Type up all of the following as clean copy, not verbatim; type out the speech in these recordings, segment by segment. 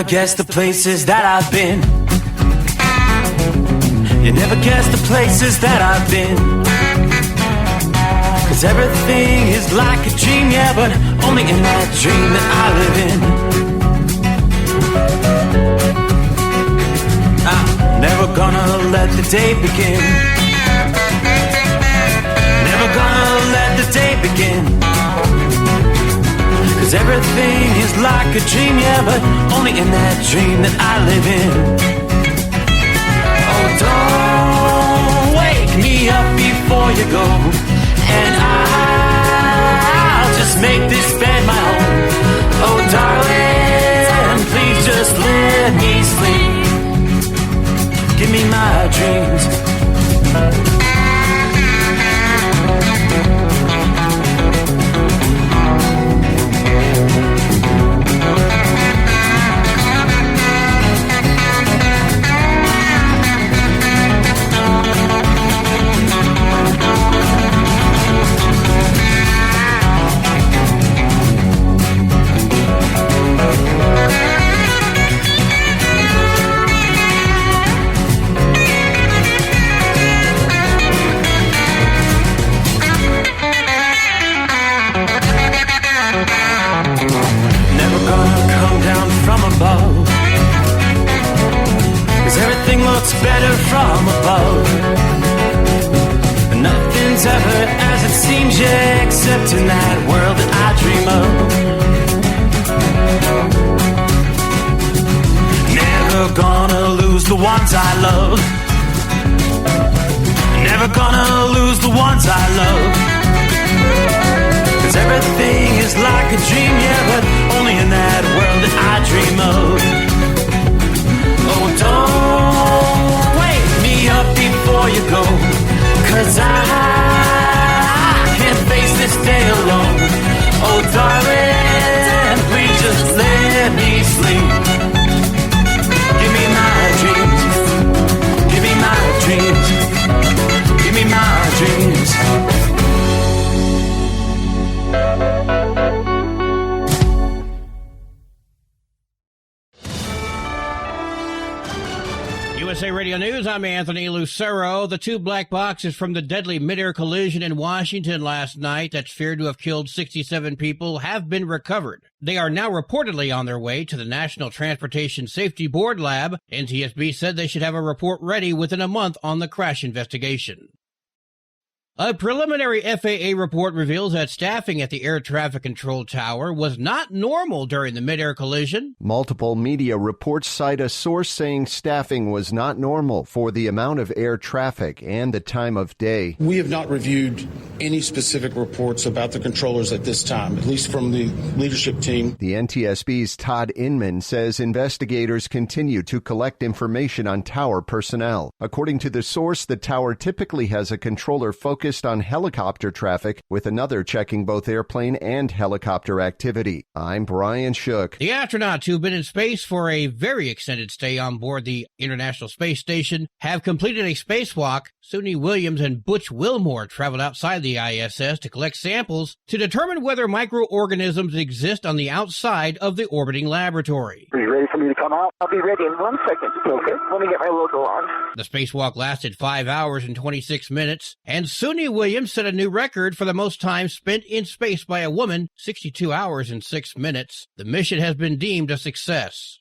guess the places that I've been. You never guess the places that I've been. 'Cause everything is like a dream, yeah, but only in that dream that I live in. I'm never gonna let the day begin. Never gonna let the day begin. 'Cause everything is like a dream, yeah, but only in that dream that I live in. Oh, don't wake me up before you go, and I'll just make this bed my home. Oh, darling, please just let me sleep. Give me my dreams. Better from above. Nothing's ever as it seems, yeah, except in that world that I dream of. Never gonna lose the ones I love. Never gonna lose the ones I love. 'Cause everything is like a dream, yeah, but only in that world that I dream of. Oh, don't wake me up before you go, 'cause I can't face this day alone. Oh, darling, please just let me sleep. Give me my dreams. Give me my dreams. Give me my dreams. USA Radio News, I'm Anthony Lucero. The two black boxes from the deadly mid-air collision in Washington last night that's feared to have killed 67 people have been recovered. They are now reportedly on their way to the National Transportation Safety Board lab. NTSB said they should have a report ready within a month on the crash investigation. A preliminary FAA report reveals that staffing at the air traffic control tower was not normal during the mid-air collision. Multiple media reports cite a source saying staffing was not normal for the amount of air traffic and the time of day. We have not reviewed any specific reports about the controllers at this time, at least from the leadership team. The NTSB's Todd Inman says investigators continue to collect information on tower personnel. According to the source, the tower typically has a controller focused on helicopter traffic, with another checking both airplane and helicopter activity. I'm Brian Shook. The astronauts who've been in space for a very extended stay on board the International Space Station have completed a spacewalk. Suni Williams and Butch Wilmore traveled outside the ISS to collect samples to determine whether microorganisms exist on the outside of the orbiting laboratory. Are you ready for me to come out? I'll be ready in 1 second. Okay, let me get my logo on. The spacewalk lasted 5 hours and 26 minutes, and Suni Williams set a new record for the most time spent in space by a woman, 62 hours and 6 minutes. The mission has been deemed a success.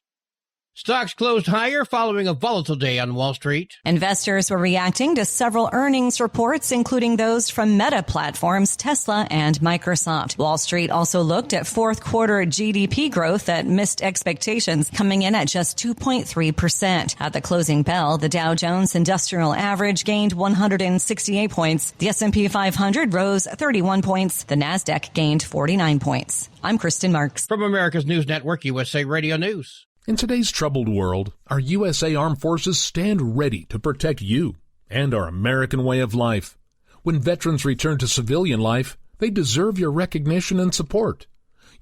Stocks closed higher following a volatile day on Wall Street. Investors were reacting to several earnings reports, including those from Meta platforms, Tesla, and Microsoft. Wall Street also looked at fourth quarter GDP growth that missed expectations, coming in at just 2.3%. At the closing bell, the Dow Jones Industrial Average gained 168 points. The S&P 500 rose 31 points. The Nasdaq gained 49 points. I'm Kristen Marks. From America's News Network, USA Radio News. In today's troubled world, our USA Armed Forces stand ready to protect you and our American way of life. When veterans return to civilian life, they deserve your recognition and support.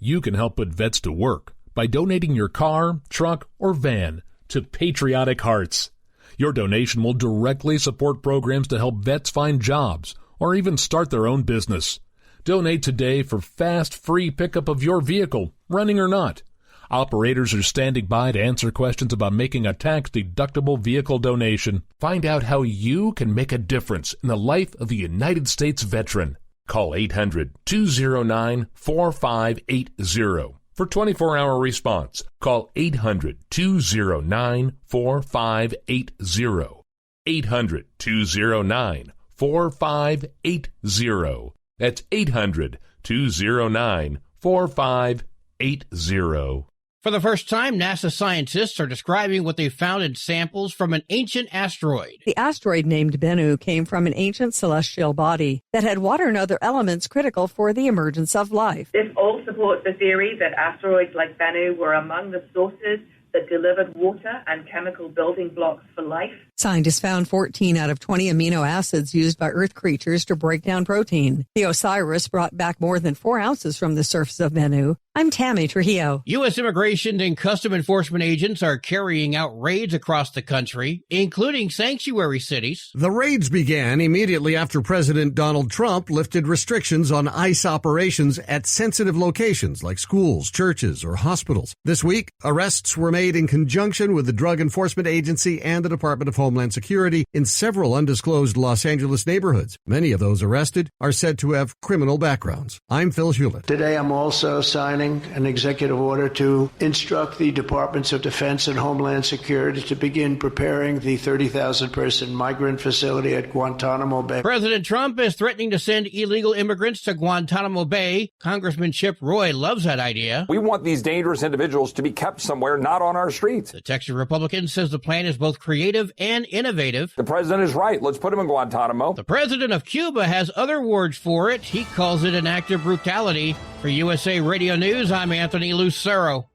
You can help put vets to work by donating your car, truck, or van to Patriotic Hearts. Your donation will directly support programs to help vets find jobs or even start their own business. Donate today for fast, free pickup of your vehicle, running or not. Operators are standing by to answer questions about making a tax-deductible vehicle donation. Find out how you can make a difference in the life of a United States veteran. Call 800-209-4580 for 24-hour response. Call 800-209-4580. 800-209-4580. That's 800-209-4580. For the first time, NASA scientists are describing what they found in samples from an ancient asteroid. The asteroid named Bennu came from an ancient celestial body that had water and other elements critical for the emergence of life. This all supports the theory that asteroids like Bennu were among the sources that delivered water and chemical building blocks for life. Scientists found 14 out of 20 amino acids used by Earth creatures to break down protein. The OSIRIS brought back more than 4 ounces from the surface of Bennu. I'm Tammy Trujillo. U.S. Immigration and Custom Enforcement agents are carrying out raids across the country, including sanctuary cities. The raids began immediately after President Donald Trump lifted restrictions on ICE operations at sensitive locations like schools, churches, or hospitals. This week, arrests were made in conjunction with the Drug Enforcement Agency and the Department of Homeland Security in several undisclosed Los Angeles neighborhoods. Many of those arrested are said to have criminal backgrounds. I'm Phil Hewlett. Today, I'm also signing an executive order to instruct the Departments of Defense and Homeland Security to begin preparing the 30,000-person migrant facility at Guantanamo Bay. President Trump is threatening to send illegal immigrants to Guantanamo Bay. Congressman Chip Roy loves that idea. We want these dangerous individuals to be kept somewhere, not on our streets. The Texas Republican says the plan is both creative and innovative. The president is right. Let's put him in Guantanamo. The president of Cuba has other words for it. He calls it an act of brutality. For USA Radio News, I'm Anthony Lucero.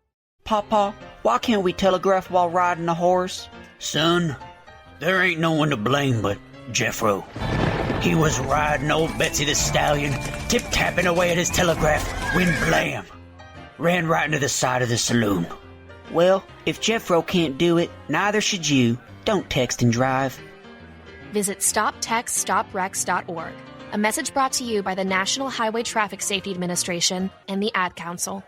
Papa, why can't we telegraph while riding a horse? Son, there ain't no one to blame but Jeffro. He was riding old Betsy the Stallion, tip-tapping away at his telegraph, when blam! Ran right into the side of the saloon. Well, if Jeffro can't do it, neither should you. Don't text and drive. Visit StopTextStopWrecks.org. A message brought to you by the National Highway Traffic Safety Administration and the Ad Council.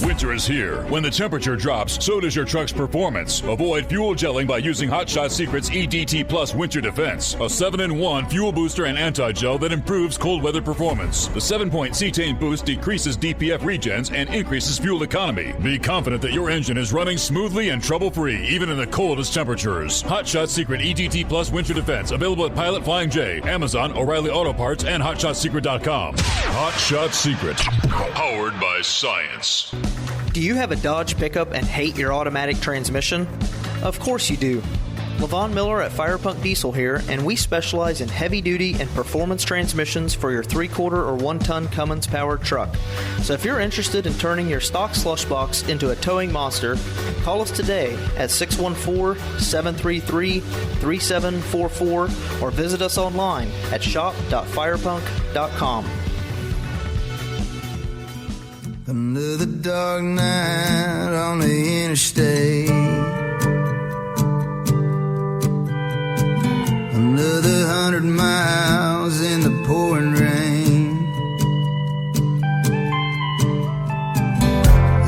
Winter is here. When the temperature drops, so does your truck's performance. Avoid fuel gelling by using Hot Shot Secret's EDT Plus Winter Defense, a 7-in-1 fuel booster and anti-gel that improves cold weather performance. The 7-point cetane boost decreases DPF regens and increases fuel economy. Be confident that your engine is running smoothly and trouble-free, even in the coldest temperatures. Hot Shot Secret EDT Plus Winter Defense, available at Pilot Flying J, Amazon, O'Reilly Auto Parts, and HotShotSecret.com. Hot Shot Secret, powered by science. Do you have a Dodge pickup and hate your automatic transmission? Of course you do. LaVon Miller at Firepunk Diesel here, and we specialize in heavy-duty and performance transmissions for your 3/4 or 1-ton Cummins-powered truck. So if you're interested in turning your stock slush box into a towing monster, call us today at 614-733-3744 or visit us online at shop.firepunk.com. Another dark night on the interstate. Another 100 miles in the pouring rain.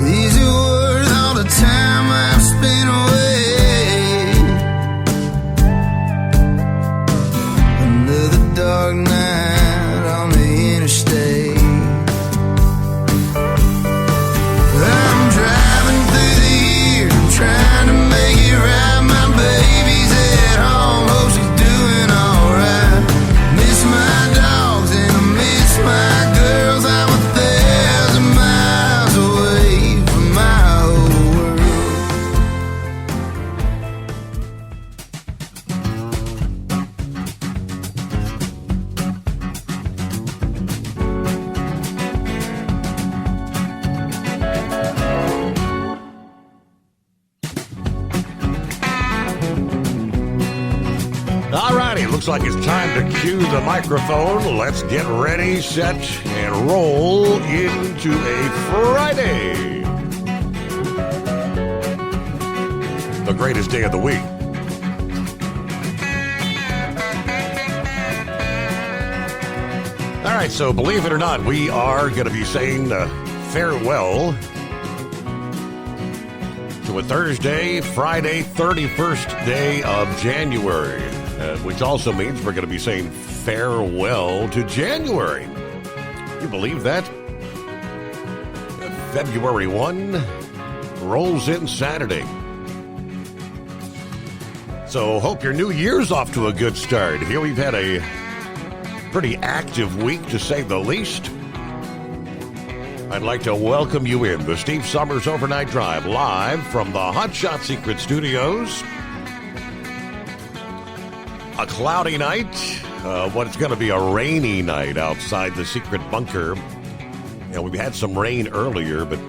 These are worth all the time I've spent away. Another dark night on the interstate. Trying to make it right, my baby's at home, hope she's doing alright. Miss my dogs and I miss my girls, I'm 1,000 miles away from my whole Alrighty, looks like it's time to cue the microphone. Let's get ready, set, and roll into a Friday. The greatest day of the week. All right, so believe it or not, we are going to be saying farewell to a Thursday, Friday, 31st day of January, which also means we're going to be saying farewell to January. You believe that? February 1 rolls in Saturday. So hope your new year's off to a good start. Here we've had a pretty active week, to say the least. I'd like to welcome you in the Steve Summers Overnight Drive, live from the Hot Shot Secret Studios. A cloudy night, what's going to be a rainy night outside the secret bunker. We had some rain earlier, but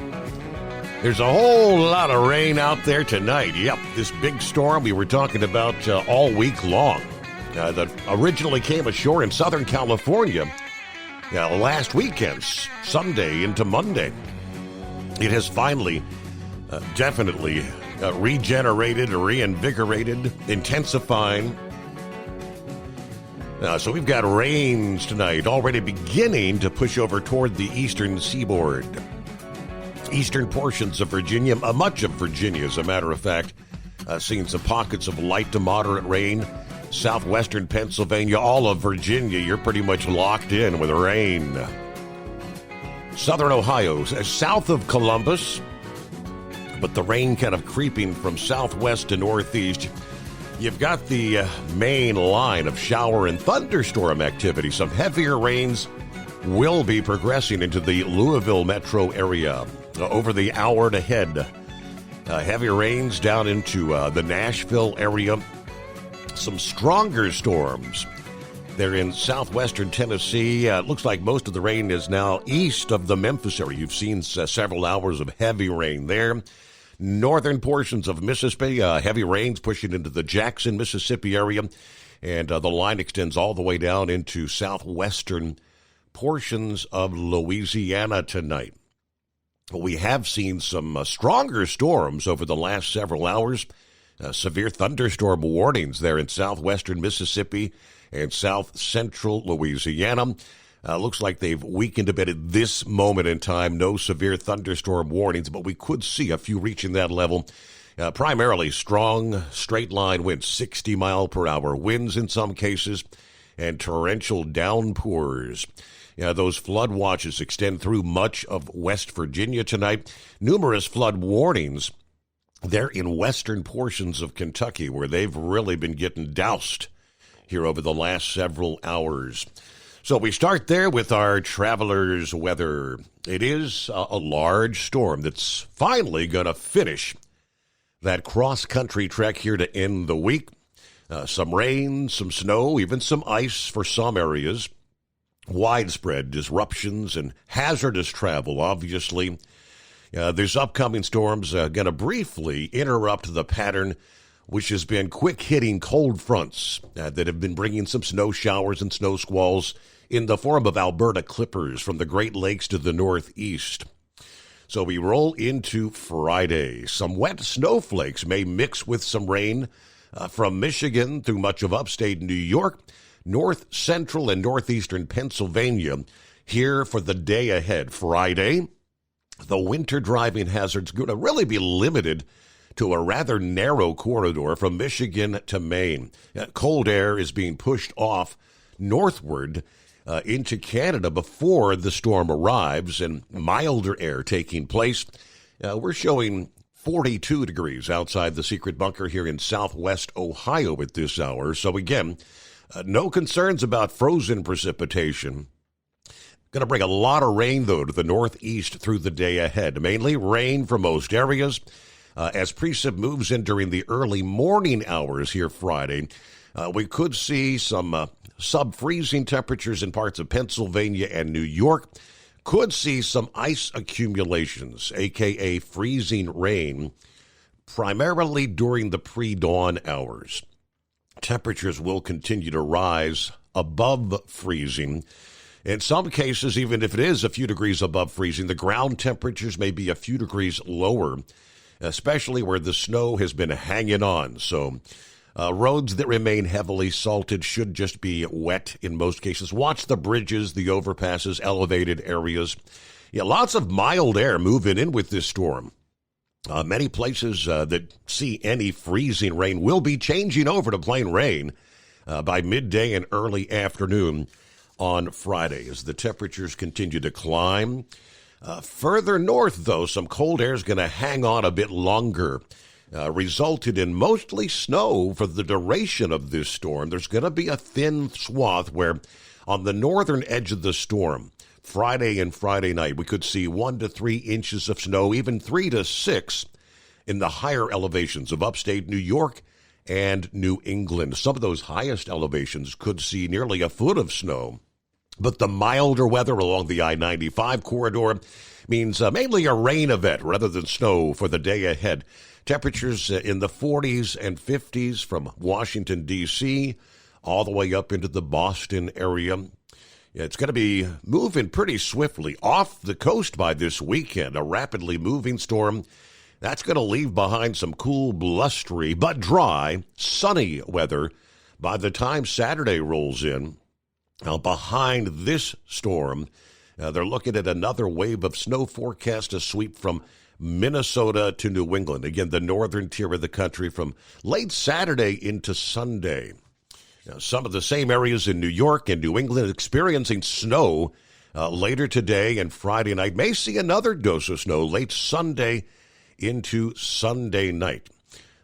there's a whole lot of rain out there tonight. Yep, this big storm we were talking about all week long that originally came ashore in Southern California last weekend, Sunday into Monday. It has finally definitely regenerated, reinvigorated, intensifying. So we've got rains tonight already beginning to push over toward the eastern seaboard. Eastern portions of Virginia, much of Virginia, as a matter of fact, seeing some pockets of light to moderate rain. Southwestern Pennsylvania, all of Virginia, you're pretty much locked in with rain. Southern Ohio, south of Columbus, but the rain kind of creeping from southwest to northeast. You've got the main line of shower and thunderstorm activity. Some heavier rains will be progressing into the Louisville metro area over the hour ahead. Heavier rains down into the Nashville area. Some stronger storms. They're in southwestern Tennessee. It looks like most of the rain is now east of the Memphis area. You've seen several hours of heavy rain there. Northern portions of Mississippi, heavy rains pushing into the Jackson, Mississippi area. And the line extends all the way down into southwestern portions of Louisiana tonight. We have seen some stronger storms over the last several hours. Severe thunderstorm warnings there in southwestern Mississippi and south central Louisiana. Looks like they've weakened a bit at this moment in time. No severe thunderstorm warnings, but we could see a few reaching that level. Primarily strong straight line winds, 60 mile per hour winds in some cases, and torrential downpours. Those flood watches extend through much of West Virginia tonight. Numerous flood warnings there in western portions of Kentucky, where they've really been getting doused here over the last several hours. So we start there with our traveler's weather. It is a large storm that's finally going to finish that cross-country trek here to end the week. Some rain, some snow, even some ice for some areas. Widespread disruptions and hazardous travel, obviously. There's upcoming storms going to briefly interrupt the pattern, which has been quick-hitting cold fronts that have been bringing some snow showers and snow squalls in the form of Alberta clippers from the Great Lakes to the northeast. So we roll into Friday. Some wet snowflakes may mix with some rain from Michigan through much of upstate New York, north central and northeastern Pennsylvania. Here for the day ahead, Friday, the winter driving hazard's going to really be limited to a rather narrow corridor from Michigan to Maine. Cold air is being pushed off northward into Canada before the storm arrives, and milder air taking place. We're showing 42 degrees outside the secret bunker here in southwest Ohio at this hour. So again, no concerns about frozen precipitation. Going to bring a lot of rain, though, to the northeast through the day ahead. Mainly rain for most areas. As precip moves in during the early morning hours here Friday, we could see some sub-freezing temperatures in parts of Pennsylvania and New York. Could see some ice accumulations, a.k.a. freezing rain, primarily during the pre-dawn hours. Temperatures will continue to rise above freezing. In some cases, even if it is a few degrees above freezing, the ground temperatures may be a few degrees lower, especially where the snow has been hanging on. So roads that remain heavily salted should just be wet in most cases. Watch the bridges, the overpasses, elevated areas. Lots of mild air moving in with this storm. Many places that see any freezing rain will be changing over to plain rain by midday and early afternoon on Friday as the temperatures continue to climb. Further north, though, some cold air is going to hang on a bit longer, resulted in mostly snow for the duration of this storm. There's going to be a thin swath where on the northern edge of the storm, Friday and Friday night, we could see 1 to 3 inches of snow, even 3 to 6 in the higher elevations of upstate New York and New England. Some of those highest elevations could see nearly a foot of snow. But the milder weather along the I-95 corridor means mainly a rain event rather than snow for the day ahead. Temperatures in the 40s and 50s from Washington, D.C., all the way up into the Boston area. It's going to be moving pretty swiftly off the coast by this weekend, a rapidly moving storm. That's going to leave behind some cool, blustery, but dry, sunny weather by the time Saturday rolls in. Now, behind this storm, they're looking at another wave of snow forecast to sweep from Minnesota to New England. Again, the northern tier of the country from late Saturday into Sunday. Now, some of the same areas in New York and New England experiencing snow later today and Friday night. May see another dose of snow late Sunday into Sunday night.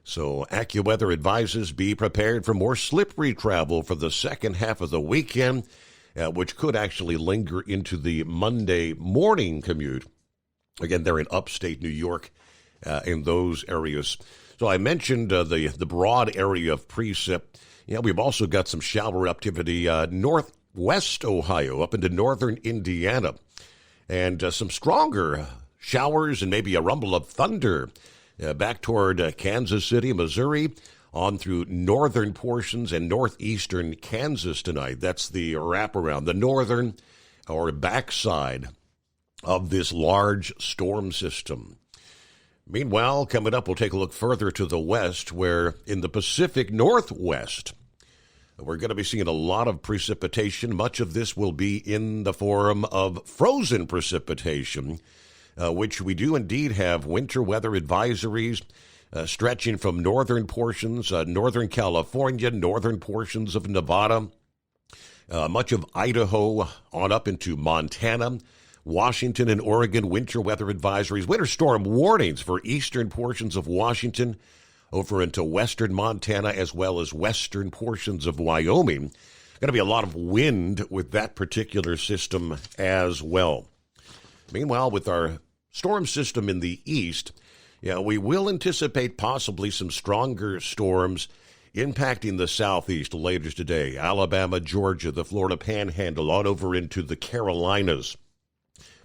So AccuWeather advises be prepared for more slippery travel for the second half of the weekend, which could actually linger into the Monday morning commute. Again, they're in upstate New York in those areas. So I mentioned the broad area of precip. We've also got some shower activity northwest Ohio up into northern Indiana, and some stronger showers and maybe a rumble of thunder back toward Kansas City, Missouri, on through northern portions and northeastern Kansas tonight. That's the wraparound, the northern or backside of this large storm system. Meanwhile, coming up, we'll take a look further to the west, where in the Pacific Northwest, we're going to be seeing a lot of precipitation. Much of this will be in the form of frozen precipitation, which we do indeed have winter weather advisories stretching from northern portions, northern California, northern portions of Nevada, much of Idaho on up into Montana, Washington and Oregon, winter weather advisories, winter storm warnings for eastern portions of Washington over into western Montana, as well as western portions of Wyoming. Going to be a lot of wind with that particular system as well. Meanwhile, with our storm system in the east, we will anticipate possibly some stronger storms impacting the southeast later today. Alabama, Georgia, the Florida Panhandle, on over into the Carolinas.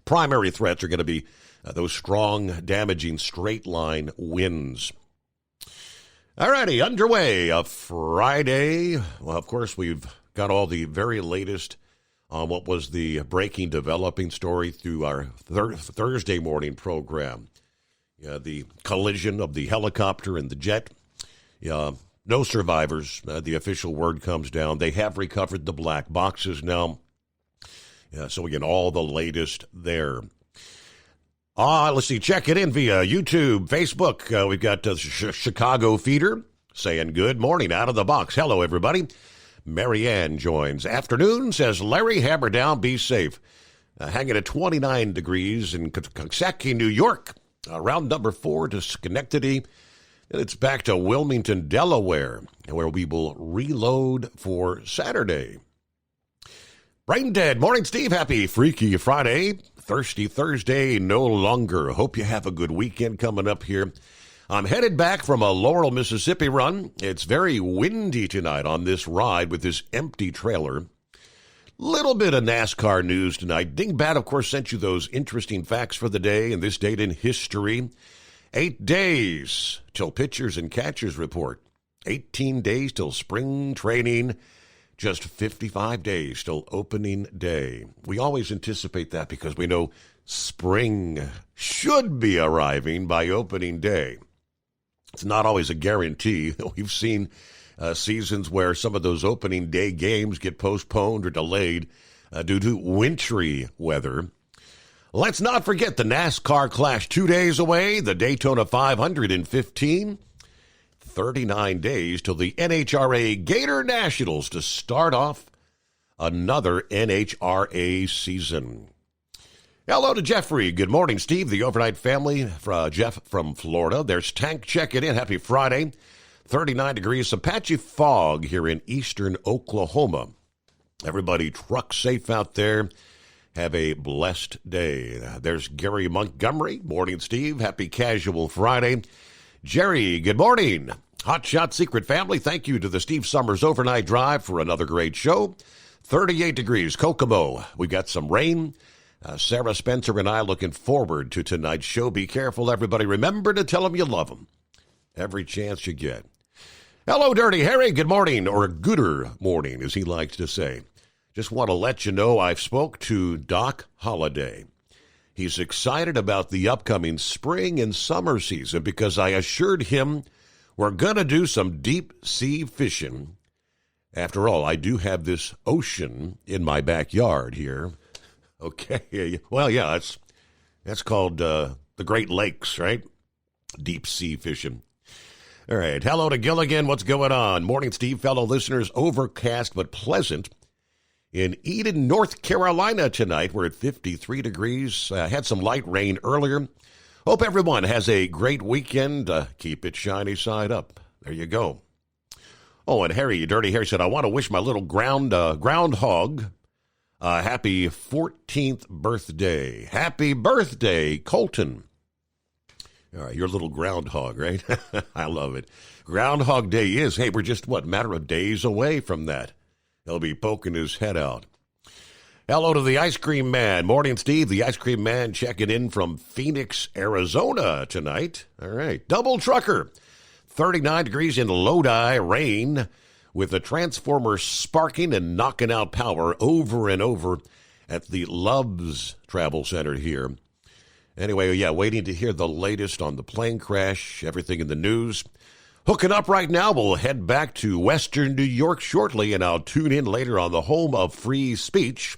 Primary threats are going to be those strong, damaging straight-line winds. All righty, underway. A Friday. Well, of course, we've got all the very latest on what was the breaking, developing story through our Thursday morning program. The collision of the helicopter and the jet. No survivors. The official word comes down. They have recovered the black boxes now. So again, all the latest there. Let's see. Check it in via YouTube, Facebook. We've got Chicago Feeder saying good morning out of the box. Hello, everybody. Marianne joins. Afternoon, says Larry, hammer down, be safe. Hanging at 29 degrees in Coxsackie, New York. Round number 4 to Schenectady. And it's back to Wilmington, Delaware, where we will reload for Saturday. Brain Dead. Morning, Steve. Happy Freaky Friday. Thirsty Thursday no longer. Hope you have a good weekend coming up here. I'm headed back from a Laurel, Mississippi run. It's very windy tonight on this ride with this empty trailer. Little bit of NASCAR news tonight. Dingbat, of course, sent you those interesting facts for the day and this date in history. 8 days till pitchers and catchers report. 18 days till spring training. Just 55 days till opening day. We always anticipate that because we know spring should be arriving by opening day. It's not always a guarantee. We've seen seasons where some of those opening day games get postponed or delayed due to wintry weather. Let's not forget the NASCAR Clash 2 days away, the Daytona 515. 39 days till the NHRA Gator Nationals to start off another NHRA season. Hello to Jeffrey. Good morning, Steve. The overnight family, Jeff from Florida. There's Tank checking in. Happy Friday. 39 degrees, some patchy fog here in eastern Oklahoma. Everybody truck safe out there. Have a blessed day. There's Gary Montgomery. Morning, Steve. Happy casual Friday. Jerry, good morning. Hot Shot Secret family, thank you to the Steve Summers Overnight Drive for another great show. 38 degrees, Kokomo. We've got some rain. Sarah Spencer and I looking forward to tonight's show. Be careful, everybody. Remember to tell them you love them every chance you get. Hello, Dirty Harry. Good morning, or gooder morning, as he likes to say. Just want to let you know I've spoke to Doc Holliday. He's excited about the upcoming spring and summer season because I assured him we're going to do some deep sea fishing. After all, I do have this ocean in my backyard here. Okay, well, yeah, that's called the Great Lakes, right? Deep sea fishing. All right, hello to Gilligan. What's going on? Morning, Steve, fellow listeners. Overcast but pleasant in Eden, North Carolina tonight. We're at 53 degrees. Had some light rain earlier. Hope everyone has a great weekend. Keep it shiny side up. There you go. Oh, and Harry, Dirty Harry said, I want to wish my little groundhog happy 14th birthday. Happy birthday, Colton. All right, your little groundhog, right? I love it. Groundhog Day is, hey, we're just, matter of days away from that. He'll be poking his head out. Hello to the Ice Cream Man. Morning, Steve. The Ice Cream Man checking in from Phoenix, Arizona tonight. All right. Double trucker. 39 degrees in Lodi, rain, with the transformer sparking and knocking out power over and over at the Loves Travel Center here. Anyway, yeah, waiting to hear the latest on the plane crash, everything in the news. Hooking up right now, we'll head back to Western New York shortly, and I'll tune in later on the home of free speech,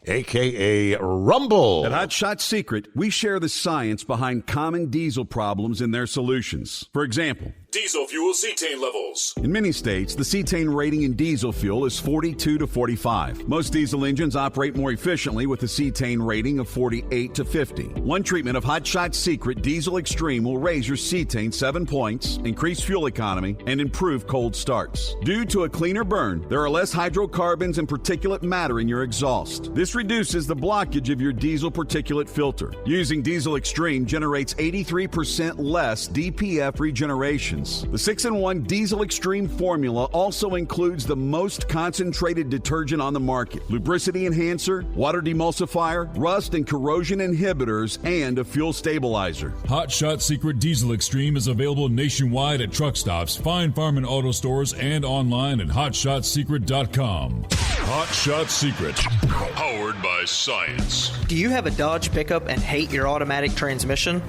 a.k.a. Rumble. At Hot Shot Secret, we share the science behind common diesel problems and their solutions. For example, diesel fuel cetane levels. In many states, the cetane rating in diesel fuel is 42 to 45. Most diesel engines operate more efficiently with a cetane rating of 48 to 50. One treatment of Hot Shot Secret Diesel Extreme will raise your cetane 7 points, increase fuel economy, and improve cold starts. Due to a cleaner burn, there are less hydrocarbons and particulate matter in your exhaust. This reduces the blockage of your diesel particulate filter. Using Diesel Extreme generates 83% less DPF regeneration. The 6-in-1 Diesel Extreme formula also includes the most concentrated detergent on the market, lubricity enhancer, water demulsifier, rust and corrosion inhibitors, and a fuel stabilizer. Hot Shot Secret Diesel Extreme is available nationwide at truck stops, fine farm and auto stores, and online at hotshotsecret.com. Hot Shot Secret, powered by science. Do you have a Dodge pickup and hate your automatic transmission?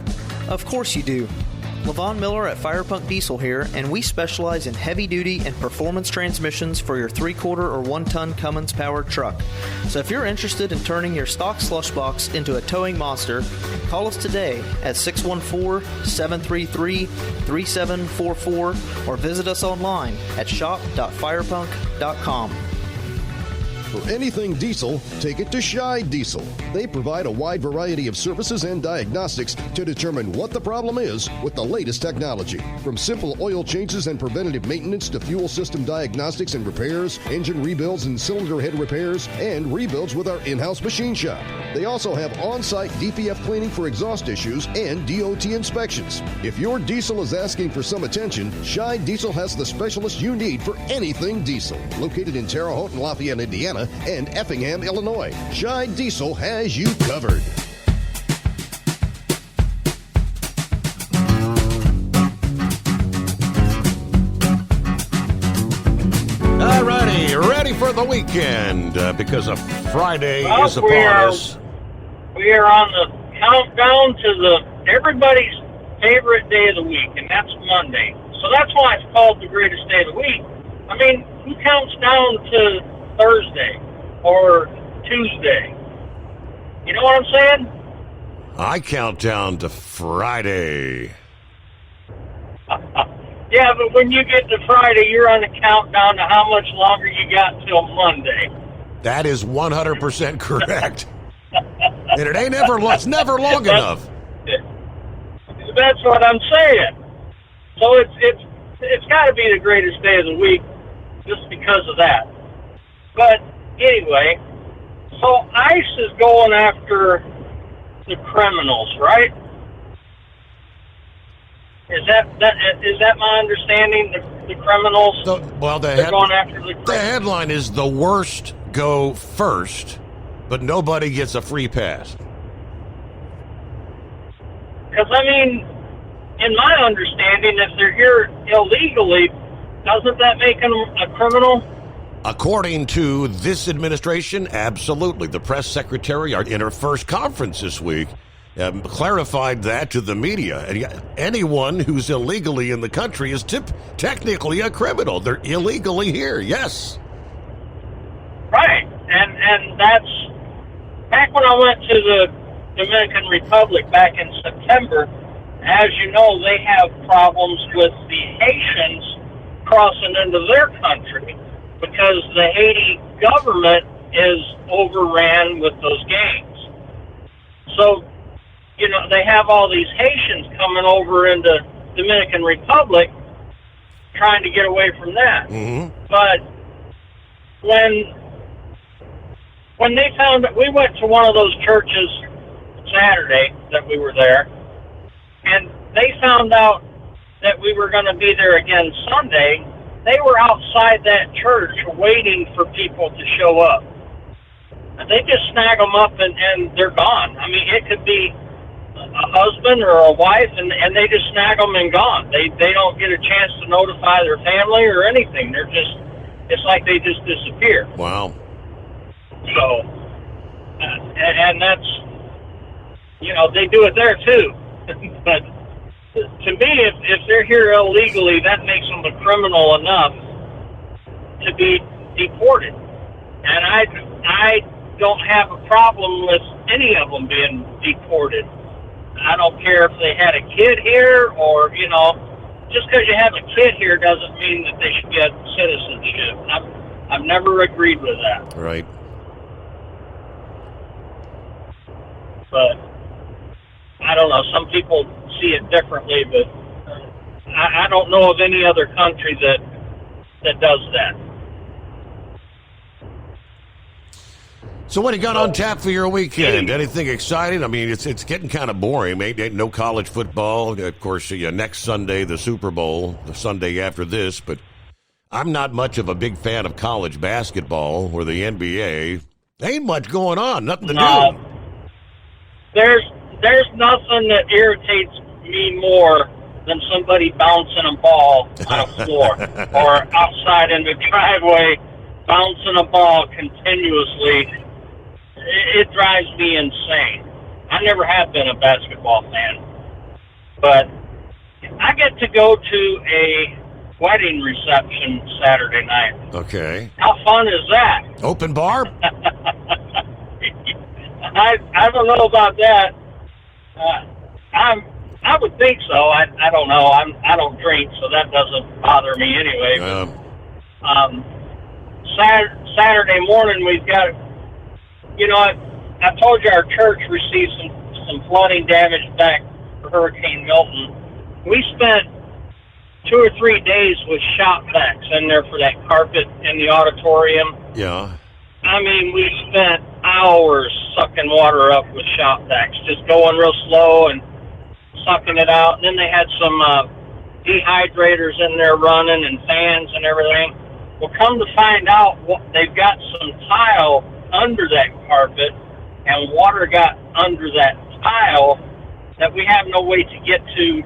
Of course you do. Levon Miller at Fire Punk Diesel here, and we specialize in heavy-duty and performance transmissions for your 3-quarter or 1-ton Cummins-powered truck. So if you're interested in turning your stock slush box into a towing monster, call us today at 614-733-3744 or visit us online at shop.firepunk.com. For anything diesel, take it to Scheid Diesel. They provide a wide variety of services and diagnostics to determine what the problem is with the latest technology. From simple oil changes and preventative maintenance to fuel system diagnostics and repairs, engine rebuilds and cylinder head repairs, and rebuilds with our in-house machine shop. They also have on-site DPF cleaning for exhaust issues and DOT inspections. If your diesel is asking for some attention, Scheid Diesel has the specialist you need for anything diesel. Located in Terre Haute and Lafayette, Indiana, and Effingham, Illinois. Scheid Diesel has you covered. All righty, ready for the weekend because a Friday is upon us. We are on the countdown to everybody's favorite day of the week, and that's Monday. So that's why it's called the greatest day of the week. I mean, who counts down to Thursday or Tuesday? You know what I'm saying? I count down to Friday. Yeah, but when you get to Friday, you're on the countdown to how much longer you got till Monday. That is 100% correct. And it ain't it's never long enough. That's what I'm saying. So it's got to be the greatest day of the week just because of that. But anyway, so ICE is going after the criminals, right? Is that my understanding? The criminals. They're going after the criminals. The headline is "The worst go first, but nobody gets a free pass." Because I mean, in my understanding, if they're here illegally, doesn't that make them a criminal? According to this administration, absolutely. The press secretary, in her first conference this week, clarified that to the media. And anyone who's illegally in the country is technically a criminal. They're illegally here, yes. Right. And that's... Back when I went to the Dominican Republic back in September, as you know, they have problems with the Haitians crossing into their country because the Haiti government is overran with those gangs. So, you know, they have all these Haitians coming over into Dominican Republic trying to get away from that. Mm-hmm. But when they found that, we went to one of those churches Saturday that we were there, and they found out that we were going to be there again Sunday. They were outside that church waiting for people to show up. And they just snag them up and they're gone. I mean, it could be a husband or a wife, and they just snag them and gone. They don't get a chance to notify their family or anything. They're just, it's like they just disappear. Wow. So, and that's, you know, they do it there too. But to me, if they're here illegally, that makes them a criminal enough to be deported. And I don't have a problem with any of them being deported. I don't care if they had a kid here or, you know, just because you have a kid here doesn't mean that they should get citizenship. I've never agreed with that. Right. But I don't know. Some people see it differently, but I don't know of any other country that does that. So what do you got on tap for your weekend? Anything exciting? I mean, it's getting kind of boring. Ain't no college football. Of course, next Sunday, the Super Bowl, the Sunday after this. But I'm not much of a big fan of college basketball or the NBA. Ain't much going on. Nothing to do. There's nothing that irritates me more than somebody bouncing a ball on a floor or outside in the driveway bouncing a ball continuously. It drives me insane. I never have been a basketball fan, but I get to go to a wedding reception Saturday night. Okay. How fun is that? Open bar? I don't know about that. I would think so. I don't know. I don't drink, so that doesn't bother me anyway. Saturday morning we've got, you know, I told you our church received some flooding damage back for Hurricane Milton. We spent 2 or 3 days with shop vacs in there for that carpet in the auditorium. Yeah. I mean, we spent hours sucking water up with shop vacs, just going real slow and sucking it out. And then they had some dehydrators in there running and fans and everything. Well, come to find out, they've got some tile under that carpet, and water got under that tile that we have no way to get to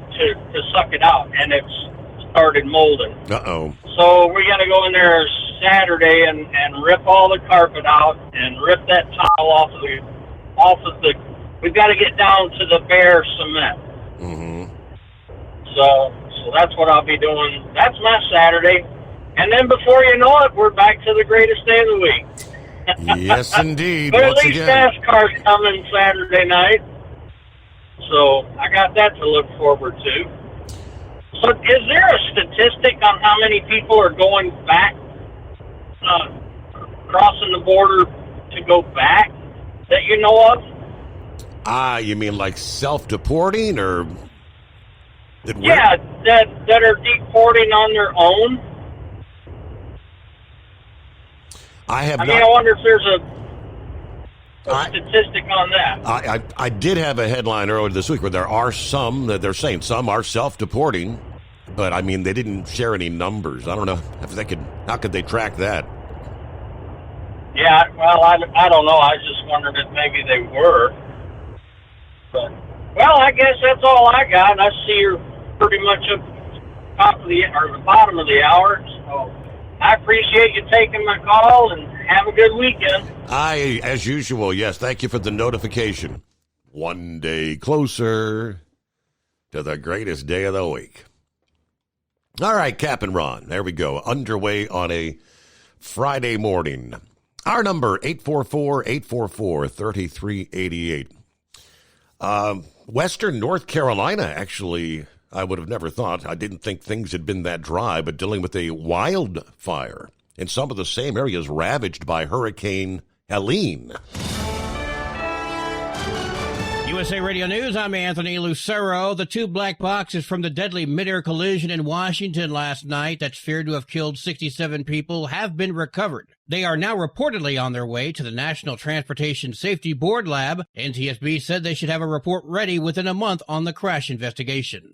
suck it out, and it's started molding. Uh-oh. So we got to go in there Saturday and rip all the carpet out and rip that tile off of the. We've got to get down to the bare cement. Mm-hmm. So that's what I'll be doing. That's my Saturday, and then before you know it, we're back to the greatest day of the week. Yes, indeed. But Once at least again. NASCAR's coming Saturday night. So I got that to look forward to. So is there a statistic on how many people are going back, crossing the border to go back that you know of? You mean like self-deporting or? Yeah, that are deporting on their own. I wonder if there's a statistic on that. I did have a headline earlier this week where there are some that they're saying some are self-deporting, but I mean they didn't share any numbers. I don't know if they could. How could they track that? Yeah, well, I don't know. I just wondered if maybe they were. But well, I guess that's all I got. I see you're pretty much up top of the bottom of the hour. So I appreciate you taking my call and have a good weekend. As usual, yes. Thank you for the notification. One day closer to the greatest day of the week. All right, Cap and Ron. There we go. Underway on a Friday morning. Our number, 844-844-3388. Western North Carolina, actually, I would have never thought. I didn't think things had been that dry, but dealing with a wildfire in some of the same areas ravaged by Hurricane Helene. USA Radio News, I'm Anthony Lucero. The two black boxes from the deadly mid-air collision in Washington last night that's feared to have killed 67 people have been recovered. They are now reportedly on their way to the National Transportation Safety Board lab. NTSB said they should have a report ready within a month on the crash investigation.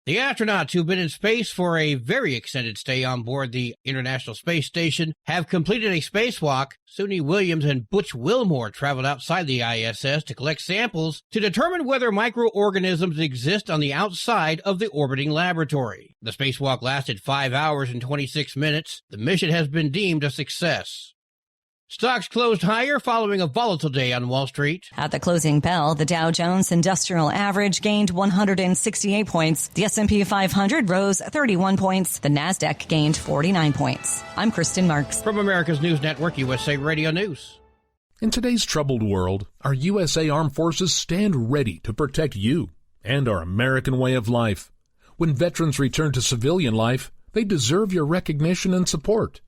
The astronauts who've been in space for a very extended stay on board the International Space Station have completed a spacewalk. Suni Williams and Butch Wilmore traveled outside the ISS to collect samples to determine whether microorganisms exist on the outside of the orbiting laboratory. The spacewalk lasted 5 hours and 26 minutes. The mission has been deemed a success. Stocks closed higher following a volatile day on Wall Street. At the closing bell, the Dow Jones Industrial Average gained 168 points. The S&P 500 rose 31 points. The Nasdaq gained 49 points. I'm Kristen Marks. From America's News Network, USA Radio News. In today's troubled world, our USA Armed Forces stand ready to protect you and our American way of life. When veterans return to civilian life, they deserve your recognition and support.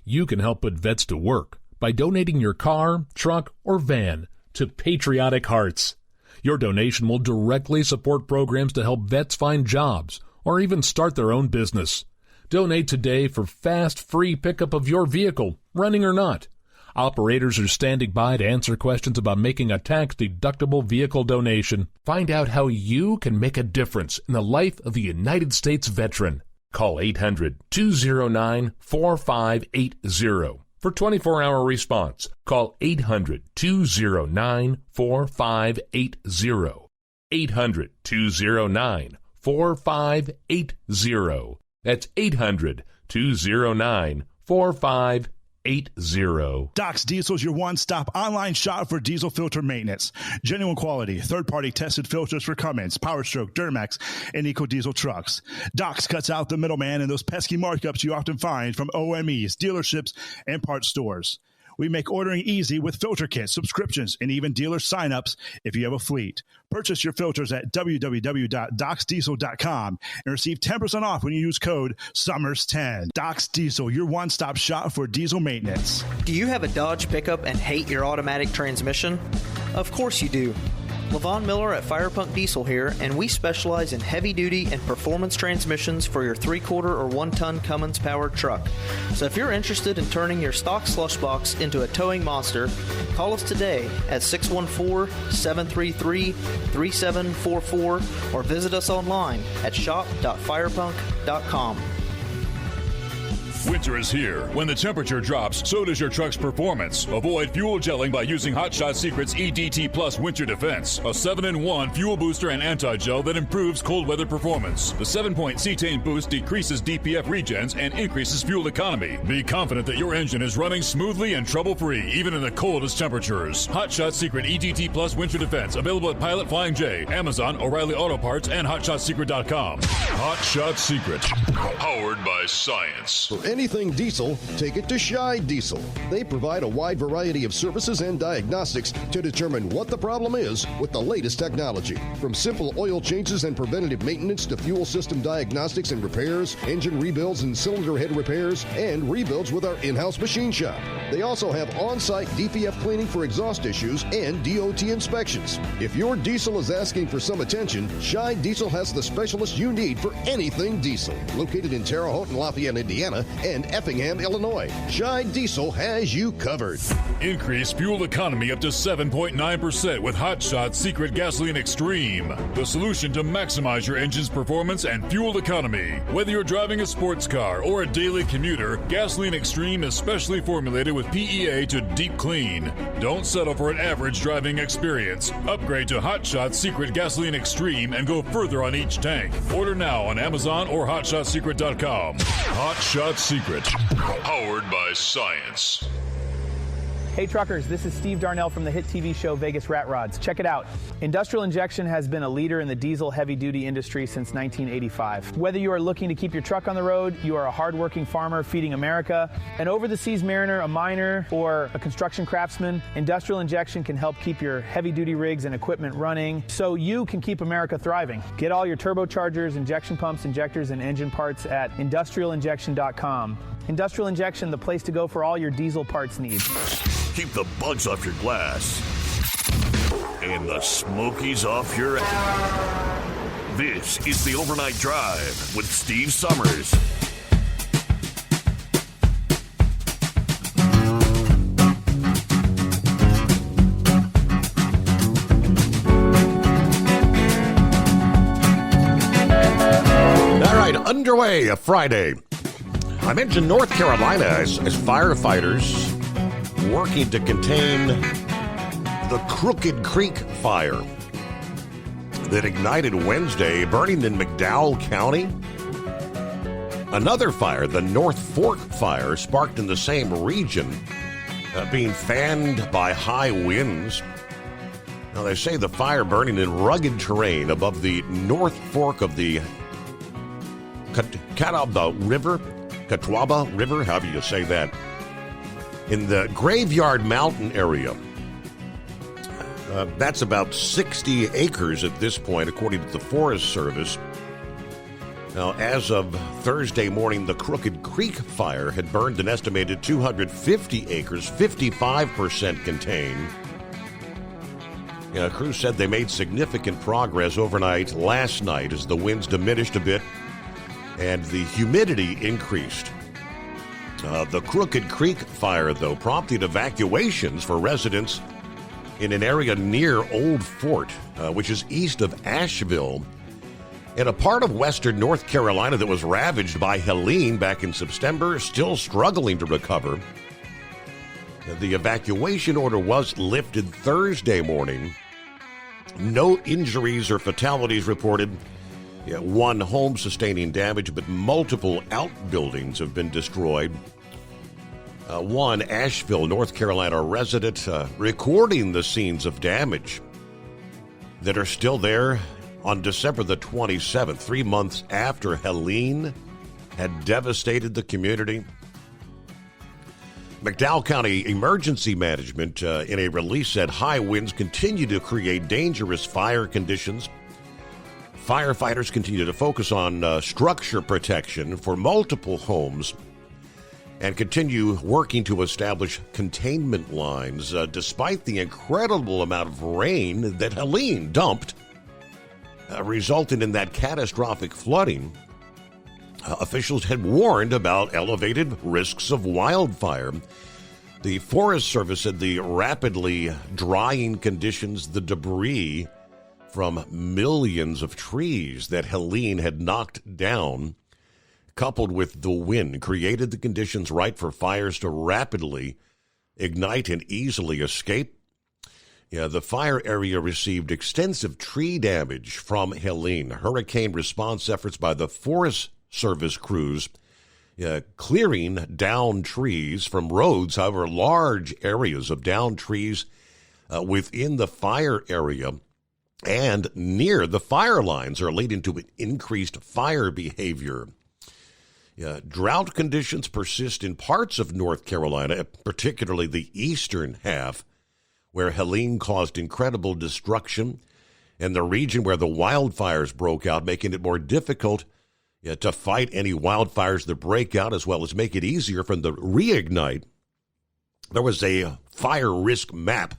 You can help put vets to work by donating your car, truck, or van to Patriotic Hearts. Your donation will directly support programs to help vets find jobs or even start their own business. Donate today for fast, free pickup of your vehicle, running or not. Operators are standing by to answer questions about making a tax-deductible vehicle donation. Find out how you can make a difference in the life of a United States veteran. Call 800-209-4580. For 24-hour response, call 800-209-4580. 800-209-4580. That's 800-209-4580. Doc's Diesel is your one-stop online shop for diesel filter maintenance. Genuine quality, third-party tested filters for Cummins, Powerstroke, Duramax, and EcoDiesel trucks. Doc's cuts out the middleman and those pesky markups you often find from OMEs, dealerships, and parts stores. We make ordering easy with filter kits, subscriptions, and even dealer sign-ups if you have a fleet. Purchase your filters at www.docsdiesel.com and receive 10% off when you use code SUMMERS10. Doc's Diesel, your one-stop shop for diesel maintenance. Do you have a Dodge pickup and hate your automatic transmission? Of course you do. Levon Miller at Firepunk Diesel here, and we specialize in heavy-duty and performance transmissions for your 3/4 or 1-ton Cummins-powered truck. So if you're interested in turning your stock slush box into a towing monster, call us today at 614-733-3744 or visit us online at shop.firepunk.com. Winter is here. When the temperature drops, so does your truck's performance. Avoid fuel gelling by using Hot Shot Secret's EDT Plus Winter Defense, a 7-in-1 fuel booster and anti-gel that improves cold weather performance. The 7-point cetane boost decreases DPF regens and increases fuel economy. Be confident that your engine is running smoothly and trouble-free, even in the coldest temperatures. Hot Shot Secret EDT Plus Winter Defense, available at Pilot Flying J, Amazon, O'Reilly Auto Parts, and HotShotSecret.com. Hot Shot Secret, powered by science. anything diesel, take it to Shy Diesel. They provide a wide variety of services and diagnostics to determine what the problem is with the latest technology. From simple oil changes and preventative maintenance to fuel system diagnostics and repairs, engine rebuilds and cylinder head repairs, and rebuilds with our in-house machine shop. They also have on-site DPF cleaning for exhaust issues and DOT inspections. If your diesel is asking for some attention, Shy Diesel has the specialist you need for anything diesel. Located in Terre Haute and Lafayette, Indiana, and Effingham, Illinois, Shy Diesel has you covered. Increase fuel economy up to 7.9% with Hot Shot Secret Gasoline Extreme, the solution to maximize your engine's performance and fuel economy. Whether you're driving a sports car or a daily commuter, Gasoline Extreme is specially formulated with PEA to deep clean. Don't settle for an average driving experience. Upgrade to Hot Shot Secret Gasoline Extreme and go further on each tank. Order now on Amazon or HotShotSecret.com. Hot Shot Secret, powered by science. Hey truckers, this is Steve Darnell from the hit TV show Vegas Rat Rods. Check it out. Industrial Injection has been a leader in the diesel heavy-duty industry since 1985. Whether you are looking to keep your truck on the road, you are a hardworking farmer feeding America, an over-the-seas mariner, a miner, or a construction craftsman, Industrial Injection can help keep your heavy-duty rigs and equipment running so you can keep America thriving. Get all your turbochargers, injection pumps, injectors, and engine parts at industrialinjection.com. Industrial Injection, the place to go for all your diesel parts needs. Keep the bugs off your glass and the smokies off your ass. This is the Overnight Drive with Steve Summers. All right, underway a Friday. I mentioned North Carolina as firefighters working to contain the Crooked Creek fire that ignited Wednesday, burning in McDowell County. Another fire, the North Fork fire, sparked in the same region, being fanned by high winds. Now, they say the fire burning in rugged terrain above the North Fork of the Catawba River, however you say that, in the Graveyard Mountain area. That's about 60 acres at this point, according to the Forest Service. Now, as of Thursday morning, the Crooked Creek fire had burned an estimated 250 acres, 55% contained. Crews said they made significant progress overnight last night as the winds diminished a bit and the humidity increased. The Crooked Creek fire, though, prompted evacuations for residents in an area near Old Fort, which is east of Asheville, in a part of western North Carolina that was ravaged by Helene back in September, still struggling to recover. The evacuation order was lifted Thursday morning. No injuries or fatalities reported. One home sustaining damage, but multiple outbuildings have been destroyed. One Asheville, North Carolina resident recording the scenes of damage that are still there on December the 27th, 3 months after Helene had devastated the community. McDowell County Emergency Management, in a release, said high winds continue to create dangerous fire conditions. Firefighters continue to focus on structure protection for multiple homes and continue working to establish containment lines despite the incredible amount of rain that Helene dumped, resulting in that catastrophic flooding. Officials had warned about elevated risks of wildfire. The Forest Service said the rapidly drying conditions, the debris from millions of trees that Helene had knocked down, coupled with the wind, created the conditions right for fires to rapidly ignite and easily escape. The fire area received extensive tree damage from Helene. Hurricane response efforts by the Forest Service crews clearing down trees from roads. However, large areas of downed trees within the fire area and near the fire lines are leading to increased fire behavior. Drought conditions persist in parts of North Carolina, particularly the eastern half, where Helene caused incredible destruction, and the region where the wildfires broke out, making it more difficult to fight any wildfires that break out, as well as make it easier for them to reignite. There was a fire risk map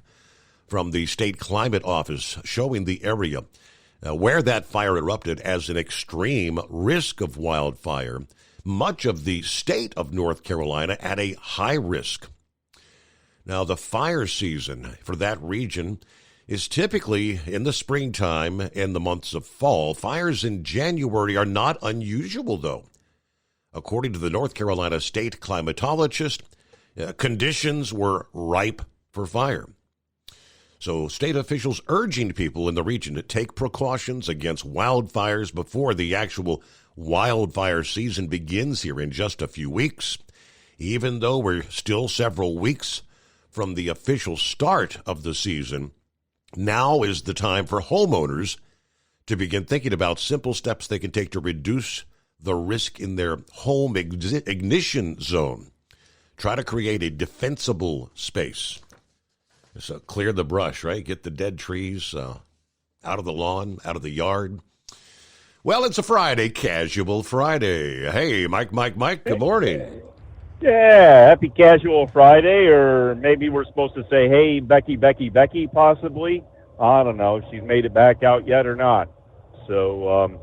from the state climate office showing the area where that fire erupted as an extreme risk of wildfire. Much of the state of North Carolina at a high risk. Now, the fire season for that region is typically in the springtime and the months of fall. Fires in January are not unusual, though. According to the North Carolina state climatologist, conditions were ripe for fire. So state officials urging people in the region to take precautions against wildfires before the actual wildfire season begins here in just a few weeks. Even though we're still several weeks from the official start of the season, now is the time for homeowners to begin thinking about simple steps they can take to reduce the risk in their home ignition zone. Try to create a defensible space. So clear the brush, right? Get the dead trees out of the lawn, out of the yard. Well, it's a Friday, Casual Friday. Hey, Mike, good morning. Yeah, happy Casual Friday, or maybe we're supposed to say, hey, Becky, possibly. I don't know if she's made it back out yet or not. So,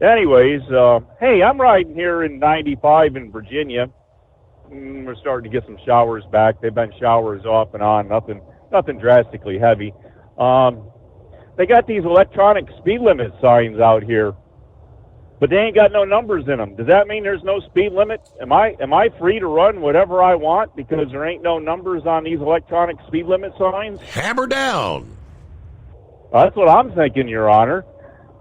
anyways, hey, I'm riding here in 95 in Virginia. We're starting to get some showers back. They've been showers off and on, nothing drastically heavy. They got these electronic speed limit signs out here, but they ain't got no numbers in them. Does that mean there's no speed limit? Am I free to run whatever I want because there ain't no numbers on these electronic speed limit signs? Hammer down. That's what I'm thinking, Your Honor.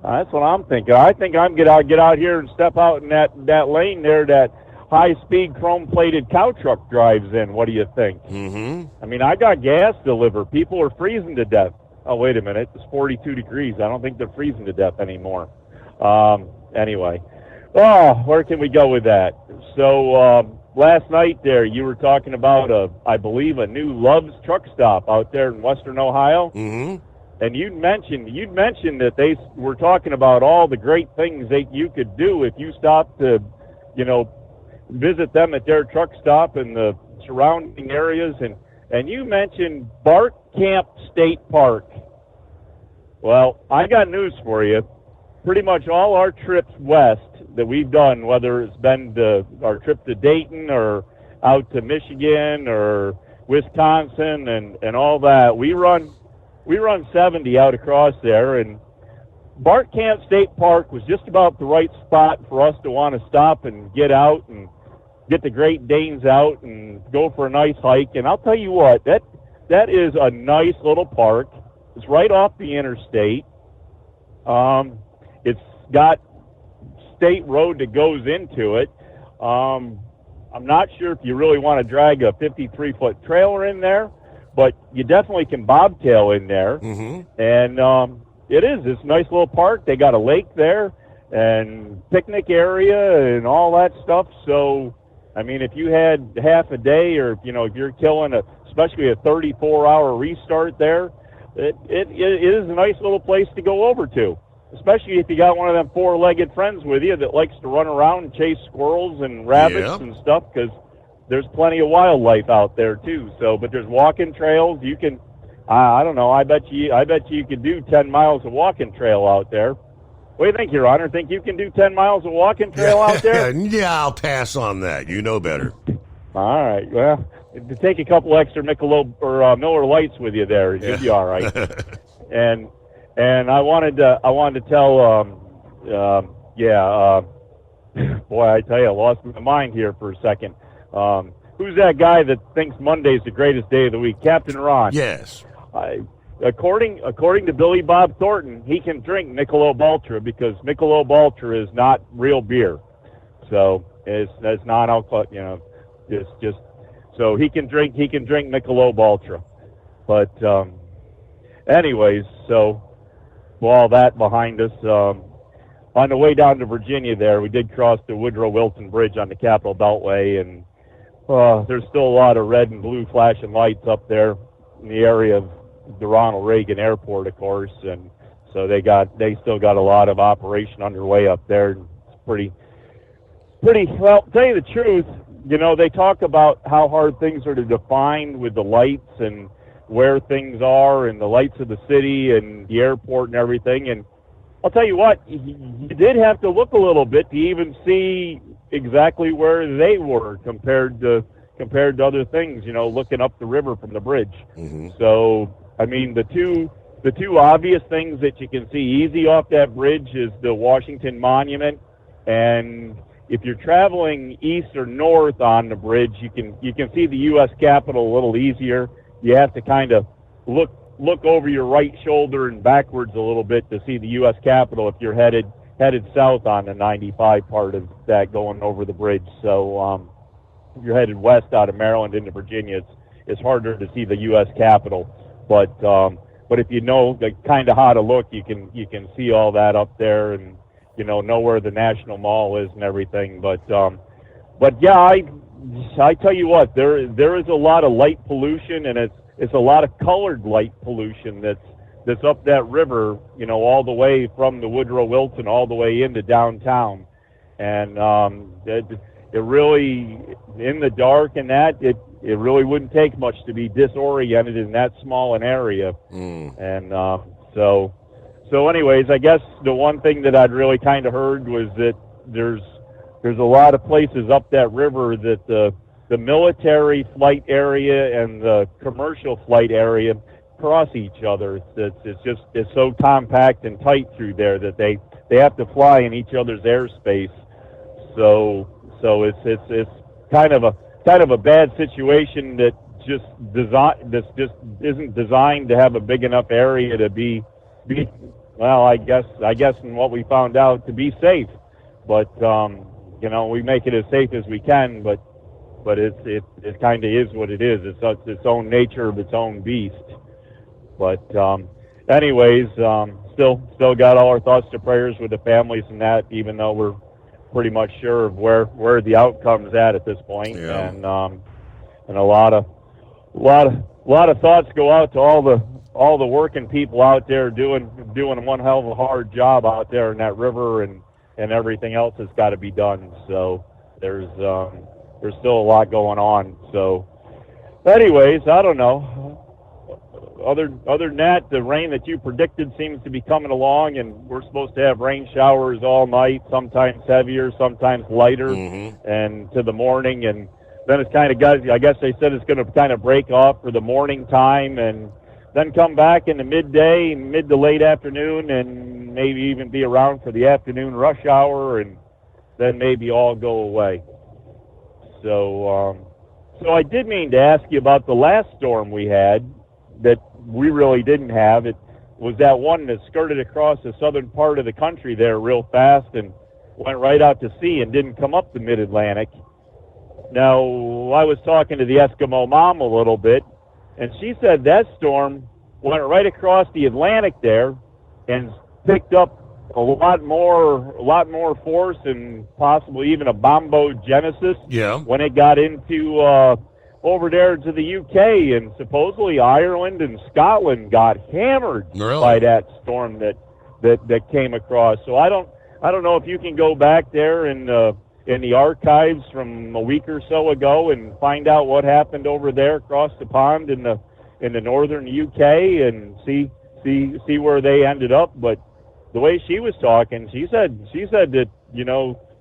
That's what I'm thinking. I think I'm get out here and step out in that lane there that high-speed chrome-plated cow truck drives in. What do you think? Mm-hmm. I mean, I got gas delivered. People are freezing to death. Oh, wait a minute. It's 42 degrees. I don't think they're freezing to death anymore. Anyway. Oh, where can we go with that? So, last night there, you were talking about, I believe, a new Love's truck stop out there in western Ohio. Mm-hmm. And you'd mentioned that they were talking about all the great things that you could do if you stopped to, visit them at their truck stop in the surrounding areas. And you mentioned Bart Camp State Park. Well, I got news for you. Pretty much all our trips west that we've done, whether it's been our trip to Dayton or out to Michigan or Wisconsin and all that, we run 70 out across there, and Bart Camp State Park was just about the right spot for us to want to stop and get out and get the Great Danes out and go for a nice hike. And I'll tell you what, that is a nice little park. It's right off the interstate. It's got state road that goes into it. I'm not sure if you really want to drag a 53-foot trailer in there, but you definitely can bobtail in there. Mm-hmm. And it's a nice little park. They got a lake there and picnic area and all that stuff. So, I mean, if you had half a day or, if you're killing especially a 34-hour restart there, it is a nice little place to go over to, especially if you got one of them four-legged friends with you that likes to run around and chase squirrels and rabbits and stuff, because there's plenty of wildlife out there too. So, but there's walking trails. You can, I don't know, I bet you could do 10 miles of walking trail out there. What do you think, Your Honor? Think you can do 10 miles of walking trail out there? Yeah, I'll pass on that. You know better. All right. Well, to take a couple extra Michelob or Miller Lights with you there, you'd be all right. And I wanted to tell, boy, I tell you, I lost my mind here for a second. Who's that guy that thinks Monday's the greatest day of the week? Captain Ron. Yes. According to Billy Bob Thornton, he can drink Michelob Ultra because Michelob Ultra is not real beer. So it's non-alcoholic, just so he can drink Michelob Ultra. But anyways, so with all that behind us, on the way down to Virginia there, we did cross the Woodrow Wilson Bridge on the Capitol Beltway, and there's still a lot of red and blue flashing lights up there in the area of the Ronald Reagan Airport, of course, and so they still got a lot of operation underway up there. It's pretty, well, to tell you the truth, they talk about how hard things are to define with the lights and where things are and the lights of the city and the airport and everything. And I'll tell you what, you did have to look a little bit to even see exactly where they were compared to other things, looking up the river from the bridge. Mm-hmm. So, I mean, the two obvious things that you can see easy off that bridge is the Washington Monument, and if you're traveling east or north on the bridge, you can see the U.S. Capitol a little easier. You have to kind of look over your right shoulder and backwards a little bit to see the U.S. Capitol if you're headed south on the 95 part of that going over the bridge. So if you're headed west out of Maryland into Virginia, it's harder to see the U.S. Capitol. But if you know kind of how to look, you can see all that up there and know where the National Mall is and everything. But yeah, I tell you what, there is a lot of light pollution, and it's a lot of colored light pollution that's up that river, all the way from the Woodrow Wilson all the way into downtown. And it really, in the dark and that, it really wouldn't take much to be disoriented in that small an area. And so anyways, I guess the one thing that I'd really kind of heard was that there's a lot of places up that river that the military flight area and the commercial flight area cross each other. It's so compact and tight through there that they have to fly in each other's airspace. So it's kind of a bad situation that just isn't designed to have a big enough area to be well, I guess in what we found out, to be safe. But we make it as safe as we can, but it kind of is what it is. It's its own nature of its own beast. But anyways, still got all our thoughts to prayers with the families and that, even though we're pretty much sure of where the outcome's at this point. Yeah. And a lot of thoughts go out to all the working people out there doing one hell of a hard job out there in that river and everything else that's got to be done. So there's still a lot going on. So anyways, I don't know. Other than that, the rain that you predicted seems to be coming along, and we're supposed to have rain showers all night, sometimes heavier, sometimes lighter, and to the morning. And then it's kind of I guess they said it's going to kind of break off for the morning time and then come back in the midday, mid to late afternoon, and maybe even be around for the afternoon rush hour, and then maybe all go away. So I did mean to ask you about the last storm we had that we really didn't have. It was that one that skirted across the southern part of the country there real fast and went right out to sea and didn't come up the mid-Atlantic. Now, I was talking to the Eskimo mom a little bit, and she said that storm went right across the Atlantic there and picked up a lot more force and possibly even a bombogenesis when it got into over there to the UK, and supposedly Ireland and Scotland got hammered by that storm that came across. So I don't know if you can go back there in the archives from a week or so ago and find out what happened over there across the pond in the northern UK and see where they ended up. But the way she was talking, she said that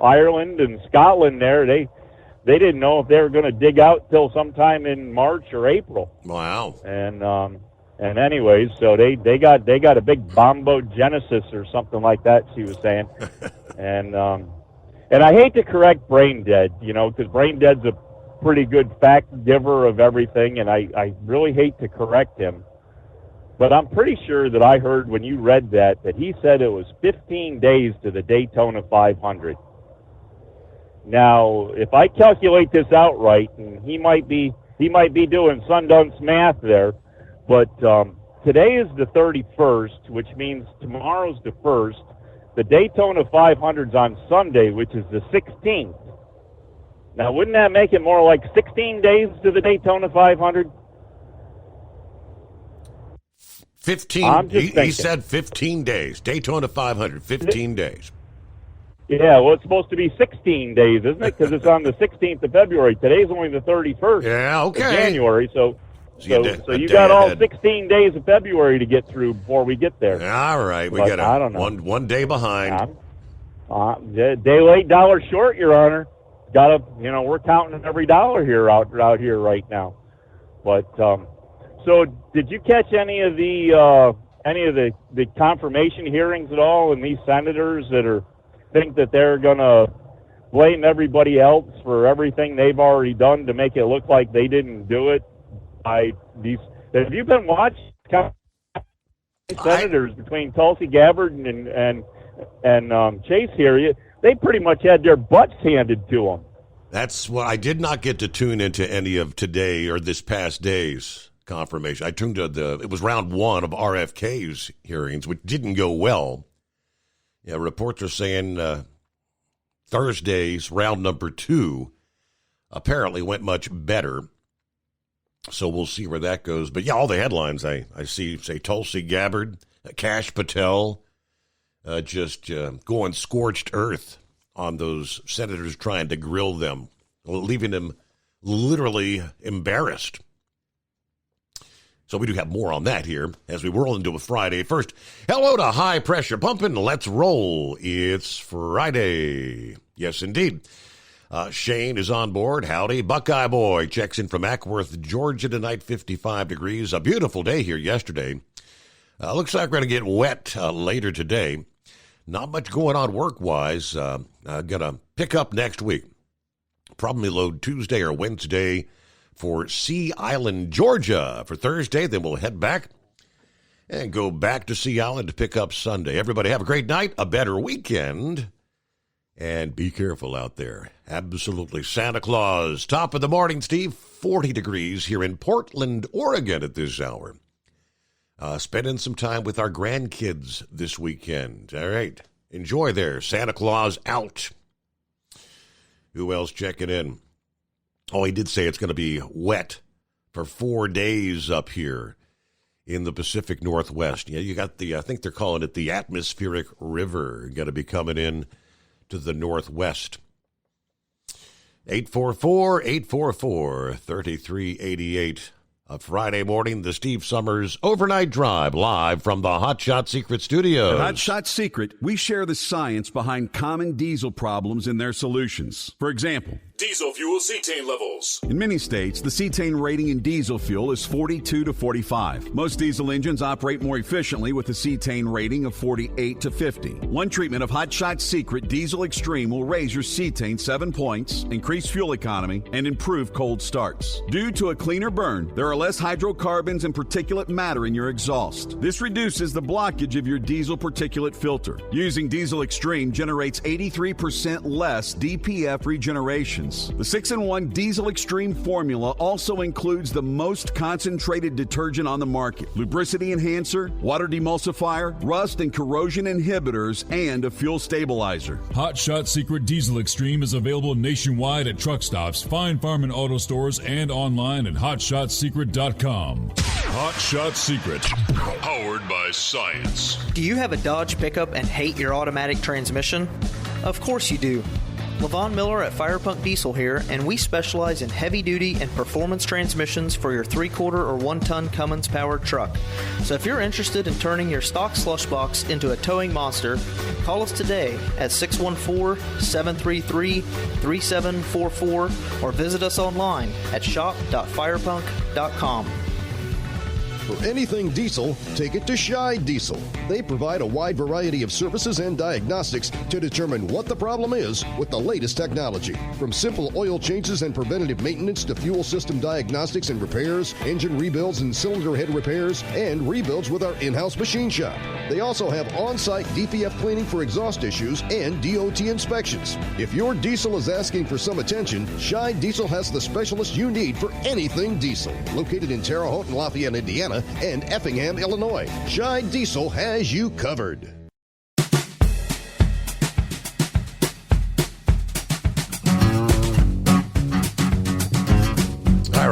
Ireland and Scotland there, they didn't know if they were going to dig out till sometime in March or April. Wow. And anyways, so they got a big bombogenesis or something like that, she was saying. and I hate to correct Brain Dead, because Brain Dead's a pretty good fact giver of everything, and I really hate to correct him. But I'm pretty sure that I heard when you read that he said it was 15 days to the Daytona 500. Now, if I calculate this out right, and he might be doing Sundance math there, but today is the 31st, which means tomorrow's the 1st. The Daytona 500's on Sunday, which is the 16th. Now, wouldn't that make it more like 16 days to the Daytona 500? 15. He said 15 days. Daytona 500, 15 days. Yeah, well, it's supposed to be 16 days, isn't it? Because it's on the 16th of February. Today's only the 31st of January, so you got all 16 days of February to get through before we get there. All right, we got I don't know. one day behind. Day late, dollar short, Your Honor. We're counting every dollar here out here right now. But so, did you catch any of the confirmation hearings at all? And these senators that think that they're going to blame everybody else for everything they've already done to make it look like they didn't do it. Have you been watching senators between Tulsi Gabbard and Chase here? They pretty much had their butts handed to them. That's what I did not get to tune into any of today or this past day's confirmation. I tuned to it was round one of RFK's hearings, which didn't go well. Yeah, reports are saying Thursday's round number 2 apparently went much better. So we'll see where that goes. But yeah, all the headlines I see say Tulsi Gabbard, Kash Patel, just going scorched earth on those senators trying to grill them, leaving them literally embarrassed. So we do have more on that here as we whirl into a Friday. First, hello to High Pressure Pumping. Let's roll. It's Friday. Yes, indeed. Shane is on board. Howdy. Buckeye Boy checks in from Ackworth, Georgia tonight, 55 degrees. A beautiful day here yesterday. Looks like we're going to get wet later today. Not much going on work-wise. Going to pick up next week. Probably load Tuesday or Wednesday for Sea Island, Georgia for Thursday. Then we'll head back and go back to Sea Island to pick up Sunday. Everybody have a great night, a better weekend, and be careful out there. Absolutely. Santa Claus, top of the morning, Steve. 40 degrees here in Portland, Oregon at this hour. Spending some time with our grandkids this weekend. All right. Enjoy there. Santa Claus out. Who else checking in? Oh, he did say it's going to be wet for 4 days up here in the Pacific Northwest. Yeah, you got I think they're calling it the atmospheric river, going to be coming in to the northwest. 844-844-3388. A Friday morning, the Steve Summers Overnight Drive, live from the Hot Shot Secret Studios. At Hot Shot Secret, we share the science behind common diesel problems and their solutions. For example, diesel fuel cetane levels. In many states, the cetane rating in diesel fuel is 42 to 45. Most diesel engines operate more efficiently with a cetane rating of 48 to 50. One treatment of Hot Shot Secret Diesel Extreme will raise your cetane 7 points, increase fuel economy, and improve cold starts. Due to a cleaner burn, there are less hydrocarbons and particulate matter in your exhaust. This reduces the blockage of your diesel particulate filter. Using Diesel Extreme generates 83% less DPF regeneration. The 6-in-1 Diesel Extreme formula also includes the most concentrated detergent on the market, lubricity enhancer, water demulsifier, rust and corrosion inhibitors, and a fuel stabilizer. Hot Shot Secret Diesel Extreme is available nationwide at truck stops, fine farm and auto stores, and online at hotshotsecret.com. Hot Shot Secret, powered by science. Do you have a Dodge pickup and hate your automatic transmission? Of course you do. Levon Miller at Firepunk Diesel here, and we specialize in heavy-duty and performance transmissions for your 3/4 or 1-ton Cummins-powered truck. So if you're interested in turning your stock slush box into a towing monster, call us today at 614-733-3744 or visit us online at shop.firepunk.com. For anything diesel, take it to Scheid Diesel. They provide a wide variety of services and diagnostics to determine what the problem is with the latest technology. From simple oil changes and preventative maintenance to fuel system diagnostics and repairs, engine rebuilds and cylinder head repairs, and rebuilds with our in-house machine shop. They also have on-site DPF cleaning for exhaust issues and DOT inspections. If your diesel is asking for some attention, Scheid Diesel has the specialist you need for anything diesel. Located in Terre Haute and Lafayette, Indiana, and Effingham, Illinois, Scheid Diesel has you covered.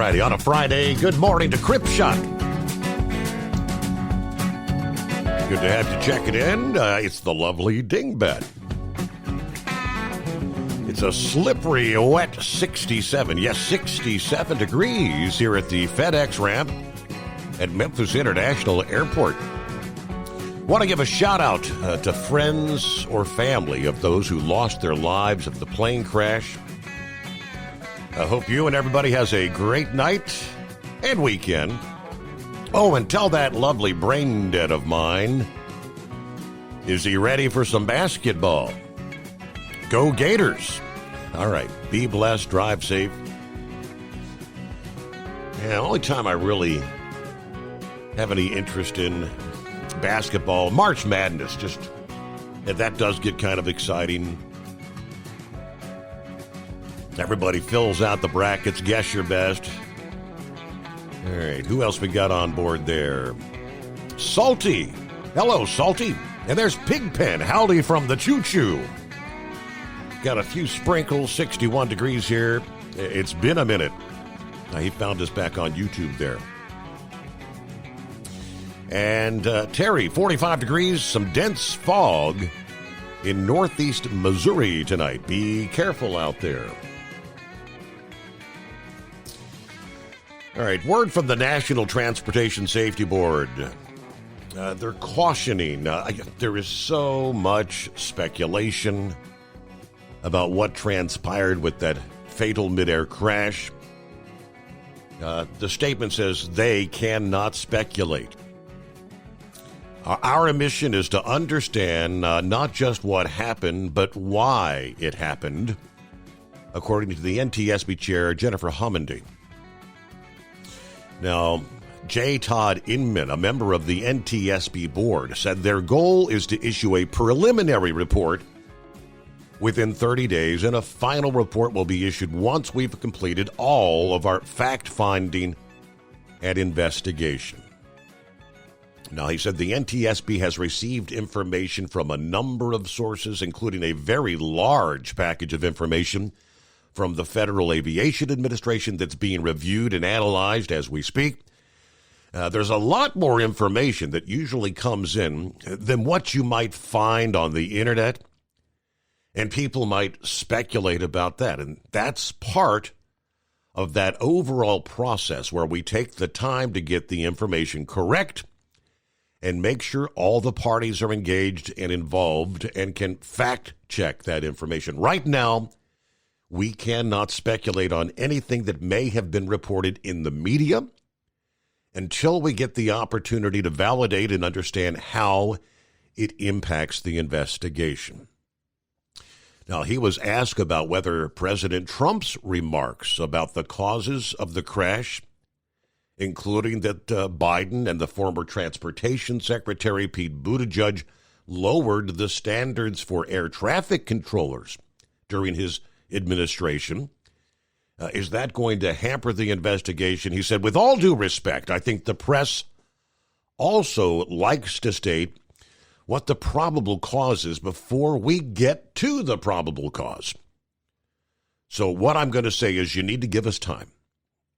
righty. On a Friday, good morning to Crip Shot. Good to have you checking in. It's the lovely Dingbat. It's a slippery, wet 67. Yes, 67 degrees here at the FedEx ramp at Memphis International Airport. Want to give a shout out to friends or family of those who lost their lives of the plane crash. I hope you and everybody has a great night and weekend. Oh, and tell that lovely brain dead of mine, is he ready for some basketball? Go Gators. All right, be blessed, drive safe. Yeah, only time I really have any interest in basketball, March Madness, that does get kind of exciting. Everybody fills out the brackets, guess your best. All right, who else we got on board there? Salty. Hello, Salty. And there's Pigpen. Howdy from the choo-choo. Got a few sprinkles, 61 degrees here. It's been a minute. He found us back on YouTube there. And Terry, 45 degrees, some dense fog in northeast Missouri tonight. Be careful out there. All right, word from the National Transportation Safety Board. They're cautioning. There is so much speculation about what transpired with that fatal midair crash. The statement says they cannot speculate. Our mission is to understand not just what happened, but why it happened, according to the NTSB chair, Jennifer Homendy. Now, J. Todd Inman, a member of the NTSB board, said their goal is to issue a preliminary report within 30 days, and a final report will be issued once we've completed all of our fact-finding and investigation. Now, he said the NTSB has received information from a number of sources, including a very large package of information from the Federal Aviation Administration that's being reviewed and analyzed as we speak. There's a lot more information that usually comes in than what you might find on the internet, and people might speculate about that. And that's part of that overall process where we take the time to get the information correct and make sure all the parties are engaged and involved and can fact check that information. Right now, we cannot speculate on anything that may have been reported in the media until we get the opportunity to validate and understand how it impacts the investigation. Now, he was asked about whether President Trump's remarks about the causes of the crash, including that Biden and the former Transportation Secretary Pete Buttigieg lowered the standards for air traffic controllers during his administration, is that going to hamper the investigation? He said, with all due respect, I think the press also likes to state what the probable cause is before we get to the probable cause. So what I'm going to say is you need to give us time.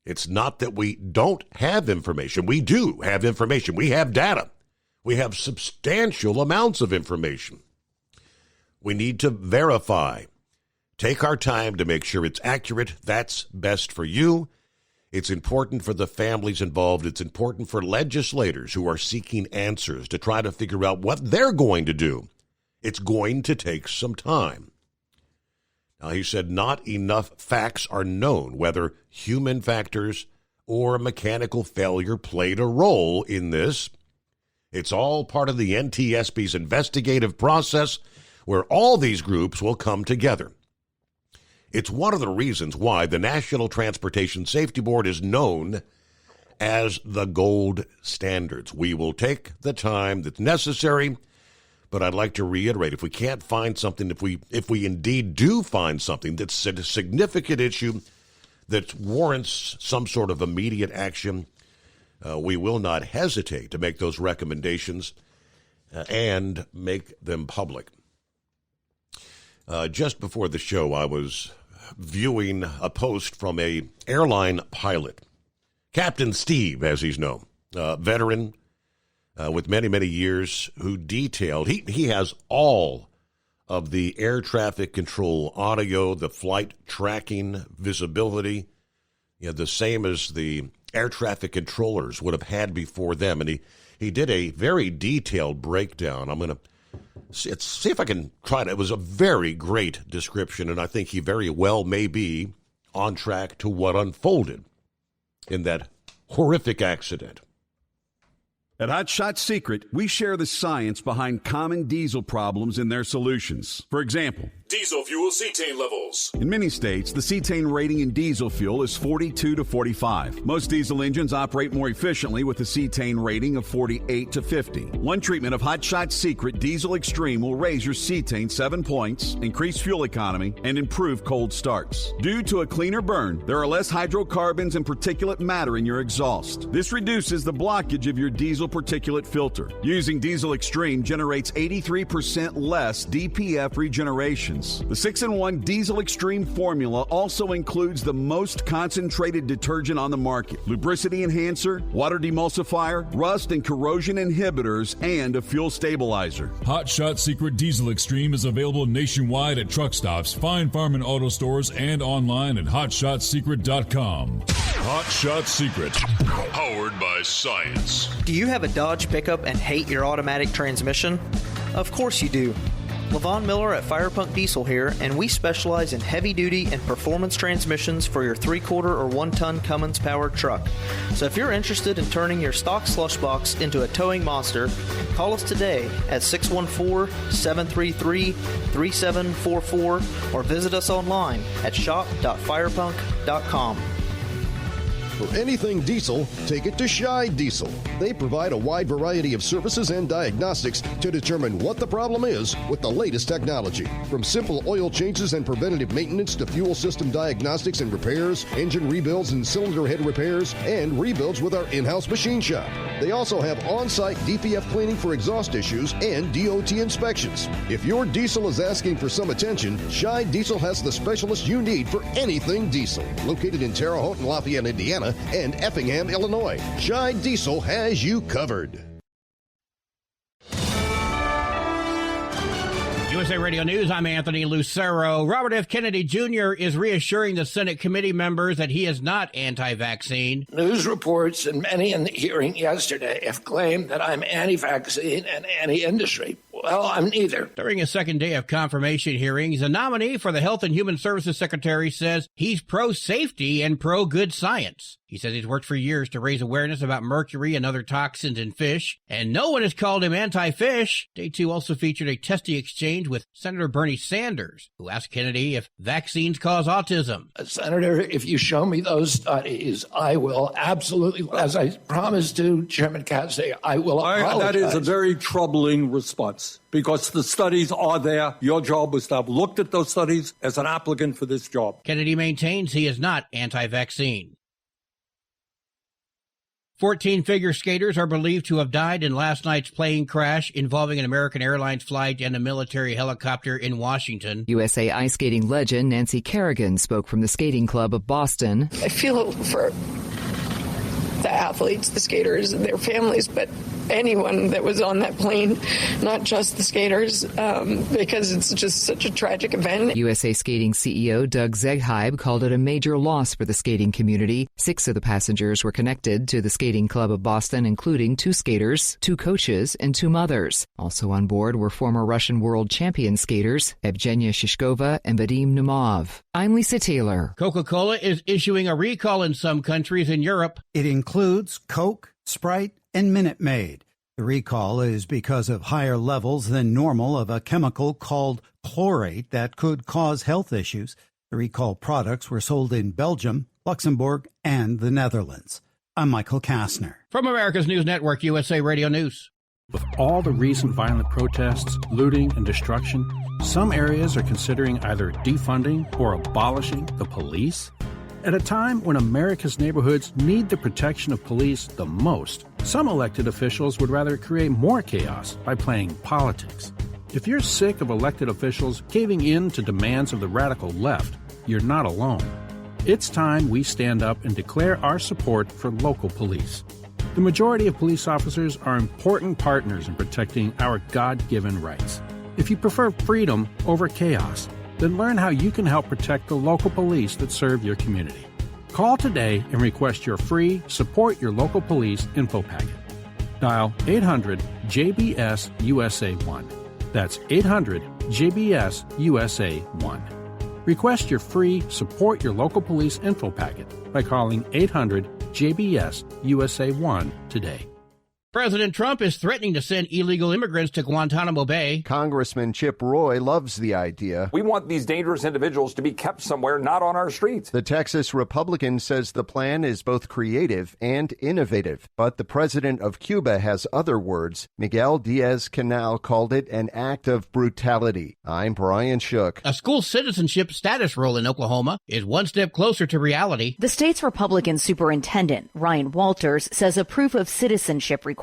It's not that we don't have information. We do have information. We have data. We have substantial amounts of information. We need to verify. Take our time to make sure it's accurate. That's best for you. It's important for the families involved. It's important for legislators who are seeking answers to try to figure out what they're going to do. It's going to take some time. Now, he said not enough facts are known, whether human factors or mechanical failure played a role in this. It's all part of the NTSB's investigative process where all these groups will come together. It's one of the reasons why the National Transportation Safety Board is known as the gold standards. We will take the time that's necessary, but I'd like to reiterate, if we can't find something, if we indeed do find something that's a significant issue that warrants some sort of immediate action, we will not hesitate to make those recommendations and make them public. Just before the show, I was viewing a post from a airline pilot Captain Steve, as he's known, veteran with many, many years, who detailed, he has all of the air traffic control audio, the flight tracking visibility, the same as the air traffic controllers would have had before them. And he did a very detailed breakdown. I'm going to see if I can try to. It was a very great description, and I think he very well may be on track to what unfolded in that horrific accident. At Hot Shot Secret, we share the science behind common diesel problems and their solutions. For example, diesel fuel cetane levels. In many states, the cetane rating in diesel fuel is 42 to 45. Most diesel engines operate more efficiently with a cetane rating of 48 to 50. One treatment of Hot Shot Secret Diesel Extreme will raise your cetane 7 points, increase fuel economy, and improve cold starts. Due to a cleaner burn, there are less hydrocarbons and particulate matter in your exhaust. This reduces the blockage of your diesel particulate filter. Using Diesel Extreme generates 83% less DPF regenerations. The 6-in-1 Diesel Extreme formula also includes the most concentrated detergent on the market, lubricity enhancer, water demulsifier, rust and corrosion inhibitors, and a fuel stabilizer. Hot Shot Secret Diesel Extreme is available nationwide at truck stops, fine farm and auto stores, and online at hotshotsecret.com. Hot Shot Secret, powered by science. Do you have a Dodge pickup and hate your automatic transmission? Of course you do. Levon Miller at Fire Punk Diesel here, and we specialize in heavy-duty and performance transmissions for your 3-quarter or 1-ton Cummins-powered truck. So if you're interested in turning your stock slush box into a towing monster, call us today at 614-733-3744 or visit us online at shop.firepunk.com. For anything diesel, take it to Scheid Diesel. They provide a wide variety of services and diagnostics to determine what the problem is with the latest technology. From simple oil changes and preventative maintenance to fuel system diagnostics and repairs, engine rebuilds and cylinder head repairs, and rebuilds with our in-house machine shop. They also have on-site DPF cleaning for exhaust issues and DOT inspections. If your diesel is asking for some attention, Scheid Diesel has the specialist you need for anything diesel. Located in Terre Haute and Lafayette, Indiana, and Effingham, Illinois, Scheid Diesel has you covered. USA Radio News, I'm Anthony Lucero. Robert F. Kennedy Jr. is reassuring the Senate committee members that he is not anti-vaccine. News reports and many in the hearing yesterday have claimed that I'm anti-vaccine and anti-industry. Well, I'm neither. During his second day of confirmation hearings, the nominee for the Health and Human Services Secretary says he's pro-safety and pro-good science. He says he's worked for years to raise awareness about mercury and other toxins in fish, and no one has called him anti-fish. Day 2 also featured a testy exchange with Senator Bernie Sanders, who asked Kennedy if vaccines cause autism. Senator, if you show me those studies, I will absolutely, as I promised to Chairman Cassidy, I will apologize. That is a very troubling response, because the studies are there. Your job was to have looked at those studies as an applicant for this job. Kennedy maintains he is not anti-vaccine. 14 figure skaters are believed to have died in last night's plane crash involving an American Airlines flight and a military helicopter in Washington. USA ice skating legend Nancy Kerrigan spoke from the Skating Club of Boston. I feel for the athletes, the skaters, and their families, but anyone that was on that plane, not just the skaters, because it's just such a tragic event. USA Skating CEO Doug Zegheib called it a major loss for the skating community. 6 of the passengers were connected to the Skating Club of Boston, including 2 skaters, 2 coaches, and 2 mothers. Also on board were former Russian world champion skaters Evgenia Shishkova and Vadim Numov. I'm Lisa Taylor. Coca-Cola is issuing a recall in some countries in Europe. It includes Coke, Sprite, and Minute Maid. The recall is because of higher levels than normal of a chemical called chlorate that could cause health issues. The recalled products were sold in Belgium, Luxembourg, and the Netherlands. I'm Michael Kastner. From America's News Network, USA Radio News. With all the recent violent protests, looting, and destruction, some areas are considering either defunding or abolishing the police. At a time when America's neighborhoods need the protection of police the most, some elected officials would rather create more chaos by playing politics. If you're sick of elected officials caving in to demands of the radical left, you're not alone. It's time we stand up and declare our support for local police. The majority of police officers are important partners in protecting our God-given rights. If you prefer freedom over chaos, then learn how you can help protect the local police that serve your community. Call today and request your free Support Your Local Police info packet. Dial 800-JBS-USA-1. That's 800-JBS-USA-1. Request your free Support Your Local Police info packet by calling 800-JBS-USA-1 today. President Trump is threatening to send illegal immigrants to Guantanamo Bay. Congressman Chip Roy loves the idea. We want these dangerous individuals to be kept somewhere, not on our streets. The Texas Republican says the plan is both creative and innovative, but the president of Cuba has other words. Miguel Diaz-Canel called it an act of brutality. I'm Brian Shook. A school citizenship status role in Oklahoma is one step closer to reality. The state's Republican superintendent, Ryan Walters, says a proof of citizenship requirement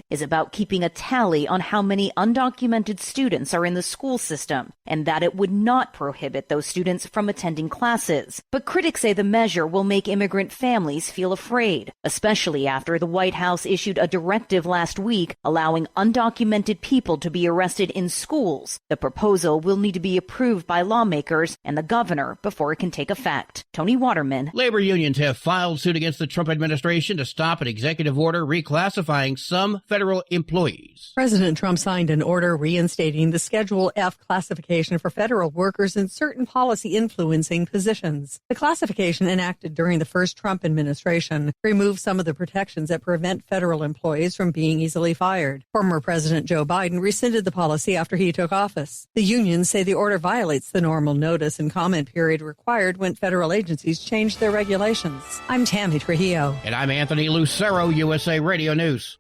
is about keeping a tally on how many undocumented students are in the school system, and that it would not prohibit those students from attending classes. But critics say the measure will make immigrant families feel afraid, especially after the White House issued a directive last week allowing undocumented people to be arrested in schools. The proposal will need to be approved by lawmakers and the governor before it can take effect. Tony Waterman. Labor unions have filed suit against the Trump administration to stop an executive order reclassifying some federal employees. President Trump signed an order reinstating the Schedule F classification for federal workers in certain policy influencing positions. The classification enacted during the first Trump administration removed some of the protections that prevent federal employees from being easily fired. Former President Joe Biden rescinded the policy after he took office. The unions say the order violates the normal notice and comment period required when federal agencies change their regulations. I'm Tammy Trujillo. And I'm Anthony Lucero, USA Radio News.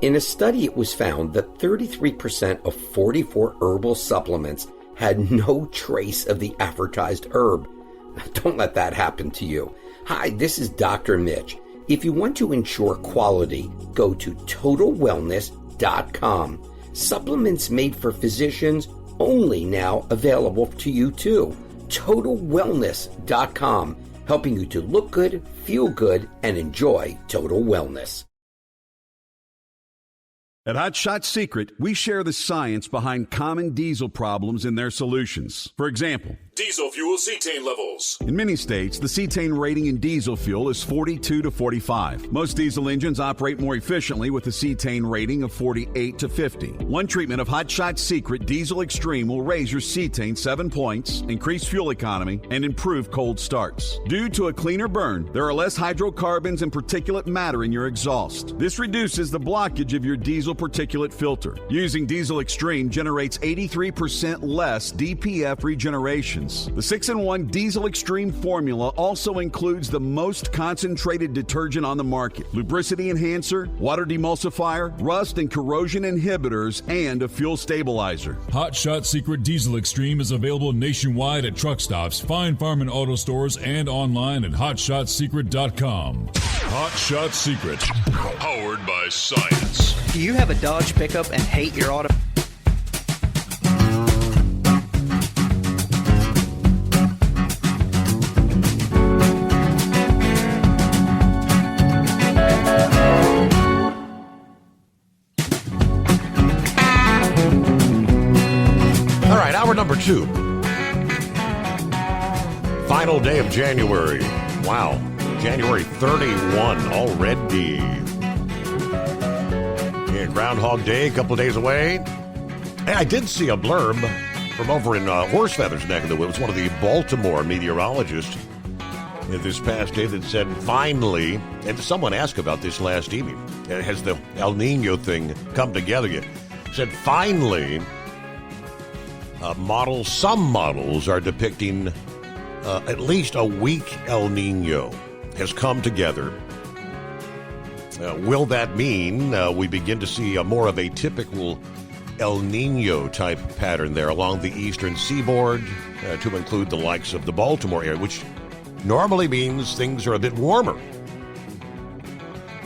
In a study, it was found that 33% of 44 herbal supplements had no trace of the advertised herb. Don't let that happen to you. Hi, this is Dr. Mitch. If you want to ensure quality, go to TotalWellness.com. Supplements made for physicians only now available to you too. TotalWellness.com, helping you to look good, feel good, and enjoy total wellness. At Hot Shot Secret, we share the science behind common diesel problems and their solutions. For example, diesel fuel cetane levels. In many states, the cetane rating in diesel fuel is 42 to 45. Most diesel engines operate more efficiently with a cetane rating of 48 to 50. One treatment of Hot Shot Secret Diesel Extreme will raise your cetane 7 points, increase fuel economy, and improve cold starts. Due to a cleaner burn, there are less hydrocarbons and particulate matter in your exhaust. This reduces the blockage of your diesel particulate filter. Using Diesel Extreme generates 83% less DPF regenerations. The 6-in-1 Diesel Extreme formula also includes the most concentrated detergent on the market, lubricity enhancer, water demulsifier, rust and corrosion inhibitors, and a fuel stabilizer. Hot Shot Secret Diesel Extreme is available nationwide at truck stops, fine farm and auto stores, and online at HotShotSecret.com. Hot Shot Secret, powered by science. Do you have a Dodge pickup and hate your auto? All right, hour number 2. Final day of January. Wow, January 31 already. Yeah, Groundhog Day, a couple days away. Hey, I did see a blurb from over in Horsefeather's neck of the woods, one of the Baltimore meteorologists this past day that said, finally, and someone asked about this last evening, has the El Nino thing come together yet? Said, finally, some models are depicting at least a weak El Nino has come together. Will that mean we begin to see more of a typical El Nino type pattern there along the eastern seaboard to include the likes of the Baltimore area, which normally means things are a bit warmer?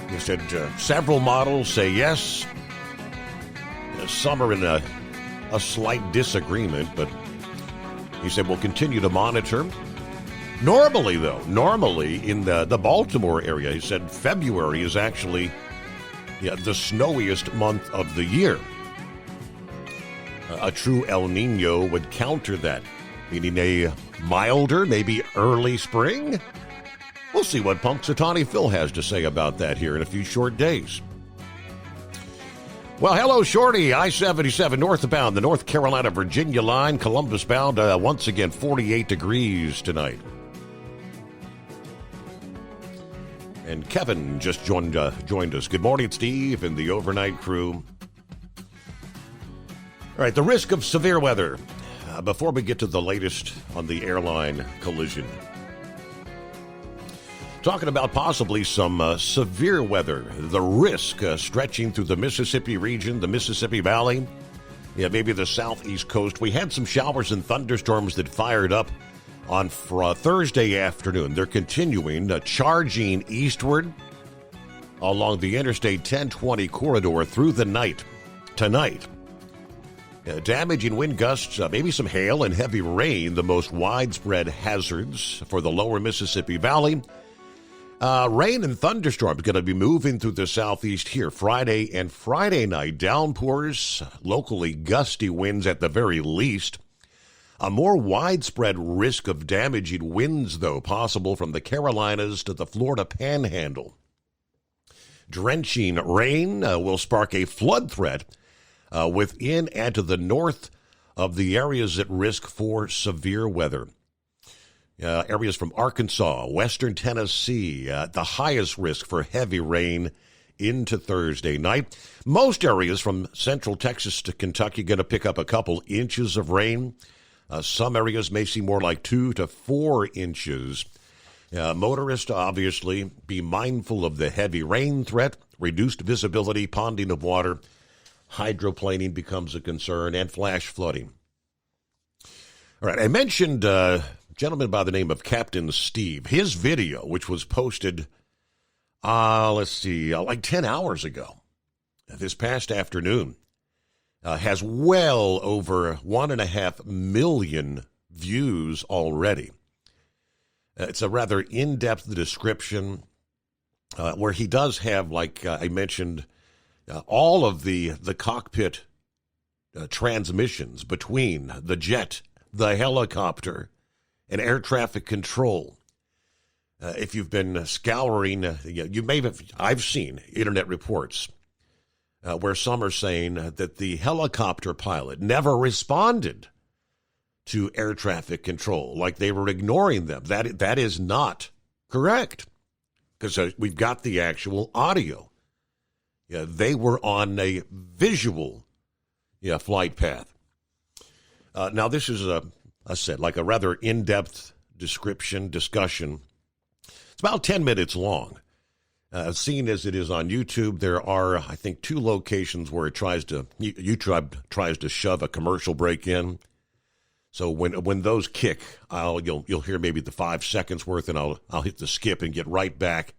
He said several models say yes. Some are in a slight disagreement, but he said we'll continue to monitor Normally in the Baltimore area, he said February is actually the snowiest month of the year. A true El Nino would counter that, meaning a milder, maybe early spring. We'll see what Punxsutawney Phil has to say about that here in a few short days. Well, hello, Shorty. I-77 northbound, the North Carolina-Virginia line, Columbus bound, once again, 48 degrees tonight. And Kevin just joined us. Good morning, Steve, and the overnight crew. All right, the risk of severe weather. Before we get to the latest on the airline collision, talking about possibly some severe weather, the risk stretching through the Mississippi region, the Mississippi Valley, maybe the southeast coast. We had some showers and thunderstorms that fired up on Thursday afternoon. They're continuing, charging eastward along the Interstate 1020 corridor through the night tonight. Damaging wind gusts, maybe some hail and heavy rain, the most widespread hazards for the lower Mississippi Valley. Rain and thunderstorms going to be moving through the southeast here Friday and Friday night. Downpours, locally gusty winds at the very least. A more widespread risk of damaging winds, though, possible from the Carolinas to the Florida Panhandle. Drenching rain will spark a flood threat within and to the north of the areas at risk for severe weather. Areas from Arkansas, western Tennessee, the highest risk for heavy rain into Thursday night. Most areas from central Texas to Kentucky going to pick up a couple inches of rain. Some areas may see more like 2 to 4 inches. Motorists, obviously, be mindful of the heavy rain threat, reduced visibility, ponding of water. Hydroplaning becomes a concern, and flash flooding. All right, I mentioned a gentleman by the name of Captain Steve. His video, which was posted, like 10 hours ago, this past afternoon, has well over 1.5 million views already. It's a rather in-depth description where he does have, like I mentioned, all of the cockpit transmissions between the jet, the helicopter, and air traffic control. If you've been scouring, you may have, I've seen internet reports where some are saying that the helicopter pilot never responded to air traffic control, like they were ignoring them. That is not correct, because we've got the actual audio. They were on a visual flight path. Now, this is a rather in-depth discussion. It's about 10 minutes long. Seeing as it is on YouTube, there are, I think, 2 locations where YouTube tries to shove a commercial break in. So when those kick, you'll hear maybe the 5 seconds worth, and I'll hit the skip and get right back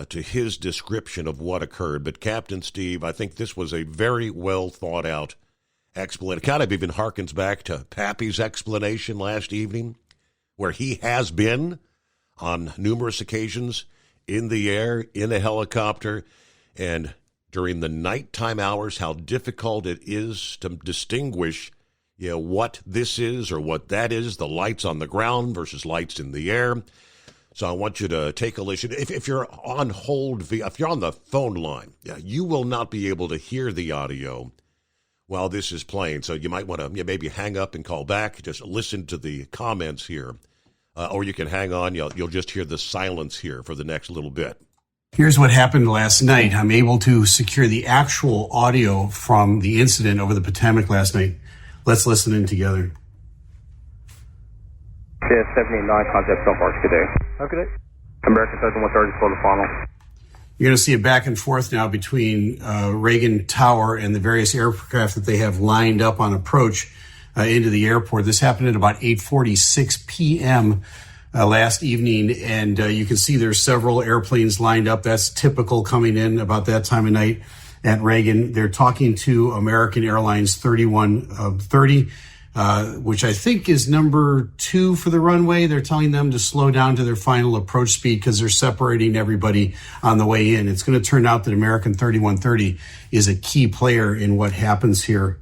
to his description of what occurred. But Captain Steve, I think this was a very well thought out explanation. It kind of even harkens back to Pappy's explanation last evening, where he has been on numerous occasions in the air, in a helicopter, and during the nighttime hours, how difficult it is to distinguish what this is or what that is, the lights on the ground versus lights in the air. So I want you to take a listen. If you're on hold, if you're on the phone line, you will not be able to hear the audio while this is playing. So you might want to maybe hang up and call back. Just listen to the comments here. Or you can hang on. You'll just hear the silence here for the next little bit. Here's what happened last night. I'm able to secure the actual audio from the incident over the Potomac last night. Let's listen in together. 789, contact Phil Parks, good day. Okay. American 130 for the final. You're going to see a back and forth now between Reagan Tower and the various aircraft that they have lined up on approach into the airport. This happened at about 8:46 p.m. Last evening, and you can see there's several airplanes lined up. That's typical coming in about that time of night at Reagan. They're talking to American Airlines 3130. which I think is number 2 for the runway. They're telling them to slow down to their final approach speed because they're separating everybody on the way in. It's going to turn out that American 3130 is a key player in what happens here.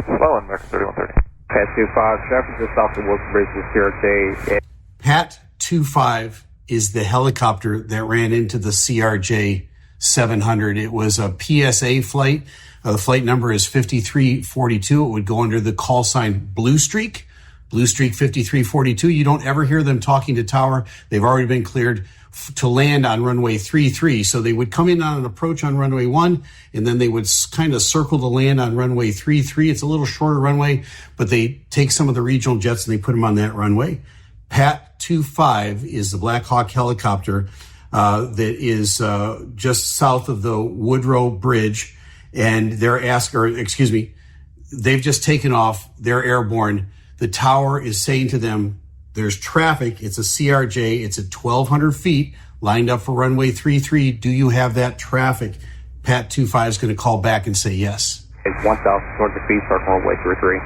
Well, American 3130. Pat 25, traffic just off the Wilson Bridge is CRJ. Pat 25 is the helicopter that ran into the CRJ 700. It was a PSA flight. The flight number is 5342. It would go under the call sign Blue Streak 5342. You don't ever hear them talking to tower. They've already been cleared to land on runway 33. So they would come in on an approach on runway 1, and then they would kind of circle to land on runway 33. It's a little shorter runway, but they take some of the regional jets and they put them on that runway. Pat 25 is the Black Hawk helicopter that is just south of the Woodrow Bridge. And they've just taken off. They're airborne. The tower is saying to them, there's traffic. It's a CRJ. It's at 1,200 feet lined up for runway 33. Do you have that traffic? Pat 25 is going to call back and say yes. It's 1,000 towards the feet, starting runway 33.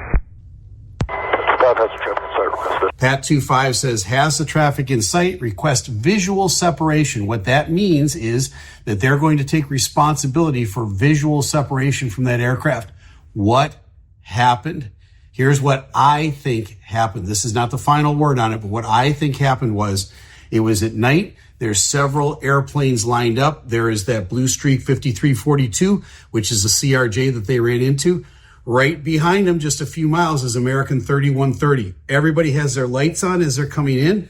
Pat 25 says, has the traffic in sight, request visual separation. What that means is that they're going to take responsibility for visual separation from that aircraft. What happened? Here's what I think happened. This is not the final word on it, but what I think happened was it was at night. There's several airplanes lined up. There is that Blue Streak 5342, which is a CRJ that they ran into. Right behind them, just a few miles, is American 3130. Everybody has their lights on as they're coming in.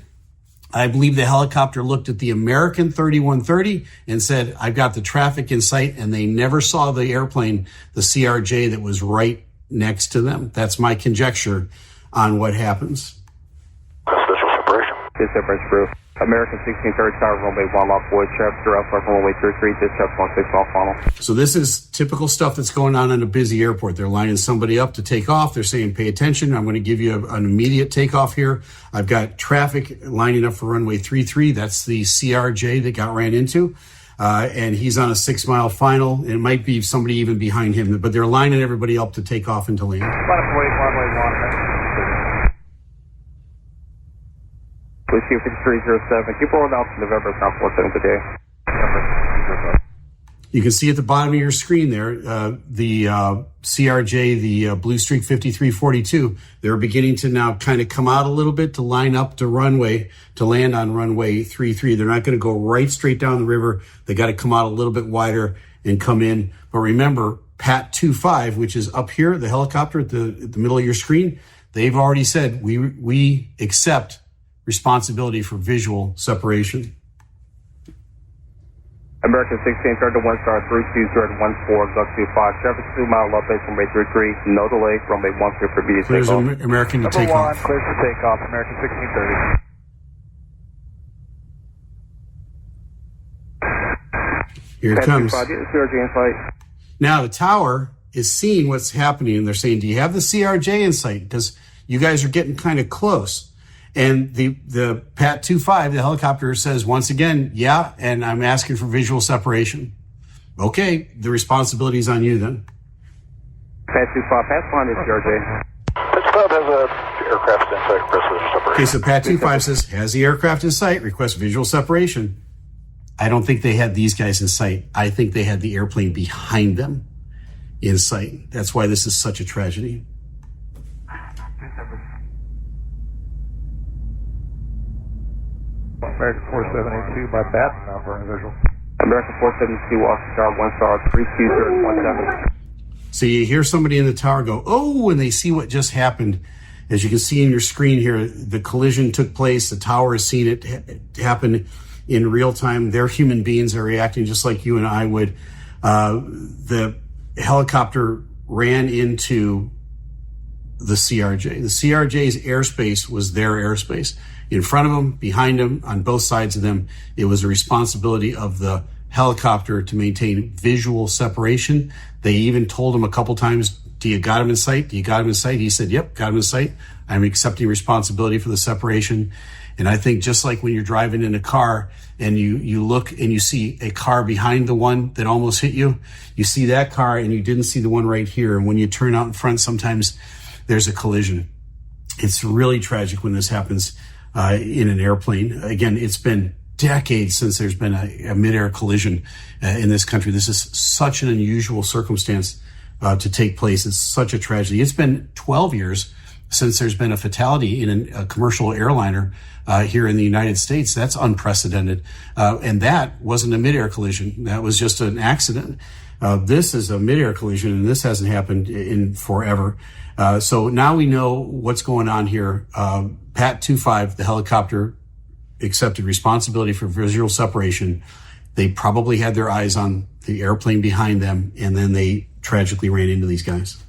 I believe the helicopter looked at the American 3130 and said, I've got the traffic in sight, and they never saw the airplane, the CRJ that was right next to them. That's my conjecture on what happens. Visual separation. This separation proof. American 1630 tower, runway 1 off void, traffic direct from runway 33, dispatch 16 off funnel. So this is typical stuff that's going on a busy airport. They're lining somebody up to take off. They're saying, pay attention. I'm going to give you an immediate takeoff here. I've got traffic lining up for runway 33. That's the CRJ that got ran into. And he's on a 6-mile final. It might be somebody even behind him, but they're lining everybody up to take off and to land. Whiskey 5307. Keep rolling out to November 4-7 today. You can see at the bottom of your screen there, the CRJ, the Blue Streak 5342. They're beginning to now kind of come out a little bit to line up to runway, to land on runway 33. They're not going to go right straight down the river. They got to come out a little bit wider and come in. But remember, Pat 25, which is up here, the helicopter at the middle of your screen, they've already said we accept responsibility for visual separation. American 1630 1 star 32014 Duck 25 traffic 2 mile up base runway 33, no delay, runway 1 clear for immediate Clears takeoff. American to take off. Clear for takeoff, American 1630. Here it comes. CRJ in sight. Now the tower is seeing what's happening, and they're saying, do you have the CRJ in sight? Because you guys are getting kind of close. And the Pat 25, the helicopter, says once again, yeah, and I'm asking for visual separation. Okay, the responsibility is on you then. Pat 25, pass behind this CRJ. Pat 25 has a aircraft in sight, request visual separation. Okay, so Pat 25 says, has the aircraft in sight, request visual separation. I don't think they had these guys in sight. I think they had the airplane behind them in sight. That's why this is such a tragedy. American 4782 by bat, now for visual. American 472 Austin Tower 1 star 32017. So you hear somebody in the tower go, oh, and they see what just happened. As you can see in your screen here, the collision took place. The tower has seen it happen in real time. They're human beings. They're reacting just like you and I would. The helicopter ran into the CRJ. The CRJ's airspace was their airspace. In front of them, behind them, on both sides of them, it was a responsibility of the helicopter to maintain visual separation. They even told him a couple times, do you got him in sight? Do you got him in sight? He said, yep, got him in sight. I'm accepting responsibility for the separation. And I think just like when you're driving in a car and you look and you see a car behind the one that almost hit you, you see that car and you didn't see the one right here. And when you turn out in front, sometimes there's a collision. It's really tragic when this happens in an airplane. Again, it's been decades since there's been a mid-air collision in this country. This is such an unusual circumstance to take place. It's such a tragedy. It's been 12 years since there's been a fatality in a commercial airliner here in the United States. That's unprecedented. And that wasn't a mid-air collision. That was just an accident. This is a mid-air collision, and this hasn't happened in forever. So now we know what's going on here. Pat 25, the helicopter, accepted responsibility for visual separation. They probably had their eyes on the airplane behind them, and then they tragically ran into these guys.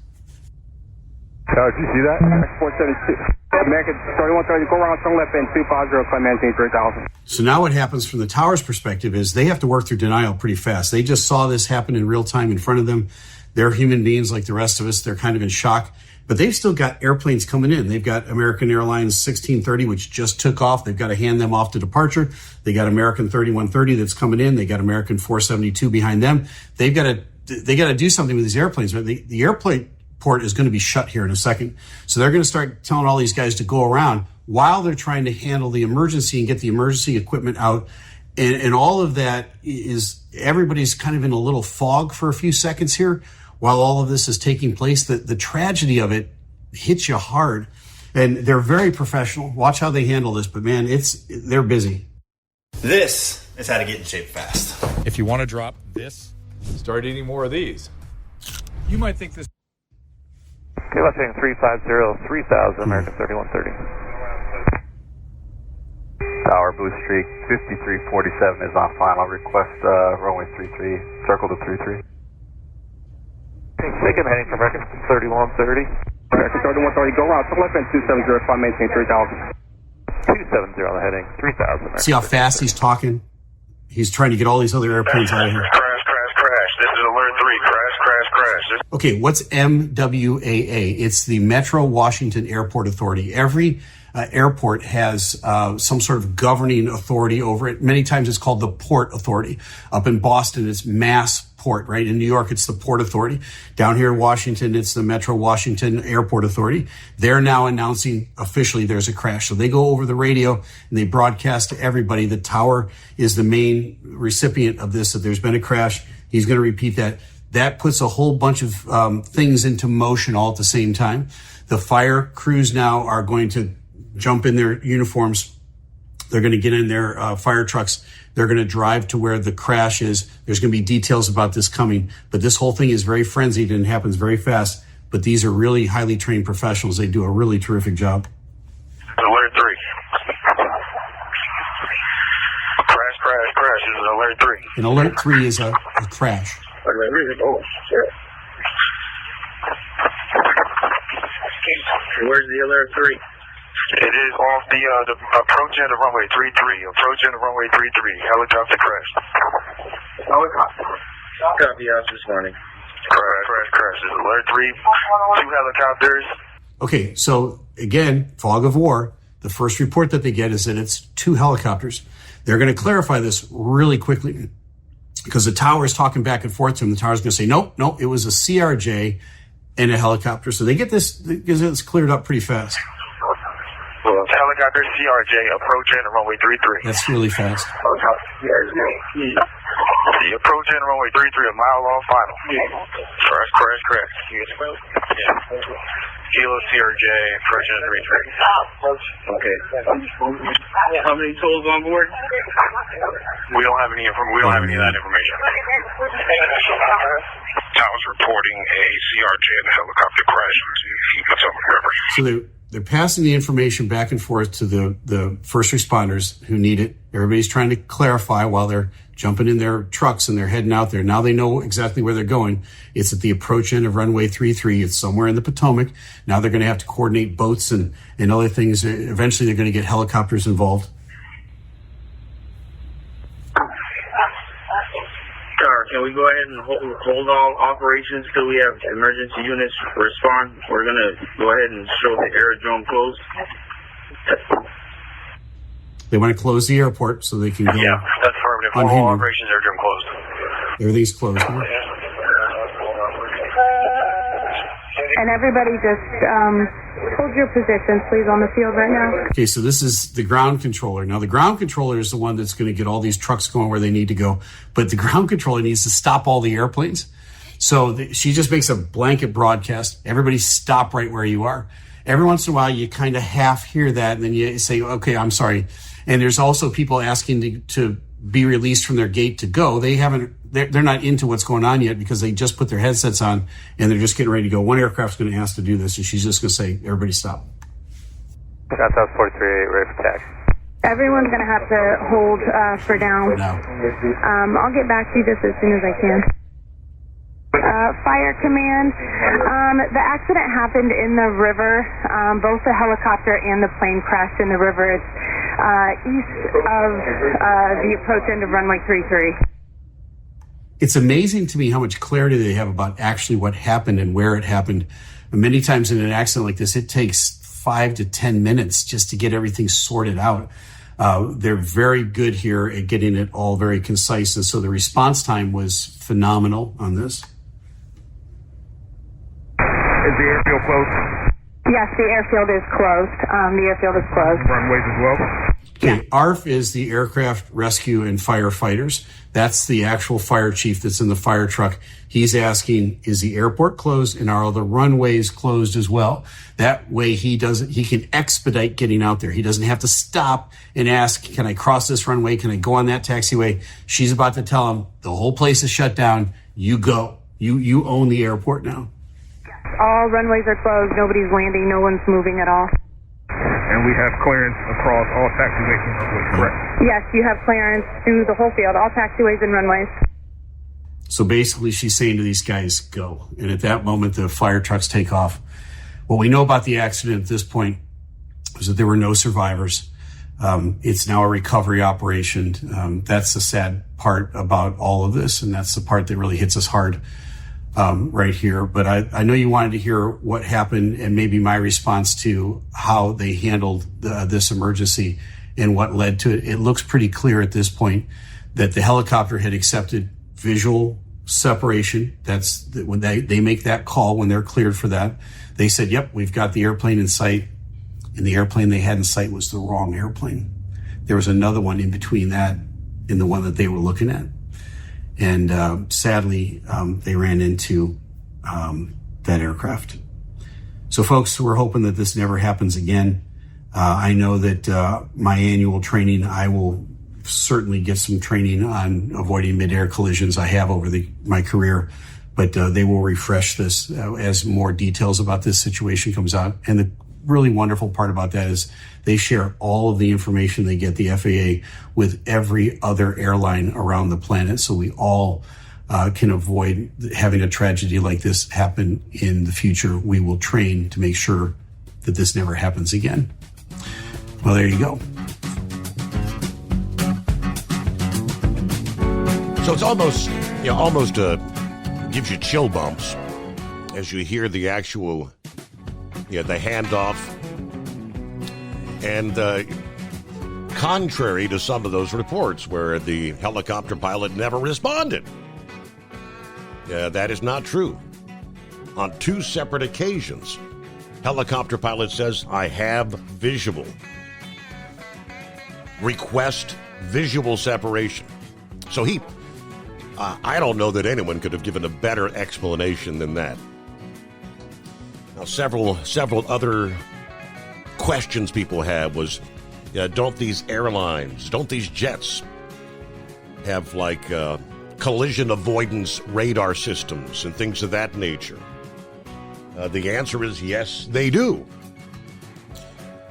Did you see that? 472. American 3130, go around, turn left in 250, climb maintain 3000. So now what happens from the tower's perspective is they have to work through denial pretty fast. They just saw this happen in real time in front of them. They're human beings like the rest of us. They're kind of in shock. But they've still got airplanes coming in. They've got American Airlines 1630, which just took off. They've got to hand them off to departure. They got American 3130 that's coming in. They got American 472 behind them. They got to do something with these airplanes. Right? The airplane port is going to be shut here in a second. So they're going to start telling all these guys to go around while they're trying to handle the emergency and get the emergency equipment out. And all of that is, everybody's kind of in a little fog for a few seconds here while all of this is taking place. The tragedy of it hits you hard, and they're very professional. Watch how they handle this, but man, they're busy. This is how to get in shape fast. If you want to drop this, start eating more of these. You might think this. Okay, left heading 350, 3000, American 3130. Tower Blue Streak 5347 is on final. Request runway 33, circle to 33. Second heading for American 3130. American 3130, go around, turn left in 270, climb maintain 3000. 270 on the heading, 3000. See how fast he's talking? He's trying to get all these other airplanes out of here. Crash. This is Alert 3. Crash. Okay, what's MWAA? It's the Metro Washington Airport Authority. Every airport has some sort of governing authority over it. Many times it's called the Port Authority. Up in Boston, it's Mass Port, right? In New York, it's the Port Authority. Down here in Washington, it's the Metro Washington Airport Authority. They're now announcing officially there's a crash. So they go over the radio and they broadcast to everybody. The tower is the main recipient of this, that there's been a crash. He's going to repeat that. That puts a whole bunch of things into motion all at the same time. The fire crews now are going to jump in their uniforms. They're going to get in their fire trucks. They're going to drive to where the crash is. There's going to be details about this coming. But this whole thing is very frenzied and happens very fast. But these are really highly trained professionals. They do a really terrific job. Alert 3. Crash. This is Alert 3. And Alert 3 is a crash. Oh, shit. Where's the Alert 3? It is off the approaching the runway 33. Approaching the runway 33. Helicopter crash. Helicopter. Copy us this morning. Crash. This is Alert 3. 2 helicopters. Okay, so again, fog of war. The first report that they get is that it's 2 helicopters. They're going to clarify this really quickly because the tower is talking back and forth to them. The tower's going to say, nope, it was a CRJ and a helicopter. So they get this, because it's cleared up pretty fast. Helicopter CRJ approaching runway 33. That's really fast. The approaching runway 33, a mile off final. Crash. Kilo CRJ approaching 33. Okay. How many tolls on board? We don't have any of that information. Tower's reporting a CRJ and a helicopter crash in Potomac River. So they're passing the information back and forth to the first responders who need it. Everybody's trying to clarify while they're jumping in their trucks and they're heading out there. Now they know exactly where they're going. It's at the approach end of runway 33. It's somewhere in the Potomac. Now they're going to have to coordinate boats and other things. Eventually they're going to get helicopters involved. Can we go ahead and hold all operations till we have emergency units respond? We're going to go ahead and show the aerodrome closed. They want to close the airport so they can go. Yeah, that's affirmative. All operations aerodrome closed. Everything's closed. Huh? And everybody just hold your positions, please, on the field right now. Okay, so this is the ground controller. Now, the ground controller is the one that's going to get all these trucks going where they need to go. But the ground controller needs to stop all the airplanes. So she just makes a blanket broadcast. Everybody stop right where you are. Every once in a while, you kind of half hear that, and then you say, okay, I'm sorry. And there's also people asking to be released from their gate to go. They're not into what's going on yet because they just put their headsets on and they're just getting ready to go. One aircraft's going to ask to do this, and she's just going to say, everybody stop. South 438, ready for taxi. Everyone's going to have to hold for down. No. I'll get back to you just as soon as I can. Fire Command, the accident happened in the river. Both the helicopter and the plane crashed in the river. It's east of the approach end of runway 33. It's amazing to me how much clarity they have about actually what happened and where it happened. Many times in an accident like this, it takes 5 to 10 minutes just to get everything sorted out. They're very good here at getting it all very concise. And so the response time was phenomenal on this. Is the airfield closed? Yes, the airfield is closed. The airfield is closed. Runways as well? Okay, ARF is the Aircraft Rescue and Firefighters. That's the actual fire chief that's in the fire truck. He's asking, is the airport closed and are all the runways closed as well? That way he can expedite getting out there. He doesn't have to stop and ask, can I cross this runway? Can I go on that taxiway? She's about to tell him the whole place is shut down. You go. You own the airport now. All runways are closed. Nobody's landing. No one's moving at all. And we have clearance across all taxiways and runways, correct? Yes, you have clearance through the whole field, all taxiways and runways. So basically she's saying to these guys, go. And at that moment, the fire trucks take off. What we know about the accident at this point is that there were no survivors. It's now a recovery operation. That's the sad part about all of this. And that's the part that really hits us hard right here. But I know you wanted to hear what happened and maybe my response to how they handled this emergency and what led to it. It looks pretty clear at this point that the helicopter had accepted visual separation. That's when they make that call, when they're cleared for that. They said, yep, we've got the airplane in sight. And the airplane they had in sight was the wrong airplane. There was another one in between that and the one that they were looking at. And sadly, they ran into that aircraft. So folks, we're hoping that this never happens again. I know that my annual training, I will certainly get some training on avoiding mid-air collisions. I have over my career, but they will refresh this as more details about this situation comes out. And the really wonderful part about that is they share all of the information they get, the FAA, with every other airline around the planet. So we all can avoid having a tragedy like this happen in the future. We will train to make sure that this never happens again. Well, there you go. So it's almost gives you chill bumps as you hear the actual, the handoff. And contrary to some of those reports where the helicopter pilot never responded, that is not true. On 2 separate occasions, helicopter pilot says, I have visual. Request visual separation. So I don't know that anyone could have given a better explanation than that. Now, several other questions people have was, don't these jets have like collision avoidance radar systems and things of that nature? The answer is yes, they do.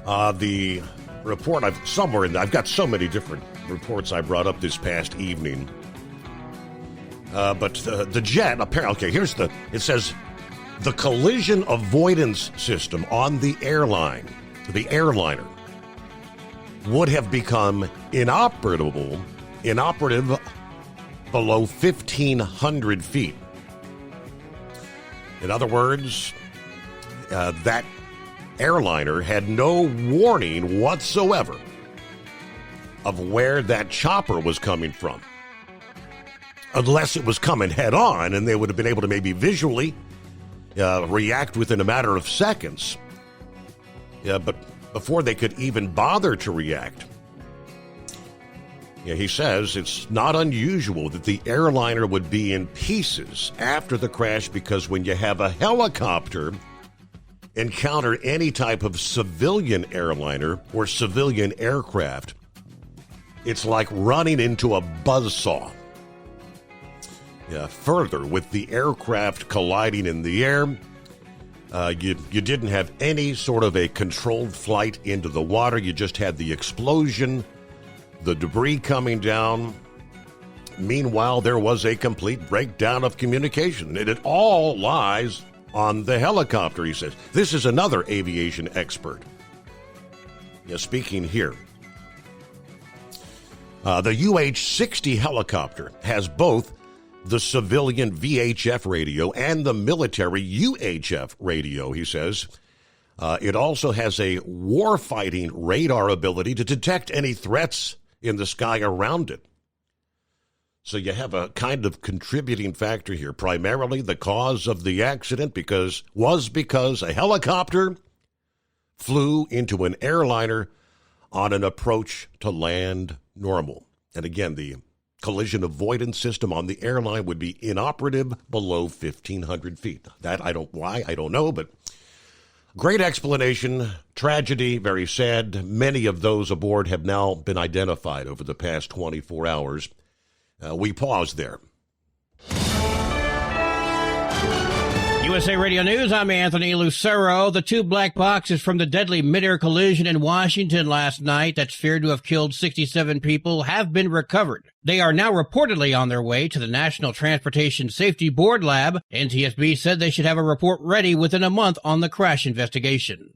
The report I've got so many different reports I brought up this past evening. But the jet, apparently, okay, it says the collision avoidance system on the airliner, would have become inoperative below 1,500 feet. In other words, that airliner had no warning whatsoever of where that chopper was coming from. Unless it was coming head on, and they would have been able to maybe visually react within a matter of seconds. Yeah, but before they could even bother to react. Yeah, he says it's not unusual that the airliner would be in pieces after the crash because when you have a helicopter encounter any type of civilian airliner or civilian aircraft, it's like running into a buzzsaw. Yeah, further, with the aircraft colliding in the air, you didn't have any sort of a controlled flight into the water. You just had the explosion, the debris coming down. Meanwhile, there was a complete breakdown of communication, and it all lies on the helicopter, he says. This is another aviation expert. Yeah, speaking here. The UH-60 helicopter has both the civilian VHF radio and the military UHF radio, he says. It also has a warfighting radar ability to detect any threats in the sky around it. So you have a kind of contributing factor here. Primarily the cause of the accident was because a helicopter flew into an airliner on an approach to land normal. And again, the collision avoidance system on the airline would be inoperative below 1,500 feet. That I don't know, but great explanation. Tragedy, very sad. Many of those aboard have now been identified over the past 24 hours. We pause there. USA Radio News, I'm Anthony Lucero. The two black boxes from the deadly mid-air collision in Washington last night that's feared to have killed 67 people have been recovered. They are now reportedly on their way to the National Transportation Safety Board lab. NTSB said they should have a report ready within a month on the crash investigation.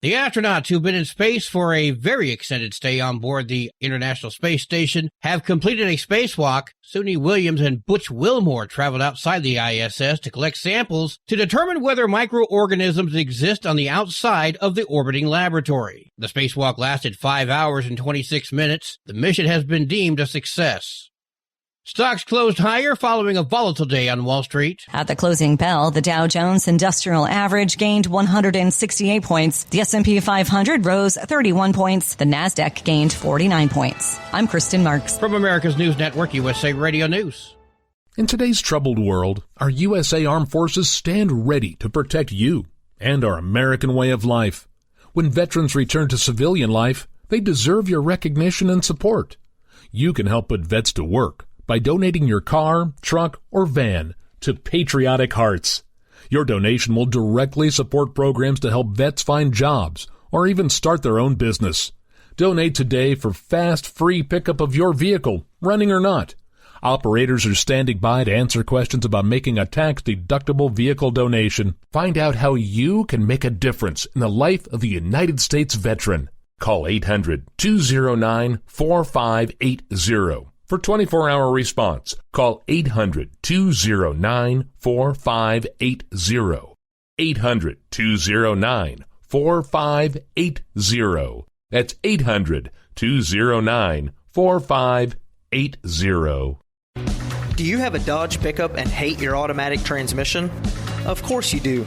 The astronauts who've been in space for a very extended stay on board the International Space Station have completed a spacewalk. Suni Williams and Butch Wilmore traveled outside the ISS to collect samples to determine whether microorganisms exist on the outside of the orbiting laboratory. The spacewalk lasted 5 hours and 26 minutes. The mission has been deemed a success. Stocks closed higher following a volatile day on Wall Street. At the closing bell, the Dow Jones Industrial Average gained 168 points. The S&P 500 rose 31 points. The Nasdaq gained 49 points. I'm Kristen Marks. From America's News Network, USA Radio News. In today's troubled world, our USA Armed Forces stand ready to protect you and our American way of life. When veterans return to civilian life, they deserve your recognition and support. You can help put vets to work by donating your car, truck, or van to Patriotic Hearts. Your donation will directly support programs to help vets find jobs or even start their own business. Donate today for fast, free pickup of your vehicle, running or not. Operators are standing by to answer questions about making a tax-deductible vehicle donation. Find out how you can make a difference in the life of a United States veteran. Call 800-209-4580. For 24-hour response, call 800-209-4580. 800-209-4580. That's 800-209-4580. Do you have a Dodge pickup and hate your automatic transmission? Of course you do.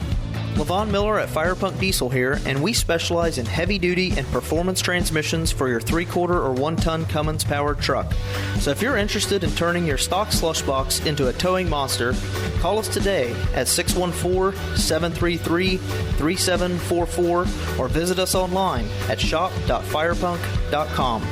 Levon Miller at Firepunk Diesel here, and we specialize in heavy-duty and performance transmissions for your 3/4 or 1-ton Cummins-powered truck. So if you're interested in turning your stock slush box into a towing monster, call us today at 614-733-3744 or visit us online at shop.firepunk.com.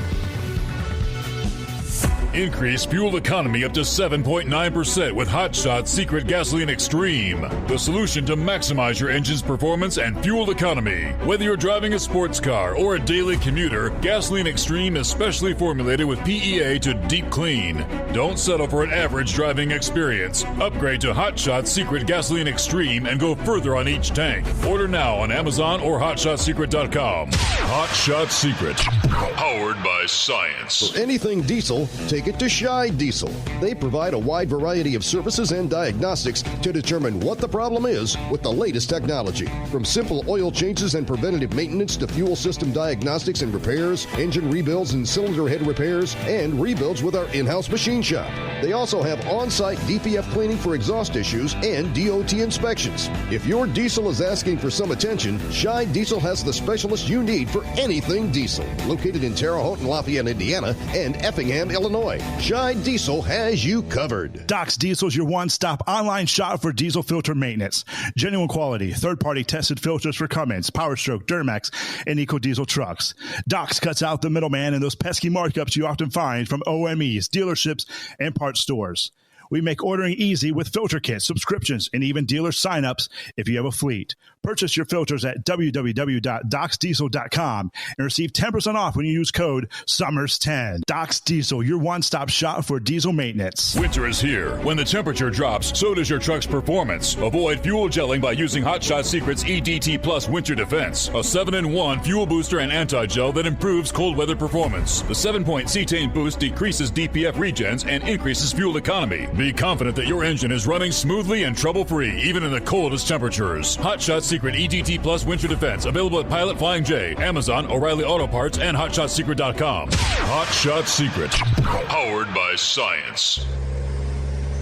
Increase fuel economy up to 7.9% with Hot Shot Secret Gasoline Extreme. The solution to maximize your engine's performance and fuel economy. Whether you're driving a sports car or a daily commuter, Gasoline Extreme is specially formulated with PEA to deep clean. Don't settle for an average driving experience. Upgrade to Hot Shot Secret Gasoline Extreme and go further on each tank. Order now on Amazon or HotShotSecret.com. Hot Shot Secret. Powered by science. For anything diesel, take take it to Scheid Diesel. They provide a wide variety of services and diagnostics to determine what the problem is with the latest technology. From simple oil changes and preventative maintenance to fuel system diagnostics and repairs, engine rebuilds and cylinder head repairs, and rebuilds with our in-house machine shop. They also have on-site DPF cleaning for exhaust issues and DOT inspections. If your diesel is asking for some attention, Scheid Diesel has the specialist you need for anything diesel. Located in Terre Haute and Lafayette, Indiana, and Effingham, Illinois, Scheid Diesel has you covered. Doc's Diesel is your one-stop online shop for diesel filter maintenance. Genuine quality, third-party tested filters for Cummins, PowerStroke, Duramax, and EcoDiesel trucks. Doc's cuts out the middleman and those pesky markups you often find from OMEs, dealerships, and parts stores. We make ordering easy with filter kits, subscriptions, and even dealer sign-ups if you have a fleet. Purchase your filters at www.docsdiesel.com and receive 10% off when you use code SUMMERS10. Docs Diesel, your one-stop shop for diesel maintenance. Winter is here. When the temperature drops, so does your truck's performance. Avoid fuel gelling by using Hot Shot Secret's EDT Plus Winter Defense, a 7-in-1 fuel booster and anti-gel that improves cold weather performance. The 7-point cetane boost decreases DPF regens and increases fuel economy. Be confident that your engine is running smoothly and trouble-free, even in the coldest temperatures. Hot Shot Secret EDT Plus Winter Defense, available at Pilot Flying J, Amazon, O'Reilly Auto Parts, and HotShotSecret.com. Hot Shot Secret, powered by science.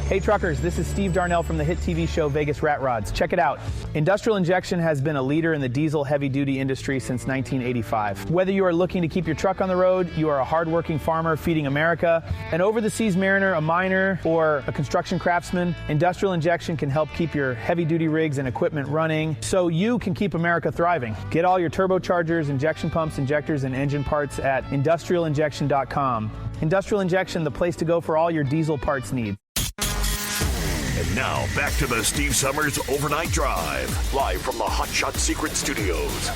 Hey truckers, this is Steve Darnell from the hit TV show Vegas Rat Rods. Check it out. Industrial Injection has been a leader in the diesel heavy-duty industry since 1985. Whether you are looking to keep your truck on the road, you are a hard-working farmer feeding America, an over-the-seas mariner, a miner, or a construction craftsman, Industrial Injection can help keep your heavy-duty rigs and equipment running so you can keep America thriving. Get all your turbochargers, injection pumps, injectors, and engine parts at industrialinjection.com. Industrial Injection, the place to go for all your diesel parts needs. And now, back to the Steve Summers Overnight Drive, live from the Hot Shot Secret Studios.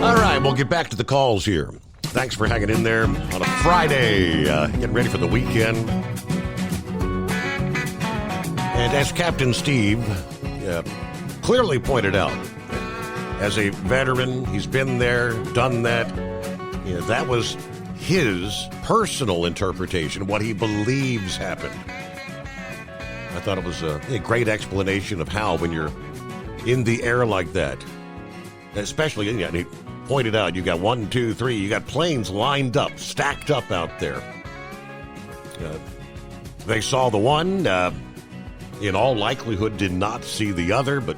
All right, we'll get back to the calls here. Thanks for hanging in there on a Friday, getting ready for the weekend. And as Captain Steve clearly pointed out, as a veteran, he's been there, done that. That was his personal interpretation, what he believes happened. I thought it was a great explanation of how, when you're in the air like that, especially, and he pointed out, you got 1, 2, 3, you got planes lined up, stacked up out there. They saw the one. In all likelihood, did not see the other, but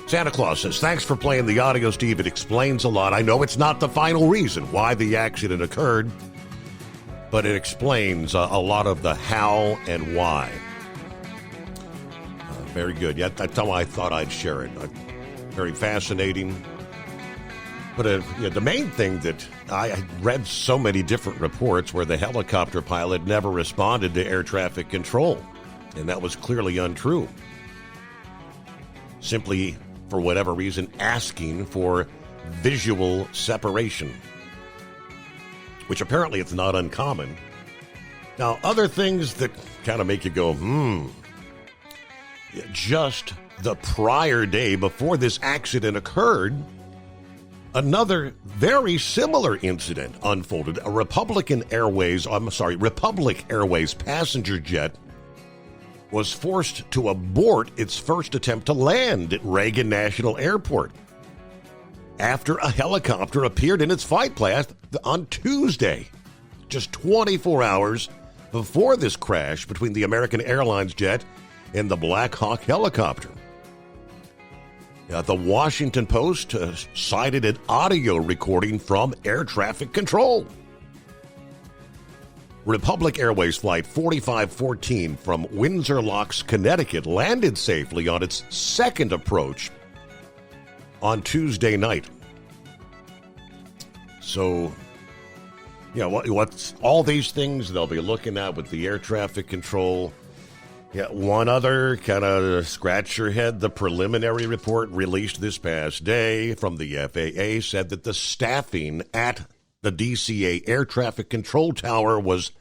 Santa Claus says, thanks for playing the audio, Steve. It explains a lot. I know it's not the final reason why the accident occurred, but it explains a lot of the how and why. Very good. Yeah, that's how I thought I'd share it. Very fascinating. But the main thing that I read so many different reports where the helicopter pilot never responded to air traffic control. And that was clearly untrue. Simply, for whatever reason, asking for visual separation, which apparently it's not uncommon. Now, other things that kind of make you go, just the prior day before this accident occurred, another very similar incident unfolded. A Republic Airways passenger jet was forced to abort its first attempt to land at Reagan National Airport after a helicopter appeared in its flight path on Tuesday, just 24 hours before this crash between the American Airlines jet and the Black Hawk helicopter. The Washington Post cited an audio recording from air traffic control. Republic Airways Flight 4514 from Windsor Locks, Connecticut, landed safely on its second approach on Tuesday night. So, what's all these things they'll be looking at with the air traffic control? One other kind of scratch your head. The preliminary report released this past day from the FAA said that the staffing at the DCA air traffic control tower was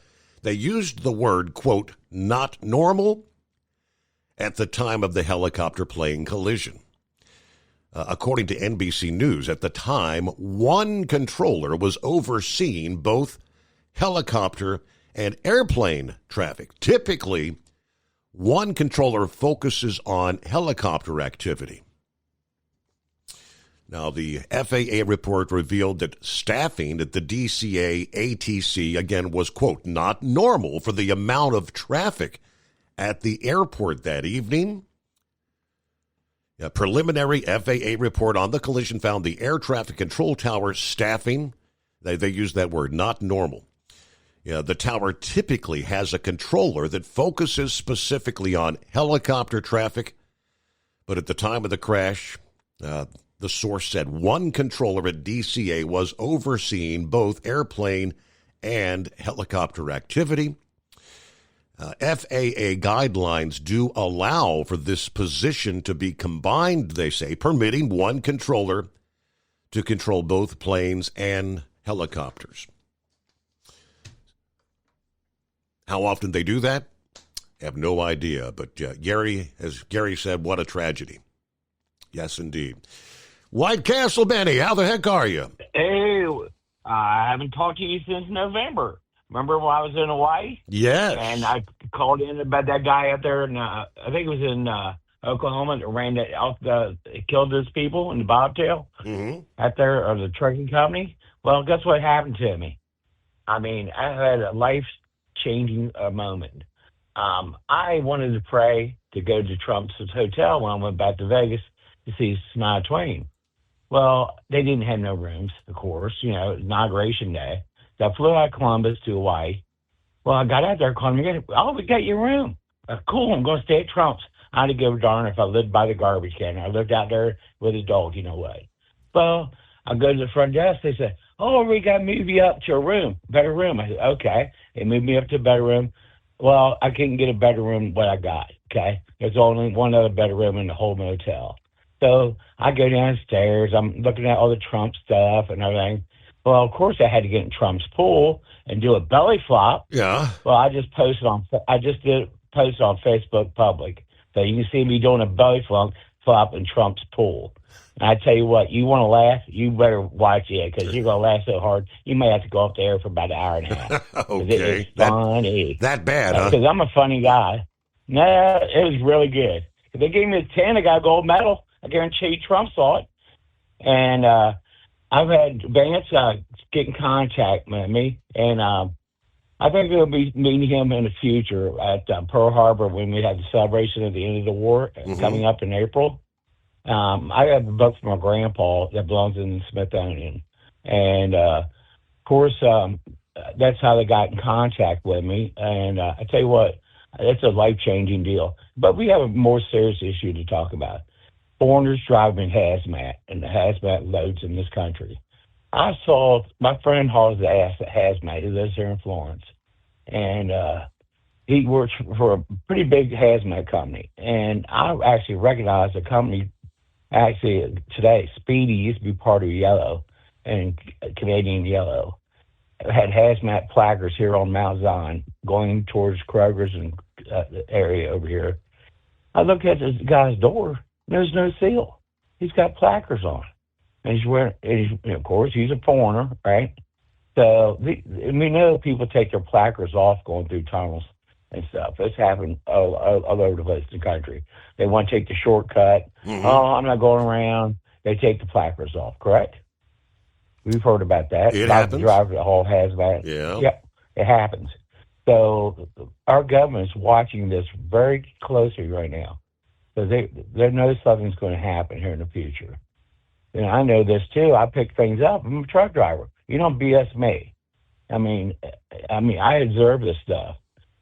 They used the word, quote, not normal at the time of the helicopter-plane collision. According to NBC News, at the time, one controller was overseeing both helicopter and airplane traffic. Typically, one controller focuses on helicopter activity. Now, the FAA report revealed that staffing at the DCA ATC, again, was, quote, not normal for the amount of traffic at the airport that evening. A preliminary FAA report on the collision found the air traffic control tower staffing, they use that word, not normal. The tower typically has a controller that focuses specifically on helicopter traffic, but at the time of the crash, the source said one controller at DCA was overseeing both airplane and helicopter activity. FAA guidelines do allow for this position to be combined, they say, permitting one controller to control both planes and helicopters. How often they do that? I have no idea. But Gary, as Gary said, what a tragedy. Yes, indeed. White Castle, Benny, how the heck are you? Hey, I haven't talked to you since November. Remember when I was in Hawaii? Yes. And I called in about that guy out there, in, I think it was in Oklahoma, that ran that out, killed those people in the bobtail out there, or the trucking company. Well, guess what happened to me? I mean, I had a life-changing moment. I wanted to pray to go to Trump's hotel when I went back to Vegas to see Shania Twain. Well, they didn't have no rooms, of course, inauguration day. So I flew out of Columbus to Hawaii. Well, I got out there, called me, we got your room. Cool, I'm going to stay at Trump's. I'd give a darn if I lived by the garbage can. I lived out there with a dog, you know what. Well, I go to the front desk. They said, we got to move you up to a room, better room. I said, okay. They moved me up to a better room. Well, I couldn't get a better room than what I got, okay? There's only one other better room in the whole motel. So I go downstairs. I'm looking at all the Trump stuff and everything. Well, of course, I had to get in Trump's pool and do a belly flop. Yeah. Well, I just post on Facebook public, so you can see me doing a belly flop in Trump's pool. And I tell you what, you want to laugh, you better watch it because you're going to laugh so hard you may have to go up there for about an hour and a half. Okay. It was funny. That bad, huh? Because I'm a funny guy. No, it was really good. If they gave me a 10, I got a gold medal. I guarantee you Trump saw it. And I've had Vance get in contact with me, and I think we'll be meeting him in the future at Pearl Harbor when we have the celebration of the end of the war coming up in April. I have a book from my grandpa that belongs in the Smithsonian. And, of course, that's how they got in contact with me. And I tell you what, it's a life-changing deal. But we have a more serious issue to talk about. Foreigners driving hazmat and the hazmat loads in this country. I saw my friend hauls the ass at hazmat. He lives here in Florence. And he works for a pretty big hazmat company. And I actually recognize the company. Actually, today, Speedy used to be part of Yellow and Canadian Yellow. It had hazmat placards here on Mount Zion going towards Kroger's and the area over here. I look at this guy's door. There's no seal. He's got placards on. And he's wearing, of course, he's a foreigner, right? So we know people take their placards off going through tunnels and stuff. It's happened all over the place in the country. They want to take the shortcut. I'm not going around. They take the placards off, correct? We've heard about that. It happens. Driver that haul hazmat. Yeah. Yep, it happens. So our government's watching this very closely right now. So they know something's going to happen here in the future. And I know this too. I pick things up. I'm a truck driver. You don't BS me. I mean, I observe this stuff.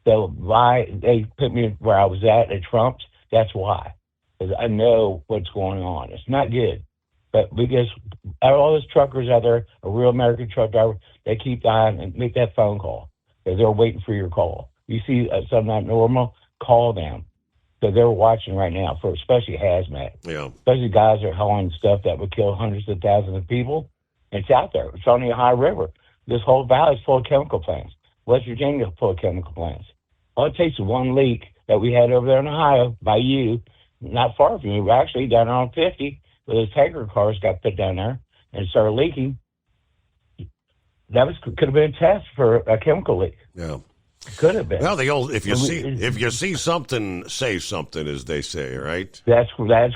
So why they put me where I was at Trump's, that's why. Because I know what's going on. It's not good. But because all those truckers out there, a real American truck driver, they keep dying and make that phone call. Because they're waiting for your call. You see something not normal, call them. So they're watching right now for especially hazmat. Yeah. Especially guys that are hauling stuff that would kill hundreds of thousands of people. It's out there. It's on the Ohio River. This whole valley is full of chemical plants. West Virginia full of chemical plants. All it takes is one leak that we had over there in Ohio by you, not far from you, actually down on 50, where those tanker cars got put down there and started leaking. That could have been a test for a chemical leak. Yeah. Could have been. Well, the old if you see something, say something, as they say, right? That's right,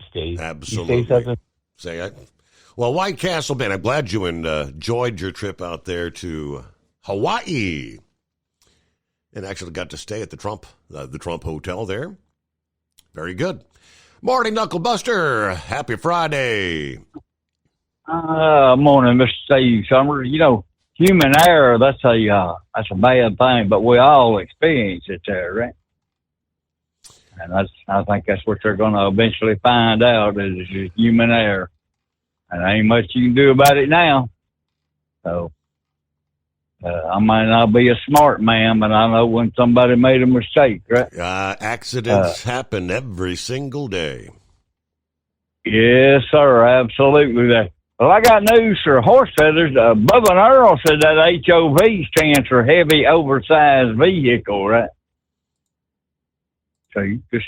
Steve. Absolutely. You say something? Say it. Well, White Castle, man, I'm glad you enjoyed your trip out there to Hawaii, and actually got to stay at the Trump Hotel there. Very good. Morning, Knuckle Buster. Happy Friday. Morning, Mr. Steve Summers. You know, human error, that's a bad thing, but we all experience it there, right? And I think that's what they're going to eventually find out is human error. And there ain't much you can do about it now. So, I might not be a smart man, but I know when somebody made a mistake, right? Accidents happen every single day. Yes, sir, absolutely. Well, I got news for horse feathers. Bubba and Earl said that HOV stands for heavy, oversized vehicle, right? So you just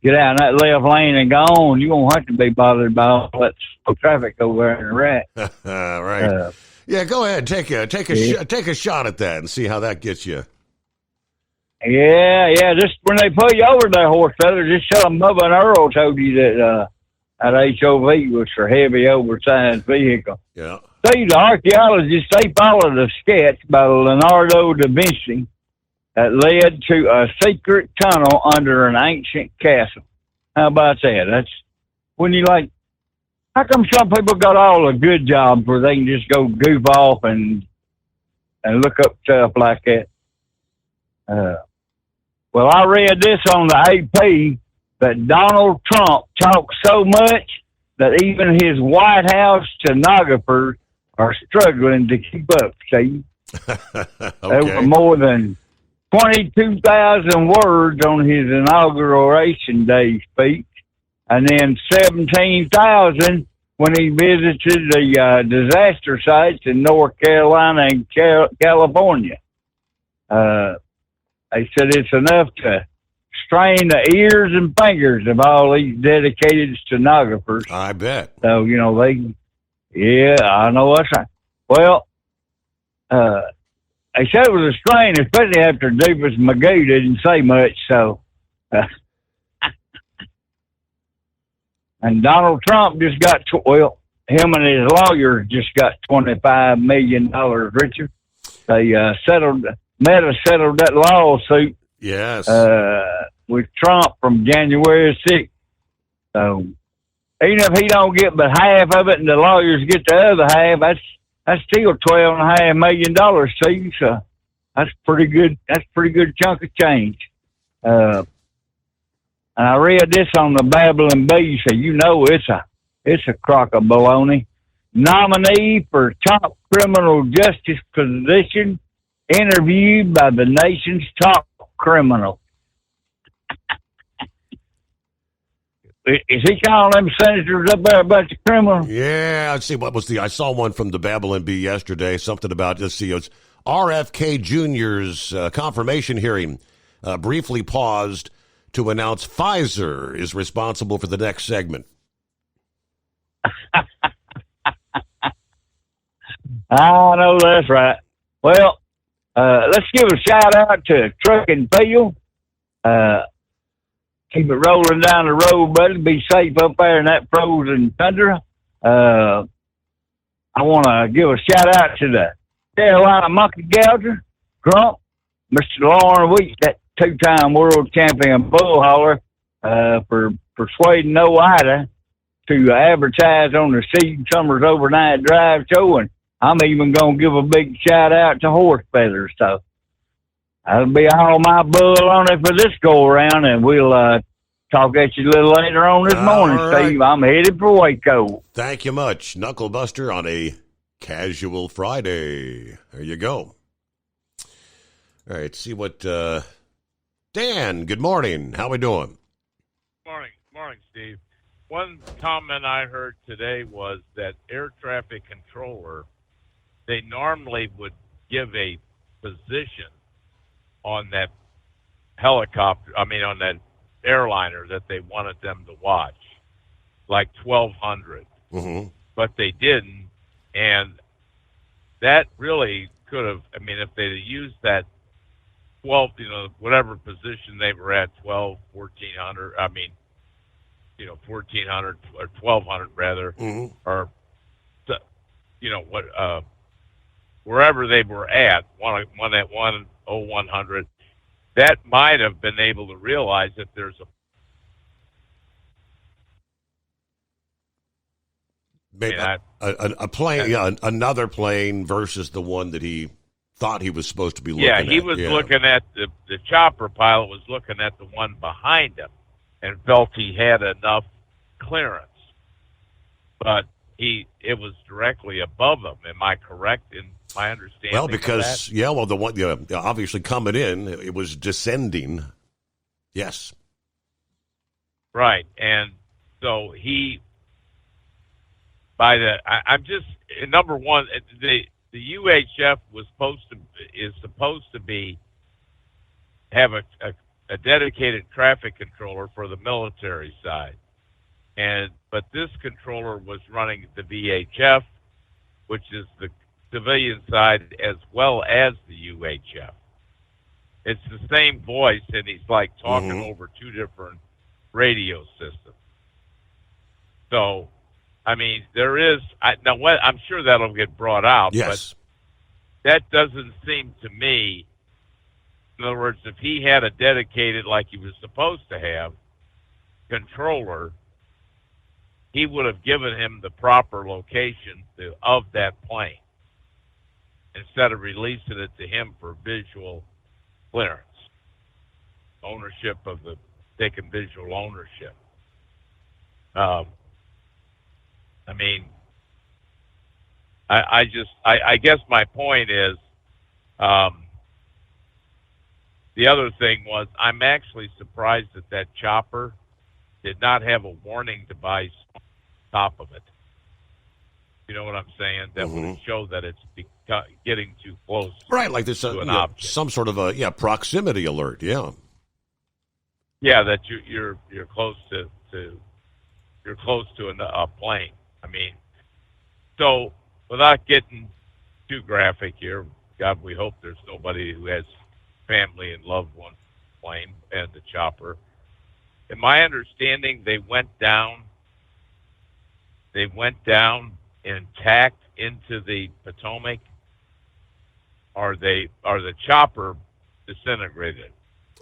get out in that left lane and go on. You won't have to be bothered by all that traffic over there in the rack. Right. Yeah, go ahead. Take a shot at that and see how that gets you. Yeah. Just when they pull you over there, horse feathers, just tell them Bubba and Earl told you that that HOV was for heavy, oversized vehicle. Yeah. See, the archaeologists, they followed a sketch by Leonardo da Vinci that led to a secret tunnel under an ancient castle. How about that? That's when you like, how come some people got all the good jobs where they can just go goof off and look up stuff like that? Well, I read this on the AP that Donald Trump talks so much that even his White House stenographers are struggling to keep up, see? There were more than 22,000 words on his inauguration day speech, and then 17,000 when he visited the disaster sites in North Carolina and California. They said it's enough to strain the ears and fingers of all these dedicated stenographers. I bet. So, you know, I know that's right. Well, they said it was a strain, especially after Doofus Magoo didn't say much, so. And Donald Trump just got, him and his lawyers just got $25 million richer. They settled that lawsuit. Yes. With Trump from January 6th. So even if he don't get but half of it and the lawyers get the other half, that's still $12.5 million, see? So that's pretty good. That's a pretty good chunk of change. And I read this on the Babylon Bee, so you know it's a crock of baloney. Nominee for top criminal justice position, interviewed by the nation's top criminal. Is he calling them senators up there a bunch of criminals? Yeah, let's see. I saw one from the Babylon Bee yesterday, something about, let's see, it's RFK Jr.'s confirmation hearing briefly paused to announce Pfizer is responsible for the next segment. I know that's right. Well, let's give a shout out to Truck and Field. Keep it rolling down the road, buddy. Be safe up there in that frozen tundra. I want to give a shout out to the Carolina Monkey Gouger, Grump, Mr. Lauren Weeks, that two-time world champion bull hauler, for persuading OIDA to advertise on the Steve Summers Overnight Drive show. And I'm even going to give a big shout out to Horse Feathers. So that'll be all my bull on it for this go around, and we'll talk at you a little later on this morning, right. Steve. I'm headed for Waco. Thank you much, Knuckle Buster, on a casual Friday. There you go. All right, see what Dan, good morning. How we doing? Morning, Steve. One comment I heard today was that air traffic controller, they normally would give a position on that helicopter, on that airliner that they wanted them to watch, like 1200. Mm-hmm. But they didn't, and that really could have, if they'd have used that 12, whatever position they were at, 12, 1400, 1400 or 1200 rather, Mm-hmm. or, wherever they were at, one at 10100, that might have been able to realize that there's a plane, another plane versus the one that he thought he was supposed to be looking at. He was looking at the chopper pilot was looking at the one behind him and felt he had enough clearance, but it was directly above him. Am I correct in my understanding? Well, because the one obviously coming in, it was descending. Yes, right, and so number one, the UHF is supposed to have a dedicated traffic controller for the military side, but this controller was running the VHF, which is the civilian side, as well as the UHF. It's the same voice, and he's like talking over two different radio systems. So, there is I'm sure that'll get brought out. Yes. But that doesn't seem to me. In other words, if he had a dedicated, like he was supposed to have, controller, he would have given him the proper location of that plane instead of releasing it to him for visual clearance, taking visual ownership. I guess my point is, the other thing was, I'm actually surprised that chopper did not have a warning device on top of it. You know what I'm saying? That would show that it's getting too close. Right, like there's to an object. Some sort of a proximity alert. Yeah. Yeah, that you're close to a plane. So without getting too graphic here, God, we hope there's nobody who has family and loved ones plane and the chopper. In my understanding, they went down intact into the Potomac, or the chopper disintegrated.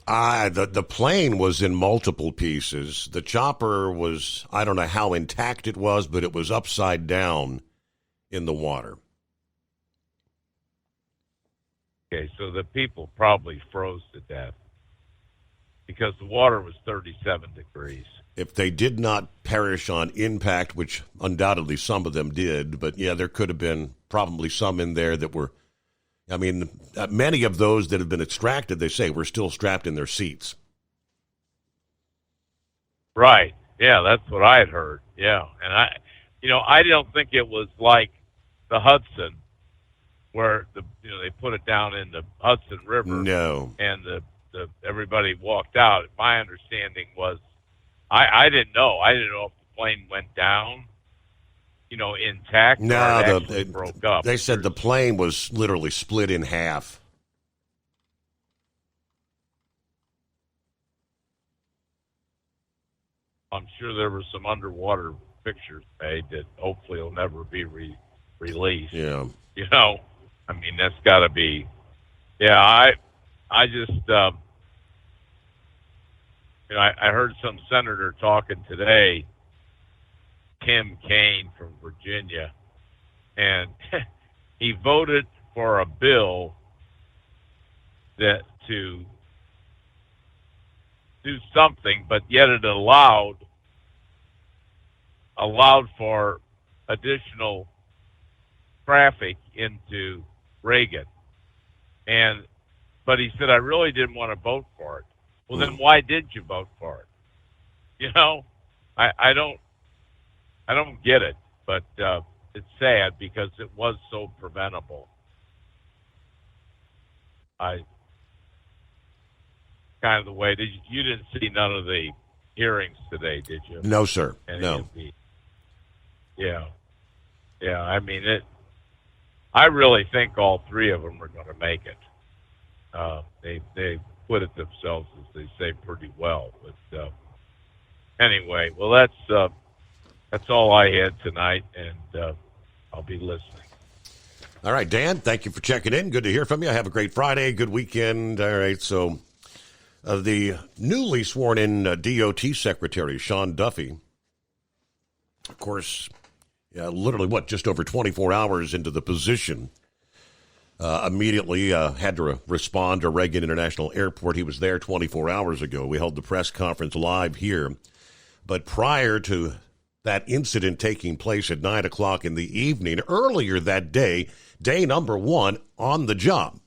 The plane was in multiple pieces. The chopper was, I don't know how intact it was, but it was upside down in the water. Okay, so the people probably froze to death because the water was 37 degrees. If they did not perish on impact, which undoubtedly some of them did, but there could have been probably some in there that were, many of those that have been extracted, they say, were still strapped in their seats. Right. Yeah, that's what I had heard. Yeah. And I don't think it was like the Hudson, where they put it down in the Hudson River. No. And the everybody walked out. My understanding was, I didn't know. I didn't know if the plane went down, intact. No, it broke up. They said the plane was literally split in half. I'm sure there were some underwater pictures made that hopefully will never be released. Yeah. That's got to be. Yeah, I just, I heard some senator talking today, Tim Kaine from Virginia, and he voted for a bill that to do something, but yet it allowed for additional traffic into Reagan. But he said, I really didn't want to vote for it. Well, then why did you vote for it? I don't get it, but it's sad because it was so preventable. kind of the way. You didn't see none of the hearings today, did you? No, sir. No. Yeah. I mean, I really think all three of them are going to make it. They put it themselves, as they say, pretty well. But anyway, well, that's all I had tonight, and I'll be listening. All right, Dan, thank you for checking in. Good to hear from you. Have a great Friday. Good weekend. All right, so the newly sworn-in DOT Secretary, Sean Duffy, of course, literally, just over 24 hours into the position, immediately had to respond to Reagan International Airport. He was there 24 hours ago. We held the press conference live here. But prior to that incident taking place at 9 o'clock in the evening, earlier that day, day number one on the job,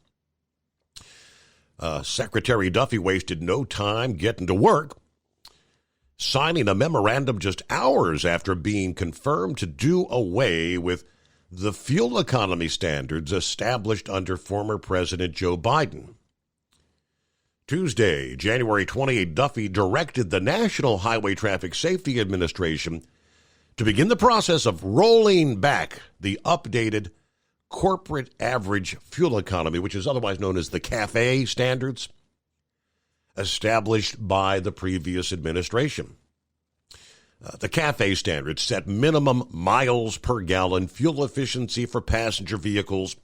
Secretary Duffy wasted no time getting to work, signing a memorandum just hours after being confirmed to do away with the fuel economy standards established under former President Joe Biden. Tuesday, January 28, Duffy directed the National Highway Traffic Safety Administration to begin the process of rolling back the updated corporate average fuel economy, which is otherwise known as the CAFE standards, established by the previous administration. The CAFE standards set minimum miles per gallon fuel efficiency for passenger vehicles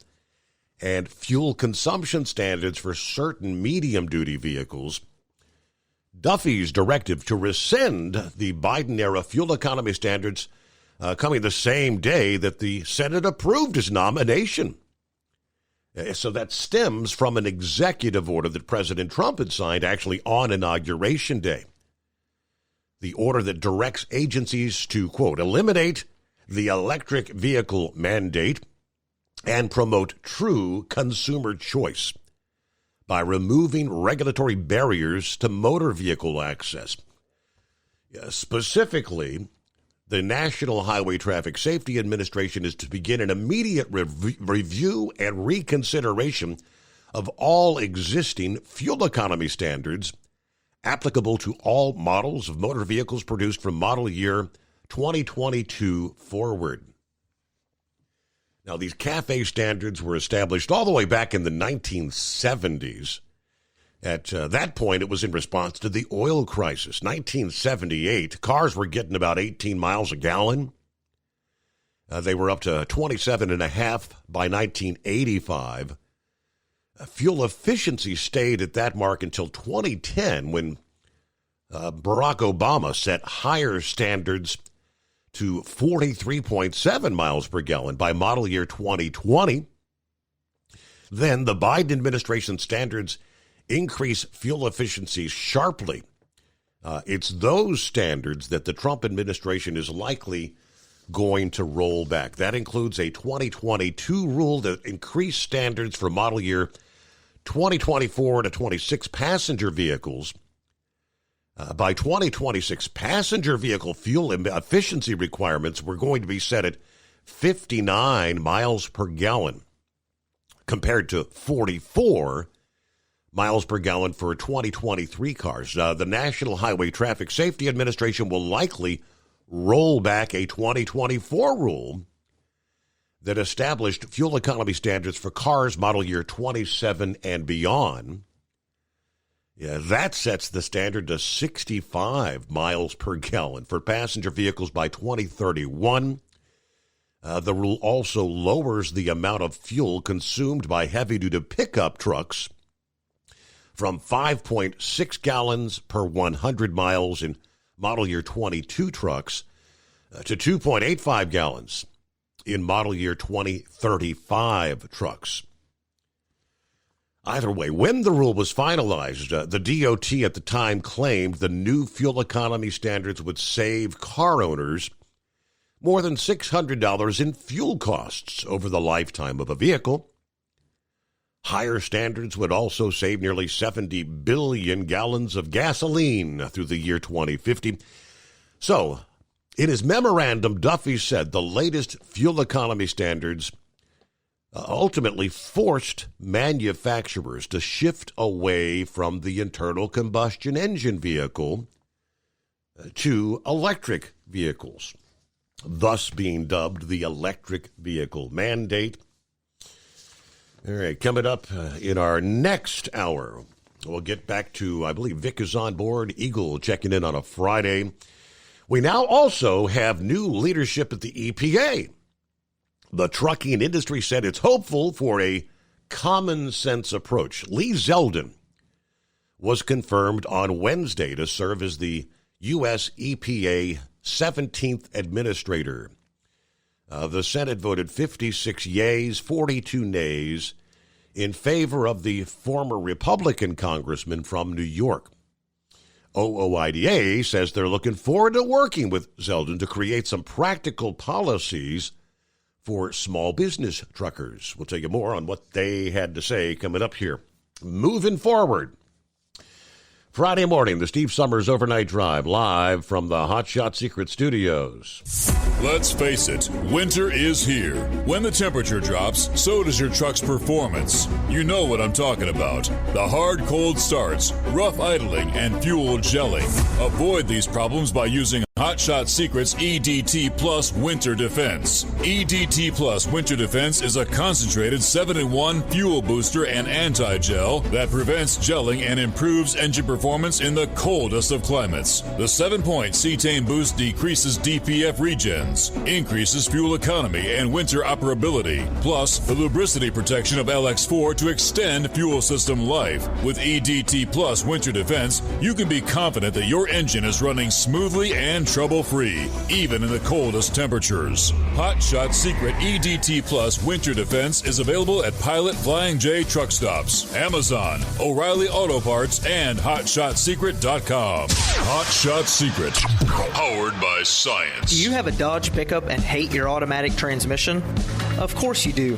and fuel consumption standards for certain medium-duty vehicles. Duffy's directive to rescind the Biden-era fuel economy standards coming the same day that the Senate approved his nomination. So that stems from an executive order that President Trump had signed actually on Inauguration Day. The order that directs agencies to, quote, eliminate the electric vehicle mandate and promote true consumer choice by removing regulatory barriers to motor vehicle access. Specifically, the National Highway Traffic Safety Administration is to begin an immediate review and reconsideration of all existing fuel economy standards applicable to all models of motor vehicles produced from model year 2022 forward. Now, these CAFE standards were established all the way back in the 1970s. At that point, it was in response to the oil crisis. 1978, cars were getting about 18 miles a gallon. They were up to 27.5 by 1985. Fuel efficiency stayed at that mark until 2010 when Barack Obama set higher standards to 43.7 miles per gallon by model year 2020. Then the Biden administration standards increase fuel efficiency sharply. It's those standards that the Trump administration is likely going to roll back. That includes a 2022 rule that increased standards for model year 2024 to 26 passenger vehicles. By 2026, passenger vehicle fuel efficiency requirements were going to be set at 59 miles per gallon compared to 44 miles per gallon for 2023 cars. The National Highway Traffic Safety Administration will likely roll back a 2024 rule that established fuel economy standards for cars model year 27 and beyond. That sets the standard to 65 miles per gallon for passenger vehicles by 2031. The rule also lowers the amount of fuel consumed by heavy-duty pickup trucks from 5.6 gallons per 100 miles in model year 22 trucks to 2.85 gallons in model year 2035 trucks. Either way, when the rule was finalized, the DOT at the time claimed the new fuel economy standards would save car owners more than $600 in fuel costs over the lifetime of a vehicle. Higher standards would also save nearly 70 billion gallons of gasoline through the year 2050. So, in his memorandum, Duffy said the latest fuel economy standards ultimately forced manufacturers to shift away from the internal combustion engine vehicle to electric vehicles, thus being dubbed the electric vehicle mandate. All right, coming up in our next hour, we'll get back to, I believe Vic is on board, Eagle checking in on a Friday. We now also have new leadership at the EPA. The trucking industry said it's hopeful for a common sense approach. Lee Zeldin was confirmed on Wednesday to serve as the U.S. EPA 17th administrator. The Senate voted 56 yeas, 42 nays in favor of the former Republican congressman from New York. OOIDA says they're looking forward to working with Zeldin to create some practical policies for small business truckers. We'll tell you more on what they had to say coming up here. Moving forward. Friday morning, the Steve Summers Overnight Drive, live from the Hot Shot Secret Studios. Let's face it, winter is here. When the temperature drops, so does your truck's performance. You know what I'm talking about. The hard, cold starts, rough idling, and fuel gelling. Avoid these problems by using Hot Shot Secret's EDT Plus Winter Defense. EDT Plus Winter Defense is a concentrated 7-in-1 fuel booster and anti-gel that prevents gelling and improves engine performance in the coldest of climates. The 7-point cetane boost decreases DPF regens, increases fuel economy and winter operability, plus the lubricity protection of LX4 to extend fuel system life. With EDT Plus Winter Defense, you can be confident that your engine is running smoothly and trouble-free, even in the coldest temperatures. Hot Shot Secret EDT Plus Winter Defense is available at Pilot Flying J truck stops, Amazon, O'Reilly Auto Parts, and HotShotSecret.com. Hot Shot Secret, powered by science. Do you have a Dodge pickup and hate your automatic transmission? Of course you do.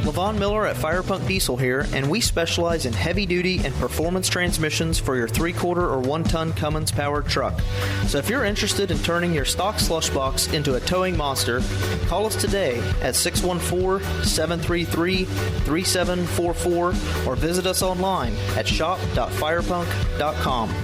Levon Miller at Firepunk Diesel here, and we specialize in heavy-duty and performance transmissions for your 3-quarter or 1-ton Cummins-powered truck. So if you're interested in turning your stock slush box into a towing monster, call us today at 614-733-3744 or visit us online at shop.firepunk.com.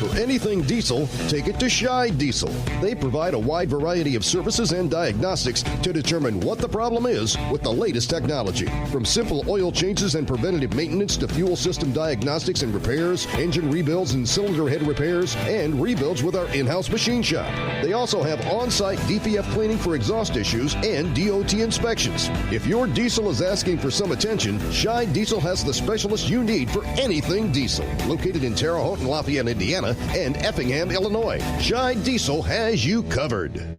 For anything diesel, take it to Scheid Diesel. They provide a wide variety of services and diagnostics to determine what the problem is with the latest technology. From simple oil changes and preventative maintenance to fuel system diagnostics and repairs, engine rebuilds and cylinder head repairs, and rebuilds with our in-house machine shop. They also have on-site DPF cleaning for exhaust issues and DOT inspections. If your diesel is asking for some attention, Scheid Diesel has the specialist you need for anything diesel. Located in Terre Haute and Lafayette, Indiana, and Effingham, Illinois. Scheid Diesel has you covered.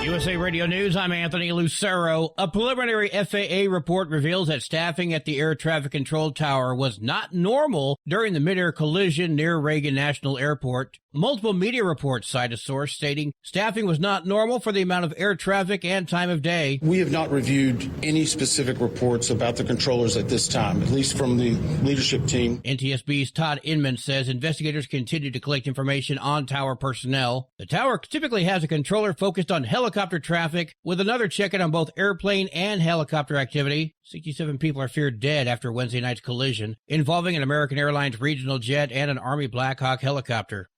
USA Radio News, I'm Anthony Lucero. A preliminary FAA report reveals that staffing at the Air Traffic Control Tower was not normal during the mid-air collision near Reagan National Airport. Multiple media reports cite a source stating staffing was not normal for the amount of air traffic and time of day. We have not reviewed any specific reports about the controllers at this time, at least from the leadership team. NTSB's Todd Inman says investigators continue to collect information on tower personnel. The tower typically has a controller focused on helicopter traffic, with another checking on both airplane and helicopter activity. 67 people are feared dead after Wednesday night's collision involving an American Airlines regional jet and an Army Black Hawk helicopter.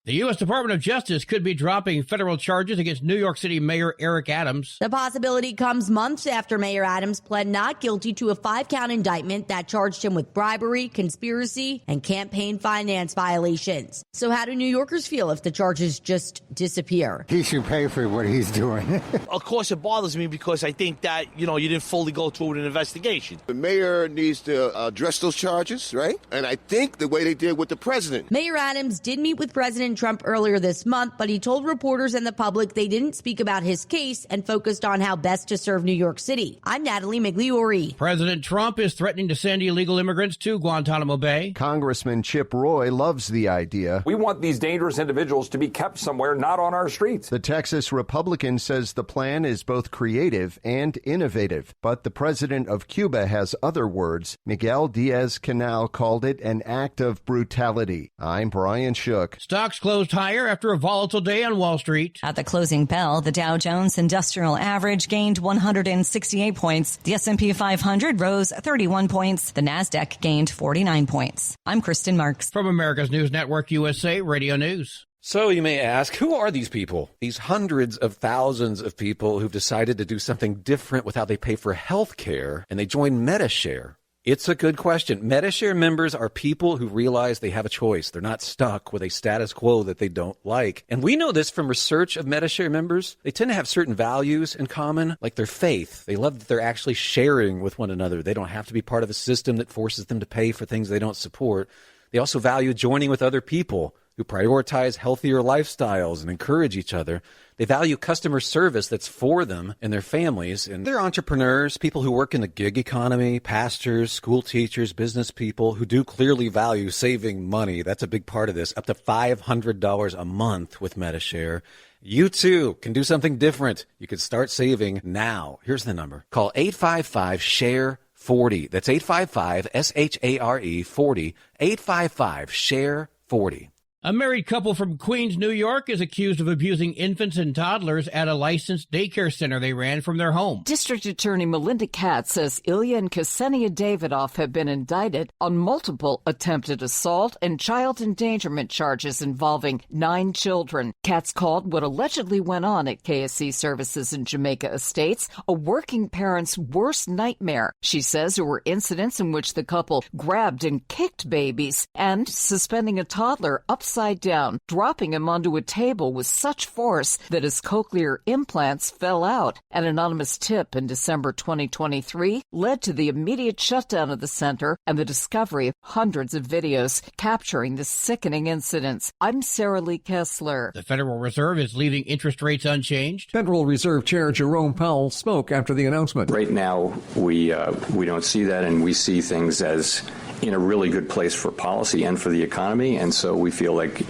The U.S. Department of Justice could be dropping federal charges against New York City Mayor Eric Adams. The possibility comes months after Mayor Adams pled not guilty to a 5-count indictment that charged him with bribery, conspiracy, and campaign finance violations. So how do New Yorkers feel if the charges just disappear? He should pay for what he's doing. Of course, it bothers me because I think that, you didn't fully go through with an investigation. The mayor needs to address those charges, right? And I think the way they did with the president. Mayor Adams did meet with President Trump earlier this month, but he told reporters and the public they didn't speak about his case and focused on how best to serve New York City. I'm Natalie Migliori. President Trump is threatening to send illegal immigrants to Guantanamo Bay. Congressman Chip Roy loves the idea. We want these dangerous individuals to be kept somewhere, not on our streets. The Texas Republican says the plan is both creative and innovative, but the president of Cuba has other words. Miguel Diaz-Canel called it an act of brutality. I'm Brian Shook. Stocks closed higher after a volatile day on Wall Street. At the closing bell, the Dow Jones Industrial Average gained 168 points. The S&P 500 rose 31 points. The Nasdaq gained 49 points. I'm Kristen Marks. From America's News Network USA Radio News. So you may ask, who are these people? These hundreds of thousands of people who've decided to do something different with how they pay for health care, and they join Medi-Share. It's a good question. Medi-Share members are people who realize they have a choice. They're not stuck with a status quo that they don't like. And we know this from research of Medi-Share members. They tend to have certain values in common, like their faith. They love that they're actually sharing with one another. They don't have to be part of a system that forces them to pay for things they don't support. They also value joining with other people who prioritize healthier lifestyles and encourage each other. They value customer service that's for them and their families. And they're entrepreneurs, people who work in the gig economy, pastors, school teachers, business people who do clearly value saving money. That's a big part of this, up to $500 a month with Medi-Share. You too can do something different. You can start saving now. Here's the number. Call 855-SHARE-40. That's 855-SHARE 40. 855-SHARE-40. A married couple from Queens, New York is accused of abusing infants and toddlers at a licensed daycare center they ran from their home. District Attorney Melinda Katz says Ilya and Ksenia Davidoff have been indicted on multiple attempted assault and child endangerment charges involving 9 children. Katz called what allegedly went on at KSC Services in Jamaica Estates a working parent's worst nightmare. She says there were incidents in which the couple grabbed and kicked babies and suspending a toddler upside down, dropping him onto a table with such force that his cochlear implants fell out. An anonymous tip in December 2023 led to the immediate shutdown of the center and the discovery of hundreds of videos capturing the sickening incidents. I'm Sarah Lee Kessler. The Federal Reserve is leaving interest rates unchanged. Federal Reserve Chair Jerome Powell spoke after the announcement. Right now, we don't see that, and we see things as in a really good place for policy and for the economy, and so we feel like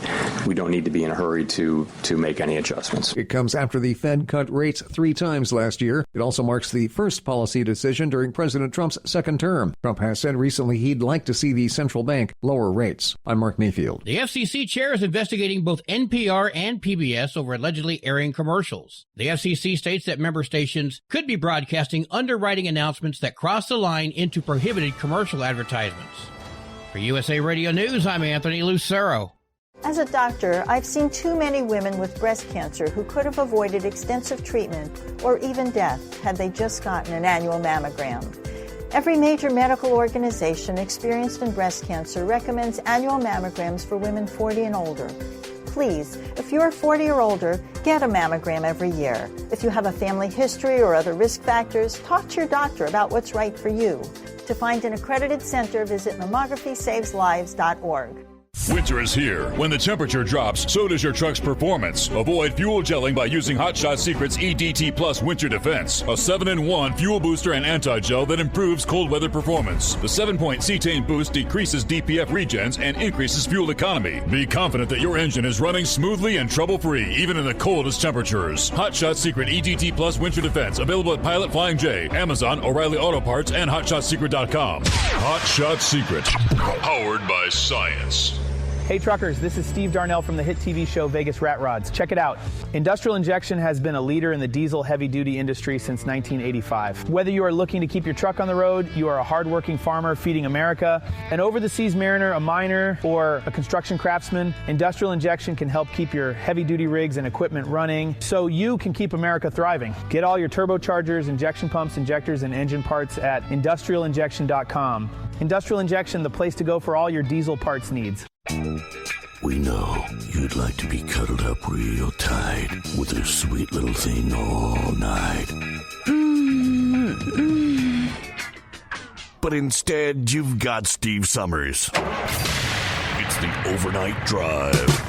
we don't need to be in a hurry to make any adjustments. It comes after the Fed cut rates 3 times last year. It also marks the first policy decision during President Trump's second term. Trump has said recently he'd like to see the central bank lower rates. I'm Mark Mayfield. The FCC chair is investigating both NPR and PBS over allegedly airing commercials. The FCC states that member stations could be broadcasting underwriting announcements that cross the line into prohibited commercial advertisements. For USA Radio News, I'm Anthony Lucero. As a doctor, I've seen too many women with breast cancer who could have avoided extensive treatment or even death had they just gotten an annual mammogram. Every major medical organization experienced in breast cancer recommends annual mammograms for women 40 and older. Please, if you're 40 or older, get a mammogram every year. If you have a family history or other risk factors, talk to your doctor about what's right for you. To find an accredited center, visit mammography-saves-lives.org. Winter is here. When the temperature drops, so does your truck's performance. Avoid fuel gelling by using Hot Shot Secret's EDT Plus Winter Defense, a 7-in-1 fuel booster and anti-gel that improves cold weather performance. The 7-point cetane boost decreases DPF regens and increases fuel economy. Be confident that your engine is running smoothly and trouble-free, even in the coldest temperatures. Hot Shot Secret EDT Plus Winter Defense, available at Pilot Flying J, Amazon, O'Reilly Auto Parts, and HotShotSecret.com. Hot Shot Secret, powered by science. Hey truckers, this is Steve Darnell from the hit TV show Vegas Rat Rods. Check it out. Industrial Injection has been a leader in the diesel heavy-duty industry since 1985. Whether you are looking to keep your truck on the road, you are a hardworking farmer feeding America, an over-the-seas mariner, a miner, or a construction craftsman, Industrial Injection can help keep your heavy-duty rigs and equipment running so you can keep America thriving. Get all your turbochargers, injection pumps, injectors, and engine parts at industrialinjection.com. Industrial Injection, the place to go for all your diesel parts needs. We know you'd like to be cuddled up real tight with a sweet little thing all night. But instead, you've got Steve Summers. It's the Overnight Drive.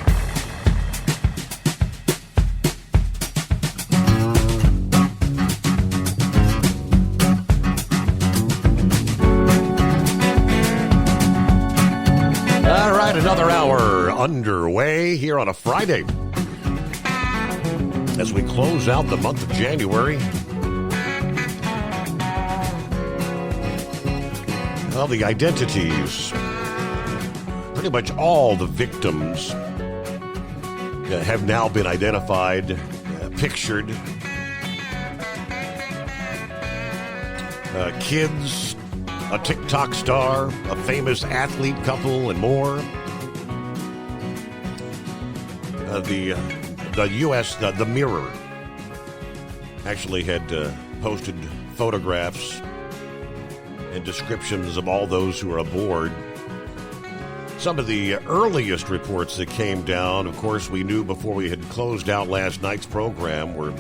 All right, another hour underway here on a Friday. As we close out the month of January, well, the identities, pretty much all the victims have now been identified, pictured. Kids, a TikTok star, a famous athlete couple, and more. The U.S., the Mirror, actually had posted photographs and descriptions of all those who are aboard. Some of the earliest reports that came down, of course, we knew before we had closed out last night's program, were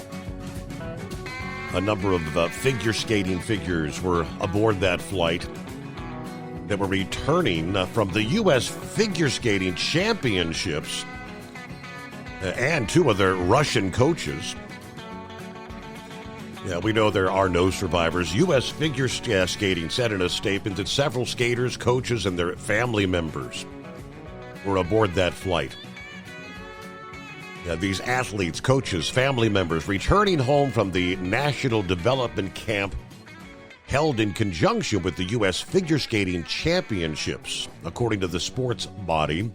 a number of figure skating figures were aboard that flight that were returning from the U.S. Figure Skating Championships and two of their Russian coaches. Yeah, we know there are no survivors. U.S. Figure Skating said in a statement that several skaters, coaches, and their family members were aboard that flight. These athletes, coaches, family members returning home from the National Development Camp held in conjunction with the U.S. Figure Skating Championships, according to the sports body,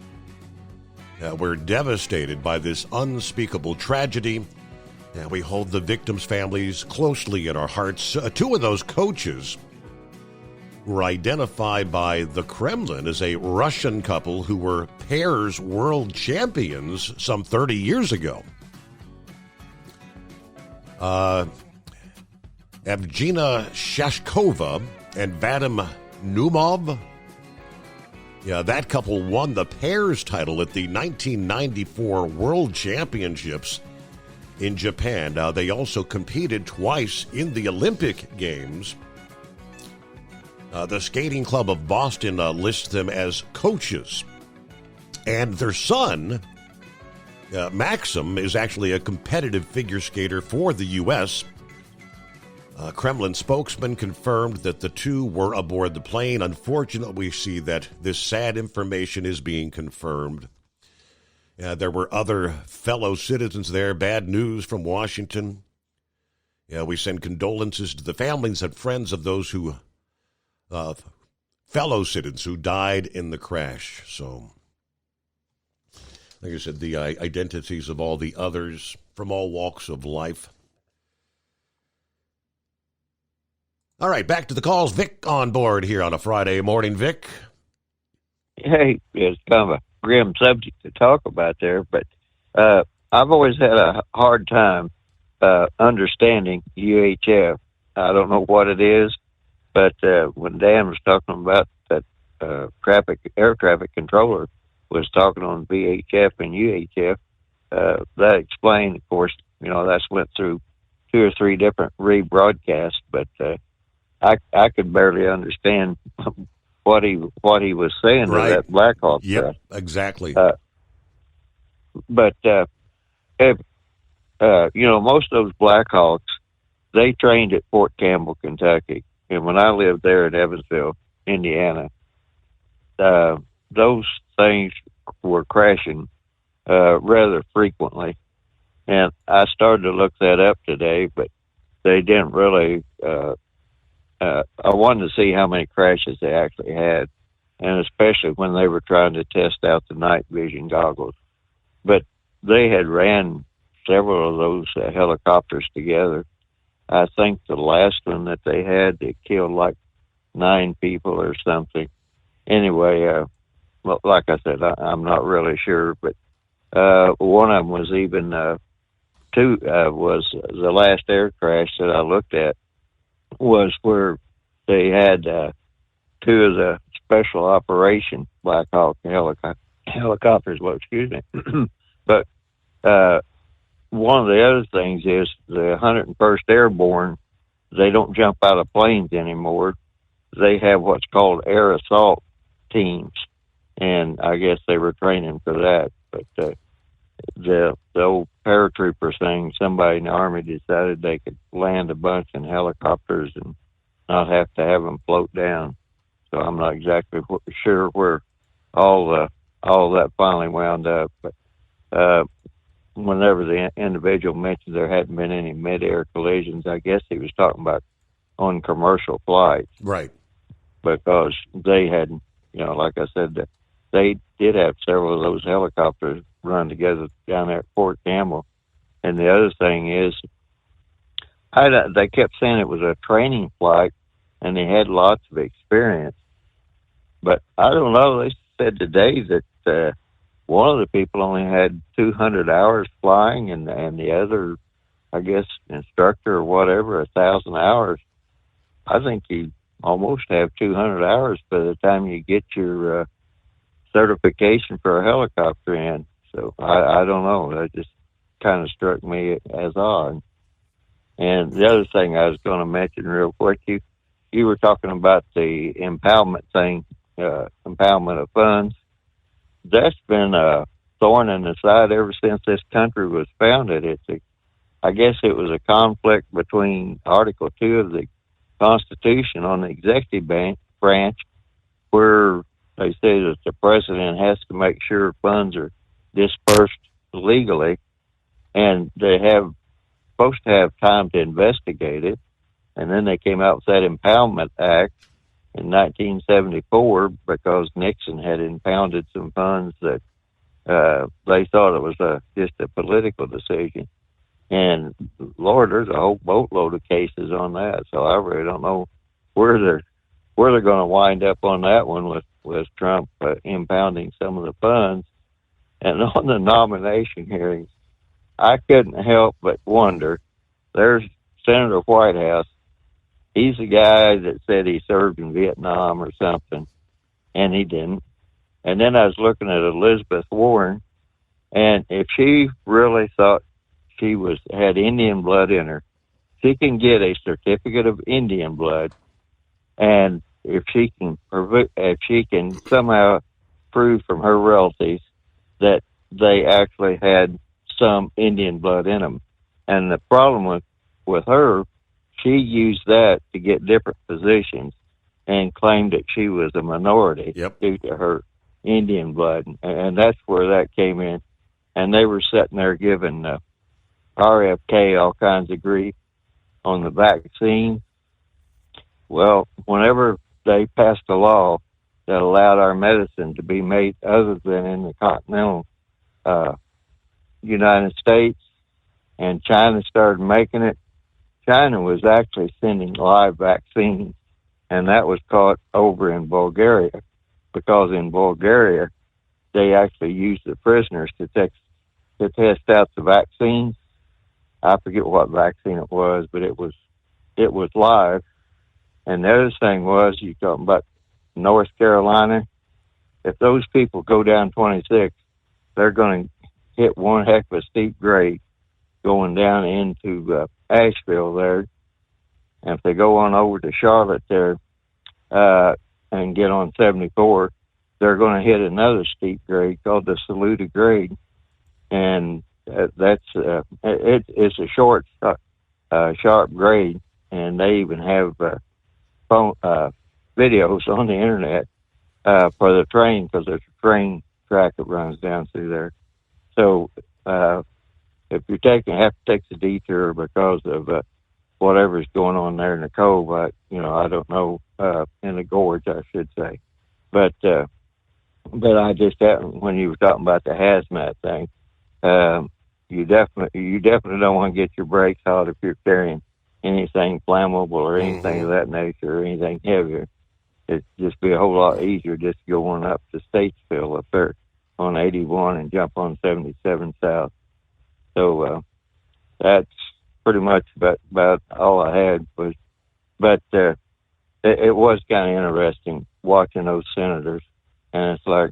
were devastated by this unspeakable tragedy. We hold the victims' families closely in our hearts. Two of those coaches were identified by the Kremlin as a Russian couple who were pairs world champions some 30 years ago. Evgenia Shashkova and Vadim Numov. Yeah, that couple won the pairs title at the 1994 World Championships in Japan. They also competed twice in the Olympic Games. The Skating Club of Boston lists them as coaches. And their son, Maxim, is actually a competitive figure skater for the U.S. Kremlin spokesman confirmed that the two were aboard the plane. Unfortunately, we see that this sad information is being confirmed. There were other fellow citizens there. Bad news from Washington. We send condolences to the families and friends of those who fellow citizens who died in the crash. So, like I said, the identities of all the others from all walks of life. All right, back to the calls. Vic on board here on a Friday morning. Vic. Hey, it's kind of a grim subject to talk about there, but I've always had a hard time understanding UHF. I don't know what it is. But when Dan was talking about that air traffic controller was talking on VHF and UHF, that explained, of course, that's went through 2 or 3 different rebroadcasts, but I could barely understand what he was saying to that Black Hawk. Yep, exactly. But if most of those Black Hawks, they trained at Fort Campbell, Kentucky. And when I lived there in Evansville, Indiana, those things were crashing rather frequently. And I started to look that up today, but they didn't really. I wanted to see how many crashes they actually had, and especially when they were trying to test out the night vision goggles. But they had ran several of those helicopters together. I think the last one that they had, they killed like 9 people or something. Anyway, well, like I said, I'm not really sure, but one of them was even was the last air crash that I looked at was where they had 2 of the special operation Black Hawk helicopters. Well, excuse me, but one of the other things is the 101st Airborne, they don't jump out of planes anymore. They have what's called air assault teams, and I guess they were training for that. But the old paratrooper thing, somebody in the Army decided they could land a bunch in helicopters and not have to have them float down. So I'm not exactly sure where all that finally wound up. But whenever the individual mentioned there hadn't been any mid-air collisions, I guess he was talking about on commercial flights. Right. Because they had, like I said, they did have several of those helicopters run together down there at Fort Campbell. And the other thing is, they kept saying it was a training flight, and they had lots of experience. But I don't know. They said today that one of the people only had 200 hours flying, and the other, I guess, instructor or whatever, 1,000 hours. I think you almost have 200 hours by the time you get your certification for a helicopter in. So I don't know. That just kind of struck me as odd. And the other thing I was going to mention real quick, you were talking about the impoundment thing, impoundment of funds. That's been a thorn in the side ever since this country was founded. I guess it was a conflict between Article 2 of the Constitution on the executive branch, where they say that the president has to make sure funds are dispersed legally, and they supposed to have time to investigate it. And then they came out with that Impoundment Act in 1974 because Nixon had impounded some funds that they thought it was just a political decision. And Lord, there's a whole boatload of cases on that. So I really don't know where they're going to wind up on that one with Trump impounding some of the funds. And on the nomination hearings, I couldn't help but wonder. There's Senator Whitehouse. He's the guy that said he served in Vietnam or something, and he didn't. And then I was looking at Elizabeth Warren, and if she really thought she had Indian blood in her, she can get a certificate of Indian blood, and if she can somehow prove from her relatives that they actually had some Indian blood in them. And the problem with her, she used that to get different positions and claimed that she was a minority due to her Indian blood. And that's where that came in. And they were sitting there giving RFK all kinds of grief on the vaccine. Well, whenever they passed a law that allowed our medicine to be made other than in the continental United States, and China started making it, China was actually sending live vaccines, and that was caught over in Bulgaria, because in Bulgaria they actually used the prisoners to test out the vaccines. I forget what vaccine it was, but it was live. And the other thing was, you're talking about North Carolina. If those people go down 26, they're going to hit one heck of a steep grade going down into Asheville there. And if they go on over to Charlotte there and get on 74, they're going to hit another steep grade called the Saluda grade. And it's a short, sharp grade. And they even have videos on the internet for the train, because there's a train track that runs down through there. So if you're have to take the detour because of whatever's going on there in the cove, I don't know, in the gorge, I should say. But I just when you were talking about the hazmat thing, you definitely don't want to get your brakes hot if you're carrying anything flammable or anything of that nature or anything heavier. It'd just be a whole lot easier just going up to Statesville up there on 81 and jump on 77 South. So that's pretty much about all I had. But it was kind of interesting watching those senators, and it's like,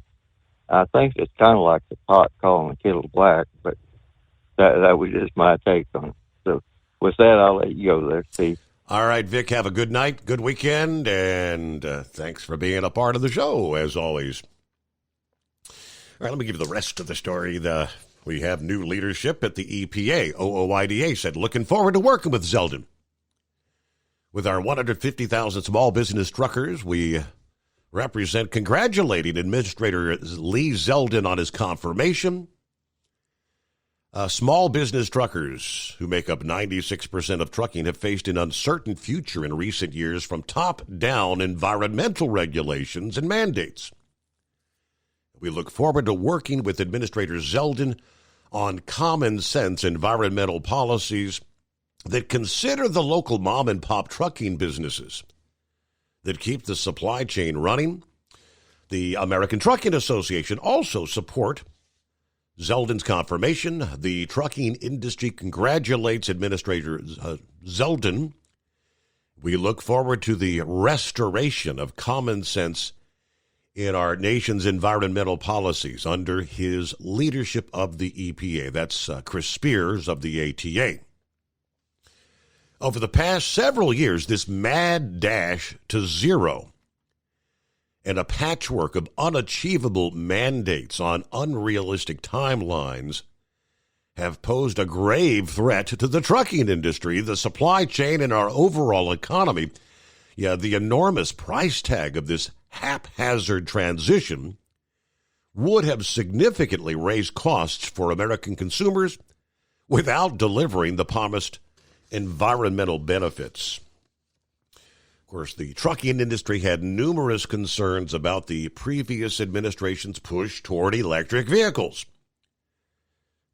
I think it's kind of like the pot calling the kettle black, but that was just my take on it. So with that, I'll let you go there, Steve. All right, Vic, have a good night, good weekend, and thanks for being a part of the show, as always. All right, let me give you the rest of the story. We have new leadership at the EPA. OOIDA said, looking forward to working with Zeldin. With our 150,000 small business truckers, we represent congratulating Administrator Lee Zeldin on his confirmation. Small business truckers, who make up 96% of trucking, have faced an uncertain future in recent years from top-down environmental regulations and mandates. We look forward to working with Administrator Zeldin on common sense environmental policies that consider the local mom and pop trucking businesses, that keep the supply chain running. The American Trucking Association also support Zeldin's confirmation. The trucking industry congratulates Administrator Zeldin. We look forward to the restoration of common sense in our nation's environmental policies under his leadership of the EPA. That's Chris Spears of the ATA. Over the past several years, this mad dash to zero and a patchwork of unachievable mandates on unrealistic timelines have posed a grave threat to the trucking industry, the supply chain, and our overall economy. Yeah, the enormous price tag of this haphazard transition would have significantly raised costs for American consumers without delivering the promised environmental benefits. Of course, the trucking industry had numerous concerns about the previous administration's push toward electric vehicles.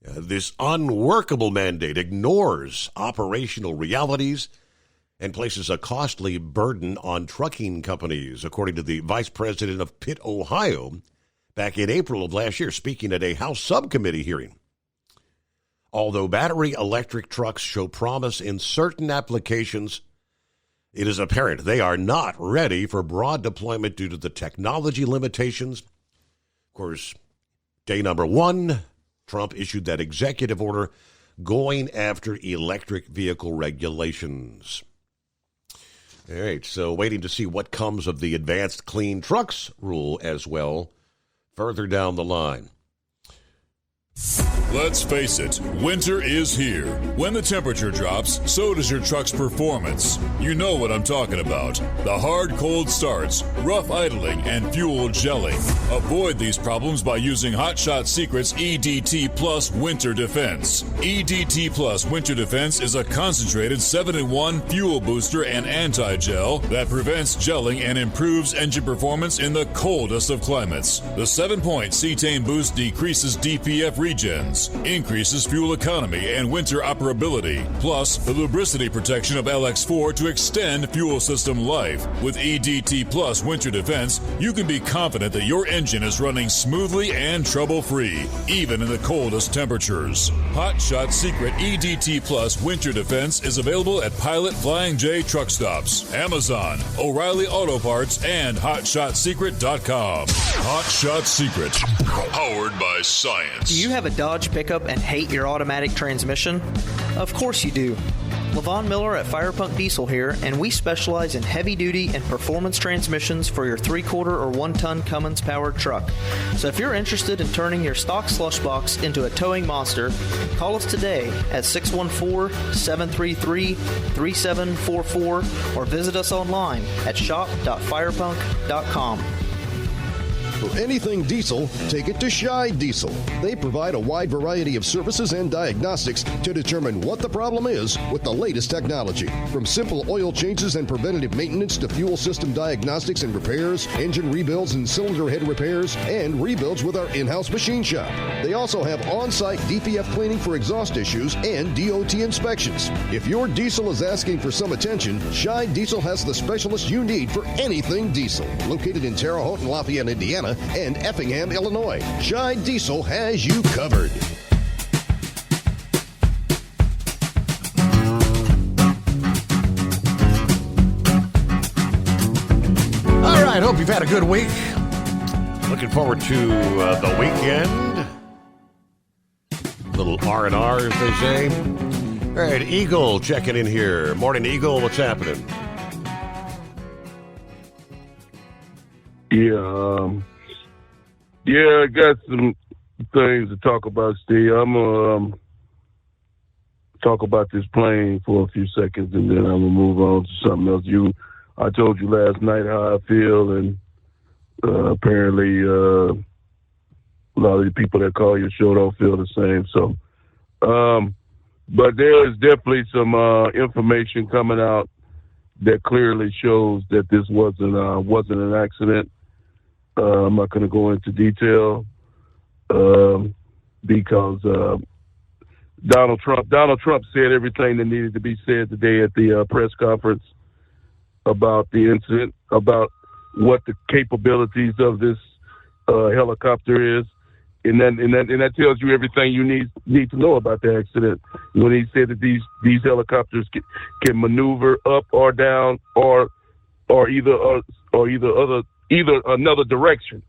This unworkable mandate ignores operational realities and places a costly burden on trucking companies, according to the vice president of Pitt, Ohio, back in April of last year, speaking at a House subcommittee hearing. Although battery electric trucks show promise in certain applications, it is apparent they are not ready for broad deployment due to the technology limitations. Of course, day number one, Trump issued that executive order going after electric vehicle regulations. All right, so waiting to see what comes of the Advanced Clean Trucks rule as well further down the line. Let's face it, winter is here. When the temperature drops, so does your truck's performance. You know what I'm talking about. The hard, cold starts, rough idling, and fuel gelling. Avoid these problems by using Hot Shot Secret's EDT Plus Winter Defense. EDT Plus Winter Defense is a concentrated 7-in-1 fuel booster and anti-gel that prevents gelling and improves engine performance in the coldest of climates. The 7-point cetane boost decreases DPF regens, increases fuel economy and winter operability, plus the lubricity protection of LX4 to extend fuel system life. With EDT Plus Winter Defense, you can be confident that your engine is running smoothly and trouble-free, even in the coldest temperatures. Hot Shot Secret EDT Plus Winter Defense is available at Pilot Flying J truck stops, Amazon, O'Reilly Auto Parts, and HotShotSecret.com. Hot Shot Secret, powered by science. Do you have a Dodge pickup and hate your automatic transmission? Of course you do. Levon Miller at Firepunk Diesel here, and we specialize in heavy-duty and performance transmissions for your 3-quarter or 1-ton Cummins-powered truck. So if you're interested in turning your stock slush box into a towing monster, call us today at 614-733-3744 or visit us online at shop.firepunk.com. For anything diesel, take it to Scheid Diesel. They provide a wide variety of services and diagnostics to determine what the problem is with the latest technology. From simple oil changes and preventative maintenance to fuel system diagnostics and repairs, engine rebuilds and cylinder head repairs, and rebuilds with our in-house machine shop. They also have on-site DPF cleaning for exhaust issues and DOT inspections. If your diesel is asking for some attention, Scheid Diesel has the specialist you need for anything diesel. Located in Terre Haute and Lafayette, Indiana, and Effingham, Illinois. Scheid Diesel has you covered. All right, hope you've had a good week. Looking forward to the weekend. Little R&R, as they say. All right, Eagle checking in here. Morning, Eagle. What's happening? Yeah, I got some things to talk about, Steve. I'm going to talk about this plane for a few seconds, and then I'm going to move on to something else. I told you last night how I feel, and apparently a lot of the people that call your show don't feel the same. So, but there is definitely some information coming out that clearly shows that this wasn't an accident. I'm not going to go into detail because Donald Trump said everything that needed to be said today at the press conference about the incident, about what the capabilities of this helicopter is, and that tells you everything you need to know about the accident. When he said that these helicopters can maneuver up or down or either another direction.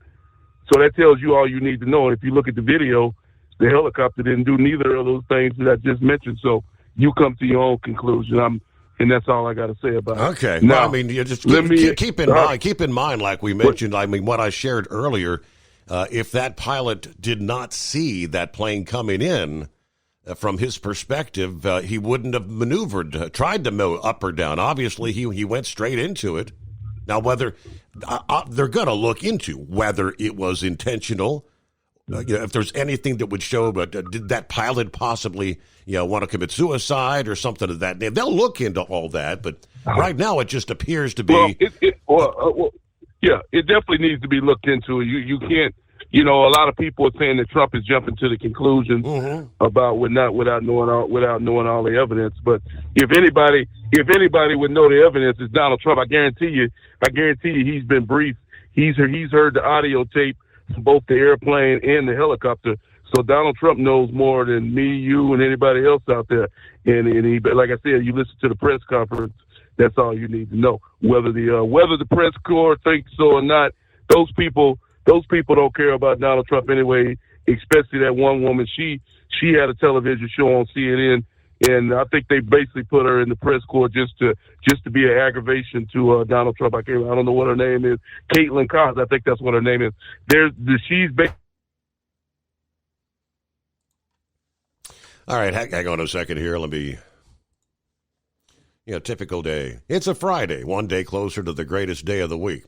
So that tells you all you need to know. And if you look at the video, the helicopter didn't do neither of those things that I just mentioned. So you come to your own conclusion. And that's all I got to say about it. Okay. Now, well, I mean, you just keep in mind, like we mentioned, I mean, what I shared earlier, if that pilot did not see that plane coming in, from his perspective, he wouldn't have maneuvered, tried to move up or down. Obviously, he went straight into it. Now, whether they're going to look into whether it was intentional, if there's anything that would show, but did that pilot possibly, want to commit suicide or something of that name? They'll look into all that, but right now it just appears to be. Yeah, it definitely needs to be looked into. You can't. A lot of people are saying that Trump is jumping to the conclusions about without knowing all the evidence. But if anybody would know the evidence, it's Donald Trump. I guarantee you, he's been briefed. He's heard the audio tape from both the airplane and the helicopter. So Donald Trump knows more than me, you, and anybody else out there. And he, like I said, you listen to the press conference. That's all you need to know. Whether the press corps thinks so or not, those people don't care about Donald Trump anyway, especially that one woman. She had a television show on CNN, and I think they basically put her in the press corps just to be an aggravation to Donald Trump. I don't know what her name is. Caitlin Collins, I think that's what her name is. All right, hang on a second here. Let me. Typical day. It's a Friday, one day closer to the greatest day of the week.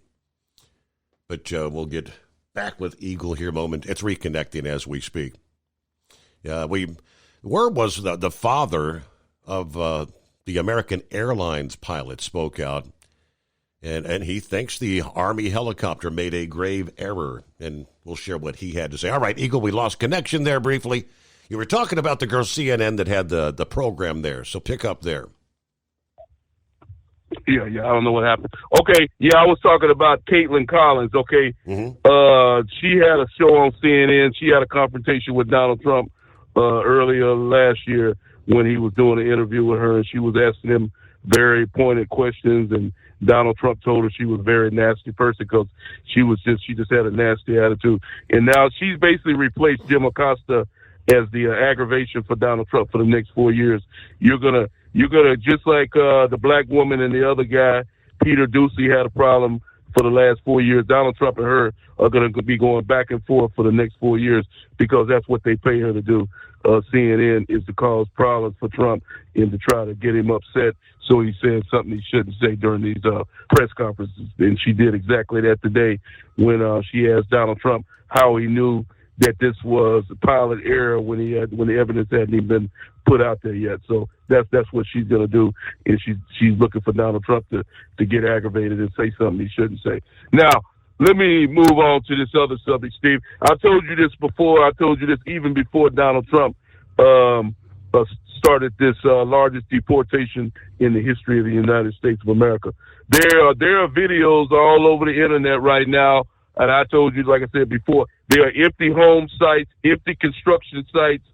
But we'll get back with Eagle here moment. It's reconnecting as we speak. Where was the father of the American Airlines pilot spoke out, and he thinks the Army helicopter made a grave error, and we'll share what he had to say. All right, Eagle, we lost connection there briefly. You were talking about the girl CNN that had the program there, so pick up there. Yeah, I don't know what happened. Okay, I was talking about Caitlin Collins, okay? She had a show on CNN. She had a confrontation with Donald Trump earlier last year when he was doing an interview with her, and she was asking him very pointed questions, and Donald Trump told her she was a very nasty person because she just had a nasty attitude. And now she's basically replaced Jim Acosta as the aggravation for Donald Trump for the next 4 years. You're gonna just like the black woman and the other guy, Peter Doocy, had a problem for the last 4 years. Donald Trump and her are going to be going back and forth for the next 4 years because that's what they pay her to do. CNN is to cause problems for Trump and to try to get him upset so he says something he shouldn't say during these press conferences. And she did exactly that today when she asked Donald Trump how he knew that this was a pilot error when the evidence hadn't even been put out there yet. So that's what she's going to do, and she's looking for Donald Trump to get aggravated and say something he shouldn't say. Now, let me move on to this other subject, Steve. I told you this before. I told you this even before Donald Trump started this largest deportation in the history of the United States of America. There are videos all over the internet right now, and I told you, like I said before, there are empty home sites, empty construction sites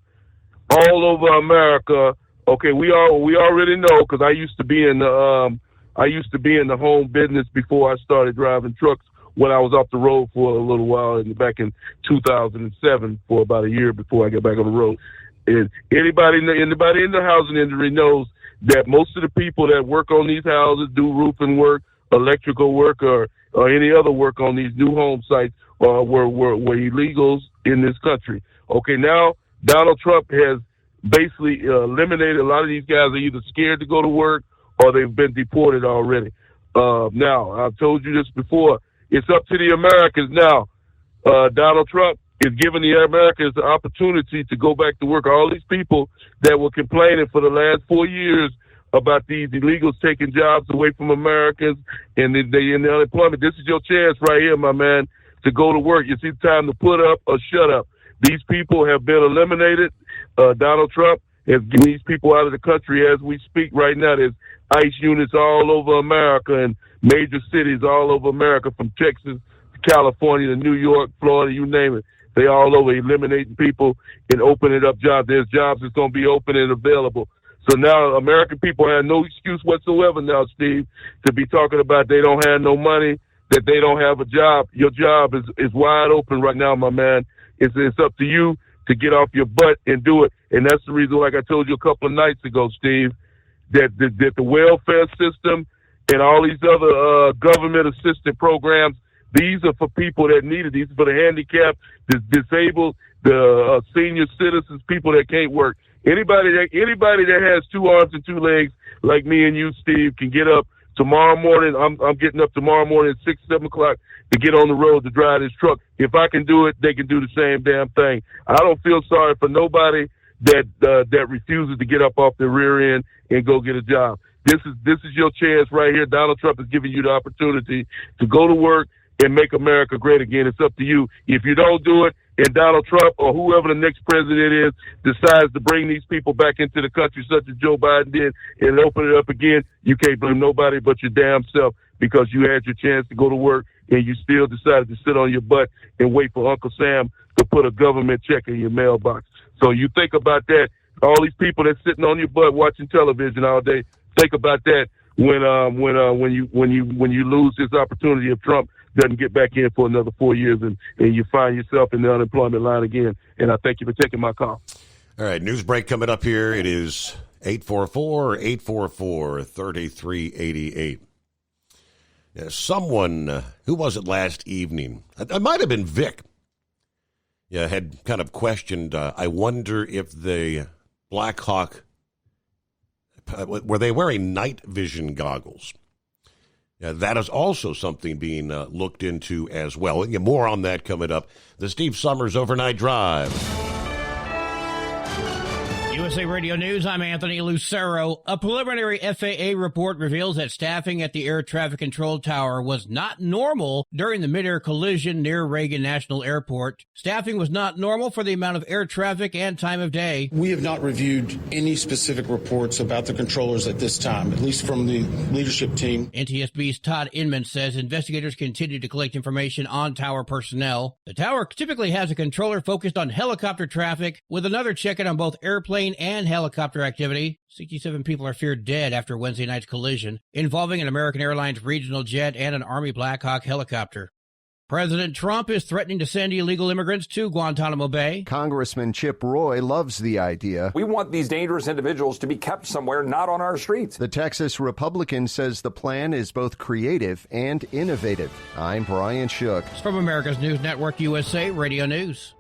all over America. Okay, we already know because I used to be in the home business before I started driving trucks when I was off the road for a little while back in 2007 for about a year before I got back on the road. And anybody in the housing industry knows that most of the people that work on these houses, do roofing work, electrical work, or any other work on these new home sites were illegals in this country. Okay, now Donald Trump has basically eliminated a lot of these guys are either scared to go to work or they've been deported already. Now, I've told you this before. It's up to the Americans now. Donald Trump is giving the Americans the opportunity to go back to work. All these people that were complaining for the last 4 years about these illegals taking jobs away from Americans and they in the unemployment. This is your chance right here, my man, to go to work. It's either time to put up or shut up. These people have been eliminated. Donald Trump has getting these people out of the country as we speak right now. There's ICE units all over America and major cities all over America, from Texas to California to New York, Florida, you name it. They all over eliminating people and opening up jobs. There's jobs that's going to be open and available. So now American people have no excuse whatsoever now, Steve, to be talking about they don't have no money, that they don't have a job. Your job is wide open right now, my man. It's up to you to get off your butt and do it. And that's the reason, like I told you a couple of nights ago, Steve, that the welfare system and all these other government assisted programs, these are for people that need it. These are for the handicapped, the disabled, the senior citizens, people that can't work. Anybody that has two arms and two legs, like me and you, Steve, can get up tomorrow morning. I'm getting up tomorrow morning at 6, 7 o'clock to get on the road to drive this truck. If I can do it, they can do the same damn thing. I don't feel sorry for nobody that refuses to get up off their rear end and go get a job. This is your chance right here. Donald Trump is giving you the opportunity to go to work and make America great again. It's up to you. If you don't do it, and Donald Trump or whoever the next president is decides to bring these people back into the country, such as Joe Biden did, and open it up again, you can't blame nobody but your damn self, because you had your chance to go to work and you still decided to sit on your butt and wait for Uncle Sam to put a government check in your mailbox. So you think about that. All these people that's sitting on your butt watching television all day, think about that when you lose this opportunity if Trump doesn't get back in for another 4 years and you find yourself in the unemployment line again. And I thank you for taking my call. All right, news break coming up here. It is 844-844-3388. Someone, who was it last evening? It might have been Vic. Yeah, had kind of questioned, I wonder if the Black Hawk, were they wearing night vision goggles? That is also something being looked into as well. More on that coming up. The Steve Summers Overnight Drive. USA Radio News, I'm Anthony Lucero. A preliminary FAA report reveals that staffing at the air traffic control tower was not normal during the mid-air collision near Reagan National Airport. Staffing was not normal for the amount of air traffic and time of day. We have not reviewed any specific reports about the controllers at this time, at least from the leadership team. NTSB's Todd Inman says investigators continue to collect information on tower personnel. The tower typically has a controller focused on helicopter traffic, with another checking on both airplane and helicopter activity. 67 people are feared dead after Wednesday night's collision involving an American Airlines regional jet and an Army Black Hawk helicopter. President Trump is threatening to send illegal immigrants to Guantanamo Bay. Congressman Chip Roy loves the idea. We want these dangerous individuals to be kept somewhere, not on our streets. The Texas Republican says the plan is both creative and innovative. I'm Brian Shook. From America's News Network, USA Radio News.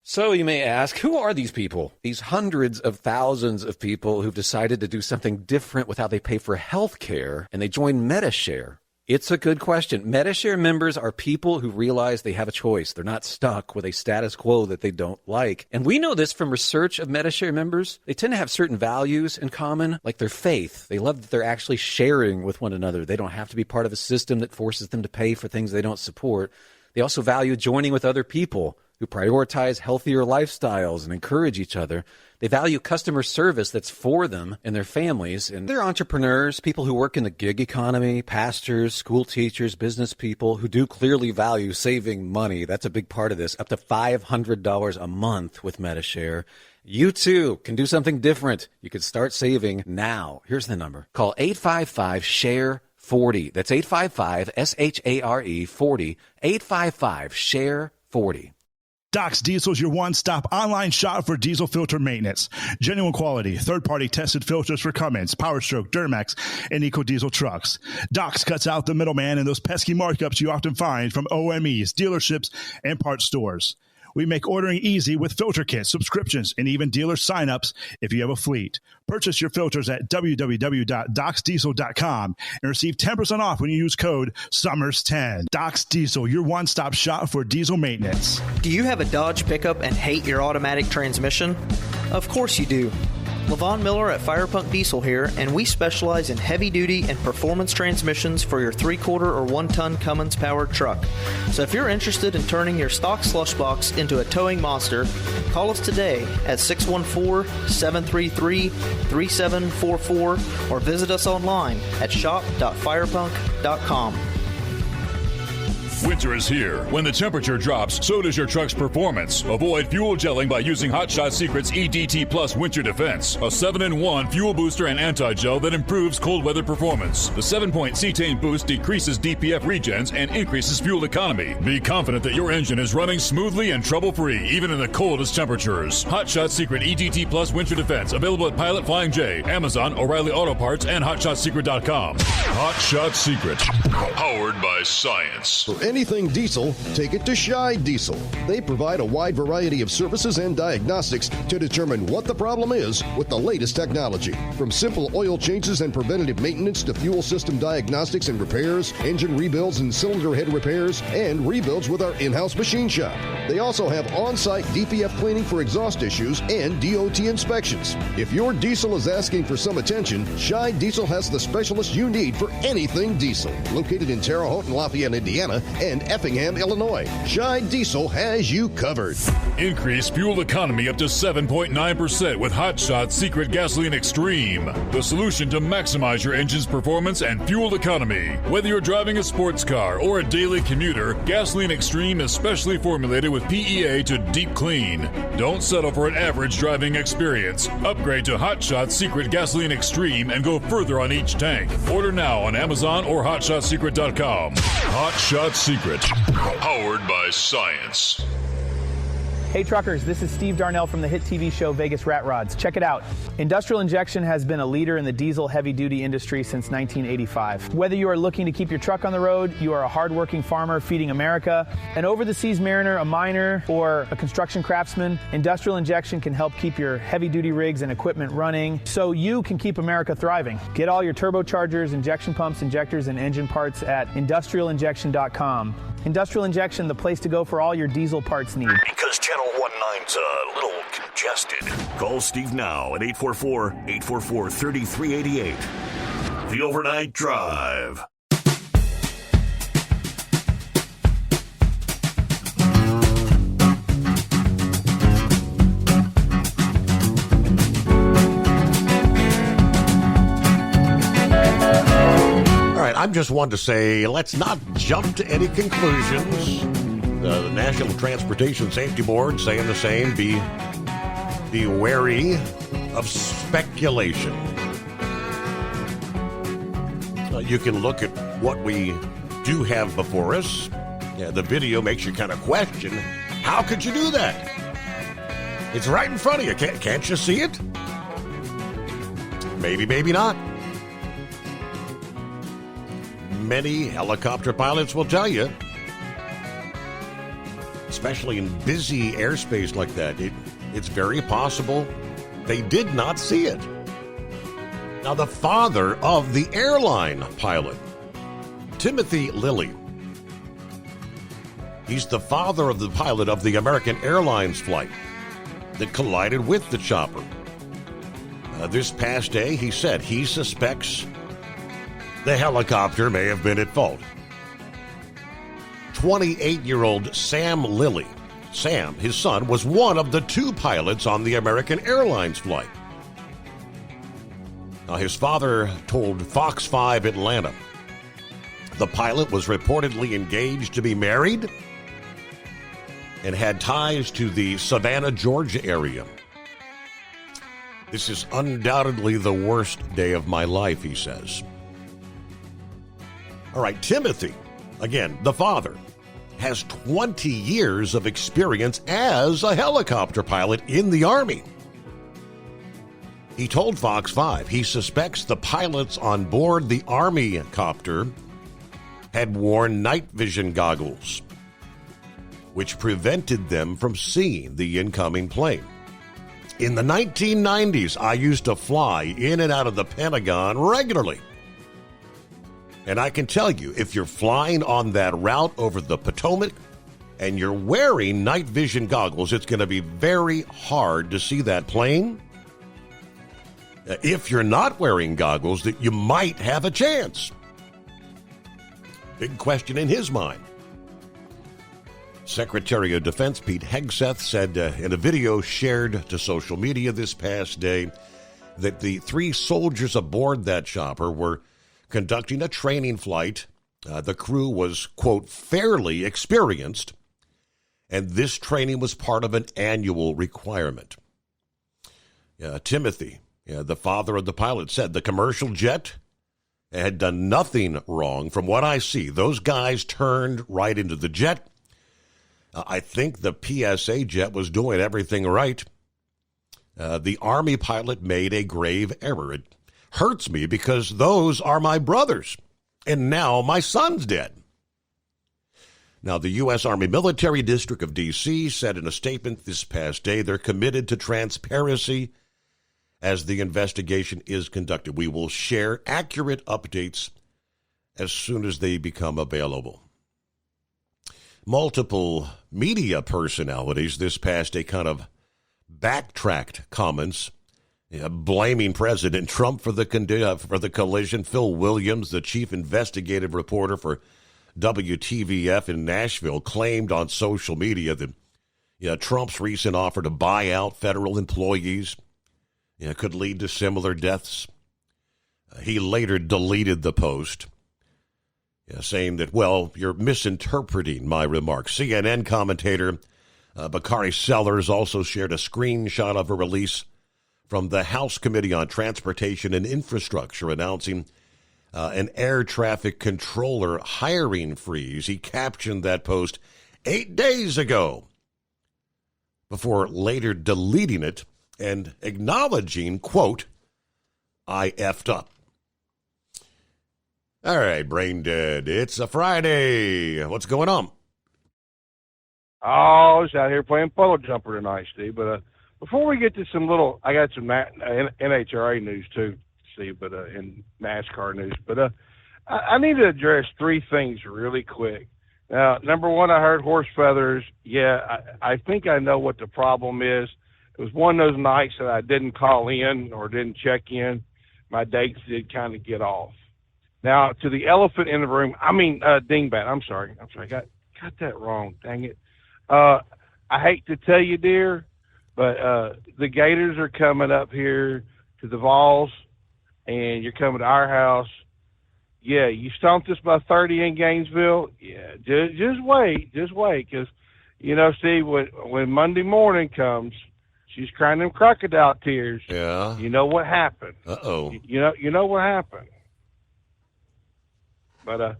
So you may ask, who are these people? These hundreds of thousands of people who've decided to do something different with how they pay for health care, and they join Medi-Share. It's a good question. Medi-Share members are people who realize they have a choice. They're not stuck with a status quo that they don't like. And we know this from research of Medi-Share members. They tend to have certain values in common, like their faith. They love that they're actually sharing with one another. They don't have to be part of a system that forces them to pay for things they don't support. They also value joining with other people who prioritize healthier lifestyles and encourage each other. They value customer service that's for them and their families. And they're entrepreneurs, people who work in the gig economy, pastors, school teachers, business people who do clearly value saving money. That's a big part of this, up to $500 a month with Medi-Share. You too can do something different. You can start saving now. Here's the number. Call 855-SHARE-40. That's 855-SHARE 40. 855-SHARE-40. Doc's Diesel is your one-stop online shop for diesel filter maintenance. Genuine quality, third-party tested filters for Cummins, PowerStroke, Duramax, and EcoDiesel trucks. Doc's cuts out the middleman and those pesky markups you often find from OMEs, dealerships, and parts stores. We make ordering easy with filter kits, subscriptions, and even dealer sign-ups if you have a fleet. Purchase your filters at www.docsdiesel.com and receive 10% off when you use code SUMMERS10. Doc's Diesel, your one-stop shop for diesel maintenance. Do you have a Dodge pickup and hate your automatic transmission? Of course you do. Levon Miller at Firepunk Diesel here, and we specialize in heavy-duty and performance transmissions for your 3-quarter or 1-ton Cummins-powered truck. So if you're interested in turning your stock slush box into a towing monster, call us today at 614-733-3744 or visit us online at shop.firepunk.com. Winter is here. When the temperature drops, so does your truck's performance. Avoid fuel gelling by using Hot Shot Secret's EDT Plus Winter Defense, a 7-in-1 fuel booster and anti-gel that improves cold weather performance. The 7-point cetane boost decreases DPF regens and increases fuel economy. Be confident that your engine is running smoothly and trouble-free, even in the coldest temperatures. Hot Shot Secret EDT Plus Winter Defense, available at Pilot Flying J, Amazon, O'Reilly Auto Parts, and HotShotSecret.com. Hot Shot Secret, powered by science. For anything diesel, take it to Shy Diesel. They provide a wide variety of services and diagnostics to determine what the problem is with the latest technology. From simple oil changes and preventative maintenance to fuel system diagnostics and repairs, engine rebuilds and cylinder head repairs, and rebuilds with our in-house machine shop. They also have on-site DPF cleaning for exhaust issues and DOT inspections. If your diesel is asking for some attention, Shy Diesel has the specialist you need for anything diesel. Located in Terre Haute and Lafayette, Indiana, and Effingham, Illinois. Shy Diesel has you covered. Increase fuel economy up to 7.9% with Hot Shot Secret Gasoline Extreme, the solution to maximize your engine's performance and fuel economy. Whether you're driving a sports car or a daily commuter, Gasoline Extreme is specially formulated with PEA to deep clean. Don't settle for an average driving experience. Upgrade to Hot Shot Secret Gasoline Extreme and go further on each tank. Order now on Amazon or HotShotSecret.com. Hot Shot Secret, powered by science. Hey truckers, this is Steve Darnell from the hit TV show Vegas Rat Rods. Check it out. Industrial Injection has been a leader in the diesel heavy-duty industry since 1985. Whether you are looking to keep your truck on the road, you are a hard-working farmer feeding America, an over-the-seas mariner, a miner, or a construction craftsman, Industrial Injection can help keep your heavy-duty rigs and equipment running so you can keep America thriving. Get all your turbochargers, injection pumps, injectors, and engine parts at industrialinjection.com. Industrial Injection, the place to go for all your diesel parts need. Because Channel 19's a little congested. Call Steve now at 844-844-3388. The Overnight Drive. I'm just one to say, let's not jump to any conclusions. The National Transportation Safety Board saying the same. Be wary of speculation. You can look at what we do have before us. Yeah, the video makes you kind of question, how could you do that? It's right in front of you. Can't you see it? Maybe, maybe not. Many helicopter pilots will tell you, especially in busy airspace like that, it's very possible they did not see it. Now, the father of the airline pilot, Timothy Lilly, he's the father of the pilot of the American Airlines flight that collided with the chopper. This past day, he said he suspects the helicopter may have been at fault. 28-year-old Sam Lilly. Sam, his son, was one of the 2 pilots on the American Airlines flight. Now, his father told Fox 5 Atlanta the pilot was reportedly engaged to be married and had ties to the Savannah, Georgia area. This is undoubtedly the worst day of my life, he says. All right, Timothy, again, the father, has 20 years of experience as a helicopter pilot in the Army. He told Fox 5 he suspects the pilots on board the Army copter had worn night vision goggles, which prevented them from seeing the incoming plane. In the 1990s, I used to fly in and out of the Pentagon regularly. And I can tell you, if you're flying on that route over the Potomac and you're wearing night vision goggles, it's going to be very hard to see that plane if you're not wearing goggles, that you might have a chance. Big question in his mind. Secretary of Defense Pete Hegseth said in a video shared to social media this past day that the 3 soldiers aboard that chopper were conducting a training flight. The crew was, quote, fairly experienced, and this training was part of an annual requirement. Timothy, the father of the pilot, said the commercial jet had done nothing wrong. From what I see, those guys turned right into the jet. I think the PSA jet was doing everything right. The Army pilot made a grave error. It hurts me because those are my brothers, and now my son's dead. Now, the U.S. Army Military District of D.C. said in a statement this past day they're committed to transparency as the investigation is conducted. We will share accurate updates as soon as they become available. Multiple media personalities this past day kind of backtracked comments blaming President Trump for the collision. Phil Williams, the chief investigative reporter for WTVF in Nashville, claimed on social media that Trump's recent offer to buy out federal employees could lead to similar deaths. He later deleted the post, saying that, well, you're misinterpreting my remarks. CNN commentator Bakari Sellers also shared a screenshot of a release from the House Committee on Transportation and Infrastructure announcing an air traffic controller hiring freeze. He captioned that post 8 days ago before later deleting it and acknowledging, quote, I effed up. All right, Brain Dead, it's a Friday. What's going on? Oh, I was out here playing polo jumper tonight, Steve. But before we get to I got some NHRA news too, Steve, but and NASCAR news. But I need to address 3 things really quick. Now, number one, I heard horse feathers. Yeah, I think I know what the problem is. It was one of those nights that I didn't call in or didn't check in. My dates did kind of get off. Now, to the elephant in the room, dingbat. I'm sorry. Got that wrong. Dang it. I hate to tell you, dear, but the Gators are coming up here to the Vols, and you're coming to our house. Yeah, you stomped us by 30 in Gainesville. Yeah, just wait, because Steve, when Monday morning comes, she's crying them crocodile tears. Yeah. You know what happened. Uh-oh. You know what happened. But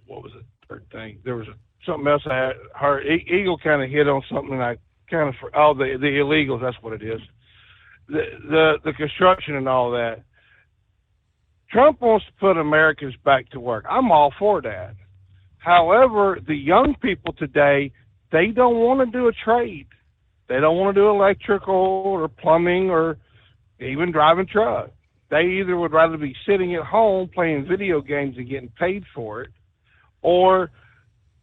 what was the third thing? There was something else I had heard. Eagle kind of hit on something I kind of the illegals. That's what it is. The construction and all that. Trump wants to put Americans back to work. I'm all for that. However, the young people today, they don't want to do a trade. They don't want to do electrical or plumbing or even driving truck. They either would rather be sitting at home playing video games and getting paid for it, or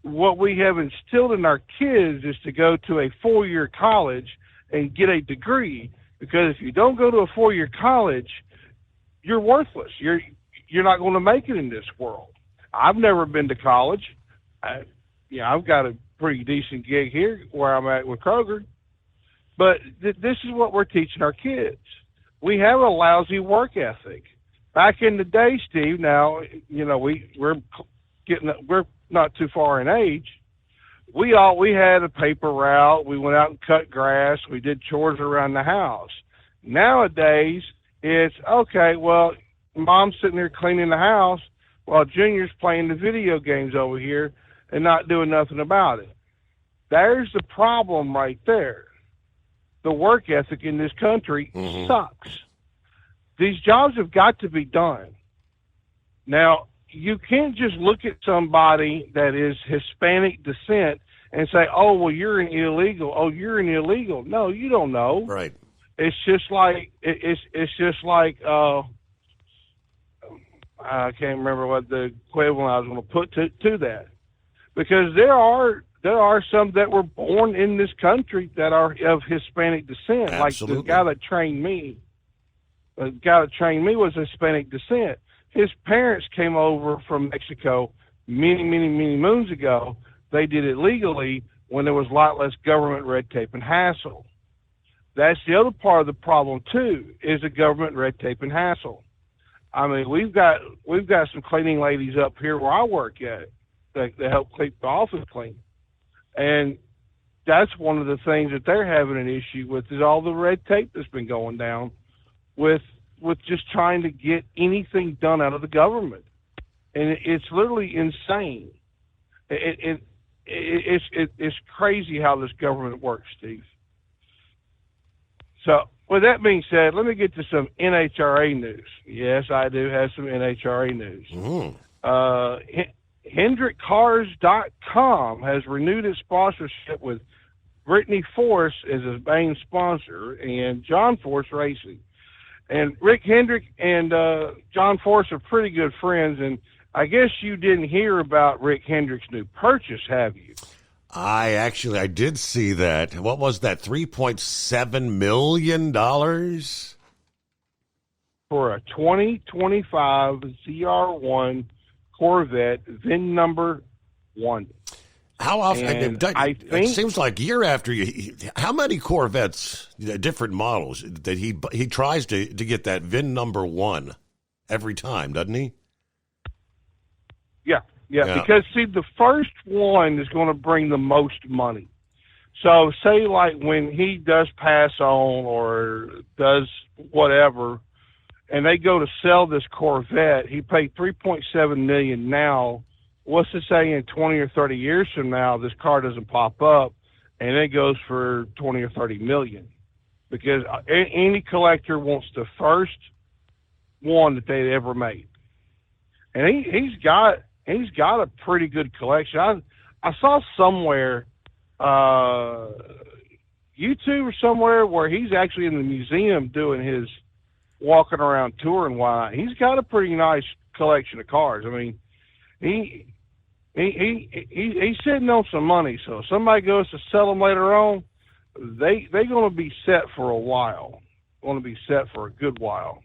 what we have instilled in our kids is to go to a 4-year college and get a degree, because if you don't go to a 4-year college, you're worthless. You're not going to make it in this world. I've never been to college. I've got a pretty decent gig here where I'm at with Kroger, but this is what we're teaching our kids. We have a lousy work ethic. Back in the day, Steve, now, we're not too far in age. We had a paper route. We went out and cut grass. We did chores around the house. Nowadays, it's, okay, well, Mom's sitting there cleaning the house while Junior's playing the video games over here and not doing nothing about it. There's the problem right there. The work ethic in this country sucks. These jobs have got to be done. Now, you can't just look at somebody that is Hispanic descent and say, oh, well, you're an illegal. Oh, you're an illegal. No, you don't know. Right. It's just like I can't remember what the equivalent I was going to put to that, because there are some that were born in this country that are of Hispanic descent. Absolutely. Like the guy that trained me. the guy that trained me was Hispanic descent. His parents came over from Mexico many, many, many moons ago. They did it legally when there was a lot less government red tape and hassle. That's the other part of the problem too, is the government red tape and hassle. I mean, we've got some cleaning ladies up here where I work at that help keep the office clean, and that's one of the things that they're having an issue with is all the red tape that's been going down with just trying to get anything done out of the government, and it's literally insane. It's crazy how this government works, Steve. So, with that being said, let me get to some NHRA news. Yes, I do have some NHRA news. HendrickCars.com has renewed its sponsorship with Brittany Force as its main sponsor and John Force Racing. And Rick Hendrick and John Force are pretty good friends, and I guess you didn't hear about Rick Hendrick's new purchase, have you? I did see that. What was that, $3.7 million? For a 2025 ZR1 Corvette, VIN number 1. How often? It seems like year after year. How many Corvettes, different models, that he tries to get that VIN number 1 every time, doesn't he? Yeah. Because, see, the first one is going to bring the most money. So, say, like, when he does pass on or does whatever, and they go to sell this Corvette, he paid $3.7 million now. What's to say in 20 or 30 years from now, this car doesn't pop up, and it goes for 20 or 30 million? Because any collector wants the first one that they ever made. And he's got a pretty good collection. I saw somewhere, YouTube or somewhere, where he's actually in the museum doing his walking around tour and whatnot. He's got a pretty nice collection of cars. I mean, he's sitting on some money. So if somebody goes to sell them later on, they're going to be set for a while. Going to be set for a good while.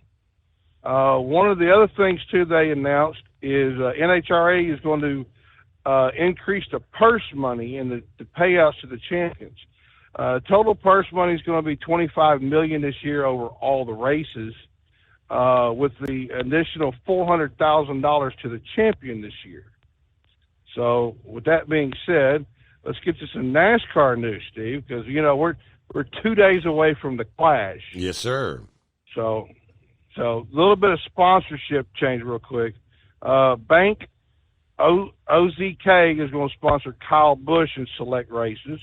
One of the other things too they announced is NHRA is going to increase the purse money and the payouts to the champions. Total purse money is going to be $25 million this year over all the races, with the additional $400,000 to the champion this year. So, with that being said, let's get to some NASCAR news, Steve, because we're 2 days away from the Clash. Yes, sir. So a little bit of sponsorship change, real quick. Bank OZK is going to sponsor Kyle Busch in select races.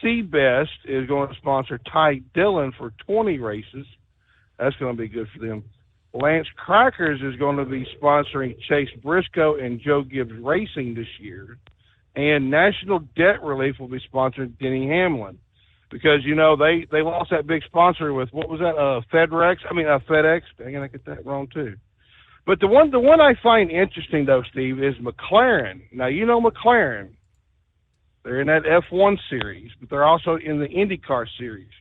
Seabest is going to sponsor Ty Dillon for 20 races. That's going to be good for them. Lance Crackers is going to be sponsoring Chase Briscoe and Joe Gibbs Racing this year. And National Debt Relief will be sponsoring Denny Hamlin. Because, they lost that big sponsor with, what was that, FedEx? Dang it, I get that wrong too. But the one I find interesting, though, Steve, is McLaren. Now, McLaren. They're in that F1 series, but they're also in the IndyCar series.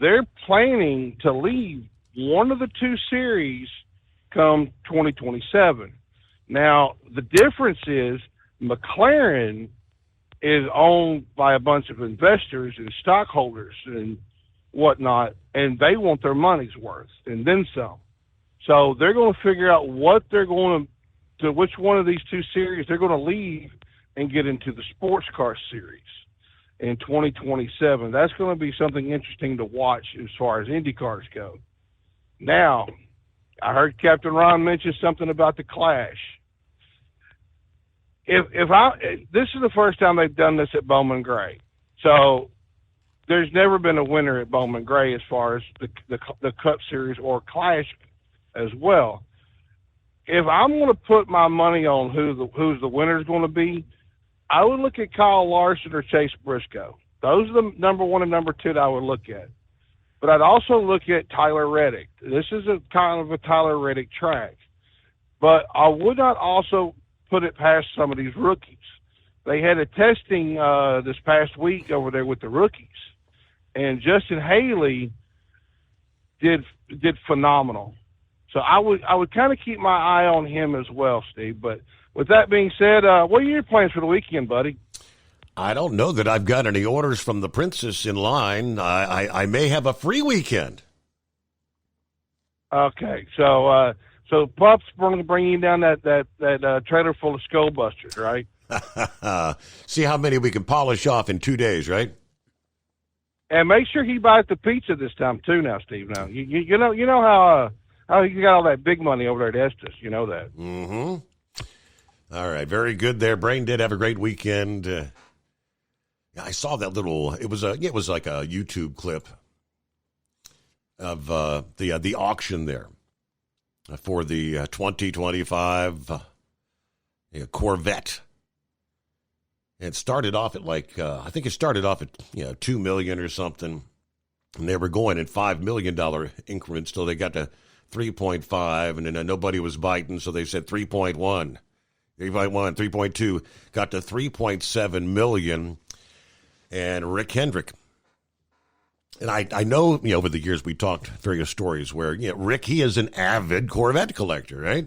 They're planning to leave one of the two series come 2027. Now, the difference is McLaren is owned by a bunch of investors and stockholders and whatnot, and they want their money's worth and then some. So they're going to figure out what they're going to which one of these two series they're going to leave and get into the sports car series in 2027. That's going to be something interesting to watch as far as Indy cars go. Now, I heard Captain Ron mention something about the Clash. This is the first time they've done this at Bowman Gray. So there's never been a winner at Bowman Gray as far as the Cup Series or Clash as well. If I'm going to put my money on who's the winner is going to be, I would look at Kyle Larson or Chase Briscoe. Those are the number one and number two that I would look at. But I'd also look at Tyler Reddick. This is a kind of a Tyler Reddick track. But I would not also put it past some of these rookies. They had a testing this past week over there with the rookies. And Justin Haley, did phenomenal. So I would kind of keep my eye on him as well, Steve. But with that being said, what are your plans for the weekend, buddy? I don't know that I've got any orders from the princess in line. I may have a free weekend. Okay, so Pup's going to bring you down that trailer full of skull busters, right? See how many we can polish off in 2 days, right? And make sure he buys the pizza this time too. Now, Steve. Now you know how you got all that big money over there at Estes. You know that. Mm-hmm. All right, very good there. Brain Dead, have a great weekend. I saw that little. It was like a YouTube clip of the auction there for the 2025 Corvette. It started off at I think it started off at $2 million or something, and they were going in $5 million increments till they got to 3.5, and then nobody was biting, so they said 3.1, 3.2, got to 3.7 million, and Rick Hendrick. And I know, over the years we talked various stories where, Rick, he is an avid Corvette collector, right?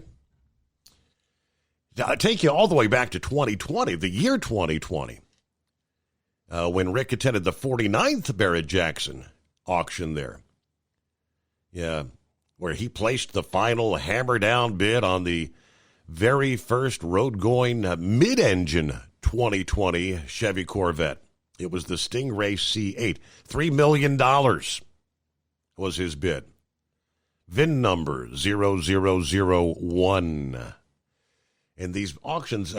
I'll take you all the way back to 2020, the year 2020, when Rick attended the 49th Barrett-Jackson auction there. Yeah, where he placed the final hammer-down bid on the very first road-going mid-engine 2020 Chevy Corvette. It was the Stingray C8. $3 million was his bid. VIN number 0001. And these auctions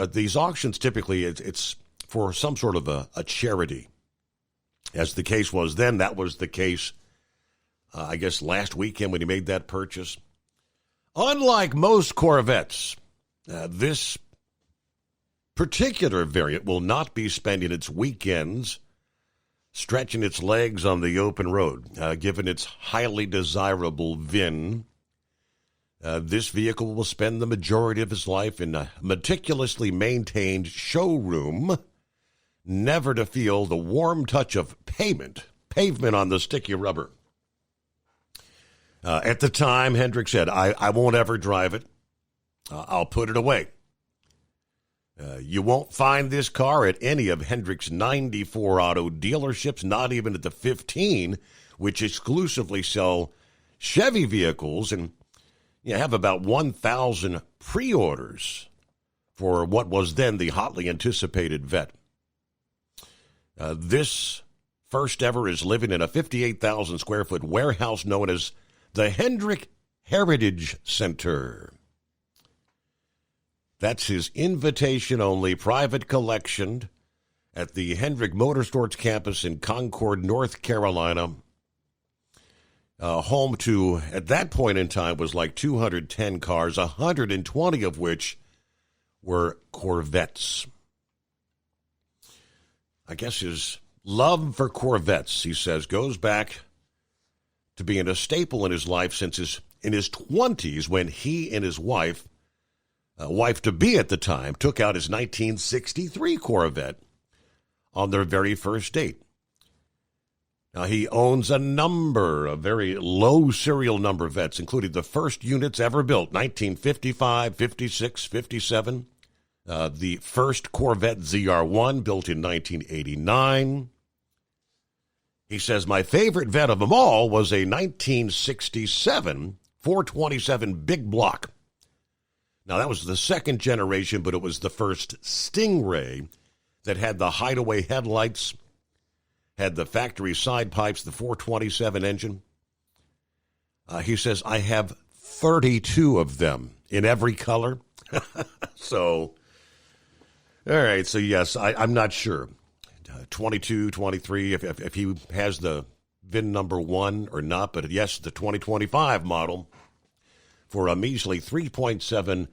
typically, it's for some sort of a charity. As the case was then, that was the case, I guess, last weekend when he made that purchase. Unlike most Corvettes, this particular variant will not be spending its weekends stretching its legs on the open road, given its highly desirable VIN. This vehicle will spend the majority of his life in a meticulously maintained showroom, never to feel the warm touch of pavement on the sticky rubber. At the time, Hendrick said, I won't ever drive it. I'll put it away. You won't find this car at any of Hendrick's 94 auto dealerships, not even at the 15, which exclusively sell Chevy vehicles, and have about 1,000 pre-orders for what was then the hotly anticipated Vette. This first ever is living in a 58,000 square foot warehouse known as the Hendrick Heritage Center. That's his invitation-only private collection at the Hendrick Motorsports campus in Concord, North Carolina. Home to, at that point in time, was like 210 cars, 120 of which were Corvettes. I guess his love for Corvettes, he says, goes back to being a staple in his life since in his 20s when he and his wife-to-be at the time, took out his 1963 Corvette on their very first date. Now, he owns a number of very low serial number Vettes, including the first units ever built, 1955, 56, 57. The first Corvette ZR1 built in 1989. He says, my favorite Vette of them all was a 1967 427 big block. Now, that was the second generation, but it was the first Stingray that had the hideaway headlights, had the factory side pipes, the 427 engine. He says, I have 32 of them in every color. So, all right, so yes, I'm not sure. 22, 23, if he has the VIN number 1 or not, but yes, the 2025 model for a measly $3.7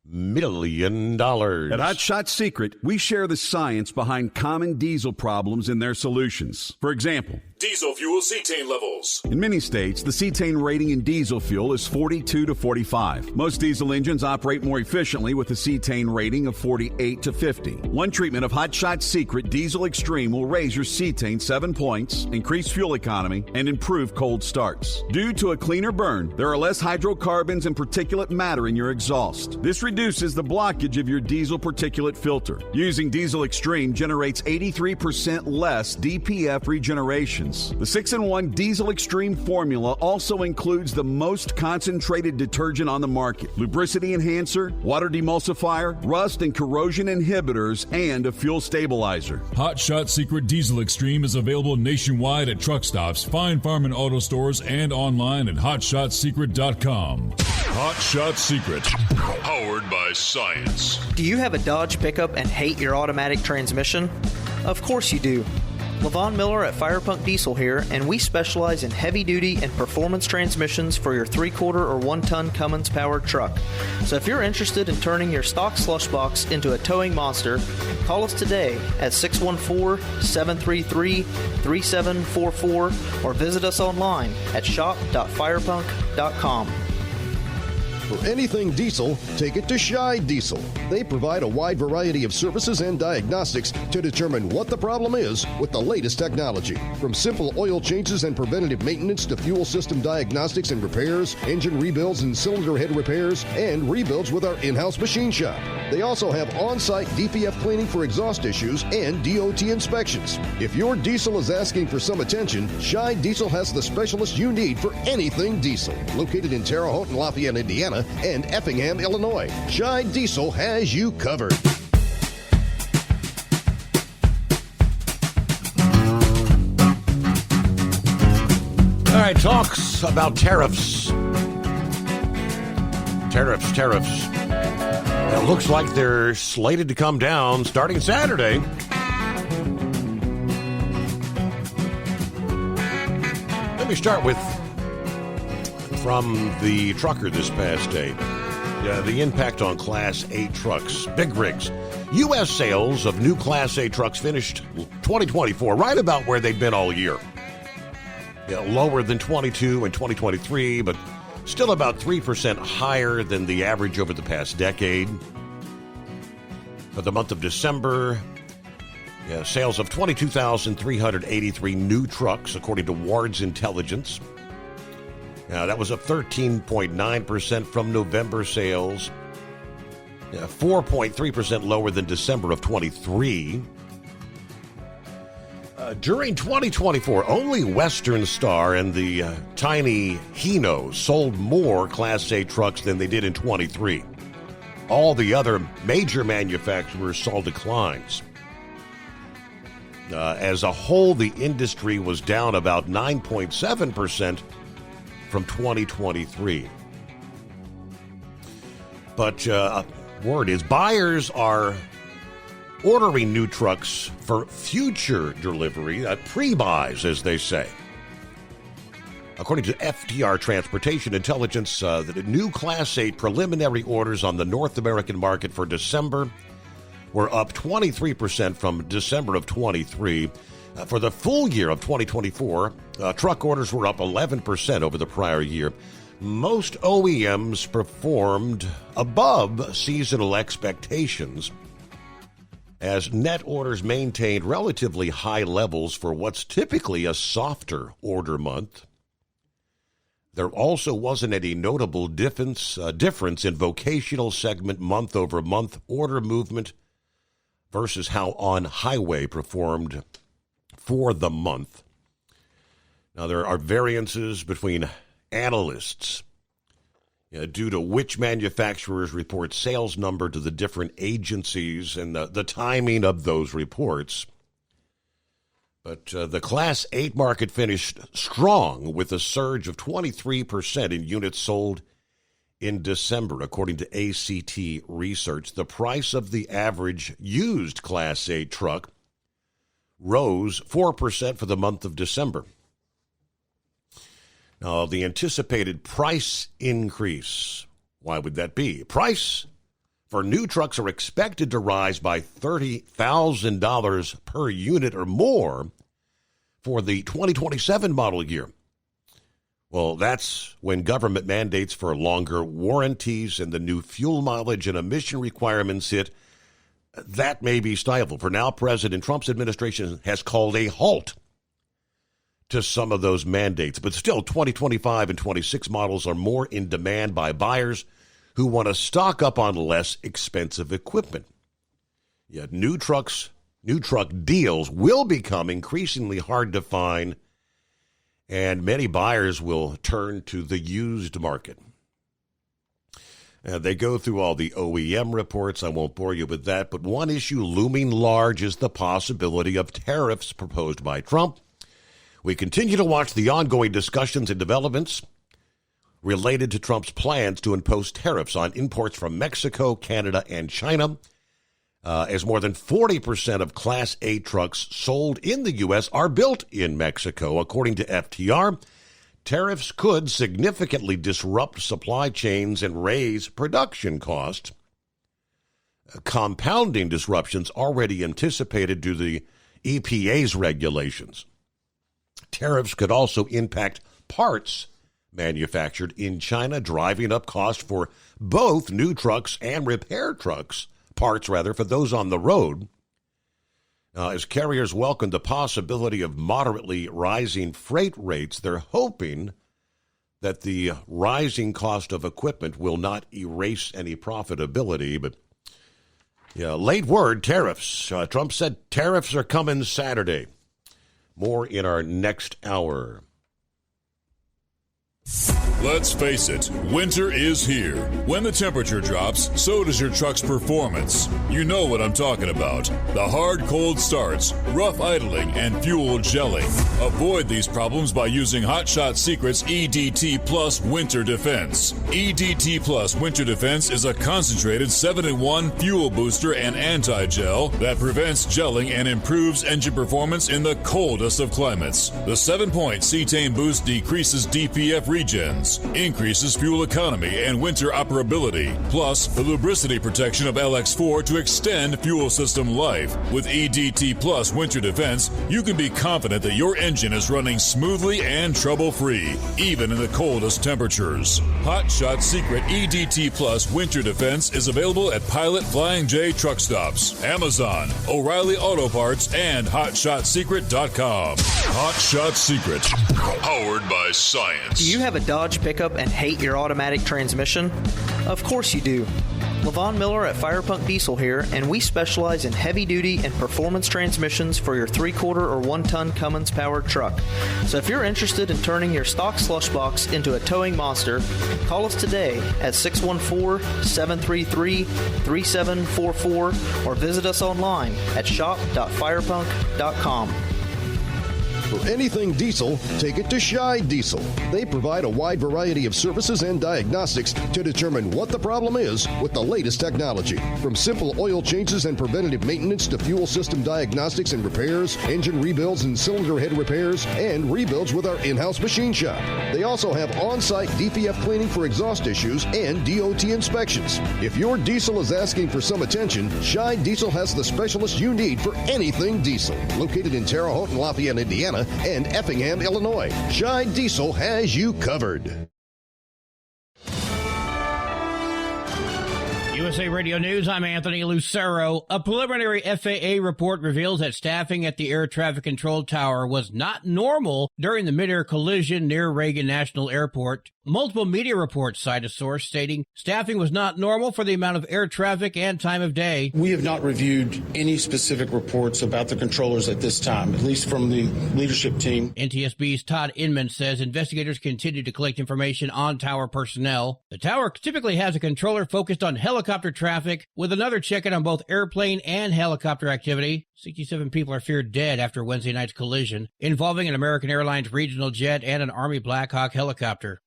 million. At Hot Shot Secret, we share the science behind common diesel problems and their solutions. For example, Diesel fuel cetane levels. In many states, the cetane rating in diesel fuel is 42 to 45. Most diesel engines operate more efficiently with a cetane rating of 48 to 50. One treatment of Hot Shot Secret Diesel Extreme will raise your cetane 7 points, increase fuel economy, and improve cold starts. Due to a cleaner burn, there are less hydrocarbons and particulate matter in your exhaust. This reduces the blockage of your diesel particulate filter. Using Diesel Extreme generates 83% less DPF regeneration. The 6-in-1 Diesel Extreme formula also includes the most concentrated detergent on the market, lubricity enhancer, water demulsifier, rust and corrosion inhibitors, and a fuel stabilizer. Hot Shot Secret Diesel Extreme is available nationwide at truck stops, fine farm and auto stores, and online at hotshotsecret.com. Hot Shot Secret, powered by science. Do you have a Dodge pickup and hate your automatic transmission? Of course you do. Levon Miller at Firepunk Diesel here, and we specialize in heavy-duty and performance transmissions for your 3-quarter or 1-ton Cummins-powered truck. So if you're interested in turning your stock slush box into a towing monster, call us today at 614-733-3744 or visit us online at shop.firepunk.com. For anything diesel, take it to Scheid Diesel. They provide a wide variety of services and diagnostics to determine what the problem is with the latest technology. From simple oil changes and preventative maintenance to fuel system diagnostics and repairs, engine rebuilds and cylinder head repairs, and rebuilds with our in-house machine shop. They also have on-site DPF cleaning for exhaust issues and DOT inspections. If your diesel is asking for some attention, Scheid Diesel has the specialist you need for anything diesel. Located in Terre Haute and Lafayette, Indiana, and Effingham, Illinois, Scheid Diesel has you covered. All right, talks about tariffs. Tariffs. It looks like they're slated to come down starting Saturday. Let me start with from the trucker this past day. The impact on Class 8 trucks, big rigs. U.S. sales of new Class 8 trucks finished 2024 right about where they've been all year. Lower than 22 and 2023, but still about 3% higher than the average over the past decade. For the month of December, sales of 22,383 new trucks, according to Ward's Intelligence. That was up 13.9% from November sales, 4.3% lower than December of 23. During 2024, only Western Star and the tiny Hino sold more Class 8 trucks than they did in 23. All the other major manufacturers saw declines. As a whole, the industry was down about 9.7% from 2023. But word is buyers are ordering new trucks for future delivery, pre-buys, as they say. According to FTR Transportation Intelligence, the new Class 8 preliminary orders on the North American market for December were up 23% from December of 23. For the full year of 2024, truck orders were up 11% over the prior year. Most OEMs performed above seasonal expectations, as net orders maintained relatively high levels for what's typically a softer order month. There also wasn't any notable difference in vocational segment month-over-month order movement versus how on-highway performed for the month. Now, there are variances between analysts due to which manufacturers report sales number to the different agencies and the timing of those reports. But the Class 8 market finished strong with a surge of 23% in units sold in December, according to ACT Research. The price of the average used Class 8 truck rose 4% for the month of December. Now, the anticipated price increase, why would that be? Price for new trucks are expected to rise by $30,000 per unit or more for the 2027 model year. Well, that's when government mandates for longer warranties and the new fuel mileage and emission requirements hit. That may be stifled. For now, President Trump's administration has called a halt to some of those mandates. But still, 2025 and 26 models are more in demand by buyers who want to stock up on less expensive equipment. Yet new truck deals will become increasingly hard to find, and many buyers will turn to the used market. They go through all the OEM reports. I won't bore you with that, but one issue looming large is the possibility of tariffs proposed by Trump. We continue to watch the ongoing discussions and developments related to Trump's plans to impose tariffs on imports from Mexico, Canada, and China, as more than 40% of Class A trucks sold in the U.S. are built in Mexico. According to FTR, tariffs could significantly disrupt supply chains and raise production costs, compounding disruptions already anticipated due to the EPA's regulations. Tariffs could also impact parts manufactured in China, driving up costs for both new trucks and repair trucks, parts rather, for those on the road. As carriers welcome the possibility of moderately rising freight rates, they're hoping that the rising cost of equipment will not erase any profitability. But late word, tariffs. Trump said tariffs are coming Saturday. More in our next hour. Let's face it, winter is here. When the temperature drops, so does your truck's performance. You know what I'm talking about. The hard, cold starts, rough idling, and fuel gelling. Avoid these problems by using Hot Shot Secret's EDT Plus Winter Defense. EDT Plus Winter Defense is a concentrated 7-in-1 fuel booster and anti-gel that prevents gelling and improves engine performance in the coldest of climates. The 7-point cetane boost decreases DPF regens, increases fuel economy and winter operability, plus the lubricity protection of LX4 to extend fuel system life. With EDT Plus Winter Defense, you can be confident that your engine is running smoothly and trouble-free, even in the coldest temperatures. Hot Shot Secret EDT Plus Winter Defense is available at Pilot Flying J truck stops, Amazon, O'Reilly Auto Parts, and HotShotSecret.com. Hot Shot Secret, powered by science. Do you have a Dodge pickup and hate your automatic transmission? Of course you do. Levon Miller at Firepunk Diesel here, and we specialize in heavy-duty and performance transmissions for your 3-quarter or 1-ton Cummins-powered truck. So if you're interested in turning your stock slush box into a towing monster, call us today at 614-733-3744 or visit us online at shop.firepunk.com. For anything diesel, take it to Scheid Diesel. They provide a wide variety of services and diagnostics to determine what the problem is with the latest technology. From simple oil changes and preventative maintenance to fuel system diagnostics and repairs, engine rebuilds and cylinder head repairs, and rebuilds with our in-house machine shop. They also have on-site DPF cleaning for exhaust issues and DOT inspections. If your diesel is asking for some attention, Scheid Diesel has the specialist you need for anything diesel. Located in Terre Haute and Lafayette, Indiana, and Effingham, Illinois. Scheid Diesel has you covered. USA Radio News, I'm Anthony Lucero. A preliminary FAA report reveals that staffing at the air traffic control tower was not normal during the mid-air collision near Reagan National Airport. Multiple media reports cite a source stating staffing was not normal for the amount of air traffic and time of day. We have not reviewed any specific reports about the controllers at this time, at least from the leadership team. NTSB's Todd Inman says investigators continue to collect information on tower personnel. The tower typically has a controller focused on helicopter traffic, with another checking on both airplane and helicopter activity. 67 people are feared dead after Wednesday night's collision involving an American Airlines regional jet and an Army Black Hawk helicopter.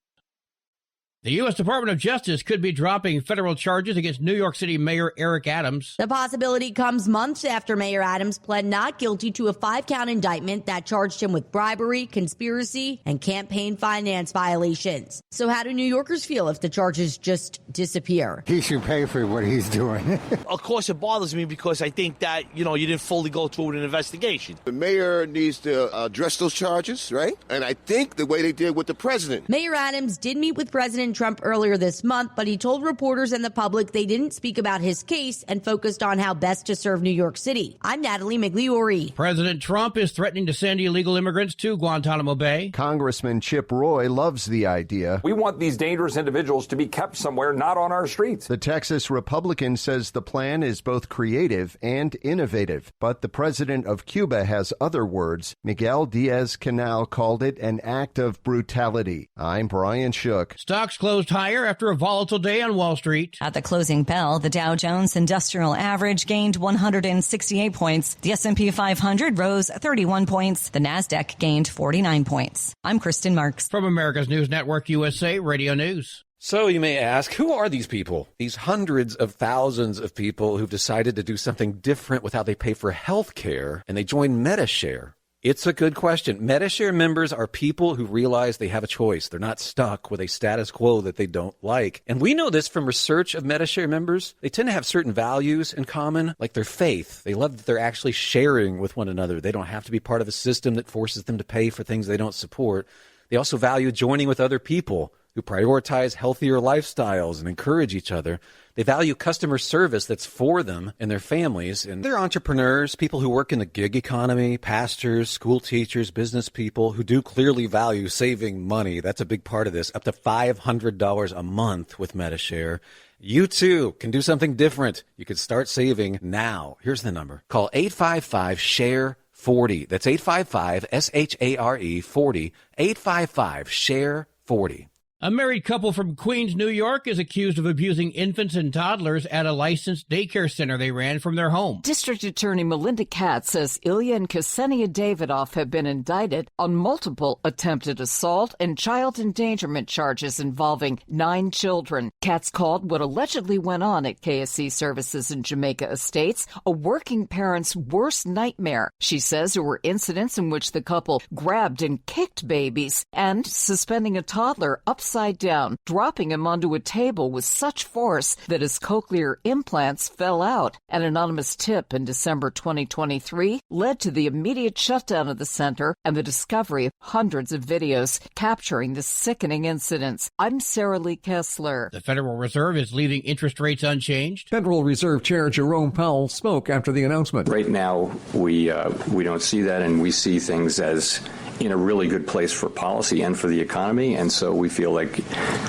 The U.S. Department of Justice could be dropping federal charges against New York City Mayor Eric Adams. The possibility comes months after Mayor Adams pled not guilty to a 5-count indictment that charged him with bribery, conspiracy, and campaign finance violations. So how do New Yorkers feel if the charges just disappear? He should pay for what he's doing. Of course, it bothers me because I think that, you didn't fully go through an investigation. The mayor needs to address those charges, right? And I think the way they did with the president. Mayor Adams did meet with President Trump earlier this month, but he told reporters and the public they didn't speak about his case and focused on how best to serve New York City. I'm Natalie Migliori. President Trump is threatening to send illegal immigrants to Guantanamo Bay. Congressman Chip Roy loves the idea. We want these dangerous individuals to be kept somewhere, not on our streets. The Texas Republican says the plan is both creative and innovative, but the president of Cuba has other words. Miguel Diaz-Canel called it an act of brutality. I'm Brian Shook. Stocks closed higher after a volatile day on Wall Street. At the closing bell, the Dow Jones Industrial Average gained 168 points. The S&P 500 rose 31 points. The Nasdaq gained 49 points. I'm Kristen Marks. From America's News Network USA Radio News. So you may ask, who are these people? These hundreds of thousands of people who've decided to do something different with how they pay for health care, and they join Medi-Share. It's a good question. Medi-Share members are people who realize they have a choice. They're not stuck with a status quo that they don't like. And we know this from research of Medi-Share members. They tend to have certain values in common, like their faith. They love that they're actually sharing with one another. They don't have to be part of a system that forces them to pay for things they don't support. They also value joining with other people who prioritize healthier lifestyles and encourage each other. They value customer service that's for them and their families. And they're entrepreneurs, people who work in the gig economy, pastors, school teachers, business people who do clearly value saving money. That's a big part of this, up to $500 a month with Medi-Share. You too can do something different. You can start saving now. Here's the number. Call 855-SHARE-40. That's 855-SHARE-40. 855-SHARE-40. A married couple from Queens, New York is accused of abusing infants and toddlers at a licensed daycare center they ran from their home. District Attorney Melinda Katz says Ilya and Ksenia Davidoff have been indicted on multiple attempted assault and child endangerment charges involving 9 children. Katz called what allegedly went on at KSC Services in Jamaica Estates a working parent's worst nightmare. She says there were incidents in which the couple grabbed and kicked babies and suspending a toddler upside down, dropping him onto a table with such force that his cochlear implants fell out. An anonymous tip in December 2023 led to the immediate shutdown of the center and the discovery of hundreds of videos capturing the sickening incidents. I'm Sarah Lee Kessler. The Federal Reserve is leaving interest rates unchanged. Federal Reserve Chair Jerome Powell spoke after the announcement. Right now, we don't see that, and we see things as in a really good place for policy and for the economy, and so we feel like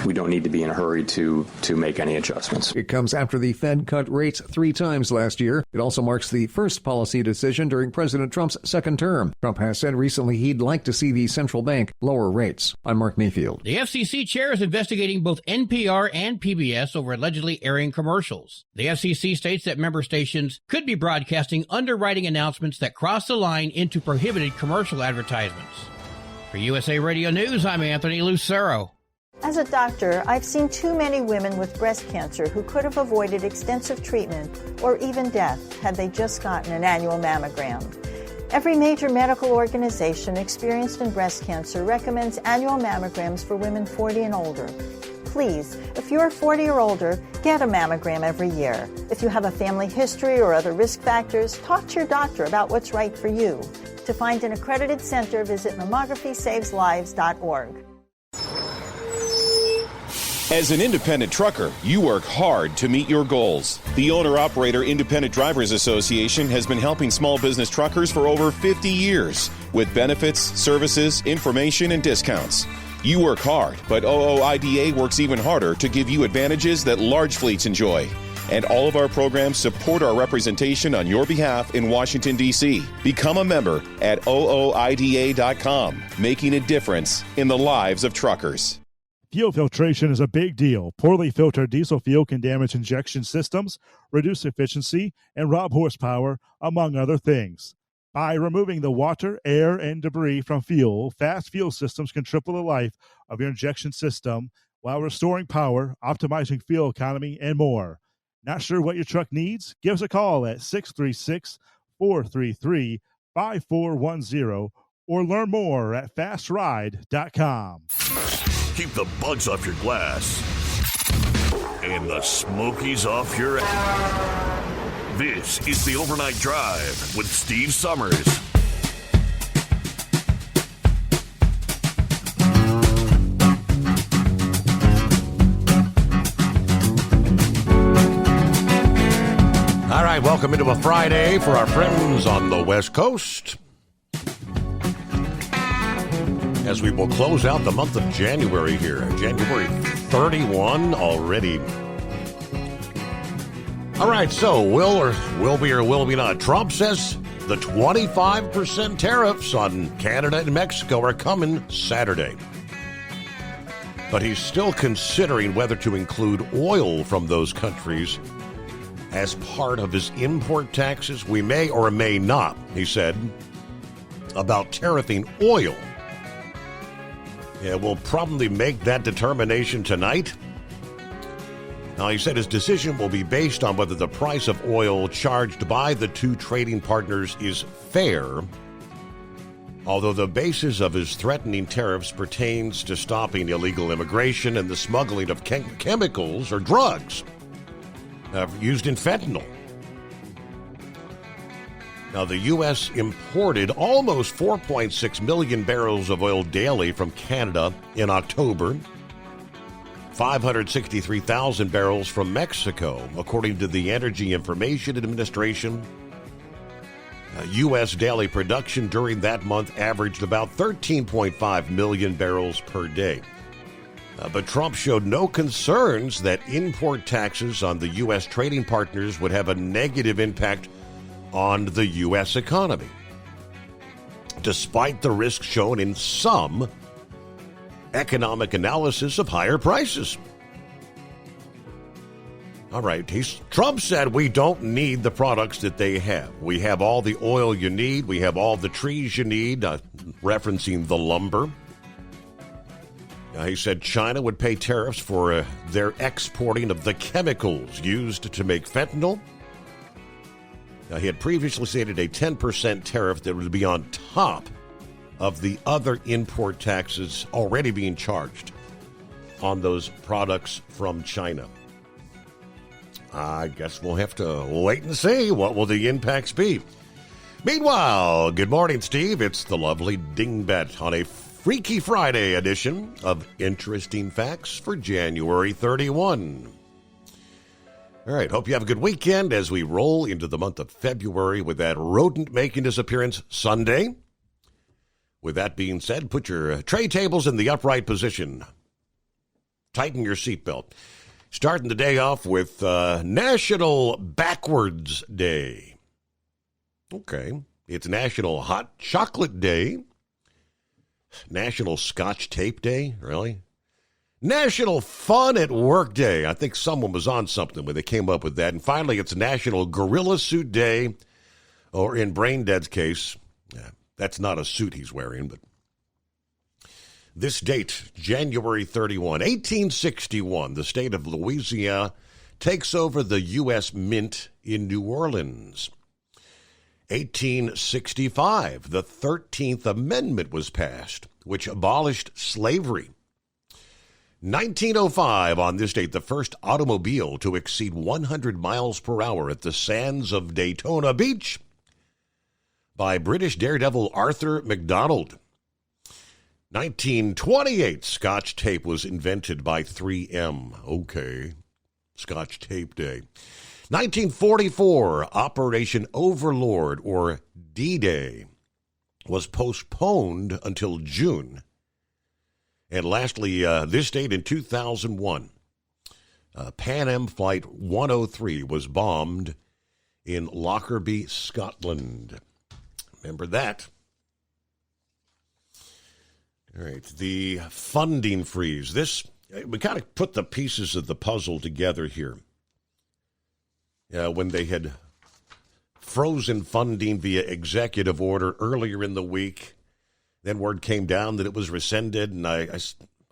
we don't need to be in a hurry to make any adjustments. It comes after the Fed cut rates 3 times last year. It also marks the first policy decision during President Trump's second term. Trump has said recently he'd like to see the central bank lower rates. I'm Mark Mayfield. The FCC chair is investigating both NPR and PBS over allegedly airing commercials. The FCC states that member stations could be broadcasting underwriting announcements that cross the line into prohibited commercial advertisements. For USA Radio News, I'm Anthony Lucero. As a doctor, I've seen too many women with breast cancer who could have avoided extensive treatment or even death had they just gotten an annual mammogram. Every major medical organization experienced in breast cancer recommends annual mammograms for women 40 and older. Please, if you're 40 or older, get a mammogram every year. If you have a family history or other risk factors, talk to your doctor about what's right for you. To find an accredited center, visit mammography-saves-lives.org. As an independent trucker, you work hard to meet your goals. The Owner-Operator Independent Drivers Association has been helping small business truckers for over 50 years with benefits, services, information, and discounts. You work hard, but OOIDA works even harder to give you advantages that large fleets enjoy. And all of our programs support our representation on your behalf in Washington, D.C. Become a member at OOIDA.com, making a difference in the lives of truckers. Fuel filtration is a big deal. Poorly filtered diesel fuel can damage injection systems, reduce efficiency, and rob horsepower, among other things. By removing the water, air, and debris from fuel, fast fuel systems can triple the life of your injection system while restoring power, optimizing fuel economy, and more. Not sure what your truck needs? Give us a call at 636-433-5410 or learn more at fastride.com. Keep the bugs off your glass and the smokies off your ass. This is the Overnight Drive with Steve Summers. All right, welcome into a Friday for our friends on the West Coast, as we will close out the month of January here. January 31 already. All right, so will we not? Trump says the 25% tariffs on Canada and Mexico are coming Saturday. But he's still considering whether to include oil from those countries as part of his import taxes. We may or may not, he said, about tariffing oil. Yeah, we'll probably make that determination tonight. Now, he said his decision will be based on whether the price of oil charged by the two trading partners is fair, although the basis of his threatening tariffs pertains to stopping illegal immigration and the smuggling of chemicals or drugs used in fentanyl. Now, the U.S. imported almost 4.6 million barrels of oil daily from Canada in October, 563,000 barrels from Mexico, according to the Energy Information Administration. U.S. daily production during that month averaged about 13.5 million barrels per day. But Trump showed no concerns that import taxes on the U.S. trading partners would have a negative impact on the U.S. economy, despite the risk shown in some economic analysis of higher prices. All right, Trump said we don't need the products that they have. We have all the oil you need. We have all the trees you need, referencing the lumber. He said China would pay tariffs for their exporting of the chemicals used to make fentanyl. He had previously stated a 10% tariff that would be on top of the other import taxes already being charged on those products from China. I guess we'll have to wait and see what will the impacts be. Meanwhile, good morning, Steve. It's the lovely Dingbat on a Freaky Friday edition of Interesting Facts for January 31. All right, hope you have a good weekend as we roll into the month of February with that rodent making his appearance Sunday. With that being said, put your tray tables in the upright position. Tighten your seatbelt. Starting the day off with National Backwards Day. Okay, it's National Hot Chocolate Day. National Scotch Tape Day, really? National Fun at Work Day. I think someone was on something when they came up with that. And finally, it's National Gorilla Suit Day, or in Braindead's case, that's not a suit he's wearing, but this date, January 31, 1861, the state of Louisiana takes over the U.S. Mint in New Orleans. 1865, the 13th Amendment was passed, which abolished slavery. 1905, on this date, the first automobile to exceed 100 miles per hour at the sands of Daytona Beach by British daredevil Arthur MacDonald. 1928, Scotch tape was invented by 3M. Okay, Scotch Tape Day. 1944, Operation Overlord, or D-Day, was postponed until June. And lastly, this date in 2001, Pan Am Flight 103 was bombed in Lockerbie, Scotland. Remember that. All right, the funding freeze. We kind of put the pieces of the puzzle together here. When they had frozen funding via executive order earlier in the week, then word came down that it was rescinded, and I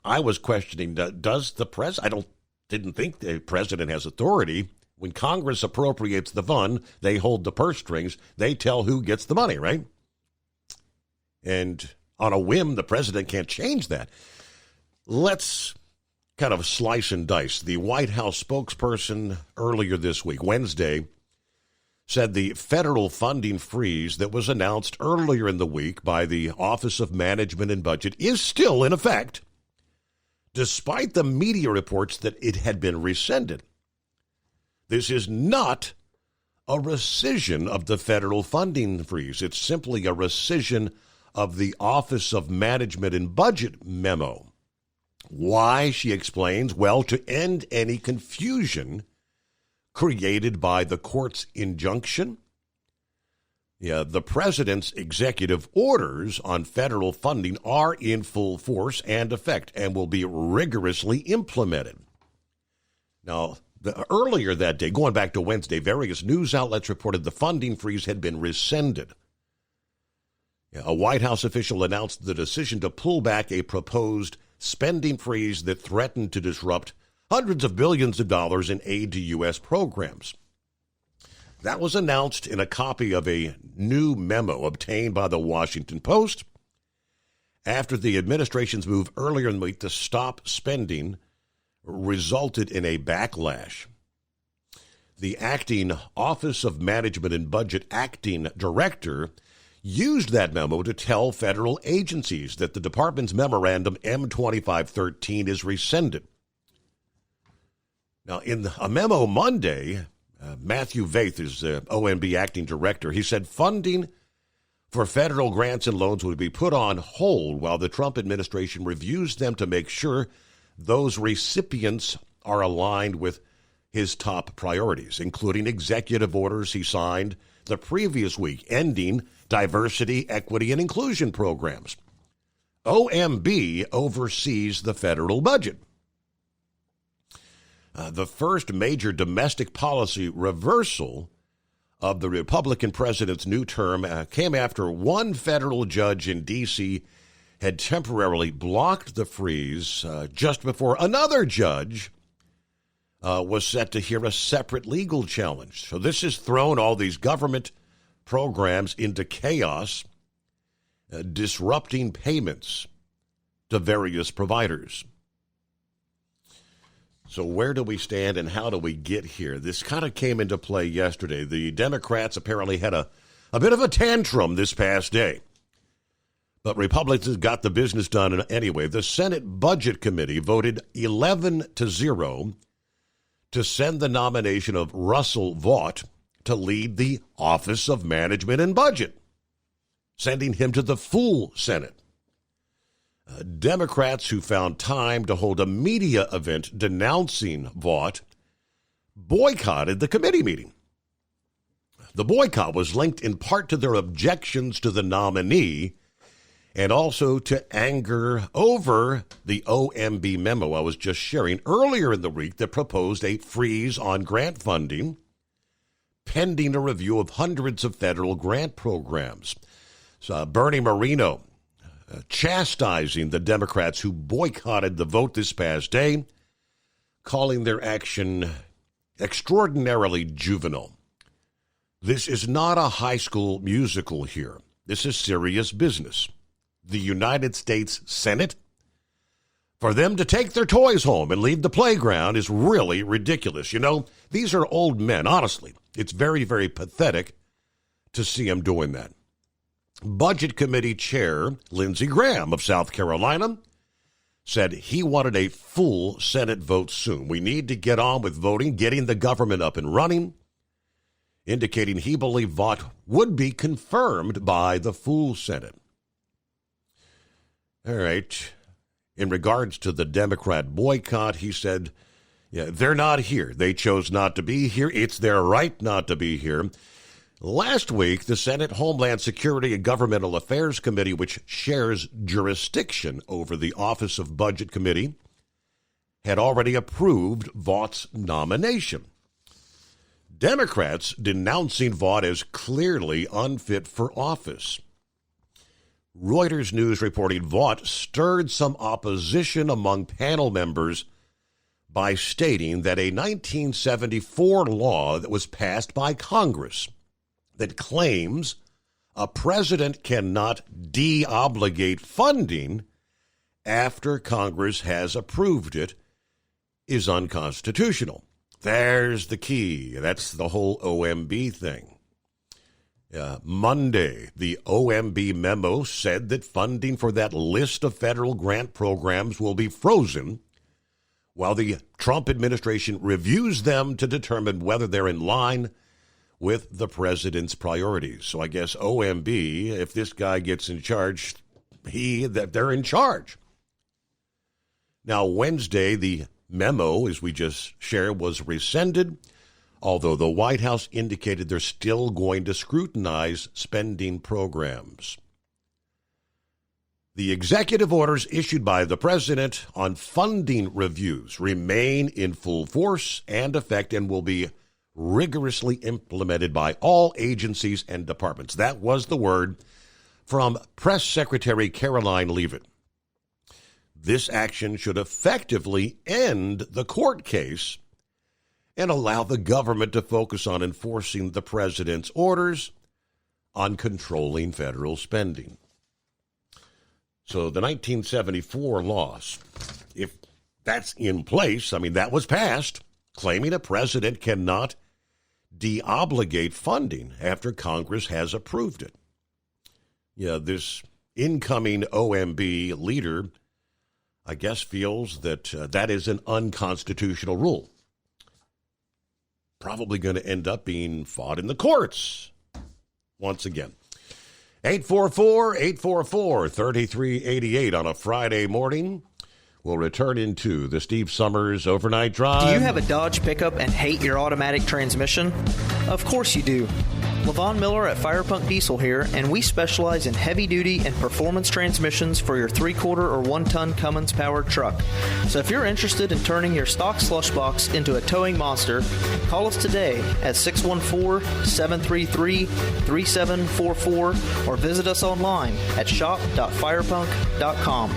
I was questioning, does the president, didn't think the president has authority. When Congress appropriates the fund, they hold the purse strings. They tell who gets the money, right? And on a whim, the president can't change that. Let's kind of slice and dice. The White House spokesperson earlier this week, Wednesday, said the federal funding freeze that was announced earlier in the week by the Office of Management and Budget is still in effect, despite the media reports that it had been rescinded. This is not a rescission of the federal funding freeze. It's simply a rescission of the Office of Management and Budget memo. Why, she explains, well, to end any confusion created by the court's injunction. The president's executive orders on federal funding are in full force and effect and will be rigorously implemented. Now, earlier that day, going back to Wednesday, various news outlets reported the funding freeze had been rescinded. A White House official announced the decision to pull back a proposed spending freeze that threatened to disrupt hundreds of billions of dollars in aid to U.S. programs. That was announced in a copy of a new memo obtained by the Washington Post after the administration's move earlier in the week to stop spending resulted in a backlash. The acting Office of Management and Budget acting director used that memo to tell federal agencies that the department's memorandum M2513 is rescinded. Now, in a memo Monday, Matthew Vaith is the OMB acting director. He said funding for federal grants and loans would be put on hold while the Trump administration reviews them to make sure those recipients are aligned with his top priorities, including executive orders he signed the previous week, ending diversity, equity, and inclusion programs. OMB oversees the federal budget. The first major domestic policy reversal of the Republican president's new term came after one federal judge in D.C. had temporarily blocked the freeze just before another judge was set to hear a separate legal challenge. So this has thrown all these government programs into chaos, disrupting payments to various providers. So where do we stand and how do we get here? This kind of came into play yesterday. The Democrats apparently had a bit of a tantrum this past day. But Republicans got the business done anyway. The Senate Budget Committee voted 11-0 to send the nomination of Russell Vought to lead the Office of Management and Budget, sending him to the full Senate. Democrats who found time to hold a media event denouncing Vought boycotted the committee meeting. The boycott was linked in part to their objections to the nominee and also to anger over the OMB memo I was just sharing earlier in the week that proposed a freeze on grant funding pending a review of hundreds of federal grant programs. So Bernie Moreno chastising the Democrats who boycotted the vote this past day, calling their action extraordinarily juvenile. This is not a high school musical here. This is serious business. The United States Senate, for them to take their toys home and leave the playground is really ridiculous. You know, these are old men, honestly. It's very, very pathetic to see them doing that. Budget Committee Chair Lindsey Graham of South Carolina said he wanted a full Senate vote soon. We need to get on with voting, getting the government up and running, indicating he believed Vought would be confirmed by the full Senate. All right. In regards to the Democrat boycott, he said, they're not here. They chose not to be here. It's their right not to be here. Last week, the Senate Homeland Security and Governmental Affairs Committee, which shares jurisdiction over the Office of Budget Committee, had already approved Vaught's nomination. Democrats denouncing Vought as clearly unfit for office. Reuters News reporting Vaught stirred some opposition among panel members by stating that a 1974 law that was passed by Congress that claims a president cannot deobligate funding after Congress has approved it is unconstitutional. There's the key. That's the whole OMB thing. Monday, the OMB memo said that funding for that list of federal grant programs will be frozen while the Trump administration reviews them to determine whether they're in line with the president's priorities. So I guess OMB, if this guy gets in charge, they're in charge. Now, Wednesday, the memo, as we just shared, was rescinded, although the White House indicated they're still going to scrutinize spending programs. The executive orders issued by the president on funding reviews remain in full force and effect and will be rigorously implemented by all agencies and departments. That was the word from Press Secretary Caroline Leavitt. This action should effectively end the court case and allow the government to focus on enforcing the president's orders on controlling federal spending. So the 1974 laws, if that's in place, I mean, that was passed, claiming a president cannot deobligate funding after Congress has approved it. Yeah, this incoming OMB leader, I guess, feels that that is an unconstitutional rule. Probably going to end up being fought in the courts once again. 844-844-3388 on a Friday morning. We'll return into the Steve Summers Overnight Drive. Do you have a Dodge pickup and hate your automatic transmission? Of course you do. Levon Miller at Firepunk Diesel here, and we specialize in heavy-duty and performance transmissions for your 3-quarter or 1-ton Cummins-powered truck. So if you're interested in turning your stock slush box into a towing monster, call us today at 614-733-3744 or visit us online at shop.firepunk.com.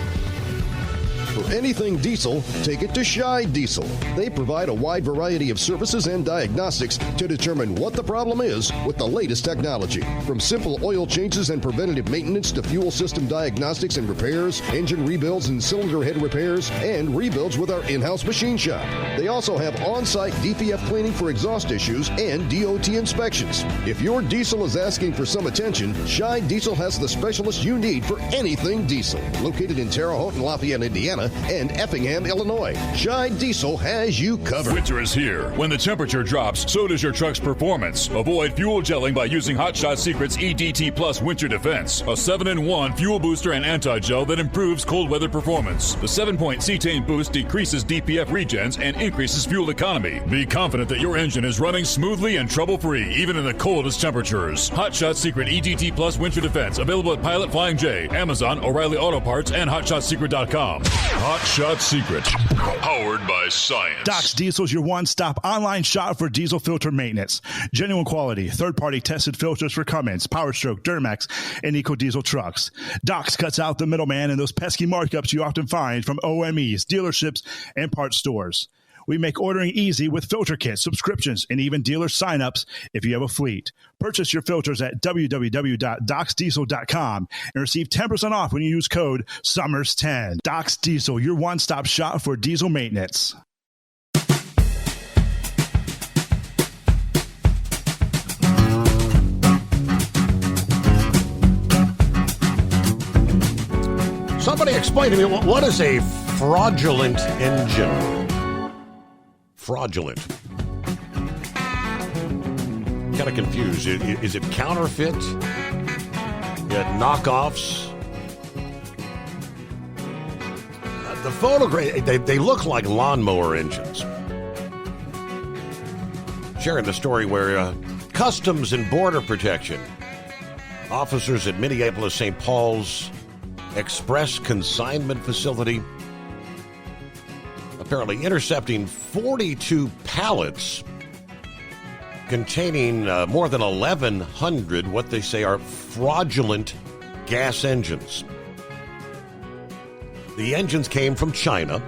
For anything diesel, take it to Scheid Diesel. They provide a wide variety of services and diagnostics to determine what the problem is with the latest technology. From simple oil changes and preventative maintenance to fuel system diagnostics and repairs, engine rebuilds and cylinder head repairs, and rebuilds with our in-house machine shop. They also have on-site DPF cleaning for exhaust issues and DOT inspections. If your diesel is asking for some attention, Scheid Diesel has the specialist you need for anything diesel. Located in Terre Haute and Lafayette, Indiana, and Effingham, Illinois. Scheid Diesel has you covered. Winter is here. When the temperature drops, so does your truck's performance. Avoid fuel gelling by using Hot Shot Secret's EDT Plus Winter Defense, a 7-in-1 fuel booster and anti-gel that improves cold weather performance. The 7-point cetane boost decreases DPF regens and increases fuel economy. Be confident that your engine is running smoothly and trouble-free, even in the coldest temperatures. Hot Shot Secret EDT Plus Winter Defense, available at Pilot Flying J, Amazon, O'Reilly Auto Parts, and HotShotSecret.com. Hot Shot Secret, powered by science. Doc's Diesel is your one-stop online shop for diesel filter maintenance. Genuine quality, third-party tested filters for Cummins, PowerStroke, Duramax, and EcoDiesel trucks. Doc's cuts out the middleman and those pesky markups you often find from OMEs, dealerships, and parts stores. We make ordering easy with filter kits, subscriptions, and even dealer sign-ups if you have a fleet. Purchase your filters at www.docsdiesel.com and receive 10% off when you use code SUMMERS10. Doc's Diesel, your one-stop shop for diesel maintenance. Somebody explain to me, what is a fraudulent engine? Fraudulent. Kind of confused. Is it counterfeit? Knockoffs? The photograph, they look like lawnmower engines. Sharing the story where Customs and Border Protection officers at Minneapolis-St. Paul's Express Consignment Facility apparently intercepting 42 pallets containing more than 1,100 what they say are fraudulent gas engines. The engines came from China,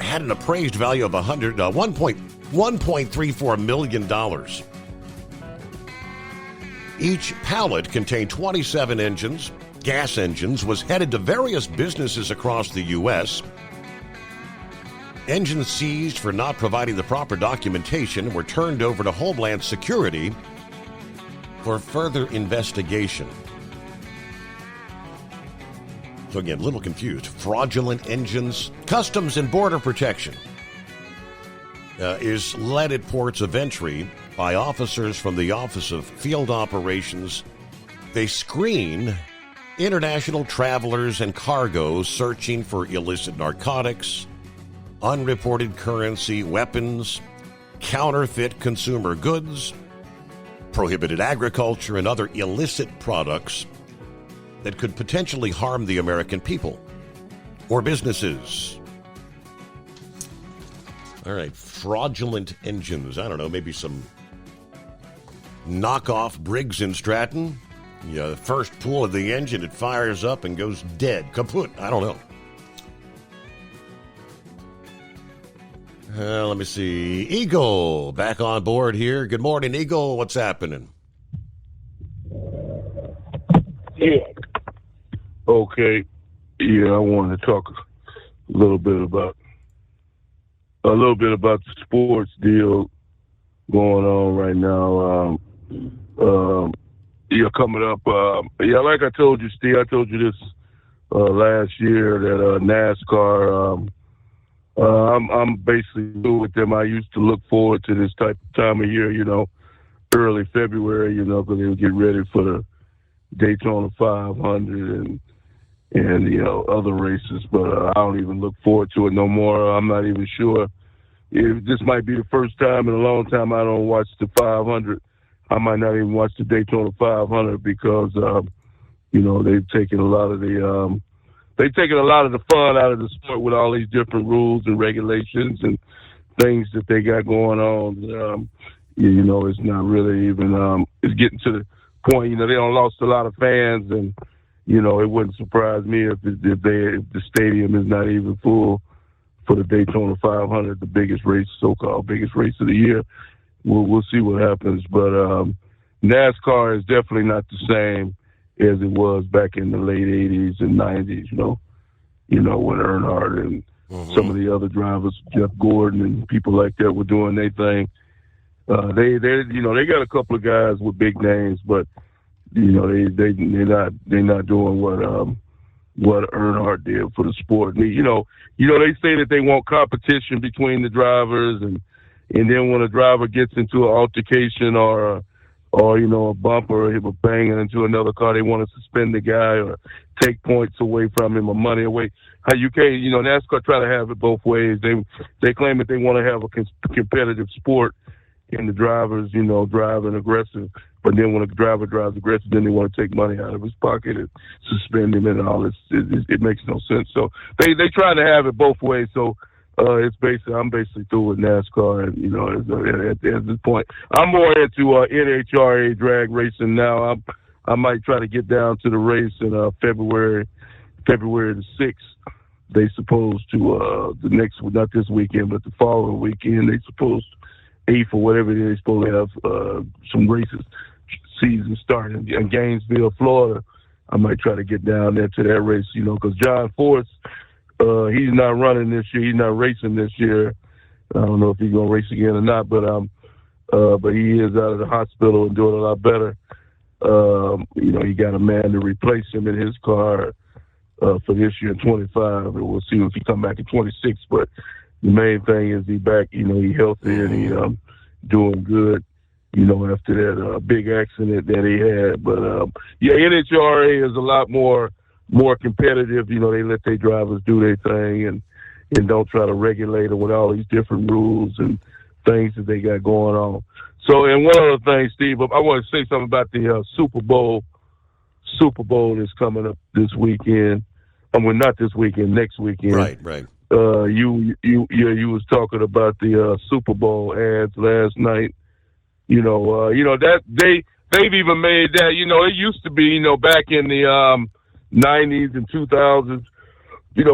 had an appraised value of $1.34 million. Each pallet contained 27 engines, gas engines, was headed to various businesses across the U.S. Engines seized for not providing the proper documentation were turned over to Homeland Security for further investigation. So again, a little confused. Fraudulent engines. Customs and Border Protection is led at ports of entry by officers from the Office of Field Operations. They screen international travelers and cargo searching for illicit narcotics, unreported currency, weapons, counterfeit consumer goods, prohibited agriculture, and other illicit products that could potentially harm the American people or businesses. All right, fraudulent engines. I don't know, maybe some knockoff Briggs & Stratton. Yeah, the first pull of the engine, it fires up and goes dead, kaput. I don't know. Let me see. Eagle, back on board here. Good morning, Eagle. What's happening? Yeah. Okay. Yeah, I want to talk a little bit about the sports deal going on right now. Coming up. Like I told you, Steve, I told you this last year that NASCAR, I'm basically through with them. I used to look forward to this type of time of year, early February, because they would get ready for the Daytona 500 and other races. But I don't even look forward to it no more. I'm not even sure if this might be the first time in a long time I don't watch the 500. I might not even watch the Daytona 500 because, they've taken a lot of the fun out of the sport with all these different rules and regulations and things that they got going on. It's not really even, it's getting to the point, they done lost a lot of fans, and, it wouldn't surprise me if the stadium is not even full for the Daytona 500, the biggest race, so-called biggest race of the year. We'll see what happens, but NASCAR is definitely not the same as it was back in the late 80s and 90s, when Earnhardt and some of the other drivers, Jeff Gordon and people like that were doing their thing. They got a couple of guys with big names, but they're not doing what Earnhardt did for the sport. And, they say that they want competition between the drivers, and then when a driver gets into an altercation or a bump or him banging into another car, they want to suspend the guy or take points away from him or money away. How you can't, NASCAR try to have it both ways. They claim that they want to have a competitive sport, and the drivers, driving aggressive. But then when a driver drives aggressive, then they want to take money out of his pocket and suspend him and all this. It makes no sense. So they try to have it both ways. So I'm basically through with NASCAR, and at this point, I'm more into NHRA drag racing now. I might try to get down to the race in February the 6th. They supposed to not this weekend, but the following weekend. They supposed 8th or whatever it is. They supposed to have some races. Season starting in Gainesville, Florida. I might try to get down there to that race, because John Force. He's not running this year. He's not racing this year. I don't know if he's going to race again or not, but he is out of the hospital and doing a lot better. He got a man to replace him in his car for this year in 25, and we'll see if he come back in 26. But the main thing is he back. He healthy and he doing good. After that big accident that he had. But NHRA is a lot more competitive. They let their drivers do their thing and don't try to regulate them with all these different rules and things that they got going on. So, and one other thing, Steve, I want to say something about the Super Bowl. Super Bowl is coming up this weekend. Not this weekend, next weekend. Right. You was talking about the Super Bowl ads last night. That they've even made that, it used to be, back in the 90s and 2000s,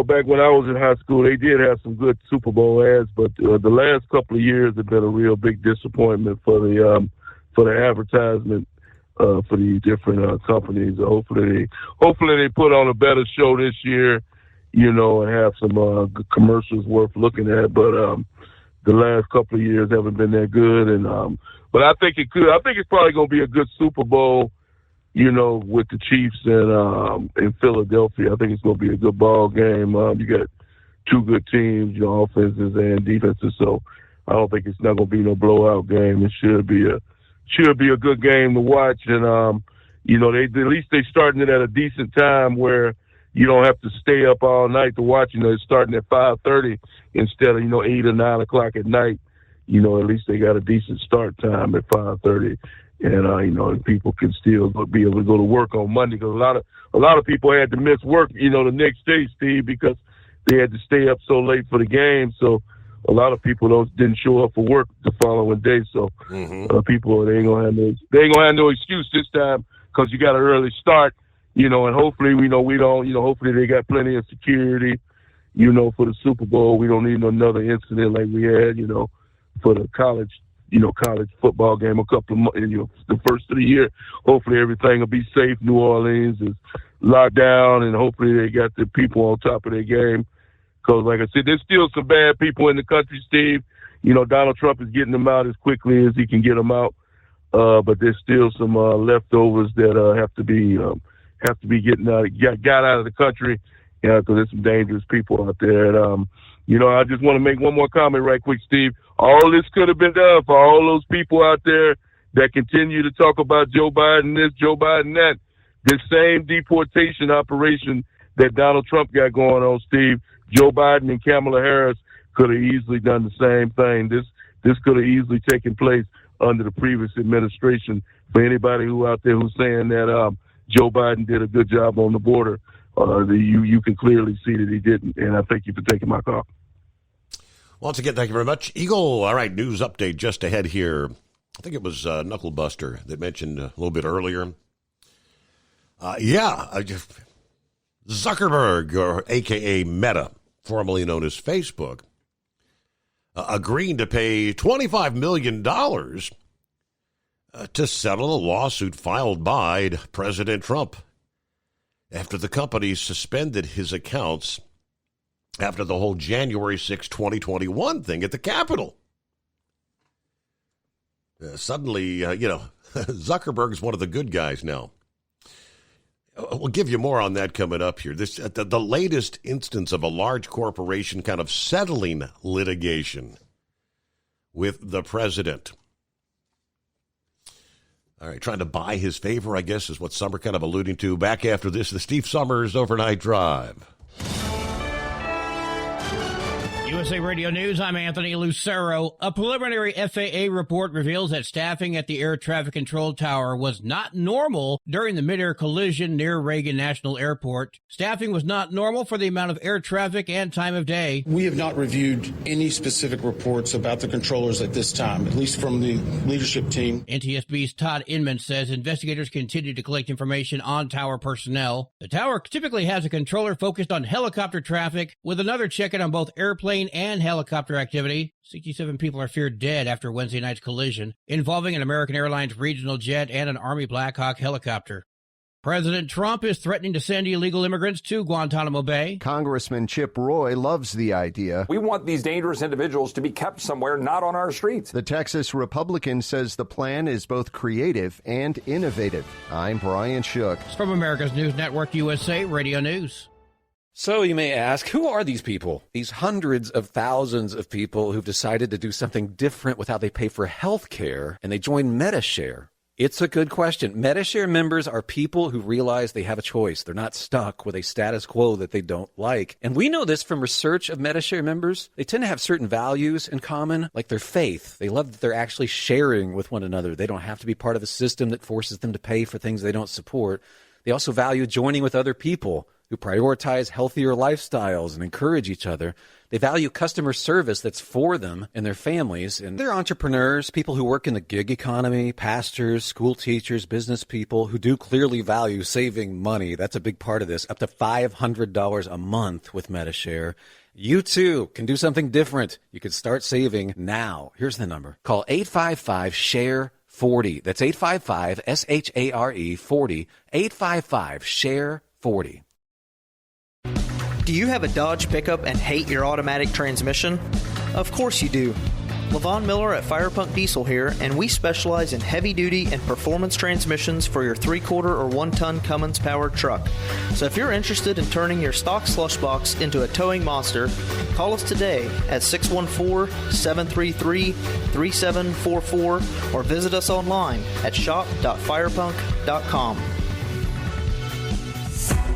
back when I was in high school, they did have some good Super Bowl ads, but the last couple of years have been a real big disappointment for the advertisement for these different companies. Hopefully they put on a better show this year, and have some good commercials worth looking at. But the last couple of years haven't been that good, and but I think it could. I think it's probably going to be a good Super Bowl, with the Chiefs and in Philadelphia. I think it's going to be a good ball game. You got two good teams, offenses and defenses. So I don't think it's not going to be no blowout game. It should be a good game to watch. And at least they're starting it at a decent time where you don't have to stay up all night to watch. It's starting at 5:30 instead of 8 or 9 o'clock at night. At least they got a decent start time at 5:30. And people can still be able to go to work on Monday, because a lot of people had to miss work, the next day, Steve, because they had to stay up so late for the game. So a lot of people didn't show up for work the following day. So people they ain't gonna have no excuse this time, because you got an early start, and hopefully hopefully they got plenty of security, for the Super Bowl. We don't need another incident like we had, for the college football game a couple of months, the first of the year. Hopefully everything will be safe. New Orleans is locked down, and hopefully they got the people on top of their game. Because, like I said, there's still some bad people in the country, Steve. Donald Trump is getting them out as quickly as he can get them out. But there's still some leftovers that have to be got out of the country, because there's some dangerous people out there. And, I just want to make one more comment right quick, Steve. All this could have been done for all those people out there that continue to talk about Joe Biden this, Joe Biden that. This same deportation operation that Donald Trump got going on, Steve, Joe Biden and Kamala Harris could have easily done the same thing. This could have easily taken place under the previous administration. For anybody who out there who's saying that Joe Biden did a good job on the border, you can clearly see that he didn't. And I thank you for taking my call. Once again, thank you very much. Eagle, all right, news update just ahead here. I think it was Knucklebuster that mentioned a little bit earlier. Zuckerberg, or a.k.a. Meta, formerly known as Facebook, agreeing to pay $25 million to settle a lawsuit filed by President Trump after the company suspended his accounts after the whole January 6, 2021 thing at the Capitol. Suddenly, Zuckerberg's one of the good guys now. We'll give you more on that coming up here. This the latest instance of a large corporation kind of settling litigation with the president. All right, trying to buy his favor, I guess, is what some are kind of alluding to. Back after this, the Steve Summers Overnight Drive. USA Radio News, I'm Anthony Lucero. A preliminary FAA report reveals that staffing at the air traffic control tower was not normal during the mid-air collision near Reagan National Airport. Staffing was not normal for the amount of air traffic and time of day. We have not reviewed any specific reports about the controllers at this time, at least from the leadership team. NTSB's Todd Inman says investigators continue to collect information on tower personnel. The tower typically has a controller focused on helicopter traffic, with another checking on both airplane and helicopter activity. 67 people are feared dead after Wednesday night's collision involving an American Airlines regional jet and an Army Black Hawk helicopter. President Trump is threatening to send illegal immigrants to Guantanamo Bay. Congressman Chip Roy loves the idea. We want these dangerous individuals to be kept somewhere, not on our streets. The Texas Republican says the plan is both creative and innovative. I'm Brian Shook. From America's News Network, USA Radio News. So you may ask, who are these people? These hundreds of thousands of people who've decided to do something different with how they pay for health care, and they join Medi-Share. It's a good question. Medi-Share members are people who realize they have a choice. They're not stuck with a status quo that they don't like. And we know this from research of Medi-Share members. They tend to have certain values in common, like their faith. They love that they're actually sharing with one another. They don't have to be part of a system that forces them to pay for things they don't support. They also value joining with other people who prioritize healthier lifestyles and encourage each other. They value customer service that's for them and their families. And they're entrepreneurs, people who work in the gig economy, pastors, school teachers, business people who do clearly value saving money. That's a big part of this. Up to $500 a month with Medi-Share. You too can do something different. You can start saving now. Here's the number. Call 855-SHARE-40. That's 855-SHARE-40. 855-SHARE-40. Do you have a Dodge pickup and hate your automatic transmission? Of course you do. Levon Miller at Firepunk Diesel here, and we specialize in heavy-duty and performance transmissions for your 3-quarter or 1-ton Cummins-powered truck. So if you're interested in turning your stock slush box into a towing monster, call us today at 614-733-3744 or visit us online at shop.firepunk.com.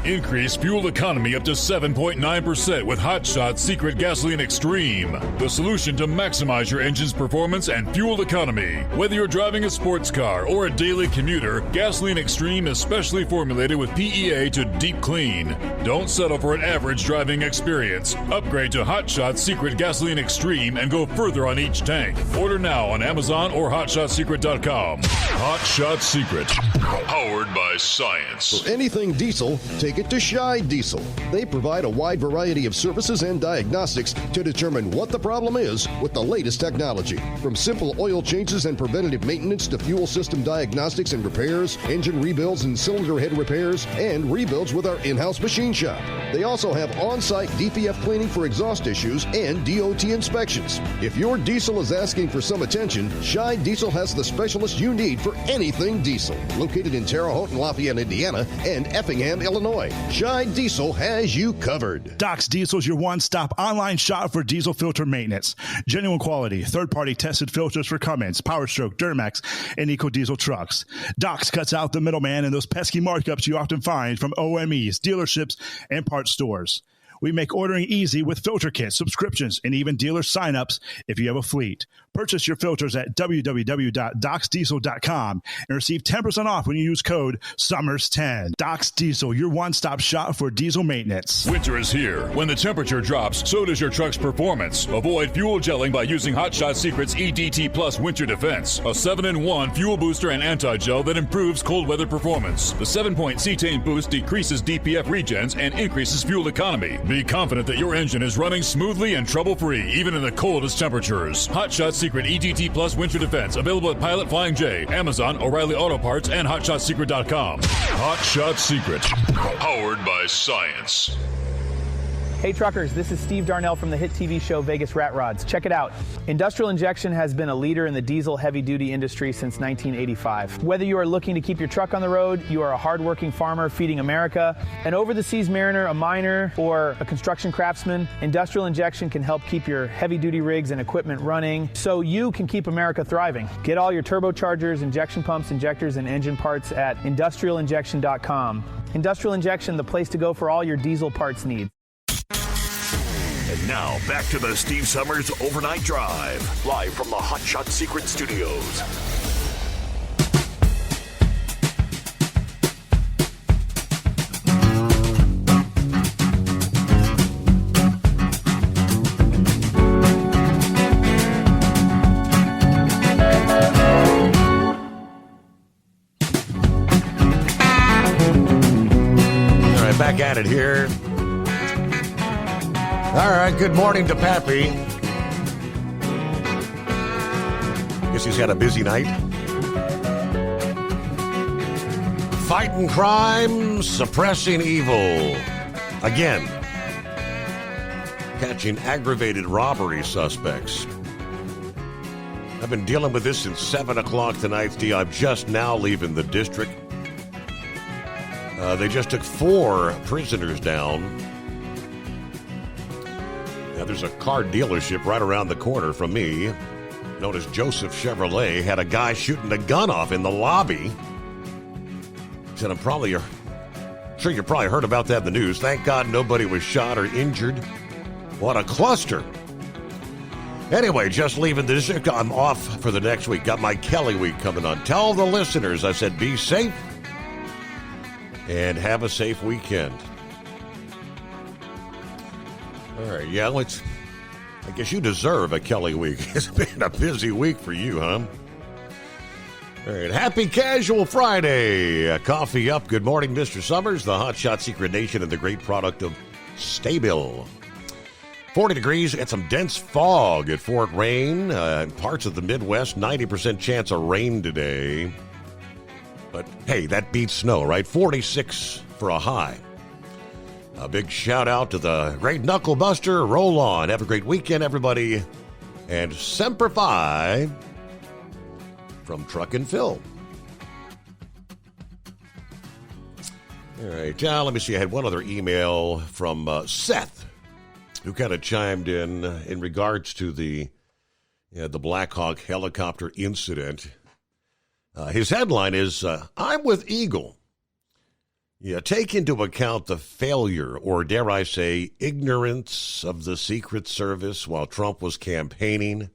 Increase fuel economy up to 7.9% with Hot Shot Secret Gasoline Extreme. The solution to maximize your engine's performance and fuel economy. Whether you're driving a sports car or a daily commuter, Gasoline Extreme is specially formulated with PEA to deep clean. Don't settle for an average driving experience. Upgrade to Hot Shot Secret Gasoline Extreme and go further on each tank. Order now on Amazon or HotShotSecret.com. Hot Shot Secret. Powered by science. For anything diesel, take it to Shy Diesel. They provide a wide variety of services and diagnostics to determine what the problem is with the latest technology. From simple oil changes and preventative maintenance to fuel system diagnostics and repairs, engine rebuilds and cylinder head repairs, and rebuilds with our in-house machine shop. They also have on-site DPF cleaning for exhaust issues and DOT inspections. If your diesel is asking for some attention, Shy Diesel has the specialist you need for anything diesel. Located in Terre Haute and Lafayette, Indiana, and Effingham, Illinois. Shy Diesel has you covered. Doc's Diesel is your one-stop online shop for diesel filter maintenance. Genuine quality, third-party tested filters for Cummins, PowerStroke, Duramax, and EcoDiesel trucks. Doc's cuts out the middleman and those pesky markups you often find from OMEs, dealerships, and parts stores. We make ordering easy with filter kits, subscriptions, and even dealer sign-ups if you have a fleet. Purchase your filters at www.docsdiesel.com and receive 10% off when you use code SUMMERS10. Doc's Diesel, your one-stop shop for diesel maintenance. Winter is here. When the temperature drops, so does your truck's performance. Avoid fuel gelling by using Hot Shot Secret's EDT Plus Winter Defense, a 7-in-1 fuel booster and anti-gel that improves cold weather performance. The 7-point cetane boost decreases DPF regens and increases fuel economy. Be confident that your engine is running smoothly and trouble-free, even in the coldest temperatures. Hot Shot Secret EDT Plus Winter Defense, available at Pilot Flying J, Amazon, O'Reilly Auto Parts, and HotShotSecret.com. Hot Shot Secret, powered by science. Hey truckers, this is Steve Darnell from the hit TV show Vegas Rat Rods. Check it out. Industrial Injection has been a leader in the diesel heavy-duty industry since 1985. Whether you are looking to keep your truck on the road, you are a hardworking farmer feeding America, an over-the-seas mariner, a miner, or a construction craftsman, Industrial Injection can help keep your heavy-duty rigs and equipment running so you can keep America thriving. Get all your turbochargers, injection pumps, injectors, and engine parts at industrialinjection.com. Industrial Injection, the place to go for all your diesel parts needs. And now, back to the Steve Summers Overnight Drive, live from the Hot Shot Secret Studios. All right, back at it here. All right, good morning to Pappy. Guess he's had a busy night. Fighting crime, suppressing evil. Again, catching aggravated robbery suspects. I've been dealing with this since 7 o'clock tonight, Steve. I'm just now leaving the district. They just took 4 prisoners down. Now, there's a car dealership right around the corner from me, known as Joseph Chevrolet, had a guy shooting a gun off in the lobby. Said, I'm sure you probably heard about that in the news. Thank God nobody was shot or injured. What a cluster. Anyway, just leaving the district. I'm off for the next week. Got my Kelly week coming on. Tell the listeners, I said, be safe and have a safe weekend. All right, yeah, I guess you deserve a Kelly week. It's been a busy week for you, huh? All right, happy Casual Friday. Coffee up. Good morning, Mr. Summers, the Hotshot Secret Nation, and the great product of Stabil. 40 degrees and some dense fog at Fort Wayne. Parts of the Midwest, 90% chance of rain today. But, hey, that beats snow, right? 46 for a high. A big shout out to the great Knuckle Buster. Roll on. Have a great weekend, everybody. And Semper Fi from Truck and Phil. All right, let me see. I had one other email from Seth, who kind of chimed in regards to the Black Hawk helicopter incident. His headline is, I'm with Eagle. Yeah, take into account the failure, or dare I say, ignorance of the Secret Service while Trump was campaigning.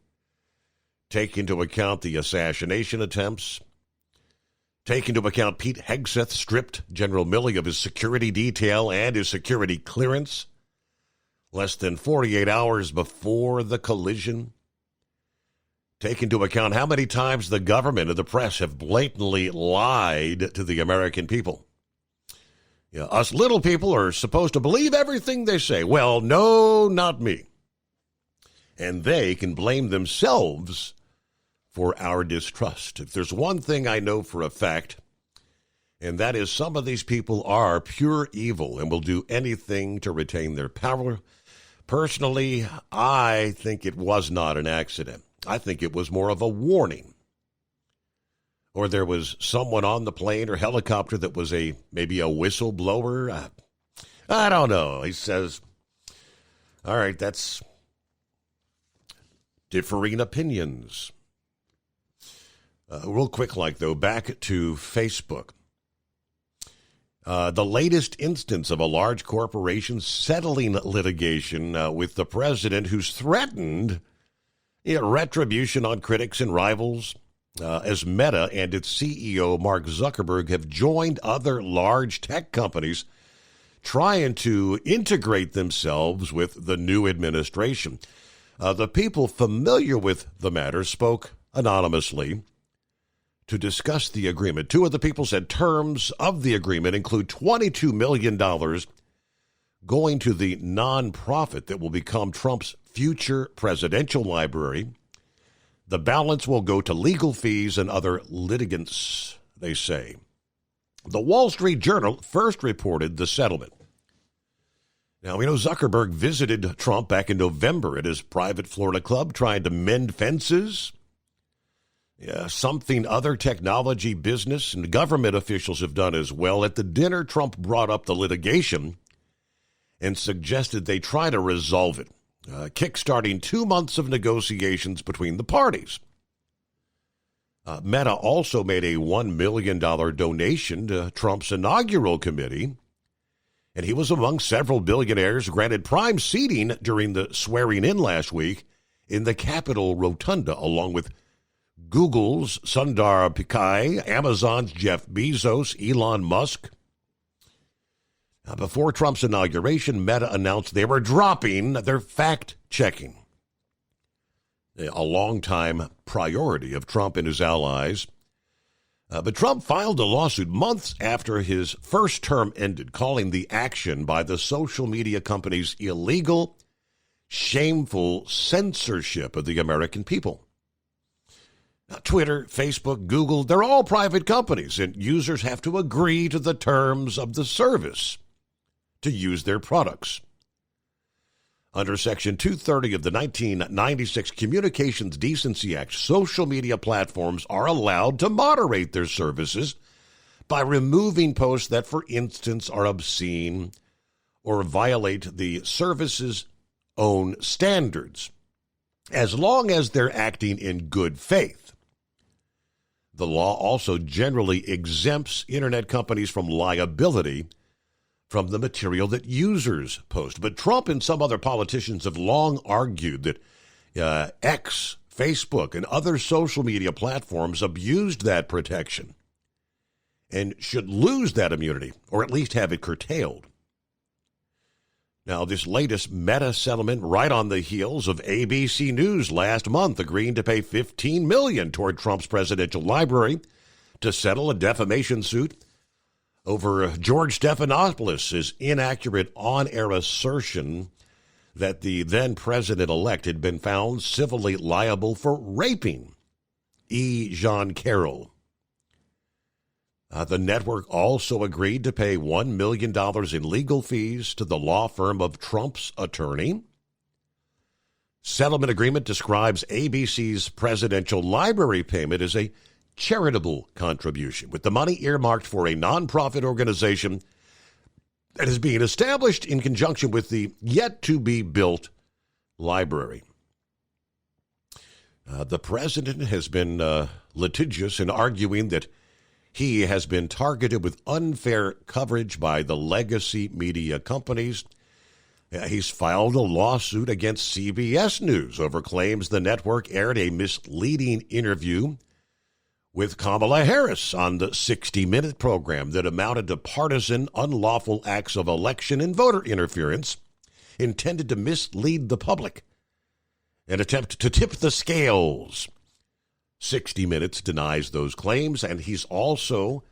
Take into account the assassination attempts. Take into account Pete Hegseth stripped General Milley of his security detail and his security clearance less than 48 hours before the collision. Take into account how many times the government and the press have blatantly lied to the American people. Yeah, us little people are supposed to believe everything they say. Well, no, not me. And they can blame themselves for our distrust. If there's one thing I know for a fact, and that is some of these people are pure evil and will do anything to retain their power. Personally, I think it was not an accident. I think it was more of a warning. Or there was someone on the plane or helicopter that was maybe a whistleblower. I don't know. He says, all right, that's differing opinions. Real quick, though, back to Facebook. The latest instance of a large corporation settling litigation with the president, who's threatened retribution on critics and rivals, as Meta and its CEO, Mark Zuckerberg, have joined other large tech companies trying to integrate themselves with the new administration. The people familiar with the matter spoke anonymously to discuss the agreement. Two of the people said terms of the agreement include $22 million going to the nonprofit that will become Trump's future presidential library. The balance will go to legal fees and other litigants, they say. The Wall Street Journal first reported the settlement. Now, we know Zuckerberg visited Trump back in November at his private Florida club trying to mend fences. Yeah, something other technology, business, and government officials have done as well. At the dinner, Trump brought up the litigation and suggested they try to resolve it, kickstarting 2 months of negotiations between the parties. Meta also made a $1 million donation to Trump's inaugural committee, and he was among several billionaires granted prime seating during the swearing-in last week in the Capitol Rotunda, along with Google's Sundar Pichai, Amazon's Jeff Bezos, Elon Musk. Before Trump's inauguration, Meta announced they were dropping their fact-checking, a longtime priority of Trump and his allies. But Trump filed a lawsuit months after his first term ended, calling the action by the social media companies illegal, shameful censorship of the American people. Now, Twitter, Facebook, Google, they're all private companies, and users have to agree to the terms of the service to use their products. Under Section 230 of the 1996 Communications Decency Act, social media platforms are allowed to moderate their services by removing posts that, for instance, are obscene or violate the service's own standards, as long as they're acting in good faith. The law also generally exempts Internet companies from liability from the material that users post. But Trump and some other politicians have long argued that X, Facebook, and other social media platforms abused that protection and should lose that immunity, or at least have it curtailed. Now, this latest Meta settlement right on the heels of ABC News last month agreeing to pay $15 million toward Trump's presidential library to settle a defamation suit over George Stephanopoulos' inaccurate on-air assertion that the then president-elect had been found civilly liable for raping E. Jean Carroll. The network also agreed to pay $1 million in legal fees to the law firm of Trump's attorney. Settlement agreement describes ABC's presidential library payment as a charitable contribution, with the money earmarked for a nonprofit organization that is being established in conjunction with the yet-to-be-built library. The president has been litigious in arguing that he has been targeted with unfair coverage by the legacy media companies. He's filed a lawsuit against CBS News over claims the network aired a misleading interview with Kamala Harris on the 60-Minute program that amounted to partisan, unlawful acts of election and voter interference intended to mislead the public and attempt to tip the scales. 60 Minutes denies those claims, and he's also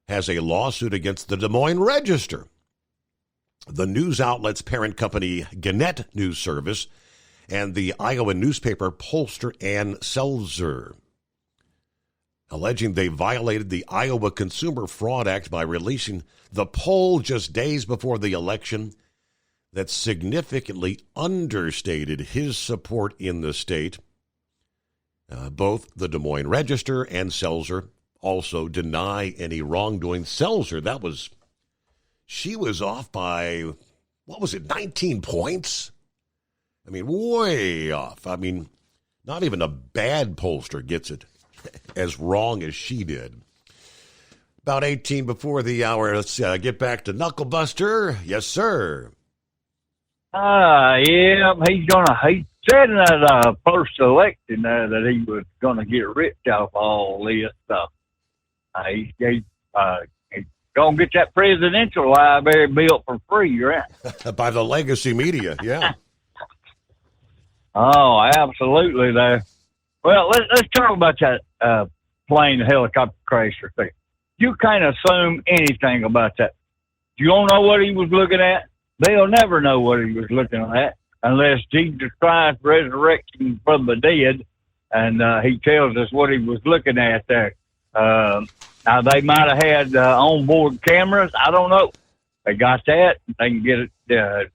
has a lawsuit against the Des Moines Register, the news outlet's parent company, Gannett News Service, and the Iowa newspaper pollster Ann Selzer, alleging they violated the Iowa Consumer Fraud Act by releasing the poll just days before the election that significantly understated his support in the state. Both the Des Moines Register and Selzer also deny any wrongdoing. Selzer, she was off by, 19 points? I mean, way off. I mean, not even a bad pollster gets it as wrong as she did. About 18 before the hour. Let's get back to Knucklebuster. Yes, sir. Yeah, he said in that first election that he was going to get rich off all this stuff. He's going to get that presidential library built for free, right? By the legacy media, yeah. Oh, absolutely there. Well, let's talk about that plane helicopter crash thing. You can't assume anything about that. You don't know what he was looking at. They'll never know what he was looking at unless Jesus Christ resurrected from the dead and he tells us what he was looking at there. Now, they might have had onboard cameras. I don't know. They got that. They can get it,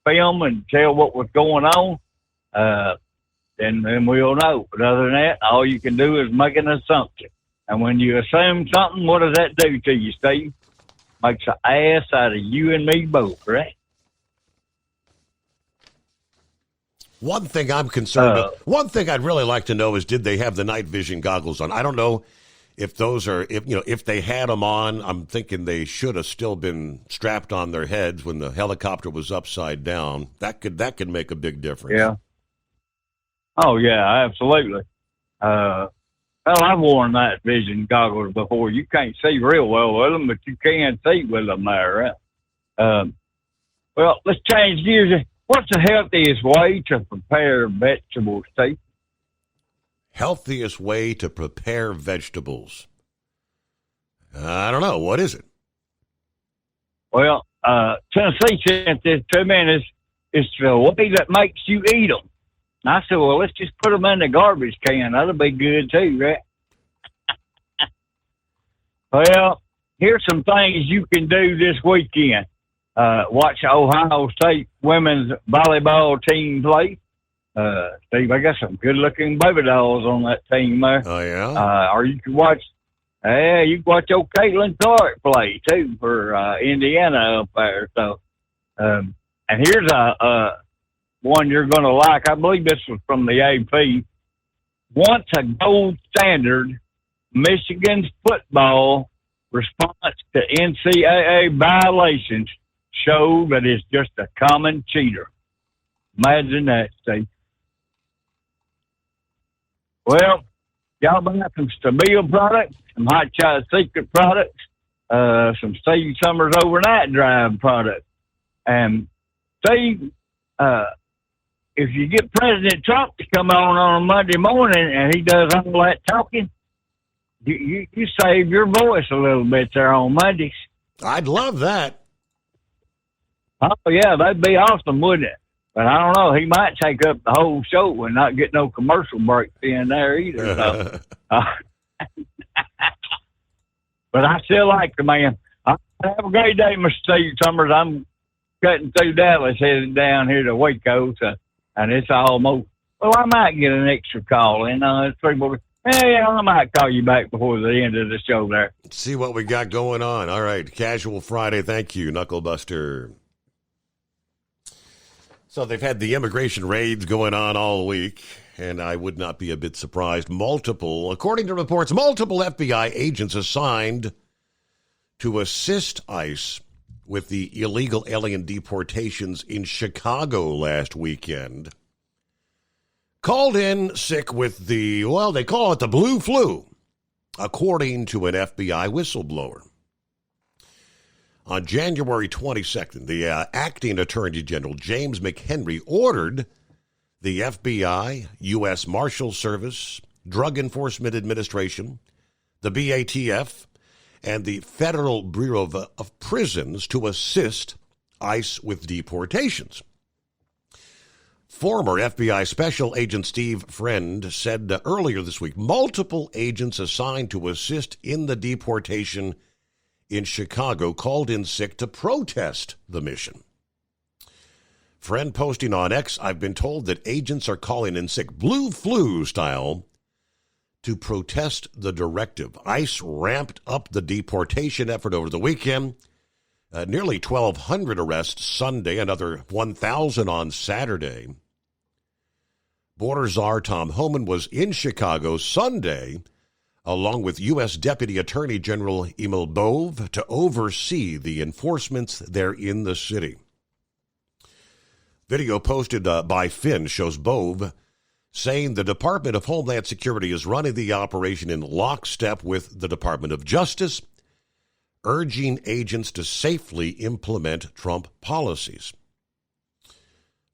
film and tell what was going on. Then we'll know. But other than that, all you can do is make an assumption. And when you assume something, what does that do to you, Steve? Makes an ass out of you and me both, right? One thing I'm concerned about, one thing I'd really like to know is, did they have the night vision goggles on? I don't know if those are, if they had them on. I'm thinking they should have still been strapped on their heads when the helicopter was upside down. That could make a big difference. Yeah. Oh yeah, absolutely. Well, I've worn night vision goggles before. You can't see real well with them, but you can see with them there, right? Well, let's change gears. What's the healthiest way to prepare vegetables, Steve? Healthiest way to prepare vegetables? I don't know. What is it? Well, Tennessee sent this to me, and it's the way that makes you eat them. And I said, well, let's just put them in the garbage can. That'll be good too, right? Well, here's some things you can do this weekend. Watch Ohio State women's volleyball team play. Steve, I got some good-looking baby dolls on that team there. Oh, yeah? Or you can watch, you can watch old Caitlin Clark play, too, for Indiana up there. So, and here's a one you're going to like. I believe this was from the AP. Once a gold standard, Michigan's football response to NCAA violations show that it's just a common cheater. Imagine that, Steve. Well, y'all buy some Stabile products, some Hot Shot Secret products, some Steve Summers Overnight Drive products. And Steve, if you get President Trump to come on a Monday morning and he does all that talking, you save your voice a little bit there on Mondays. I'd love that. Oh, yeah, that'd be awesome, wouldn't it? But I don't know. He might take up the whole show and not get no commercial breaks in there either. So, but I still like the man. Have a great day, Mr. Steve Summers. I'm cutting through Dallas, headed down here to Waco, and it's almost. Well, I might get an extra call, and it's people. Hey, I might call you back before the end of the show there. Let's see what we got going on. All right, Casual Friday. Thank you, Knucklebuster. So they've had the immigration raids going on all week, and I would not be a bit surprised. According to reports, multiple FBI agents assigned to assist ICE with the illegal alien deportations in Chicago last weekend called in sick with they call it the blue flu, according to an FBI whistleblower. On January 22nd, the acting Attorney General, James McHenry, ordered the FBI, U.S. Marshal Service, Drug Enforcement Administration, the BATF, and the Federal Bureau of Prisons to assist ICE with deportations. Former FBI Special Agent Steve Friend said earlier this week multiple agents assigned to assist in the deportation in Chicago called in sick to protest the mission. Friend posting on X, I've been told that agents are calling in sick, blue flu style, to protest the directive. ICE ramped up the deportation effort over the weekend. Nearly 1,200 arrests Sunday, another 1,000 on Saturday. Border Czar Tom Homan was in Chicago Sunday, along with U.S. Deputy Attorney General Emil Bove, to oversee the enforcements there in the city. Video posted by Finn shows Bove saying the Department of Homeland Security is running the operation in lockstep with the Department of Justice, urging agents to safely implement Trump policies.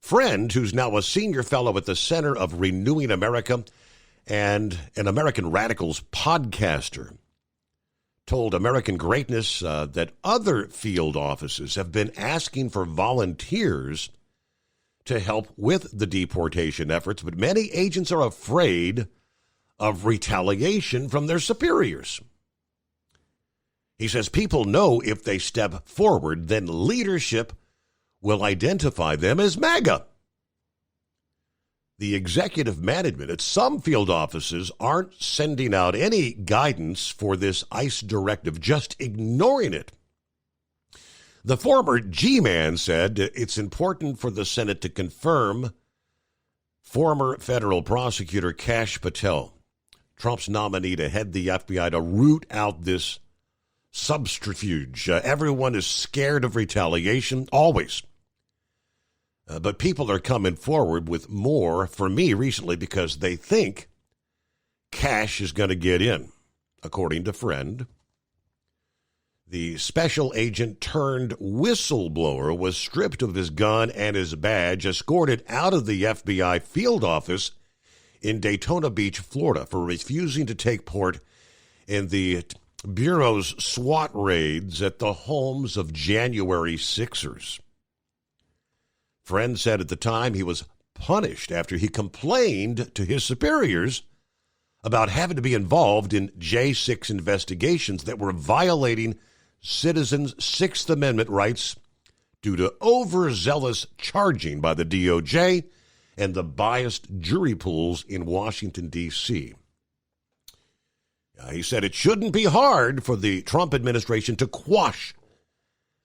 Friend, who's now a senior fellow at the Center of Renewing America and an American Radicals podcaster, told American Greatness that other field offices have been asking for volunteers to help with the deportation efforts, but many agents are afraid of retaliation from their superiors. He says people know if they step forward, then leadership will identify them as MAGA. The executive management at some field offices aren't sending out any guidance for this ICE directive, just ignoring it. The former G-man said it's important for the Senate to confirm former federal prosecutor Kash Patel, Trump's nominee to head the FBI, to root out this subterfuge. Everyone is scared of retaliation, always. But people are coming forward with more for me recently because they think Kash is going to get in, according to Friend. The special agent turned whistleblower was stripped of his gun and his badge, escorted out of the FBI field office in Daytona Beach, Florida, for refusing to take part in the Bureau's SWAT raids at the homes of January Sixers. Friend said at the time he was punished after he complained to his superiors about having to be involved in J6 investigations that were violating citizens' Sixth Amendment rights due to overzealous charging by the DOJ and the biased jury pools in Washington, D.C. He said it shouldn't be hard for the Trump administration to quash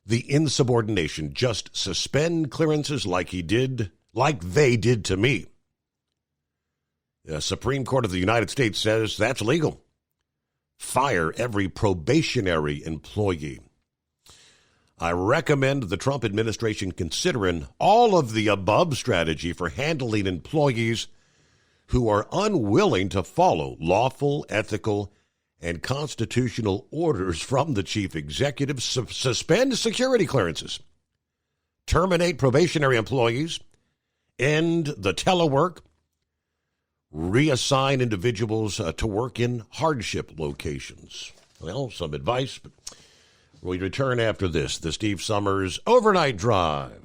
the insubordination, just suspend clearances like they did to me. The Supreme Court of the United States says that's legal. Fire every probationary employee. I recommend the Trump administration considering all of the above strategy for handling employees who are unwilling to follow lawful, ethical, and constitutional orders from the chief executive. Suspend security clearances. terminate probationary employees, end the telework, reassign individuals to work in hardship locations. Well, some advice, but we return after this. The Steve Summers Overnight Drive.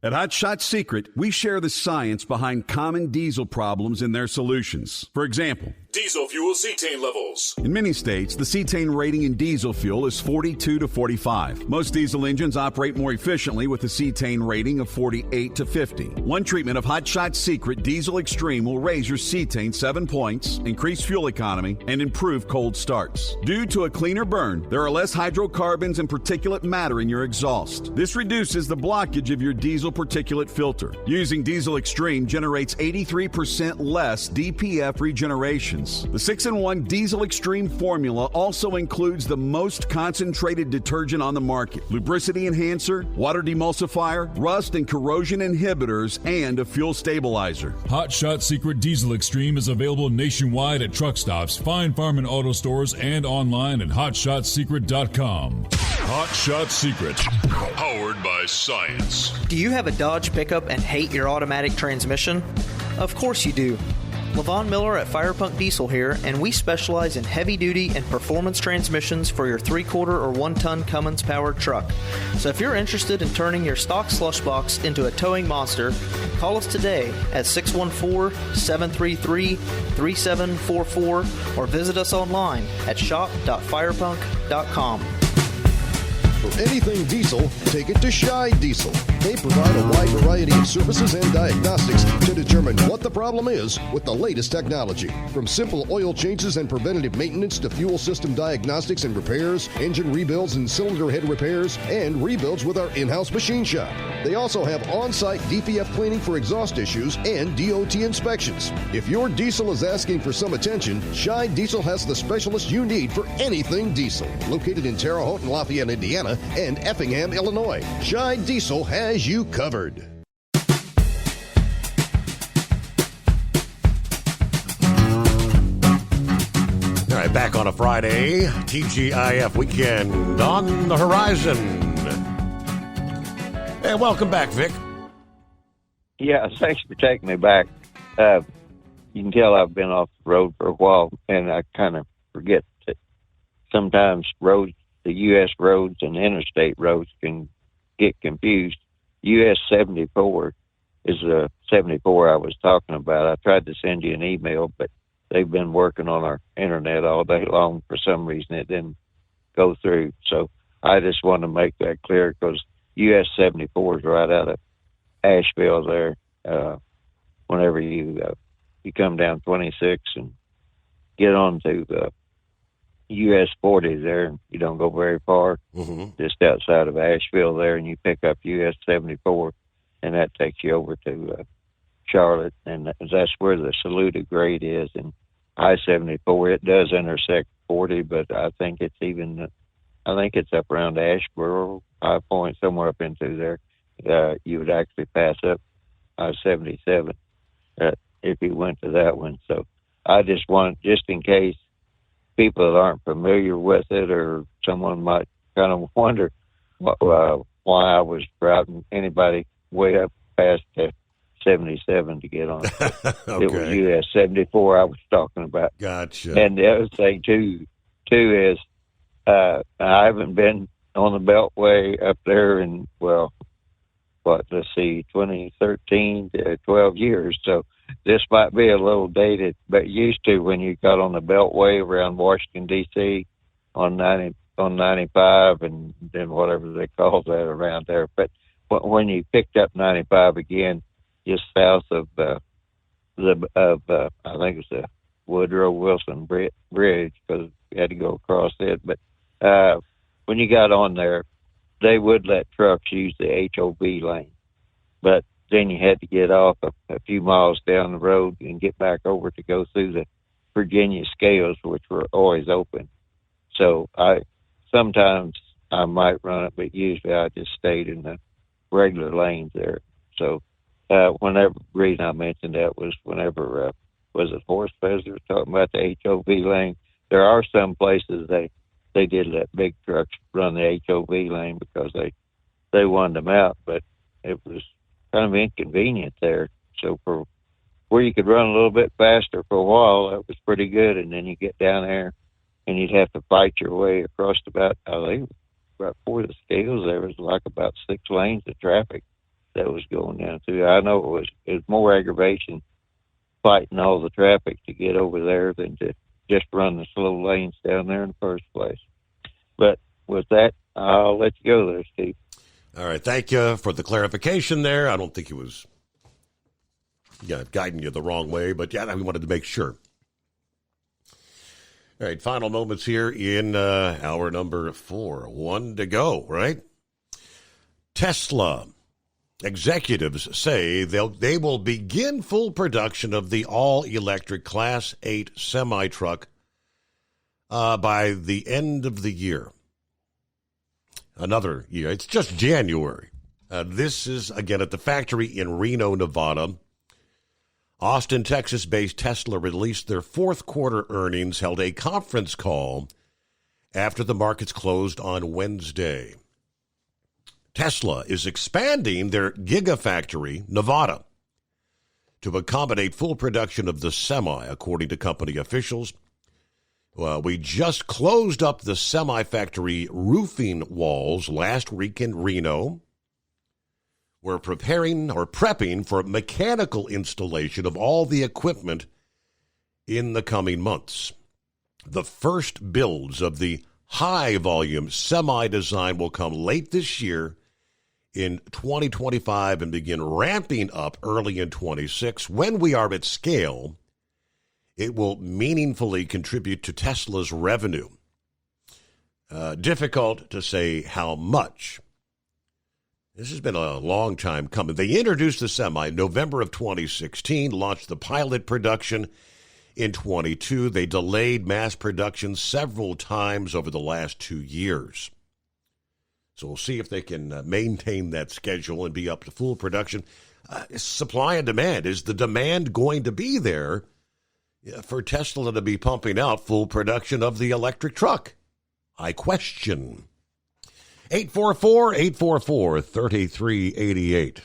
At Hot Shot Secret, we share the science behind common diesel problems and their solutions. For example, Diesel fuel cetane levels. in many states, the cetane rating in diesel fuel is 42 to 45. Most diesel engines operate more efficiently with a cetane rating of 48 to 50. One treatment of Hot Shot Secret Diesel Extreme will raise your cetane 7 points, increase fuel economy, and improve cold starts. Due to a cleaner burn, there are less hydrocarbons and particulate matter in your exhaust. This reduces the blockage of your diesel particulate filter. Using Diesel Extreme generates 83% less DPF regenerations. The 6-in-1 Diesel Extreme formula also includes the most concentrated detergent on the market, lubricity enhancer, water demulsifier, rust and corrosion inhibitors, and a fuel stabilizer. Hot Shot Secret Diesel Extreme is available nationwide at truck stops, fine farm and auto stores, and online at hotshotsecret.com. Hot Shot Secret, powered by science. Do you have a Dodge pickup and hate your automatic transmission? Of course you do. Levon Miller at Firepunk Diesel here, and we specialize in heavy-duty and performance transmissions for your 3-quarter or 1-ton Cummins-powered truck. So if you're interested in turning your stock slush box into a towing monster, call us today at 614-733-3744 or visit us online at shop.firepunk.com. For anything diesel, take it to Shy Diesel. They provide a wide variety of services and diagnostics to determine what the problem is with the latest technology. From simple oil changes and preventative maintenance to fuel system diagnostics and repairs, engine rebuilds and cylinder head repairs, and rebuilds with our in-house machine shop. They also have on-site DPF cleaning for exhaust issues and DOT inspections. If your diesel is asking for some attention, Shy Diesel has the specialist you need for anything diesel. Located in Terre Haute and Lafayette, Indiana, and Effingham, Illinois. Shy Diesel has you covered. All right, back on a Friday. TGIF weekend on the horizon. And welcome back, Vic. Yeah, thanks for taking me back. You can tell I've been off the road for a while, and I kind of forget that sometimes roads, the U.S. roads and interstate roads can get confused. U.S. 74 is the 74 I was talking about. I tried to send you an email, but they've been working on our internet all day long. For some reason, it didn't go through. So I just want to make that clear because U.S. 74 is right out of Asheville there. Whenever you come down 26 and get on to the US 40 there, you don't go very far, just outside of Asheville there, and you pick up US 74, and that takes you over to Charlotte, and that's where the saluted grade is. And I-74, it does intersect 40, but I think it's up around Asheboro, High Point, somewhere up into there. You would actually pass up I-77 if you went to that one. So I just want, just in case people that aren't familiar with it, or someone might kind of wonder why I was routing anybody way up past 77 to get on. Okay. It was US 74 I was talking about. Gotcha. And the other thing too is I haven't been on the Beltway up there in, 2013 to 12 years. So this might be a little dated, but used to when you got on the Beltway around Washington, D.C. on 95 and then whatever they call that around there. But when you picked up 95 again, just south of I think it's the Woodrow Wilson Bridge, because you had to go across it. But when you got on there, they would let trucks use the HOV lane. But then you had to get off a few miles down the road and get back over to go through the Virginia scales, which were always open. So sometimes I might run it, but usually I just stayed in the regular lanes there. So whenever, the reason I mentioned that was whenever, was it Horse Fest was talking about the HOV lane? There are some places they did let big trucks run the HOV lane because they they wanted them out, but it was kind of inconvenient there. So for where you could run a little bit faster for a while, that was pretty good. And then you get down there and you'd have to fight your way across about before the scales, there was like about 6 lanes of traffic that was going down through. I know it was more aggravation fighting all the traffic to get over there than to just run the slow lanes down there in the first place. But with that, I'll let you go there, Steve. All right. Thank you for the clarification there. I don't think he was guiding you the wrong way, but we wanted to make sure. All right. Final moments here in hour number 4. 1 to go, right? Tesla executives say they will begin full production of the all-electric Class 8 semi-truck by the end of the year. Another year. It's just January. This is, again, at the factory in Reno, Nevada. Austin, Texas-based Tesla released their fourth quarter earnings, held a conference call after the markets closed on Wednesday. Tesla is expanding their Gigafactory, Nevada, to accommodate full production of the Semi, according to company officials. Well, we just closed up the Semi-factory roofing walls last week in Reno. We're prepping for mechanical installation of all the equipment in the coming months. The first builds of the high-volume Semi design will come late this year in 2025 and begin ramping up early in 26. When we are at scale, it will meaningfully contribute to Tesla's revenue. Difficult to say how much. This has been a long time coming. They introduced the Semi in November of 2016, launched the pilot production in 22. They delayed mass production several times over the last 2 years. So we'll see if they can maintain that schedule and be up to full production. Supply and demand. Is the demand going to be there for Tesla to be pumping out full production of the electric truck? I question. 844-844-3388.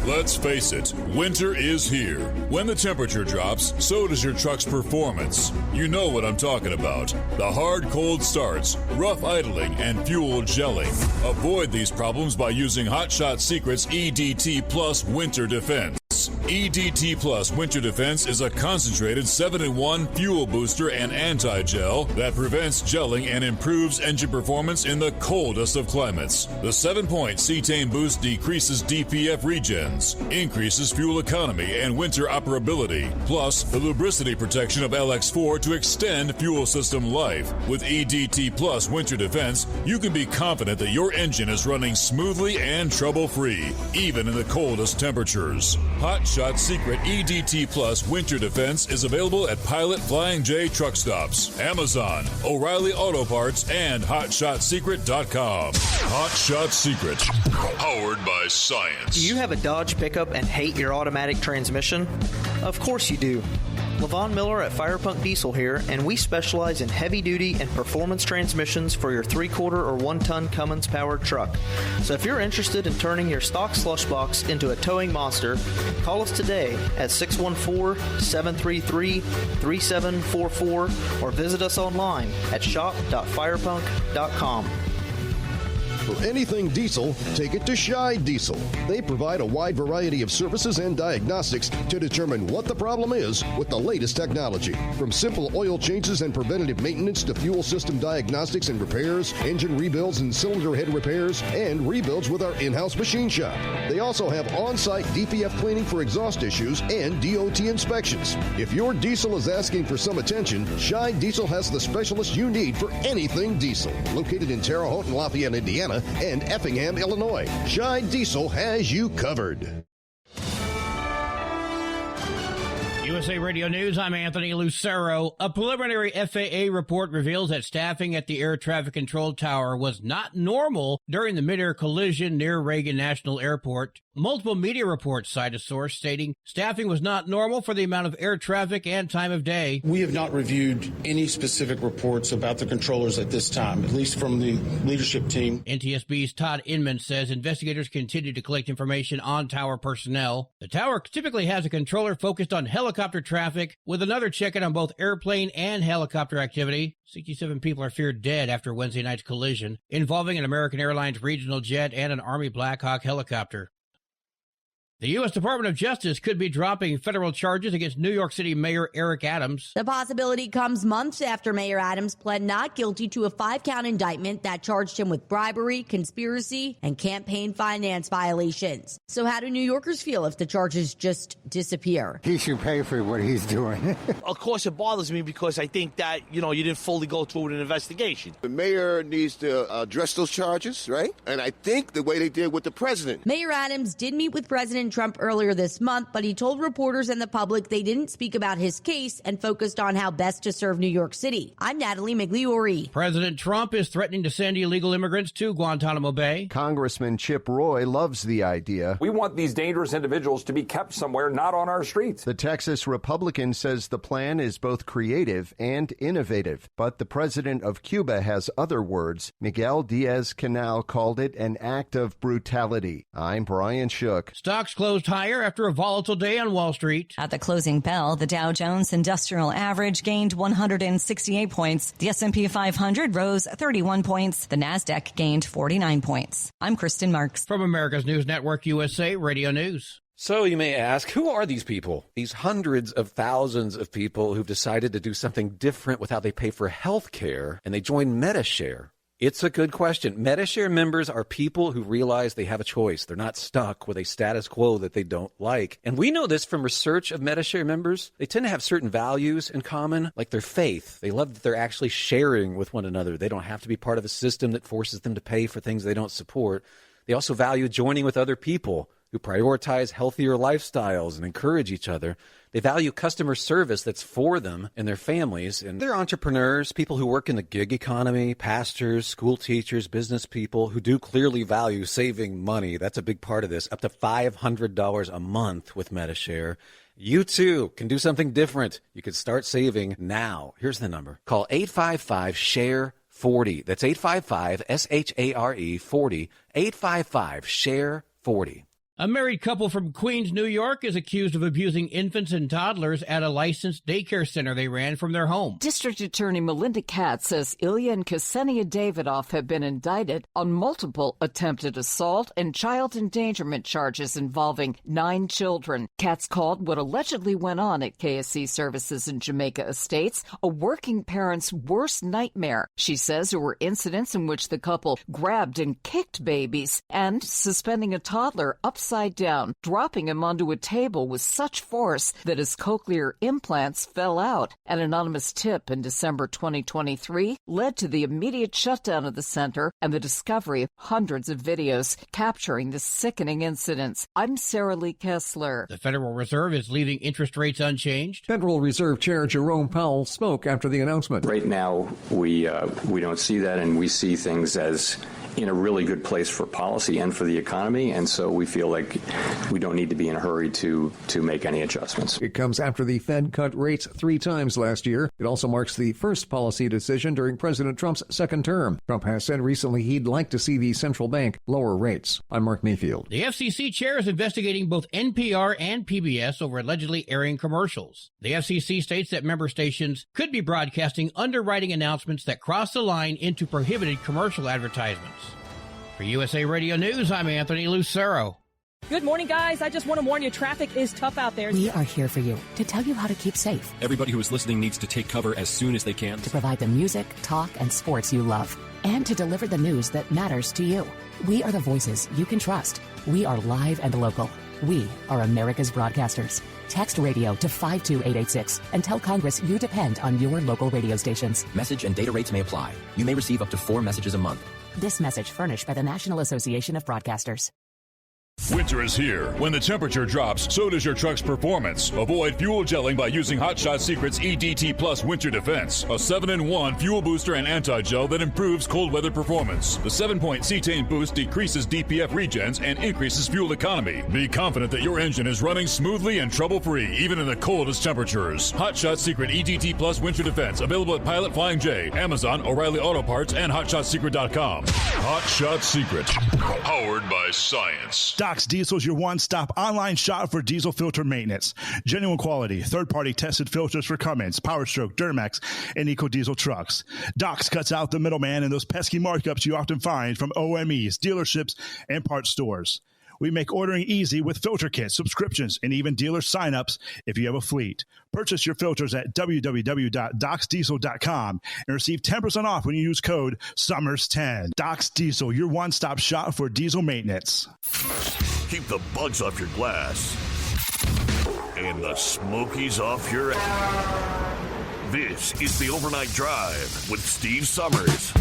Let's face it, winter is here. When the temperature drops, so does your truck's performance. You know what I'm talking about. The hard, cold starts, rough idling, and fuel gelling. Avoid these problems by using Hot Shot Secret's EDT Plus Winter Defense. EDT Plus Winter Defense is a concentrated 7-in-1 fuel booster and anti-gel that prevents gelling and improves engine performance in the coldest of climates. The 7-point cetane boost decreases DPF regens, increases fuel economy and winter operability, plus the lubricity protection of LX4 to extend fuel system life. With EDT Plus Winter Defense, you can be confident that your engine is running smoothly and trouble-free, even in the coldest temperatures. Hot Shot Secret EDT Plus Winter Defense is available at Pilot Flying J truck stops, Amazon, O'Reilly Auto Parts, and HotShotSecret.com. Hot Shot Secret, powered by science. Do you have a Dodge pickup and hate your automatic transmission? Of course you do. Levon Miller at Firepunk Diesel here, and we specialize in heavy-duty and performance transmissions for your 3-quarter or 1-ton Cummins-powered truck. So if you're interested in turning your stock slush box into a towing monster, call us today at 614-733-3744 or visit us online at shop.firepunk.com. For anything diesel, take it to Scheid Diesel. They provide a wide variety of services and diagnostics to determine what the problem is with the latest technology. From simple oil changes and preventative maintenance to fuel system diagnostics and repairs, engine rebuilds and cylinder head repairs, and rebuilds with our in-house machine shop. They also have on-site DPF cleaning for exhaust issues and DOT inspections. If your diesel is asking for some attention, Scheid Diesel has the specialist you need for anything diesel. Located in Terre Haute and Lafayette, Indiana, and Effingham, Illinois. Scheid Diesel has you covered. You USA Radio News, I'm Anthony Lucero. A preliminary FAA report reveals that staffing at the air traffic control tower was not normal during the mid-air collision near Reagan National Airport. Multiple media reports cite a source stating staffing was not normal for the amount of air traffic and time of day. We have not reviewed any specific reports about the controllers at this time, at least from the leadership team. NTSB's Todd Inman says investigators continue to collect information on tower personnel. The tower typically has a controller focused on helicopter traffic, with another checking on both airplane and helicopter activity. 67 people are feared dead after Wednesday night's collision involving an American Airlines regional jet and an Army Black Hawk helicopter. The U.S. Department of Justice could be dropping federal charges against New York City Mayor Eric Adams. The possibility comes months after Mayor Adams pled not guilty to a 5-count indictment that charged him with bribery, conspiracy, and campaign finance violations. So how do New Yorkers feel if the charges just disappear? He should pay for what he's doing. Of course, it bothers me because I think that, you didn't fully go through with an investigation. The mayor needs to address those charges, right? And I think the way they did with the president. Mayor Adams did meet with President Trump earlier this month, but he told reporters and the public they didn't speak about his case and focused on how best to serve New York City. I'm Natalie Migliori. President Trump is threatening to send illegal immigrants to Guantanamo Bay. Congressman Chip Roy loves the idea. We want these dangerous individuals to be kept somewhere, not on our streets. The Texas Republican says the plan is both creative and innovative, but the president of Cuba has other words. Miguel Diaz-Canel called it an act of brutality. I'm Brian Shook. Stocks closed higher after a volatile day on Wall Street. At the closing bell, the Dow Jones Industrial Average gained 168 points. The S&P 500 rose 31 points. The Nasdaq gained 49 points. I'm Kristen Marks. From America's News Network, USA Radio News. So you may ask, who are these people? These hundreds of thousands of people who've decided to do something different with how they pay for health care, and they join Medi-Share. It's a good question. Medi-Share members are people who realize they have a choice. They're not stuck with a status quo that they don't like. And we know this from research of Medi-Share members. They tend to have certain values in common, like their faith. They love that they're actually sharing with one another. They don't have to be part of a system that forces them to pay for things they don't support. They also value joining with other people who prioritize healthier lifestyles and encourage each other. They value customer service that's for them and their families. And they're entrepreneurs, people who work in the gig economy, pastors, school teachers, business people who do clearly value saving money. That's a big part of this, up to $500 a month with Medi-Share. You too can do something different. You can start saving now. Here's the number. Call 855-SHARE-40. That's 855-SHARE-40. 855-SHARE-40. A married couple from Queens, New York is accused of abusing infants and toddlers at a licensed daycare center they ran from their home. District Attorney Melinda Katz says Ilya and Ksenia Davidoff have been indicted on multiple attempted assault and child endangerment charges involving 9 children. Katz called what allegedly went on at KSC Services in Jamaica Estates a working parent's worst nightmare. She says there were incidents in which the couple grabbed and kicked babies and suspending a toddler upside down, dropping him onto a table with such force that his cochlear implants fell out. An anonymous tip in December 2023 led to the immediate shutdown of the center and the discovery of hundreds of videos capturing the sickening incidents. I'm Sarah Lee Kessler. The Federal Reserve is leaving interest rates unchanged. Federal Reserve Chair Jerome Powell spoke after the announcement. Right now, we don't see that, and we see things as in a really good place for policy and for the economy, and so we feel like we don't need to be in a hurry to make any adjustments. It comes after the Fed cut rates 3 times last year. It also marks the first policy decision during President Trump's second term. Trump has said recently he'd like to see the central bank lower rates. I'm Mark Mayfield. The FCC chair is investigating both NPR and PBS over allegedly airing commercials. The FCC states that member stations could be broadcasting underwriting announcements that cross the line into prohibited commercial advertisements. For USA Radio News, I'm Anthony Lucero. Good morning, guys. I just want to warn you, traffic is tough out there. We are here for you to tell you how to keep safe. Everybody who is listening needs to take cover as soon as they can. To provide the music, talk, and sports you love. And to deliver the news that matters to you. We are the voices you can trust. We are live and local. We are America's broadcasters. Text radio to 52886 and tell Congress you depend on your local radio stations. Message and data rates may apply. You may receive up to 4 messages a month. This message furnished by the National Association of Broadcasters. Winter is here. When the temperature drops, so does your truck's performance. Avoid fuel gelling by using Hot Shot Secret's EDT Plus Winter Defense, a 7-in-1 fuel booster and anti-gel that improves cold weather performance. The 7-point cetane boost decreases DPF regens and increases fuel economy. Be confident that your engine is running smoothly and trouble-free, even in the coldest temperatures. Hot Shot Secret EDT Plus Winter Defense, available at Pilot Flying J, Amazon, O'Reilly Auto Parts, and HotShotSecret.com. Hot Shot Secret, powered by science. Doc's Diesel is your one-stop online shop for diesel filter maintenance. Genuine quality, third-party tested filters for Cummins, PowerStroke, Duramax, and EcoDiesel trucks. Doc's cuts out the middleman and those pesky markups you often find from OMEs, dealerships, and parts stores. We make ordering easy with filter kits, subscriptions, and even dealer sign-ups if you have a fleet. Purchase your filters at www.docsdiesel.com and receive 10% off when you use code SUMMERS10. Doc's Diesel, your one-stop shop for diesel maintenance. Keep the bugs off your glass and the smokies off your ass. This is the Overnight Drive with Steve Summers.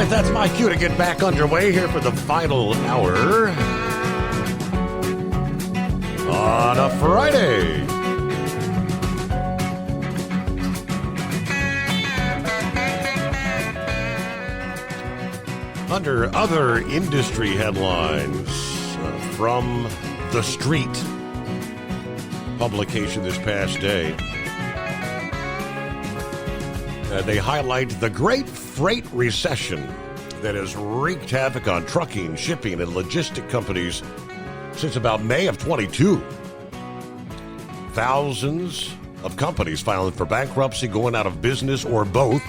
That's my cue to get back underway here for the final hour on a Friday. Under other industry headlines from The Street publication this past day, they highlight the great freight recession that has wreaked havoc on trucking, shipping, and logistic companies since about May of 22. Thousands of companies filing for bankruptcy, going out of business, or both.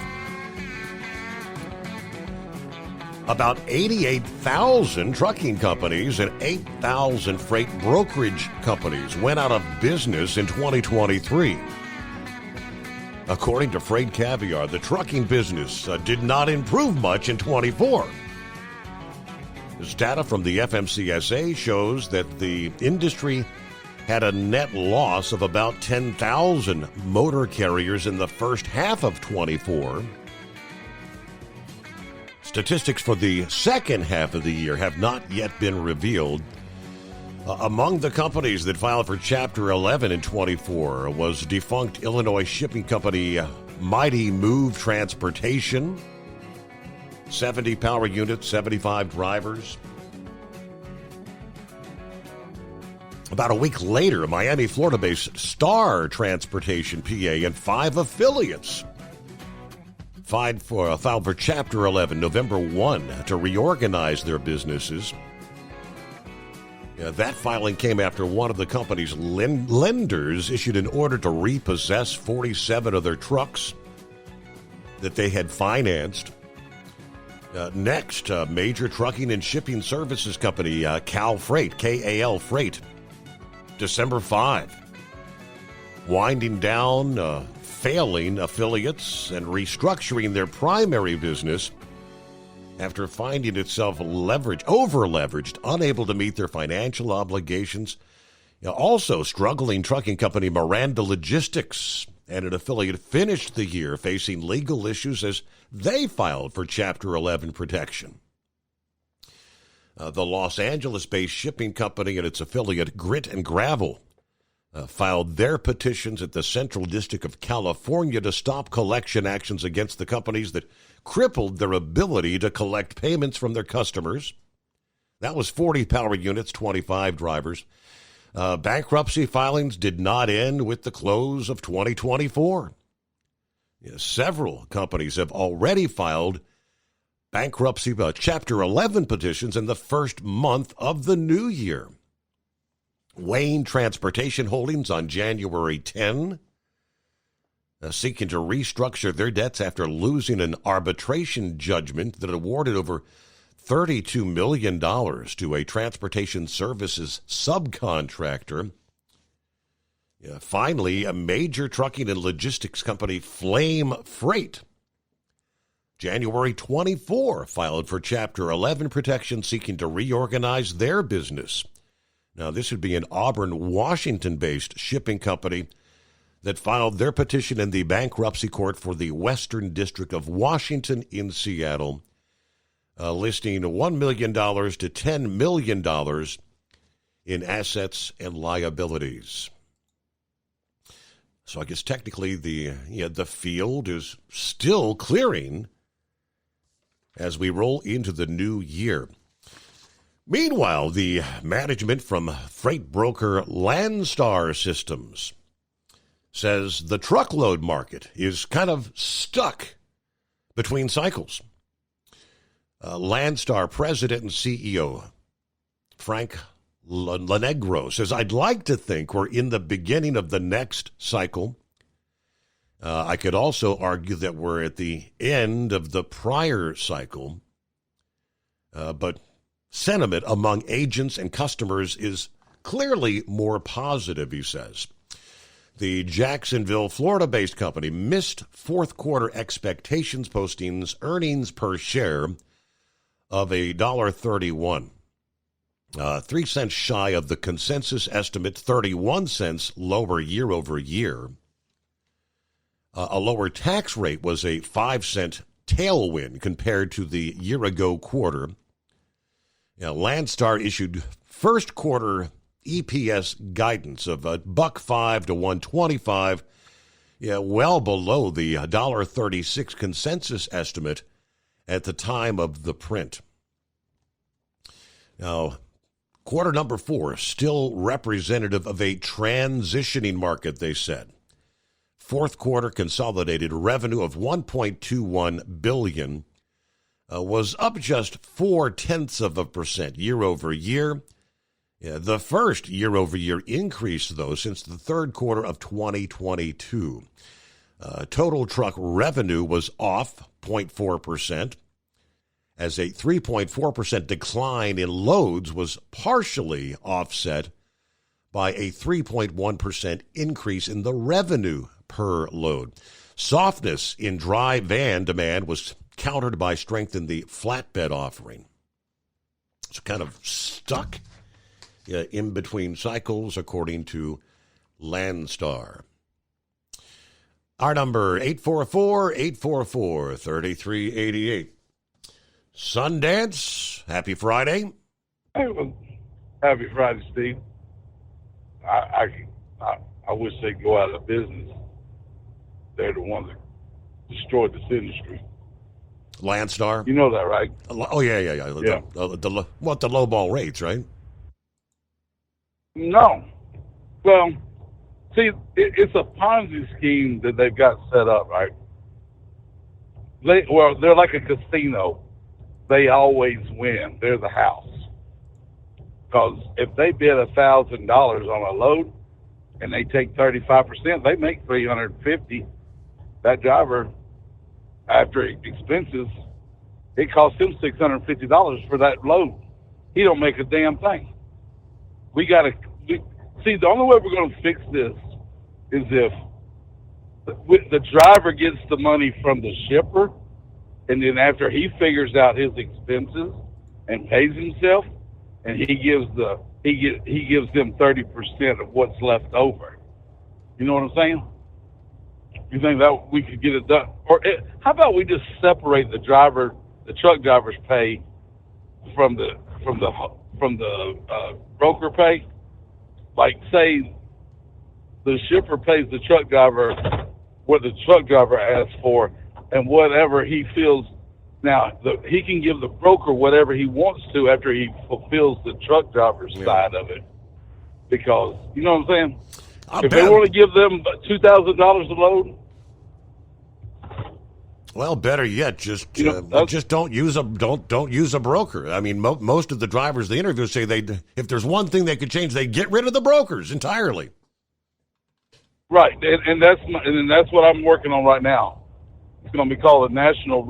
About 88,000 trucking companies and 8,000 freight brokerage companies went out of business in 2023. According to Freight Caviar, the trucking business did not improve much in 24. This data from the FMCSA shows that the industry had a net loss of about 10,000 motor carriers in the first half of 24. Statistics for the second half of the year have not yet been revealed. Among the companies that filed for Chapter 11 in 24 was defunct Illinois shipping company Mighty Move Transportation, 70 power units, 75 drivers. About a week later, Miami, Florida-based Star Transportation, PA, and 5 affiliates filed for Chapter 11 November 1 to reorganize their businesses. That filing came after one of the company's lenders issued an order to repossess 47 of their trucks that they had financed. Next, major trucking and shipping services company Cal Freight, KAL Freight, December 5, winding down failing affiliates and restructuring their primary business after finding itself over-leveraged, unable to meet their financial obligations. Also, struggling trucking company Miranda Logistics and an affiliate finished the year facing legal issues as they filed for Chapter 11 protection. The Los Angeles-based shipping company and its affiliate Grit and Gravel filed their petitions at the Central District of California to stop collection actions against the companies that crippled their ability to collect payments from their customers. That was 40 power units, 25 drivers. Bankruptcy filings did not end with the close of 2024. Several companies have already filed bankruptcy Chapter 11 petitions in the first month of the new year. Wayne Transportation Holdings on January 10, seeking to restructure their debts after losing an arbitration judgment that awarded over $32 million to a transportation services subcontractor. Finally, a major trucking and logistics company, Flame Freight, January 24 filed for Chapter 11 protection, seeking to reorganize their business. Now, this would be an Auburn, Washington-based shipping company that filed their petition in the bankruptcy court for the Western District of Washington in Seattle, listing $1 million to $10 million in assets and liabilities. So I guess technically the field is still clearing as we roll into the new year. Meanwhile, the management from freight broker Landstar Systems says the truckload market is kind of stuck between cycles. Landstar president and CEO Frank Lonegro says, "I'd like to think we're in the beginning of the next cycle. I could also argue that we're at the end of the prior cycle, but sentiment among agents and customers is clearly more positive," he says. The Jacksonville, Florida-based company missed fourth quarter expectations, posting earnings per share of $1.31. 3 cents shy of the consensus estimate, 31 cents lower year over year. A lower tax rate was a 5-cent tailwind compared to the year-ago quarter. Landstar issued first quarter EPS guidance of $1.05 to $1.25, well below the $1.36 consensus estimate at the time of the print. Now, quarter number 4 still representative of a transitioning market, they said. Fourth quarter consolidated revenue of $1.21 billion was up just 0.4% year over year. The first year over year increase, though, since the third quarter of 2022. Total truck revenue was off 0.4%, as a 3.4% decline in loads was partially offset by a 3.1% increase in the revenue per load. Softness in dry van demand was countered by strength in the flatbed offering. It's kind of stuck in between cycles, according to Landstar. Our number, 844-844-3388. Sundance, happy Friday. Hey, well, happy Friday, Steve. I wish they'd go out of business. They're the ones that destroyed this industry. Landstar? You know that, right? Oh, yeah. The low ball rates, right? No. Well, see, it's a Ponzi scheme that they've got set up, right? They're like a casino. They always win. They're the house. Because if they bid $1,000 on a load and they take 35%, they make $350. That driver, after expenses, it costs him $650 for that load. He don't make a damn thing. See, the only way we're going to fix this is if the driver gets the money from the shipper, and then after he figures out his expenses and pays himself, and he gives them 30% of what's left over. You know what I'm saying? You think that we could get it done? Or how about we just separate the truck driver's pay from the broker pay? Like, say the shipper pays the truck driver what the truck driver asks for, and whatever he feels. Now, he can give the broker whatever he wants to after he fulfills the truck driver's side of it. Because, you know what I'm saying? If they want to give them $2,000 a load. Well, better yet, just don't use a broker. I mean, most of the drivers they interview say if there's one thing they could change, they get rid of the brokers entirely. Right, and that's what I'm working on right now. It's going to be called the National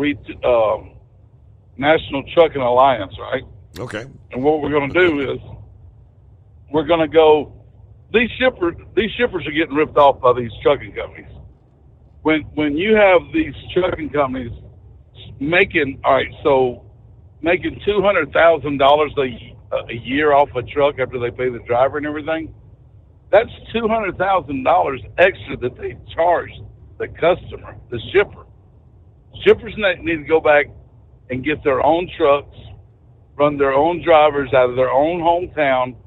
Trucking Alliance, right? Okay. And what we're going to do is we're going to go. These shippers are getting ripped off by these trucking companies. When you have these trucking companies making $200,000 a year off a truck after they pay the driver and everything, that's $200,000 extra that they charge the customer, the shipper. Shippers need to go back and get their own trucks, run their own drivers out of their own hometown.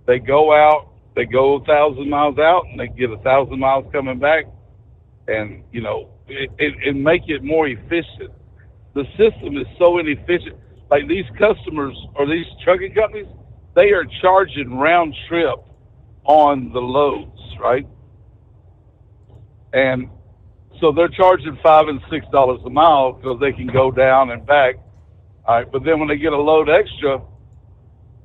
They go out, they go 1,000 miles out, and they get 1,000 miles coming back, and, you know, and make it more efficient. The system is so inefficient. Like these customers or these trucking companies, they are charging round trip on the loads, right? And so they're charging $5 and $6 a mile because they can go down and back. All right, but then when they get a load extra,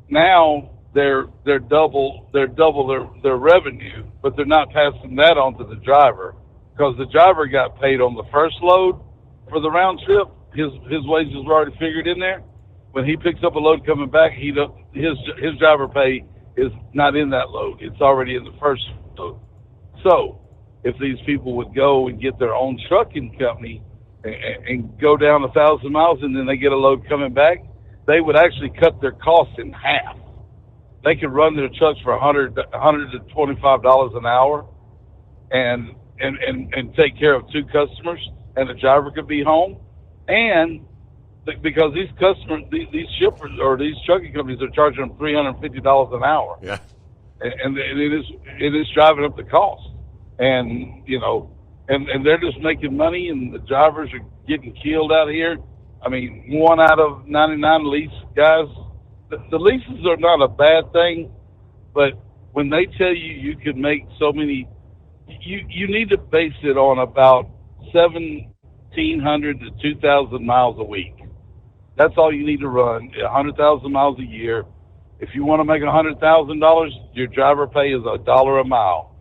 now they're double their revenue, but they're not passing that on to the driver because the driver got paid on the first load for the round trip. His wages were already figured in there. When he picks up a load coming back, his driver pay is not in that load. It's already in the first load. So if these people would go and get their own trucking company and go down 1,000 miles and then they get a load coming back, they would actually cut their costs in half. They could run their trucks for $100 to $25 an hour and take care of 2 customers, and the driver could be home. And because these customers, these shippers or these trucking companies are charging them $350 an hour. Yeah, and it is driving up the cost. And you know, and they're just making money, and the drivers are getting killed out here. I mean, 1 out of 99 lease guys. The leases are not a bad thing, but when they tell you can make so many, you need to base it on about 1,700 to 2,000 miles a week. That's all you need to run, 100,000 miles a year. If you want to make $100,000, your driver pay is $1 a mile.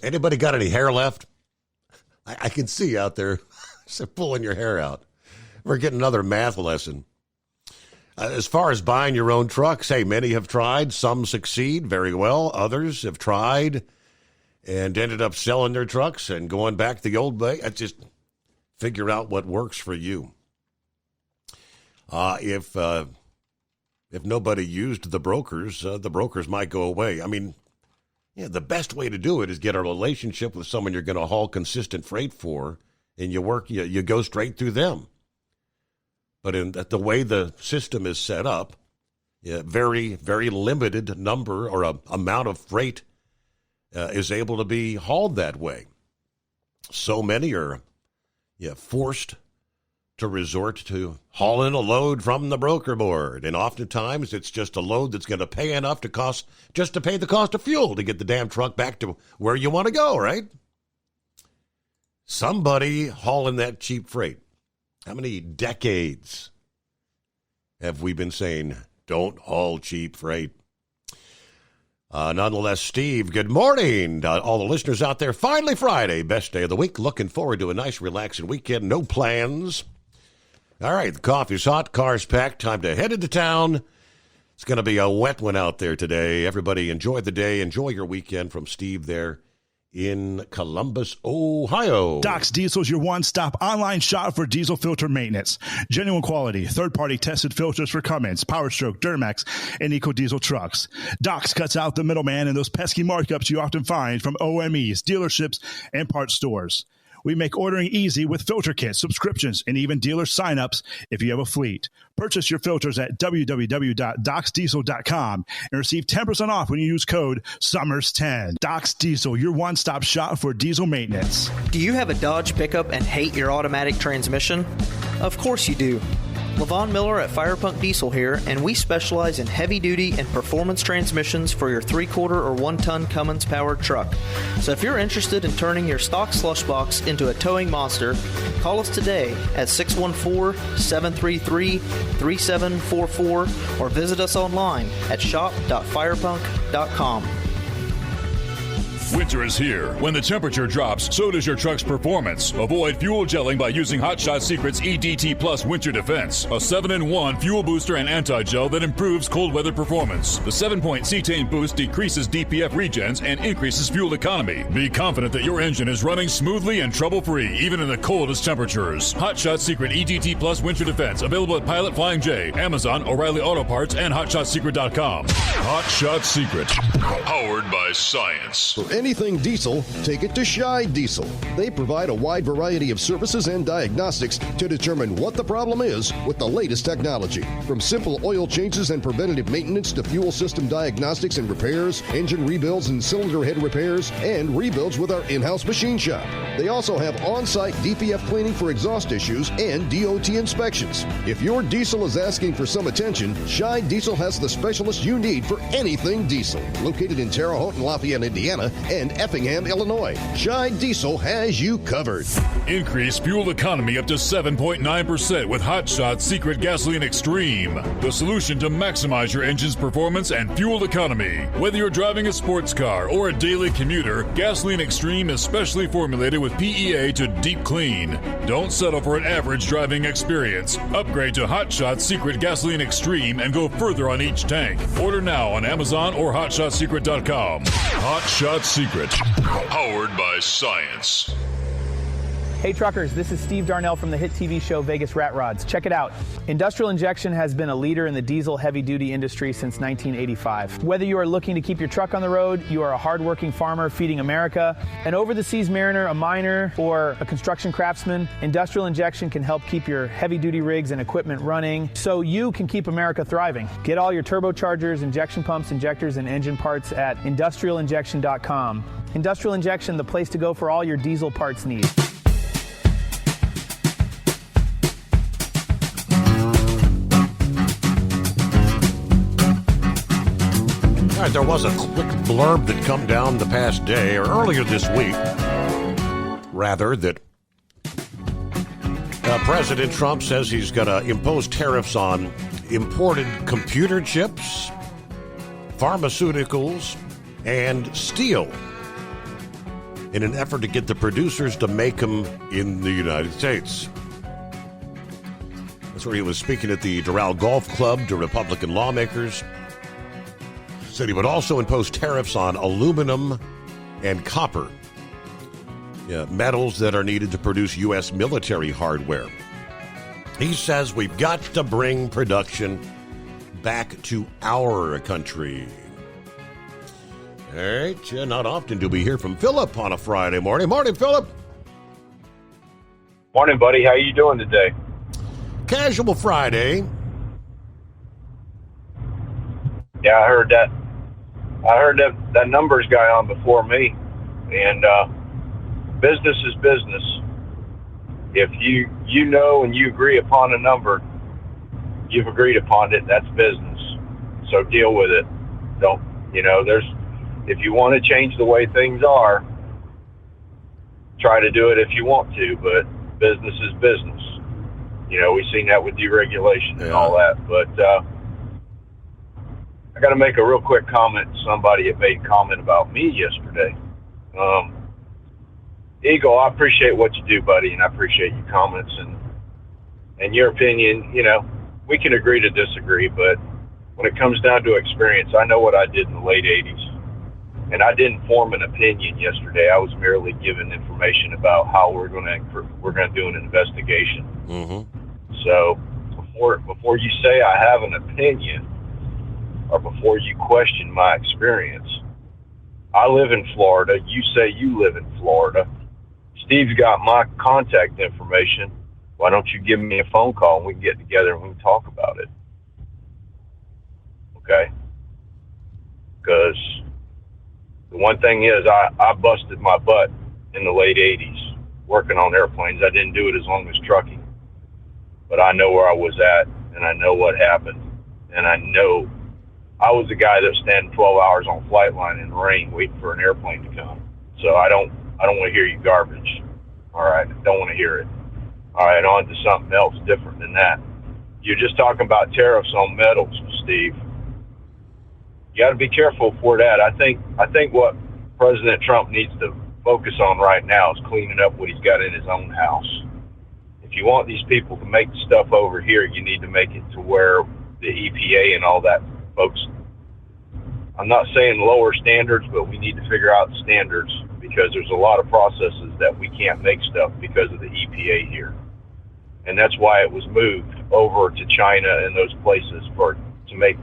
Anybody got any hair left? I can see out there pulling your hair out. We're getting another math lesson. As far as buying your own trucks, hey, many have tried. Some succeed very well. Others have tried and ended up selling their trucks and going back the old way. Just figure out what works for you. If nobody used the brokers might go away. I mean, yeah, the best way to do it is get a relationship with someone you're going to haul consistent freight for, and you go straight through them. But in the way the system is set up, very, very limited number or amount of freight is able to be hauled that way. So many are forced to resort to hauling a load from the broker board. And oftentimes it's just a load that's going to pay enough to pay the cost of fuel to get the damn truck back to where you want to go, right? Somebody hauling that cheap freight. How many decades have we been saying, don't haul cheap freight? Nonetheless, Steve, good morning. All the listeners out there, finally Friday, best day of the week. Looking forward to a nice, relaxing weekend. No plans. All right, the coffee's hot, car's packed, time to head into town. It's going to be a wet one out there today. Everybody enjoy the day, enjoy your weekend from Steve there in Columbus, Ohio. Doc's Diesel is your one-stop online shop for diesel filter maintenance. Genuine quality, third-party tested filters for Cummins, PowerStroke, Duramax, and EcoDiesel trucks. Doc's cuts out the middleman and those pesky markups you often find from OMEs, dealerships, and parts stores. We make ordering easy with filter kits, subscriptions, and even dealer sign-ups if you have a fleet. Purchase your filters at www.docsdiesel.com and receive 10% off when you use code SUMMERS10. Doc's Diesel, your one-stop shop for diesel maintenance. Do you have a Dodge pickup and hate your automatic transmission? Of course you do. LaVon Miller at Firepunk Diesel here, and we specialize in heavy-duty and performance transmissions for your 3/4 or 1-ton Cummins-powered truck. So if you're interested in turning your stock slush box into a towing monster, call us today at 614-733-3744 or visit us online at shop.firepunk.com. Winter is here. When the temperature drops, so does your truck's performance. Avoid fuel gelling by using Hot Shot Secret's EDT Plus Winter Defense, a 7-in-1 fuel booster and anti-gel that improves cold weather performance. The 7-point cetane boost decreases DPF regens and increases fuel economy. Be confident that your engine is running smoothly and trouble-free, even in the coldest temperatures. Hot Shot Secret EDT Plus Winter Defense, available at Pilot Flying J, Amazon, O'Reilly Auto Parts, and HotShotSecret.com. Hot Shot Secret, powered by science. For anything diesel, take it to Scheid Diesel. They provide a wide variety of services and diagnostics to determine what the problem is with the latest technology. From simple oil changes and preventative maintenance to fuel system diagnostics and repairs, engine rebuilds and cylinder head repairs, and rebuilds with our in-house machine shop. They also have on-site DPF cleaning for exhaust issues and DOT inspections. If your diesel is asking for some attention, Scheid Diesel has the specialist you need for anything diesel. Located in Terre Haute and Lafayette, Indiana, and Effingham, Illinois, Scheid Diesel has you covered. Increase fuel economy up to 7.9% with Hot Shot Secret Gasoline Extreme, the solution to maximize your engine's performance and fuel economy. Whether you're driving a sports car or a daily commuter, Gasoline Extreme is specially formulated with PEA to deep clean. Don't settle for an average driving experience. Upgrade to Hot Shot Secret Gasoline Extreme and go further on each tank. Order now on Amazon or HotShotSecret.com. Hot Shot Secret, powered by science. Hey truckers, this is Steve Darnell from the hit TV show Vegas Rat Rods. Check it out. Industrial Injection has been a leader in the diesel heavy-duty industry since 1985. Whether you are looking to keep your truck on the road, you are a hard-working farmer feeding America, an over-the-seas mariner, a miner, or a construction craftsman, Industrial Injection can help keep your heavy-duty rigs and equipment running so you can keep America thriving. Get all your turbochargers, injection pumps, injectors, and engine parts at industrialinjection.com. Industrial Injection, the place to go for all your diesel parts needs. All right, there was a quick blurb that come down the past day, or earlier this week, rather, that President Trump says he's going to impose tariffs on imported computer chips, pharmaceuticals, and steel in an effort to get the producers to make them in the United States. That's where he was speaking at the Doral Golf Club to Republican lawmakers. Said he would also impose tariffs on aluminum and copper, metals that are needed to produce U.S. military hardware. He says we've got to bring production back to our country. All right, not often do we hear from Philip on a Friday morning. Morning, Philip. Morning, buddy. How you doing today? Casual Friday. Yeah, I heard that. That numbers guy on before me, and business is business. If you know and you agree upon a number, you've agreed upon it. That's business. So deal with it. Don't if you want to change the way things are, try to do it if you want to. But business is business. We've seen that with deregulation and all that, but. I got to make a real quick comment. Somebody had made a comment about me yesterday. Eagle, I appreciate what you do, buddy, and I appreciate your comments and your opinion. We can agree to disagree, but when it comes down to experience, I know what I did in the late 80s, and I didn't form an opinion yesterday. I was merely given information about how we're going to do an investigation. Mm-hmm. So before you say I have an opinion, or before you question my experience, I live in Florida. You say you live in Florida. Steve's got my contact information. Why don't you give me a phone call and we can get together and we can talk about it? Okay? Because the one thing is, I busted my butt in the late 80s working on airplanes. I didn't do it as long as trucking. But I know where I was at, and I know what happened, and I know I was the guy that was standing 12 hours on flight line in the rain waiting for an airplane to come. So I don't want to hear you garbage. All right, I don't want to hear it. All right, on to something else different than that. You're just talking about tariffs on metals, Steve. You got to be careful for that. I think what President Trump needs to focus on right now is cleaning up what he's got in his own house. If you want these people to make stuff over here, you need to make it to where the EPA and all that folks, I'm not saying lower standards, but we need to figure out the standards, because there's a lot of processes that we can't make stuff because of the EPA here. And that's why it was moved over to China and those places to make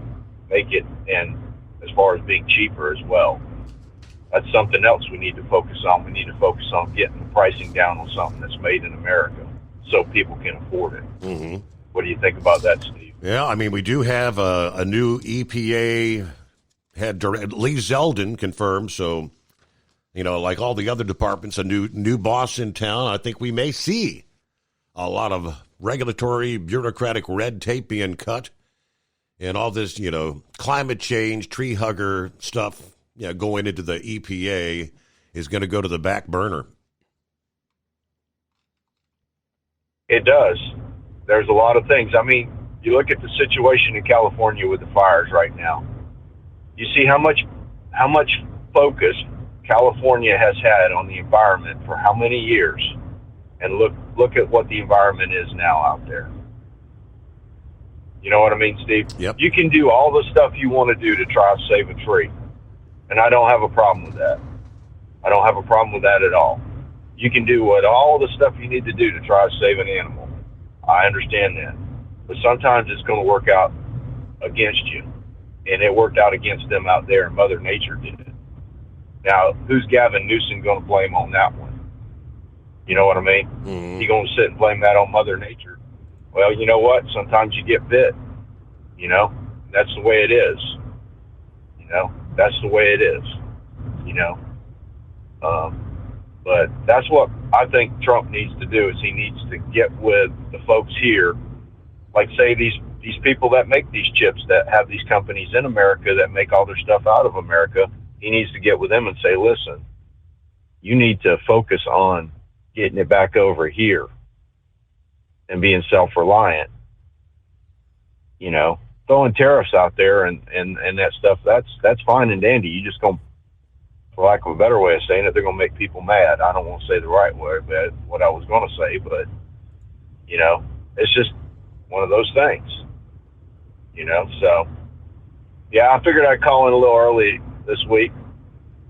it, and as far as being cheaper as well. That's something else we need to focus on. We need to focus on getting the pricing down on something that's made in America so people can afford it. Mm-hmm. What do you think about that, Steve? Yeah, I mean, we do have a new EPA head, Lee Zeldin, confirmed. So, like all the other departments, a new boss in town. I think we may see a lot of regulatory, bureaucratic red tape being cut, and all this, climate change, tree hugger stuff, going into the EPA is going to go to the back burner. It does. There's a lot of things. I mean, you look at the situation in California with the fires right now. You see how much focus California has had on the environment for how many years, and look at what the environment is now out there. You know what I mean, Steve? Yep. You can do all the stuff you want to do to try to save a tree, and I don't have a problem with that. I don't have a problem with that at all. You can do all the stuff you need to do to try to save an animal. I understand that. But sometimes it's going to work out against you. And it worked out against them out there, and Mother Nature did it. Now, who's Gavin Newsom going to blame on that one? You know what I mean? Mm-hmm. You going to sit and blame that on Mother Nature? Well, you know what? Sometimes you get bit. That's the way it is. That's the way it is. But that's what I think Trump needs to do, is he needs to get with the folks here, like say these people that make these chips, that have these companies in America that make all their stuff out of America. He needs to get with them and say, listen, you need to focus on getting it back over here and being self-reliant. Throwing tariffs out there and that stuff, that's fine and dandy. You just going to, for lack of a better way of saying it, they're going to make people mad. I don't want to say the right way, but what I was going to say, but, it's just one of those things, so, yeah, I figured I'd call in a little early this week,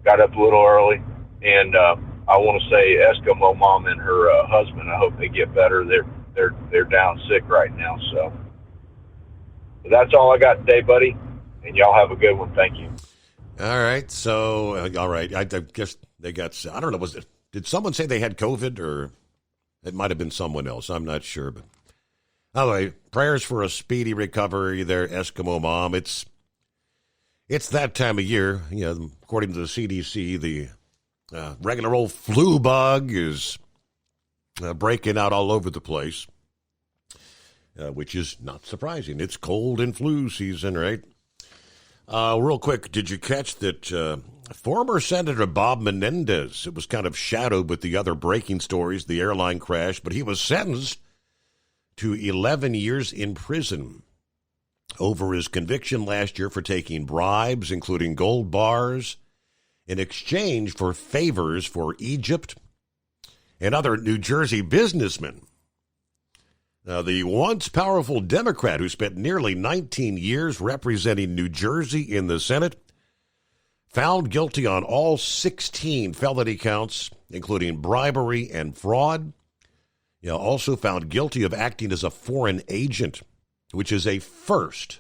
got up a little early, and I want to say Eskimo Mom and her husband, I hope they get better. They're down sick right now, so. But that's all I got today, buddy, and y'all have a good one. Thank you. All right. So, all right. I guess they got, I don't know, did someone say they had COVID, or it might have been someone else? I'm not sure. But anyway, prayers for a speedy recovery there, Eskimo Mom. It's that time of year. According to the CDC, the regular old flu bug is breaking out all over the place, which is not surprising. It's cold and flu season, right? Real quick, did you catch that former Senator Bob Menendez, it was kind of shadowed with the other breaking stories, the airline crash, but he was sentenced to 11 years in prison over his conviction last year for taking bribes, including gold bars, in exchange for favors for Egypt and other New Jersey businessmen. Now, the once powerful Democrat who spent nearly 19 years representing New Jersey in the Senate, found guilty on all 16 felony counts, including bribery and fraud. Also found guilty of acting as a foreign agent, which is a first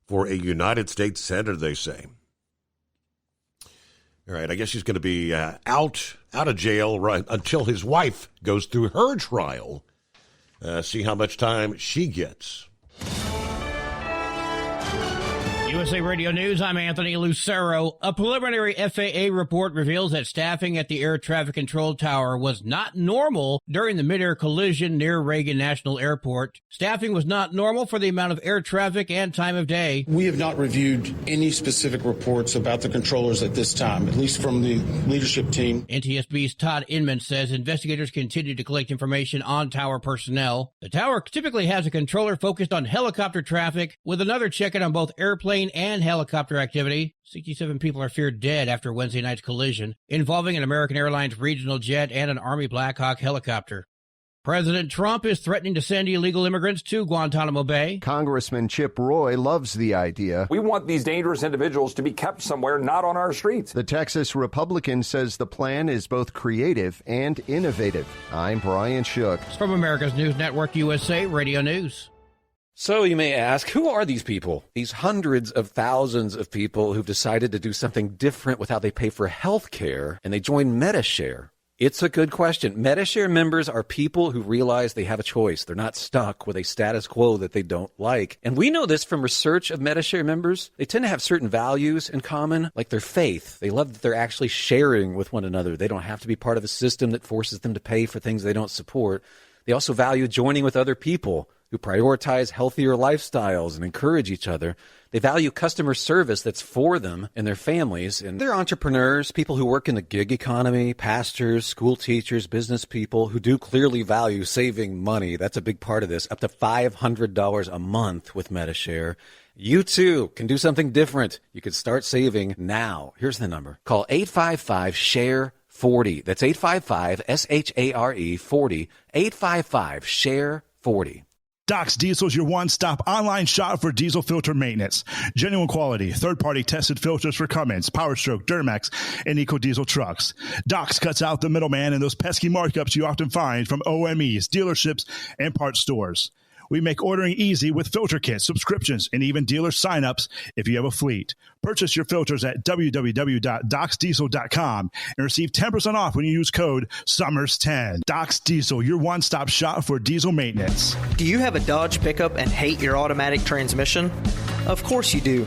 for a United States senator, they say. All right, I guess he's going to be out of jail right until his wife goes through her trial. See how much time she gets. USA Radio News, I'm Anthony Lucero. A preliminary FAA report reveals that staffing at the air traffic control tower was not normal during the mid-air collision near Reagan National Airport. Staffing was not normal for the amount of air traffic and time of day. We have not reviewed any specific reports about the controllers at this time, at least from the leadership team. NTSB's Todd Inman says investigators continue to collect information on tower personnel. The tower typically has a controller focused on helicopter traffic, with another checking on both airplane plane and helicopter activity. 67 people are feared dead after Wednesday night's collision involving an American Airlines regional jet and an Army Black Hawk helicopter. President Trump is threatening to send illegal immigrants to Guantanamo Bay. Congressman Chip Roy loves the idea. We want these dangerous individuals to be kept somewhere, not on our streets. The Texas Republican says the plan is both creative and innovative. I'm Brian Shook. From America's News Network USA Radio News. So you may ask, who are these people? These hundreds of thousands of people who've decided to do something different with how they pay for health care, and they join Medi-Share. It's a good question. Medi-Share members are people who realize they have a choice. They're not stuck with a status quo that they don't like. And we know this from research of Medi-Share members. They tend to have certain values in common, like their faith. They love that they're actually sharing with one another. They don't have to be part of a system that forces them to pay for things they don't support. They also value joining with other people who prioritize healthier lifestyles and encourage each other. They value customer service that's for them and their families. And they're entrepreneurs, people who work in the gig economy, pastors, school teachers, business people who do clearly value saving money. That's a big part of this. Up to $500 a month with Medi-Share. You too can do something different. You can start saving now. Here's the number. Call 855-SHARE-40. That's 855-SHARE 40. 855-SHARE-40. Doc's Diesel is your one-stop online shop for diesel filter maintenance. Genuine quality, third-party tested filters for Cummins, PowerStroke, Duramax, and EcoDiesel trucks. Doc's cuts out the middleman and those pesky markups you often find from OMEs, dealerships, and parts stores. We make ordering easy with filter kits, subscriptions, and even dealer sign-ups if you have a fleet. Purchase your filters at www.docsdiesel.com and receive 10% off when you use code SUMMERS10. Doc's Diesel, your one-stop shop for diesel maintenance. Do you have a Dodge pickup and hate your automatic transmission? Of course you do.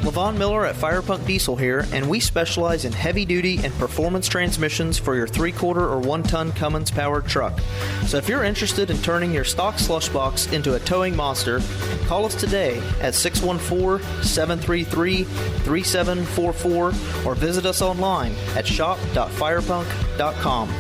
Levon Miller at Firepunk Diesel here, and we specialize in heavy-duty and performance transmissions for your 3-quarter or 1-ton Cummins-powered truck. So if you're interested in turning your stock slush box into a towing monster, call us today at 614-733-3744 or visit us online at shop.firepunk.com.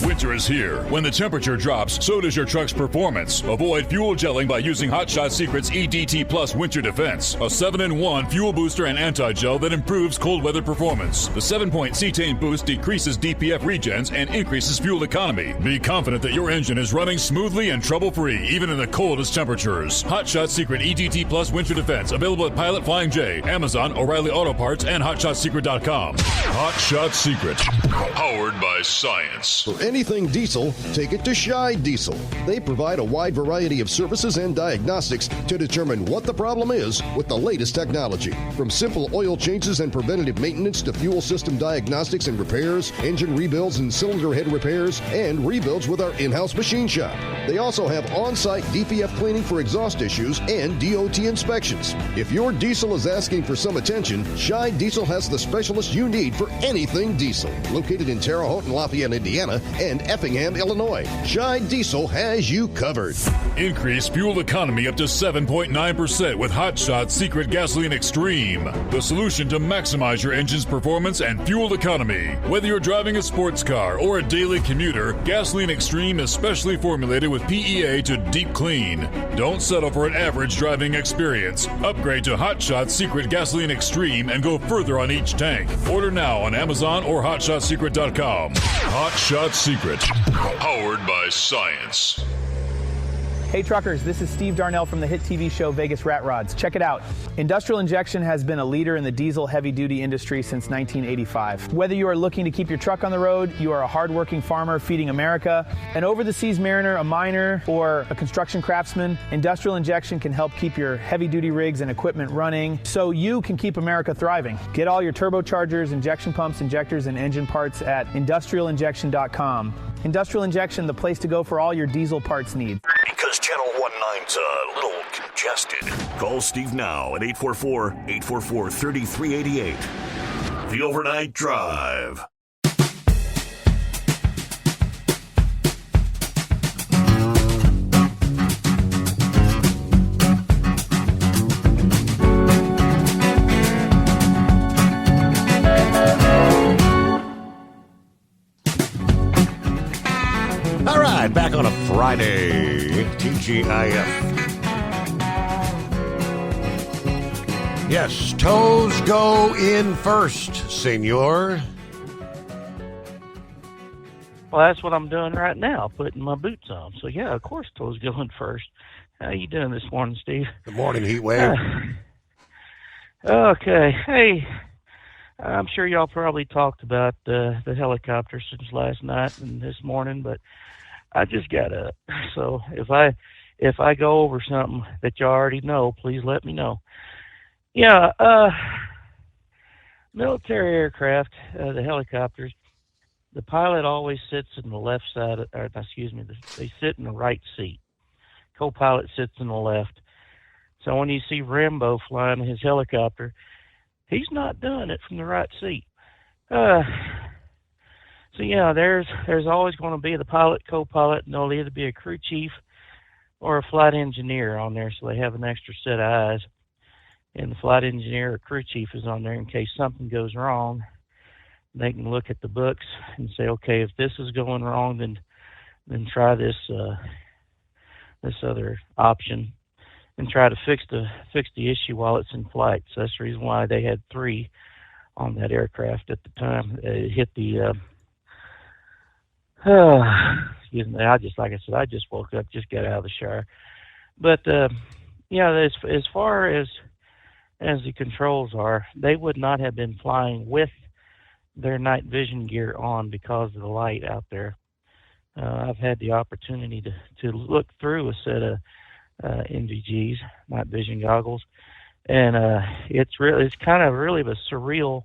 Winter is here. When the temperature drops, so does your truck's performance. Avoid fuel gelling by using Hot Shot Secret's EDT Plus Winter Defense, a 7-in-1 fuel booster and anti-gel that improves cold weather performance. The 7-point cetane boost decreases DPF regens and increases fuel economy. Be confident that your engine is running smoothly and trouble-free, even in the coldest temperatures. Hot Shot Secret EDT Plus Winter Defense, available at Pilot Flying J, Amazon, O'Reilly Auto Parts, and HotShotSecret.com. Hot Shot Secret, powered by science. For anything diesel, take it to Scheid Diesel. They provide a wide variety of services and diagnostics to determine what the problem is with the latest technology. From simple oil changes and preventative maintenance to fuel system diagnostics and repairs, engine rebuilds and cylinder head repairs, and rebuilds with our in-house machine shop. They also have on-site DPF cleaning for exhaust issues and DOT inspections. If your diesel is asking for some attention, Scheid Diesel has the specialist you need for anything diesel. Located in Terre Haute and Lafayette, Indiana, and Effingham, Illinois. Scheid Diesel has you covered. Increase fuel economy up to 7.9% with Hot Shot Secret Gasoline Extreme, the solution to maximize your engine's performance and fuel economy. Whether you're driving a sports car or a daily commuter, Gasoline Extreme is specially formulated with PEA to deep clean. Don't settle for an average driving experience. Upgrade to Hot Shot Secret Gasoline Extreme and go further on each tank. Order now on Amazon or HotShotSecret.com. Hot Shot Secret, powered by science. Hey truckers, this is Steve Darnell from the hit TV show Vegas Rat Rods. Check it out. Industrial Injection has been a leader in the diesel heavy-duty industry since 1985. Whether you are looking to keep your truck on the road, you are a hardworking farmer feeding America, an over-the-seas mariner, a miner, or a construction craftsman, Industrial Injection can help keep your heavy-duty rigs and equipment running so you can keep America thriving. Get all your turbochargers, injection pumps, injectors, and engine parts at industrialinjection.com. Industrial Injection, the place to go for all your diesel parts needs. Because Channel 19's a little congested. Call Steve now at 844-844-3388. The Overnight Drive. All right, back on a Friday, TGIF. Yes, toes go in first, senor. Well, that's what I'm doing right now, putting my boots on. So, yeah, of course, toes going first. How you doing this morning, Steve? Good morning, Heatwave. Okay. Hey, I'm sure y'all probably talked about the helicopter since last night and this morning, but I just got up. So if I go over something that you already know, please let me know. Yeah, military aircraft, the helicopters, the pilot always sits in the left side, they sit in the right seat. Co-pilot sits in the left. So when you see Rambo flying his helicopter, he's not doing it from the right seat. So yeah, there's always going to be the pilot, co-pilot, and there'll either be a crew chief or a flight engineer on there, so they have an extra set of eyes. And the flight engineer or crew chief is on there in case something goes wrong. They can look at the books and say, okay, if this is going wrong, then try this other option and try to fix the issue while it's in flight. So that's the reason why they had 3 on that aircraft at the time. It hit the excuse me. I just woke up, just got out of the shower. But yeah, as far as the controls are, they would not have been flying with their night vision gear on because of the light out there. I've had the opportunity to look through a set of NVGs, night vision goggles, and it's kind of really a surreal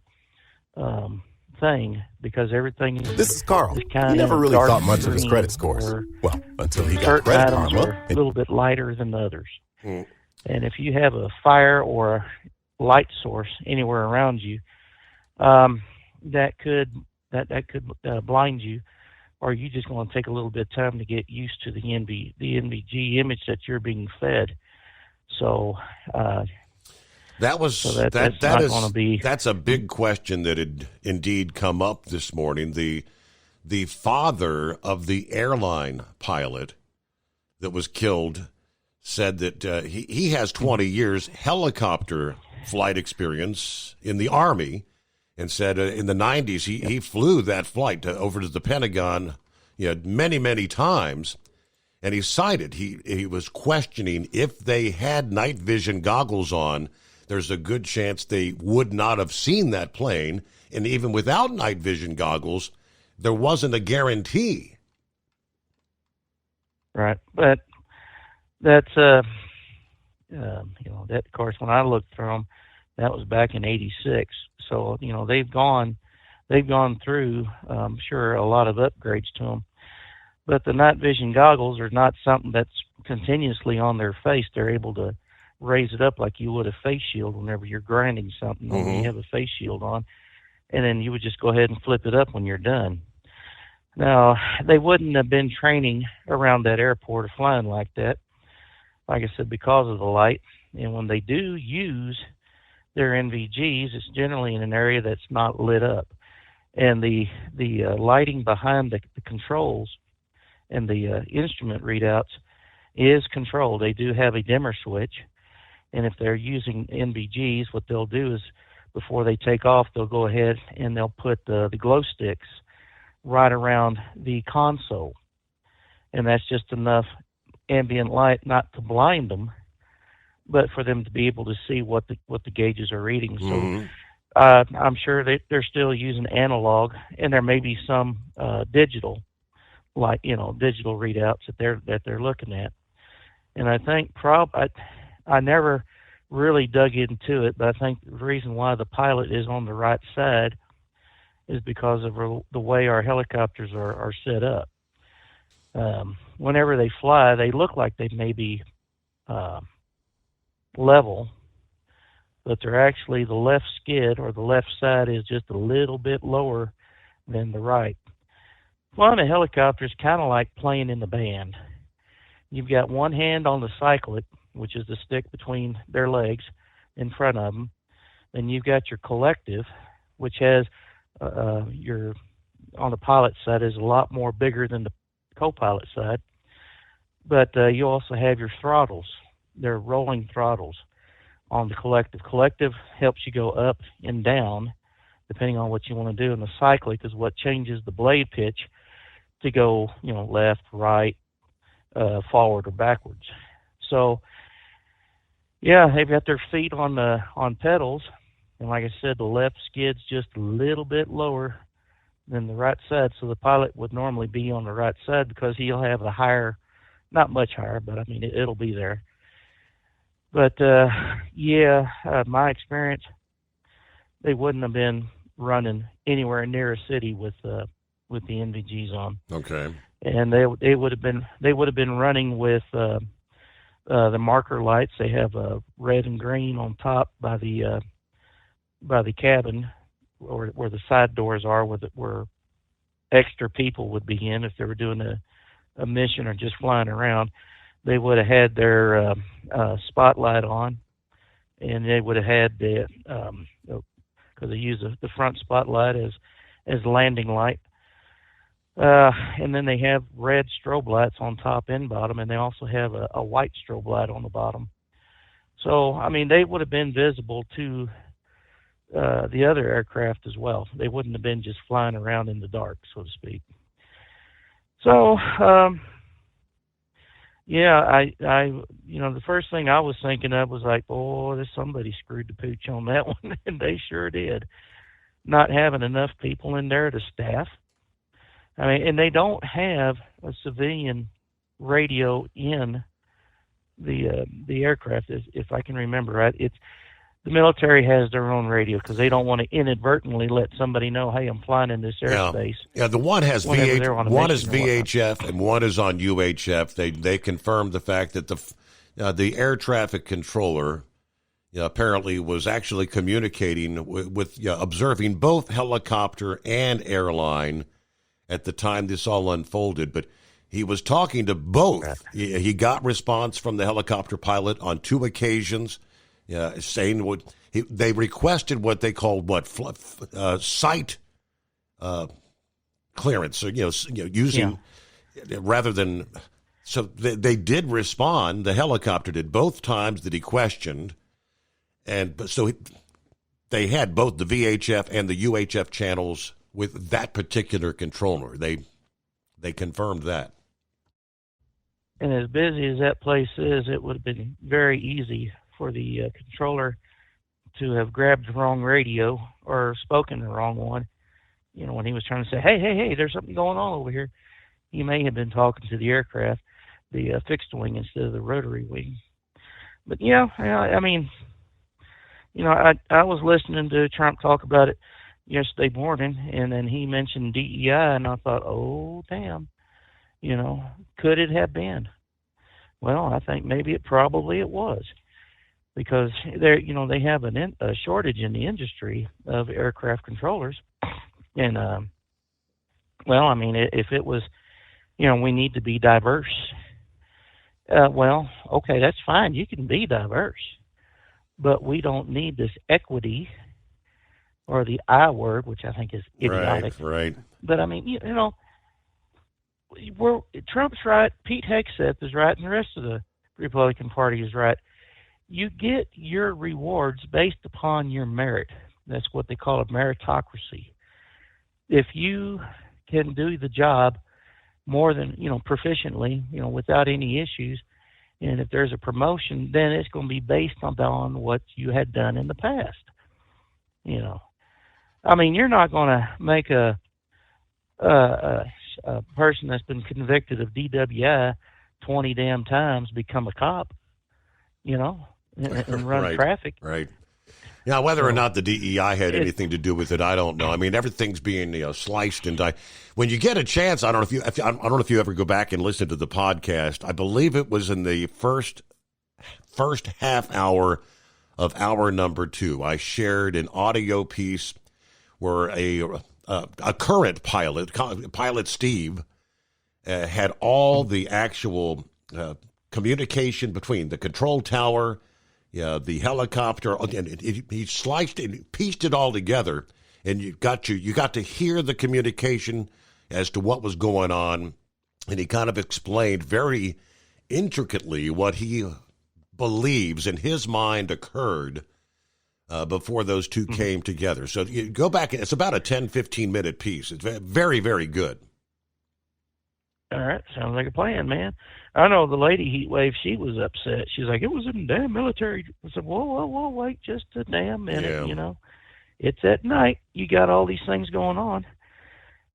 thing because everything is. This is Carl. He never really thought much of his credit scores. Well, until he got Credit Karma. A little bit lighter than others. And if you have a fire or a light source anywhere around you, that could blind you, or you just want to take a little bit of time to get used to the NVG image that you're being fed. So that's a big question that had indeed come up this morning. The father of the airline pilot that was killed said that he has 20 years helicopter flight experience in the Army, and said in the 90s he flew that flight over to the Pentagon many, many times. And he cited, he was questioning if they had night vision goggles on, there's a good chance they would not have seen that plane. And even without night vision goggles, there wasn't a guarantee. Right. But that's, that, of course, when I looked through them, that was back in '86. So, they've gone through, I'm sure, a lot of upgrades to them. But the night vision goggles are not something that's continuously on their face. They're able to raise it up like you would a face shield whenever you're grinding something. When you have a face shield on, and then you would just go ahead and flip it up when you're done. Now, they wouldn't have been training around that airport or flying like that, like I said, because of the light. And when they do use their NVGs, it's generally in an area that's not lit up. And the lighting behind the controls and the instrument readouts is controlled. They do have a dimmer switch. And if they're using NVGs, what they'll do is before they take off, they'll go ahead and they'll put the glow sticks right around the console. And that's just enough ambient light not to blind them, but for them to be able to see what the gauges are reading. So I'm sure they're still using analog, and there may be some digital, digital readouts that they're looking at. And I think I never really dug into it, but I think the reason why the pilot is on the right side is because of the way our helicopters are set up. Whenever they fly, they look like they may be level, but they're actually, the left skid or the left side is just a little bit lower than the right. Flying a helicopter is kind of like playing in the band. You've got one hand on the cyclic, which is the stick between their legs in front of them. Then you've got your collective, which has your, on the pilot side, is a lot more bigger than the co-pilot side. But you also have your throttles. They're rolling throttles. on the collective. Collective helps you go up and down depending on what you want to do, and the cyclic is what changes the blade pitch to go, left, right, forward, or backwards. So, yeah, they've got their feet on pedals, and like I said, the left skid's just a little bit lower than the right side, so the pilot would normally be on the right side because he'll have a higher, not much higher, but I mean it'll be there. But my experience, they wouldn't have been running anywhere near a city with the NVGs on. Okay. And they would have been running with the marker lights. They have red and green on top by the cabin, or where the side doors are, where extra people would be in if they were doing a mission or just flying around. They would have had their spotlight on, and they would have had the because they use the front spotlight as landing light. And then they have red strobe lights on top and bottom, and they also have a white strobe light on the bottom. So, I mean, they would have been visible to the other aircraft as well. They wouldn't have been just flying around in the dark, so to speak. So, the first thing I was thinking of was like, oh, somebody screwed the pooch on that one, and they sure did. Not having enough people in there to staff. I mean, and they don't have a civilian radio in the aircraft, if I can remember right. It's the military has their own radio because they don't want to inadvertently let somebody know, hey, I'm flying in this airspace. Yeah, the one has one is VHF and one is on UHF. They confirmed the fact that the air traffic controller apparently was actually communicating with observing both helicopter and airline at the time this all unfolded, but he was talking to both. He got response from the helicopter pilot on 2 occasions, saying they requested what they called sight clearance, or using rather than. So they did respond. The helicopter did both times that he questioned, they had both the VHF and the UHF channels with that particular controller. They confirmed that. And as busy as that place is, it would have been very easy for the controller to have grabbed the wrong radio or spoken the wrong one. When he was trying to say, hey, there's something going on over here. He may have been talking to the aircraft, the fixed wing instead of the rotary wing. But, I mean, I was listening to Trump talk about it yesterday morning, and then he mentioned DEI, and I thought, oh, damn, could it have been? Well, I think maybe it was, because they have a shortage in the industry of aircraft controllers, and I mean, if it was, we need to be diverse. Well, okay, that's fine. You can be diverse, but we don't need this equity or the I word, which I think is idiotic. Right. But I mean, Trump's right, Pete Hegseth is right, and the rest of the Republican Party is right. You get your rewards based upon your merit. That's what they call a meritocracy. If you can do the job more than, proficiently, without any issues, and if there's a promotion, then it's going to be based on what you had done in the past. I mean, you're not going to make a person that's been convicted of DWI 20 damn times become a cop, and run traffic. Right. Now, whether or not the DEI had anything to do with it, I don't know. I mean, everything's being sliced and diced. When you get a chance, I don't know if you ever go back and listen to the podcast. I believe it was in the first half hour of hour number 2. I shared an audio piece where a current pilot Steve, had all the actual communication between the control tower, the helicopter, and he sliced it, and pieced it all together, and you got to hear the communication as to what was going on, and he kind of explained very intricately what he believes in his mind occurred before those two came together. So you go back, it's about a 10, 15-minute piece. It's very, very good. All right, sounds like a plan, man. I know the lady Heatwave, she was upset. She's like, it was in the damn military. I said, whoa, wait just a damn minute, you know. It's at night. You got all these things going on.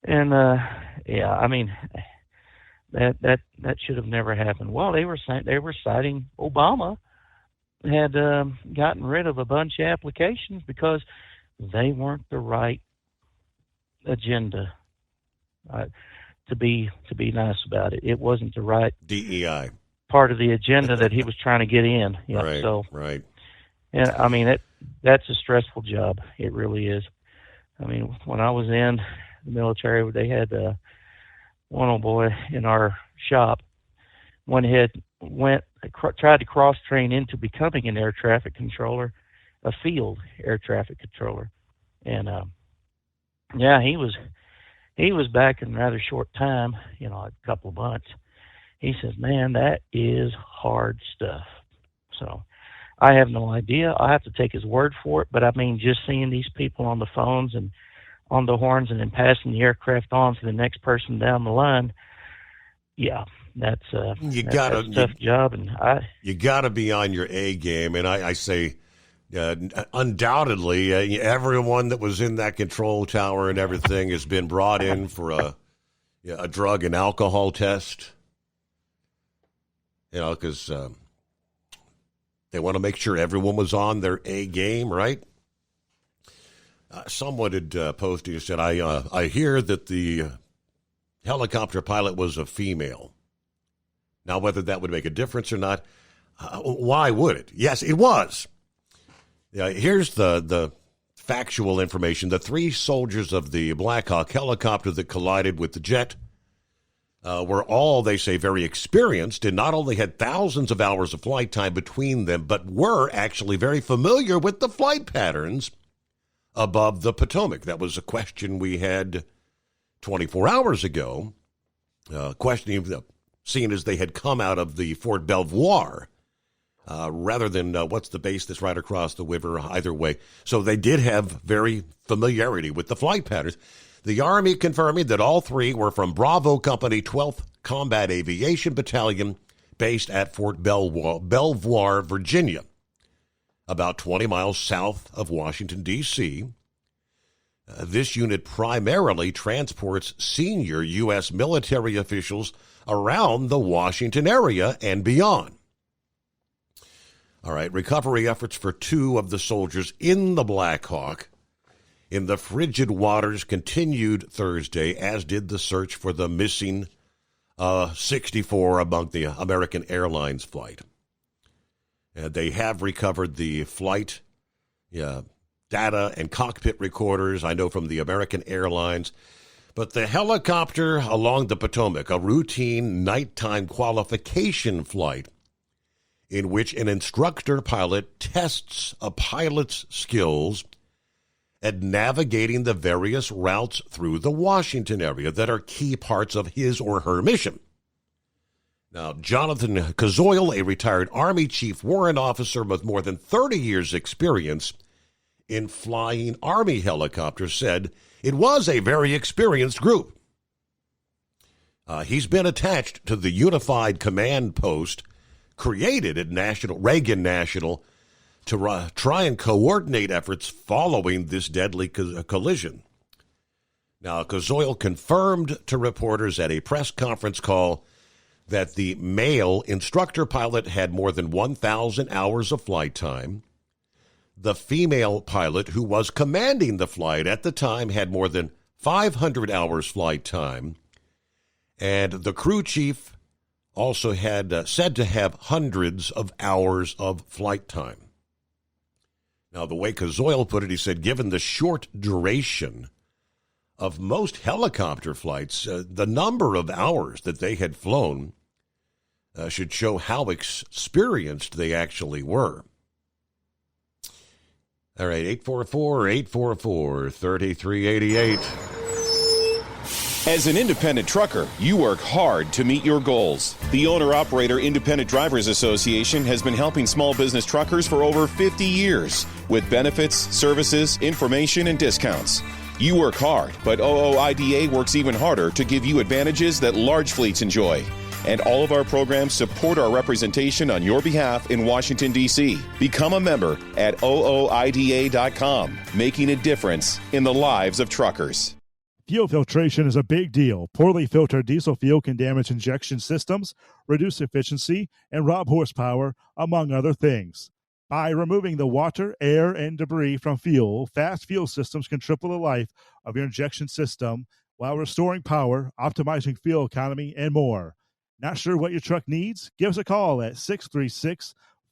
And, I mean, that should have never happened. Well, they were citing Obama had gotten rid of a bunch of applications because they weren't the right agenda. To be nice about it, it wasn't the right DEI part of the agenda that he was trying to get in. Yeah, right. So right. And I mean that's a stressful job. It really is. I mean, when I was in the military, they had one old boy in our shop. Tried to cross train into becoming an air traffic controller, a field air traffic controller, and he was back in a rather short time, a couple of months. He says, man, that is hard stuff. So I have no idea. I have to take his word for it. But, I mean, just seeing these people on the phones and on the horns and then passing the aircraft on to the next person down the line, that's a tough job. And you got to be on your A game. And I say, undoubtedly, everyone that was in that control tower and everything has been brought in for a drug and alcohol test. Because they want to make sure everyone was on their A game, right? Someone had posted and said, I hear that the helicopter pilot was a female. Now, whether that would make a difference or not, why would it? Yes, it was. Here's the factual information. The 3 soldiers of the Black Hawk helicopter that collided with the jet were all, they say, very experienced and not only had thousands of hours of flight time between them, but were actually very familiar with the flight patterns above the Potomac. That was a question we had 24 hours ago, questioning, seeing as they had come out of the Fort Belvoir. Rather than what's the base that's right across the river, either way. So they did have very familiarity with the flight patterns. The Army confirming that all 3 were from Bravo Company 12th Combat Aviation Battalion based at Fort Belvoir, Virginia, about 20 miles south of Washington, D.C. This unit primarily transports senior U.S. military officials around the Washington area and beyond. All right, recovery efforts for 2 of the soldiers in the Black Hawk in the frigid waters continued Thursday, as did the search for the missing 64 among the American Airlines flight. They have recovered the flight data and cockpit recorders, I know, from the American Airlines. But the helicopter along the Potomac, a routine nighttime qualification flight, in which an instructor pilot tests a pilot's skills at navigating the various routes through the Washington area that are key parts of his or her mission. Now, Jonathan Kazoil, a retired Army Chief Warrant Officer with more than 30 years' experience in flying Army helicopters, said it was a very experienced group. He's been attached to the Unified Command Post created at Reagan National to try and coordinate efforts following this deadly collision. Now, Kazoil confirmed to reporters at a press conference call that the male instructor pilot had more than 1,000 hours of flight time. The female pilot, who was commanding the flight at the time, had more than 500 hours flight time. And the crew chief also had said to have hundreds of hours of flight time. Now, the way Kazoil put it, he said, given the short duration of most helicopter flights, the number of hours that they had flown should show how experienced they actually were. All right, 844-844-3388. As an independent trucker, you work hard to meet your goals. The Owner-Operator Independent Drivers Association has been helping small business truckers for over 50 years with benefits, services, information, and discounts. You work hard, but OOIDA works even harder to give you advantages that large fleets enjoy. And all of our programs support our representation on your behalf in Washington, D.C. Become a member at OOIDA.com, making a difference in the lives of truckers. Fuel filtration is a big deal. Poorly filtered diesel fuel can damage injection systems, reduce efficiency, and rob horsepower, among other things. By removing the water, air, and debris from fuel, fast fuel systems can triple the life of your injection system while restoring power, optimizing fuel economy, and more. Not sure what your truck needs? Give us a call at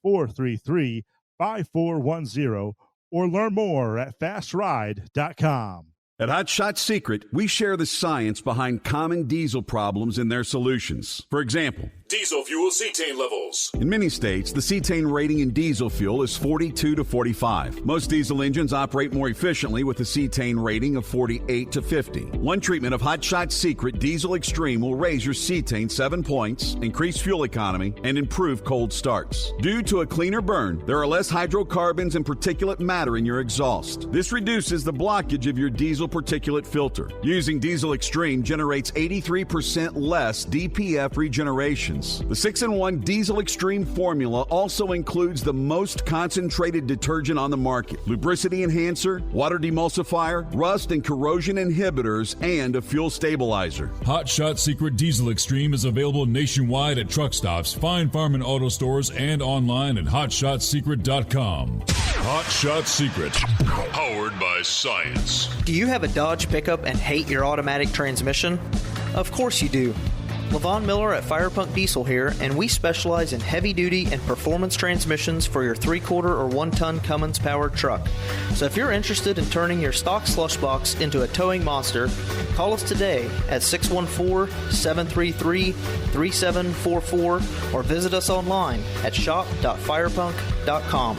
636-433-5410 or learn more at fastride.com. At Hot Shot Secret, we share the science behind common diesel problems and their solutions. For example, diesel fuel cetane levels. In many states, the cetane rating in diesel fuel is 42 to 45. Most diesel engines operate more efficiently with a cetane rating of 48 to 50. One treatment of Hot Shot Secret Diesel Extreme will raise your cetane 7 points, increase fuel economy, and improve cold starts. Due to a cleaner burn, there are less hydrocarbons and particulate matter in your exhaust. This reduces the blockage of your diesel particulate filter. Using Diesel Extreme generates 83% less DPF regenerations. The 6-in-1 Diesel Extreme formula also includes the most concentrated detergent on the market, lubricity enhancer, water demulsifier, rust and corrosion inhibitors, and a fuel stabilizer. Hot Shot Secret Diesel Extreme is available nationwide at truck stops, fine farm and auto stores, and online at hotshotsecret.com. Hot Shot Secret, powered by science. Do you have a Dodge pickup and hate your automatic transmission? Of course you do. Levon Miller at Firepunk Diesel here, and we specialize in heavy-duty and performance transmissions for your 3-quarter or 1-ton Cummins-powered truck. So if you're interested in turning your stock slush box into a towing monster, call us today at 614-733-3744 or visit us online at shop.firepunk.com.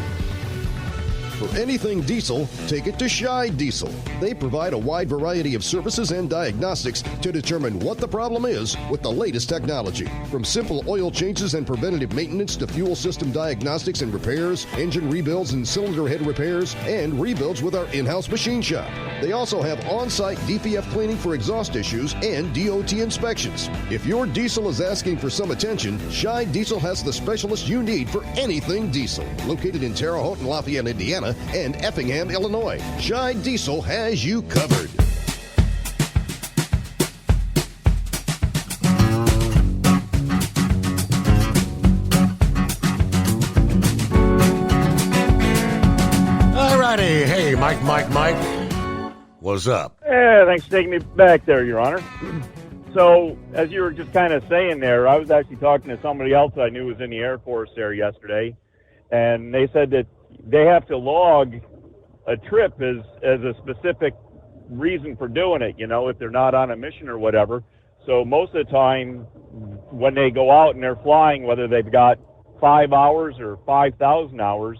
For anything diesel, take it to Scheid Diesel. They provide a wide variety of services and diagnostics to determine what the problem is with the latest technology. From simple oil changes and preventative maintenance to fuel system diagnostics and repairs, engine rebuilds and cylinder head repairs, and rebuilds with our in-house machine shop. They also have on-site DPF cleaning for exhaust issues and DOT inspections. If your diesel is asking for some attention, Scheid Diesel has the specialist you need for anything diesel. Located in Terre Haute and Lafayette, Indiana, and Effingham, Illinois. Scheid Diesel has you covered. All righty. Hey, Mike. What's up? Yeah, thanks for taking me back there, Your Honor. So, as you were just kind of saying there, I was actually talking to somebody else I knew was in the Air Force there yesterday, and they said that they have to log a trip as a specific reason for doing it, if they're not on a mission or whatever. So most of the time when they go out and they're flying, whether they've got 5 hours or 5,000 hours,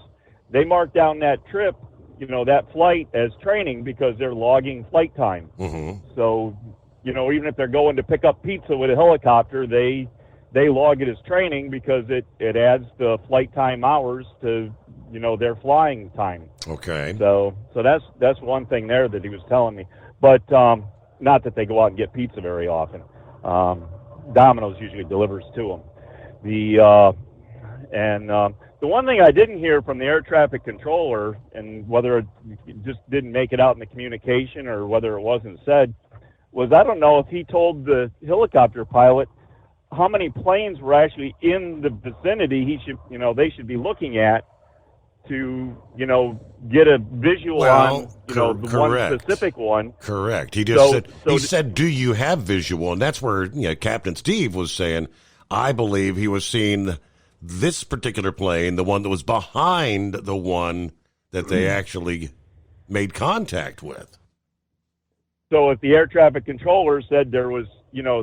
they mark down that trip, that flight as training because they're logging flight time. Mm-hmm. So, even if they're going to pick up pizza with a helicopter, they log it as training because it adds the flight time hours to their flying time. Okay. So that's one thing there that he was telling me. But not that they go out and get pizza very often. Domino's usually delivers to them. The one thing I didn't hear from the air traffic controller, and whether it just didn't make it out in the communication or whether it wasn't said, was I don't know if he told the helicopter pilot how many planes were actually in the vicinity they should be looking at to, get a visual on, the one specific one. Correct. He just said, do you have visual? And that's where, Captain Steve was saying, I believe he was seeing this particular plane, the one that was behind the one that they actually made contact with. So if the air traffic controller said there was,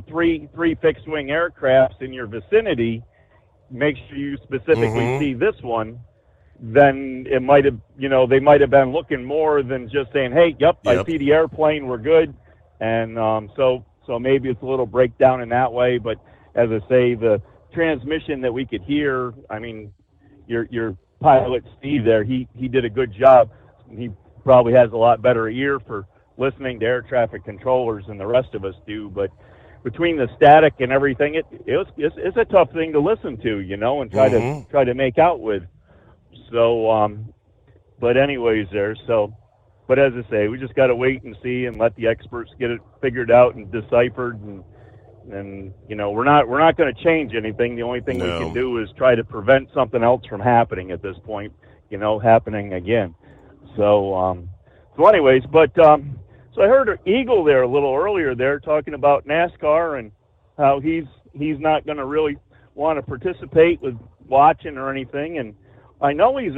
three fixed-wing aircrafts in your vicinity, make sure you specifically see this one, then it might have, they might have been looking more than just saying, hey, I see the airplane, we're good. And so So maybe it's a little breakdown in that way. But as I say, the transmission that we could hear, I mean, your pilot Steve there, he did a good job. He probably has a lot better ear for listening to air traffic controllers than the rest of us do. But between the static and everything, it's a tough thing to listen to, and try to make out with. So, but anyways, but as I say, we just got to wait and see and let the experts get it figured out and deciphered, and we're not going to change anything. The only thing we can do is try to prevent something else from happening at this point, happening again. So anyways, but so I heard Eagle there a little earlier there talking about NASCAR and how he's not going to really want to participate with watching or anything, and I know he's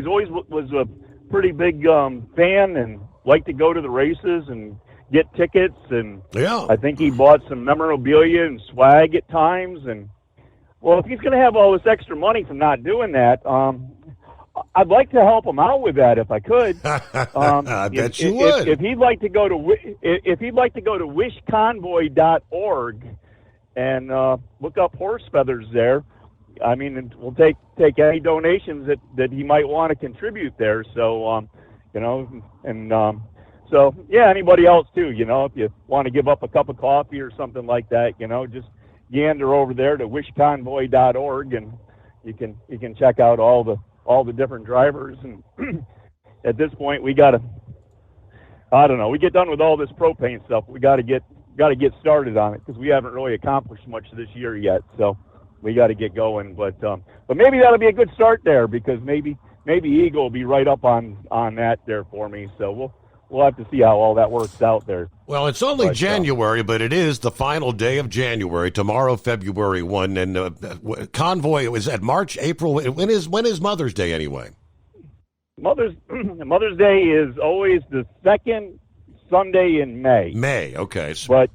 always was a pretty big fan and liked to go to the races and get tickets, and I think he bought some memorabilia and swag at times. And well, if he's going to have all this extra money from not doing that, I'd like to help him out with that if I could. I bet you would. If he'd like to go to wishconvoy.org and look up horse feathers there, I mean, and we'll take any donations that he might want to contribute there. So, so yeah, anybody else too, if you want to give up a cup of coffee or something like that, just gander over there to wishconvoy.org and you can check out all the different drivers. And at this point, we get done with all this propane stuff. We got to get started on it because we haven't really accomplished much this year yet. So we got to get going, but maybe that'll be a good start there because maybe Eagle will be right up on that there for me. So we'll have to see how all that works out there. Well, it's only January, but it is the final day of January tomorrow, February 1, and Convoy is at March, April. When is Mother's Day anyway? Mother's Day is always the second Sunday in May. May, okay. But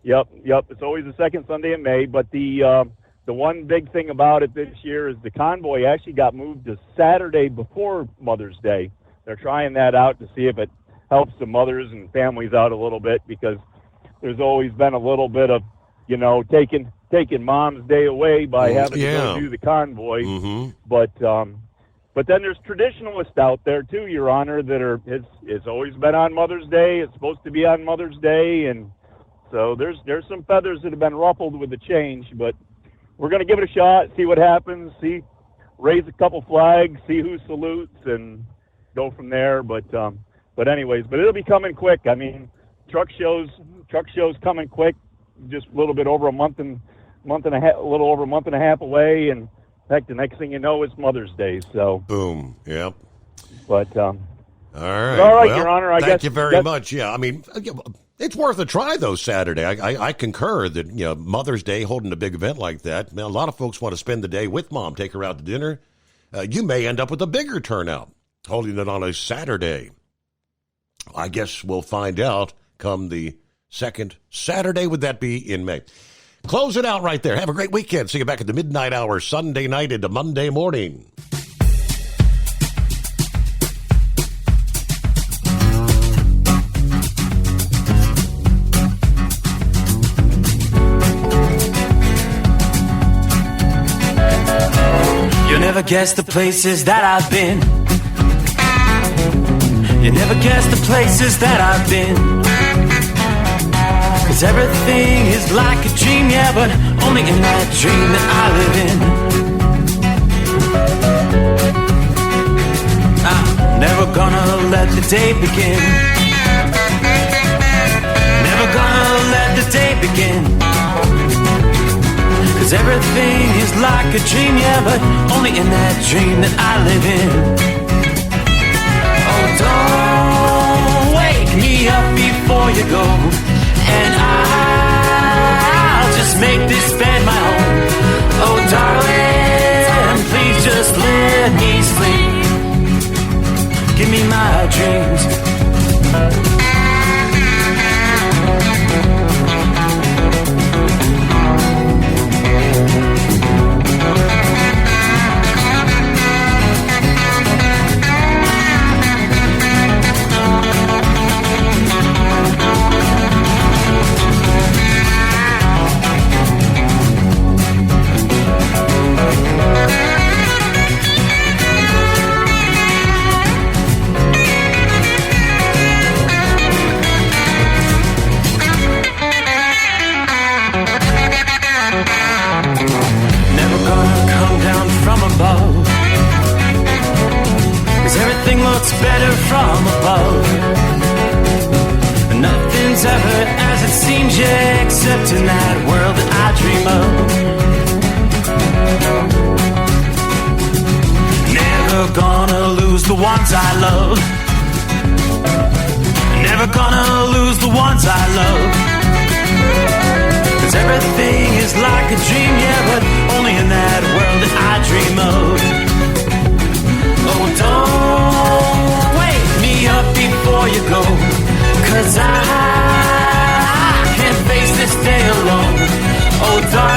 yep, it's always the second Sunday in May. But the one big thing about it this year is the convoy actually got moved to Saturday before Mother's Day. They're trying that out to see if it helps the mothers and families out a little bit because there's always been a little bit of, taking Mom's Day away by having to go do the convoy. Mm-hmm. But then there's traditionalists out there too, Your Honor, that it's always been on Mother's Day. It's supposed to be on Mother's Day, and so there's some feathers that have been ruffled with the change, but we're going to give it a shot, see what happens, raise a couple flags, see who salutes, and go from there. But anyways, it'll be coming quick. I mean, truck shows coming quick, just a little bit over a month and a little over a month and a half away, and heck, the next thing you know, it's Mother's Day. So boom, yep. But all right, well, Your Honor. Thank you very much. Yeah, I mean, it's worth a try though. Saturday, I concur that Mother's Day, holding a big event like that. A lot of folks want to spend the day with Mom, take her out to dinner. You may end up with a bigger turnout holding it on a Saturday. I guess we'll find out come the second Saturday. Would that be in May? Close it out right there. Have a great weekend. See you back at the midnight hour, Sunday night into Monday morning. You'll never guess the places that I've been. You never guess the places that I've been. 'Cause everything is like a dream, yeah, but only in that dream that I live in. I'm never gonna let the day begin. Never gonna let the day begin. 'Cause everything is like a dream, yeah, but only in that dream that I live in. Oh, don't wake me up before you go, and I'll just make this bed my home. Oh, darling, please just let me sleep. Give me my dreams. seems you accept in that world that I dream of. Never gonna lose the ones I love. Never gonna lose the ones I love. 'Cause everything is like a dream, yeah, but only in that world that I dream of. Oh, don't wake me up before you go, 'cause I can't face this day alone. Oh, darling.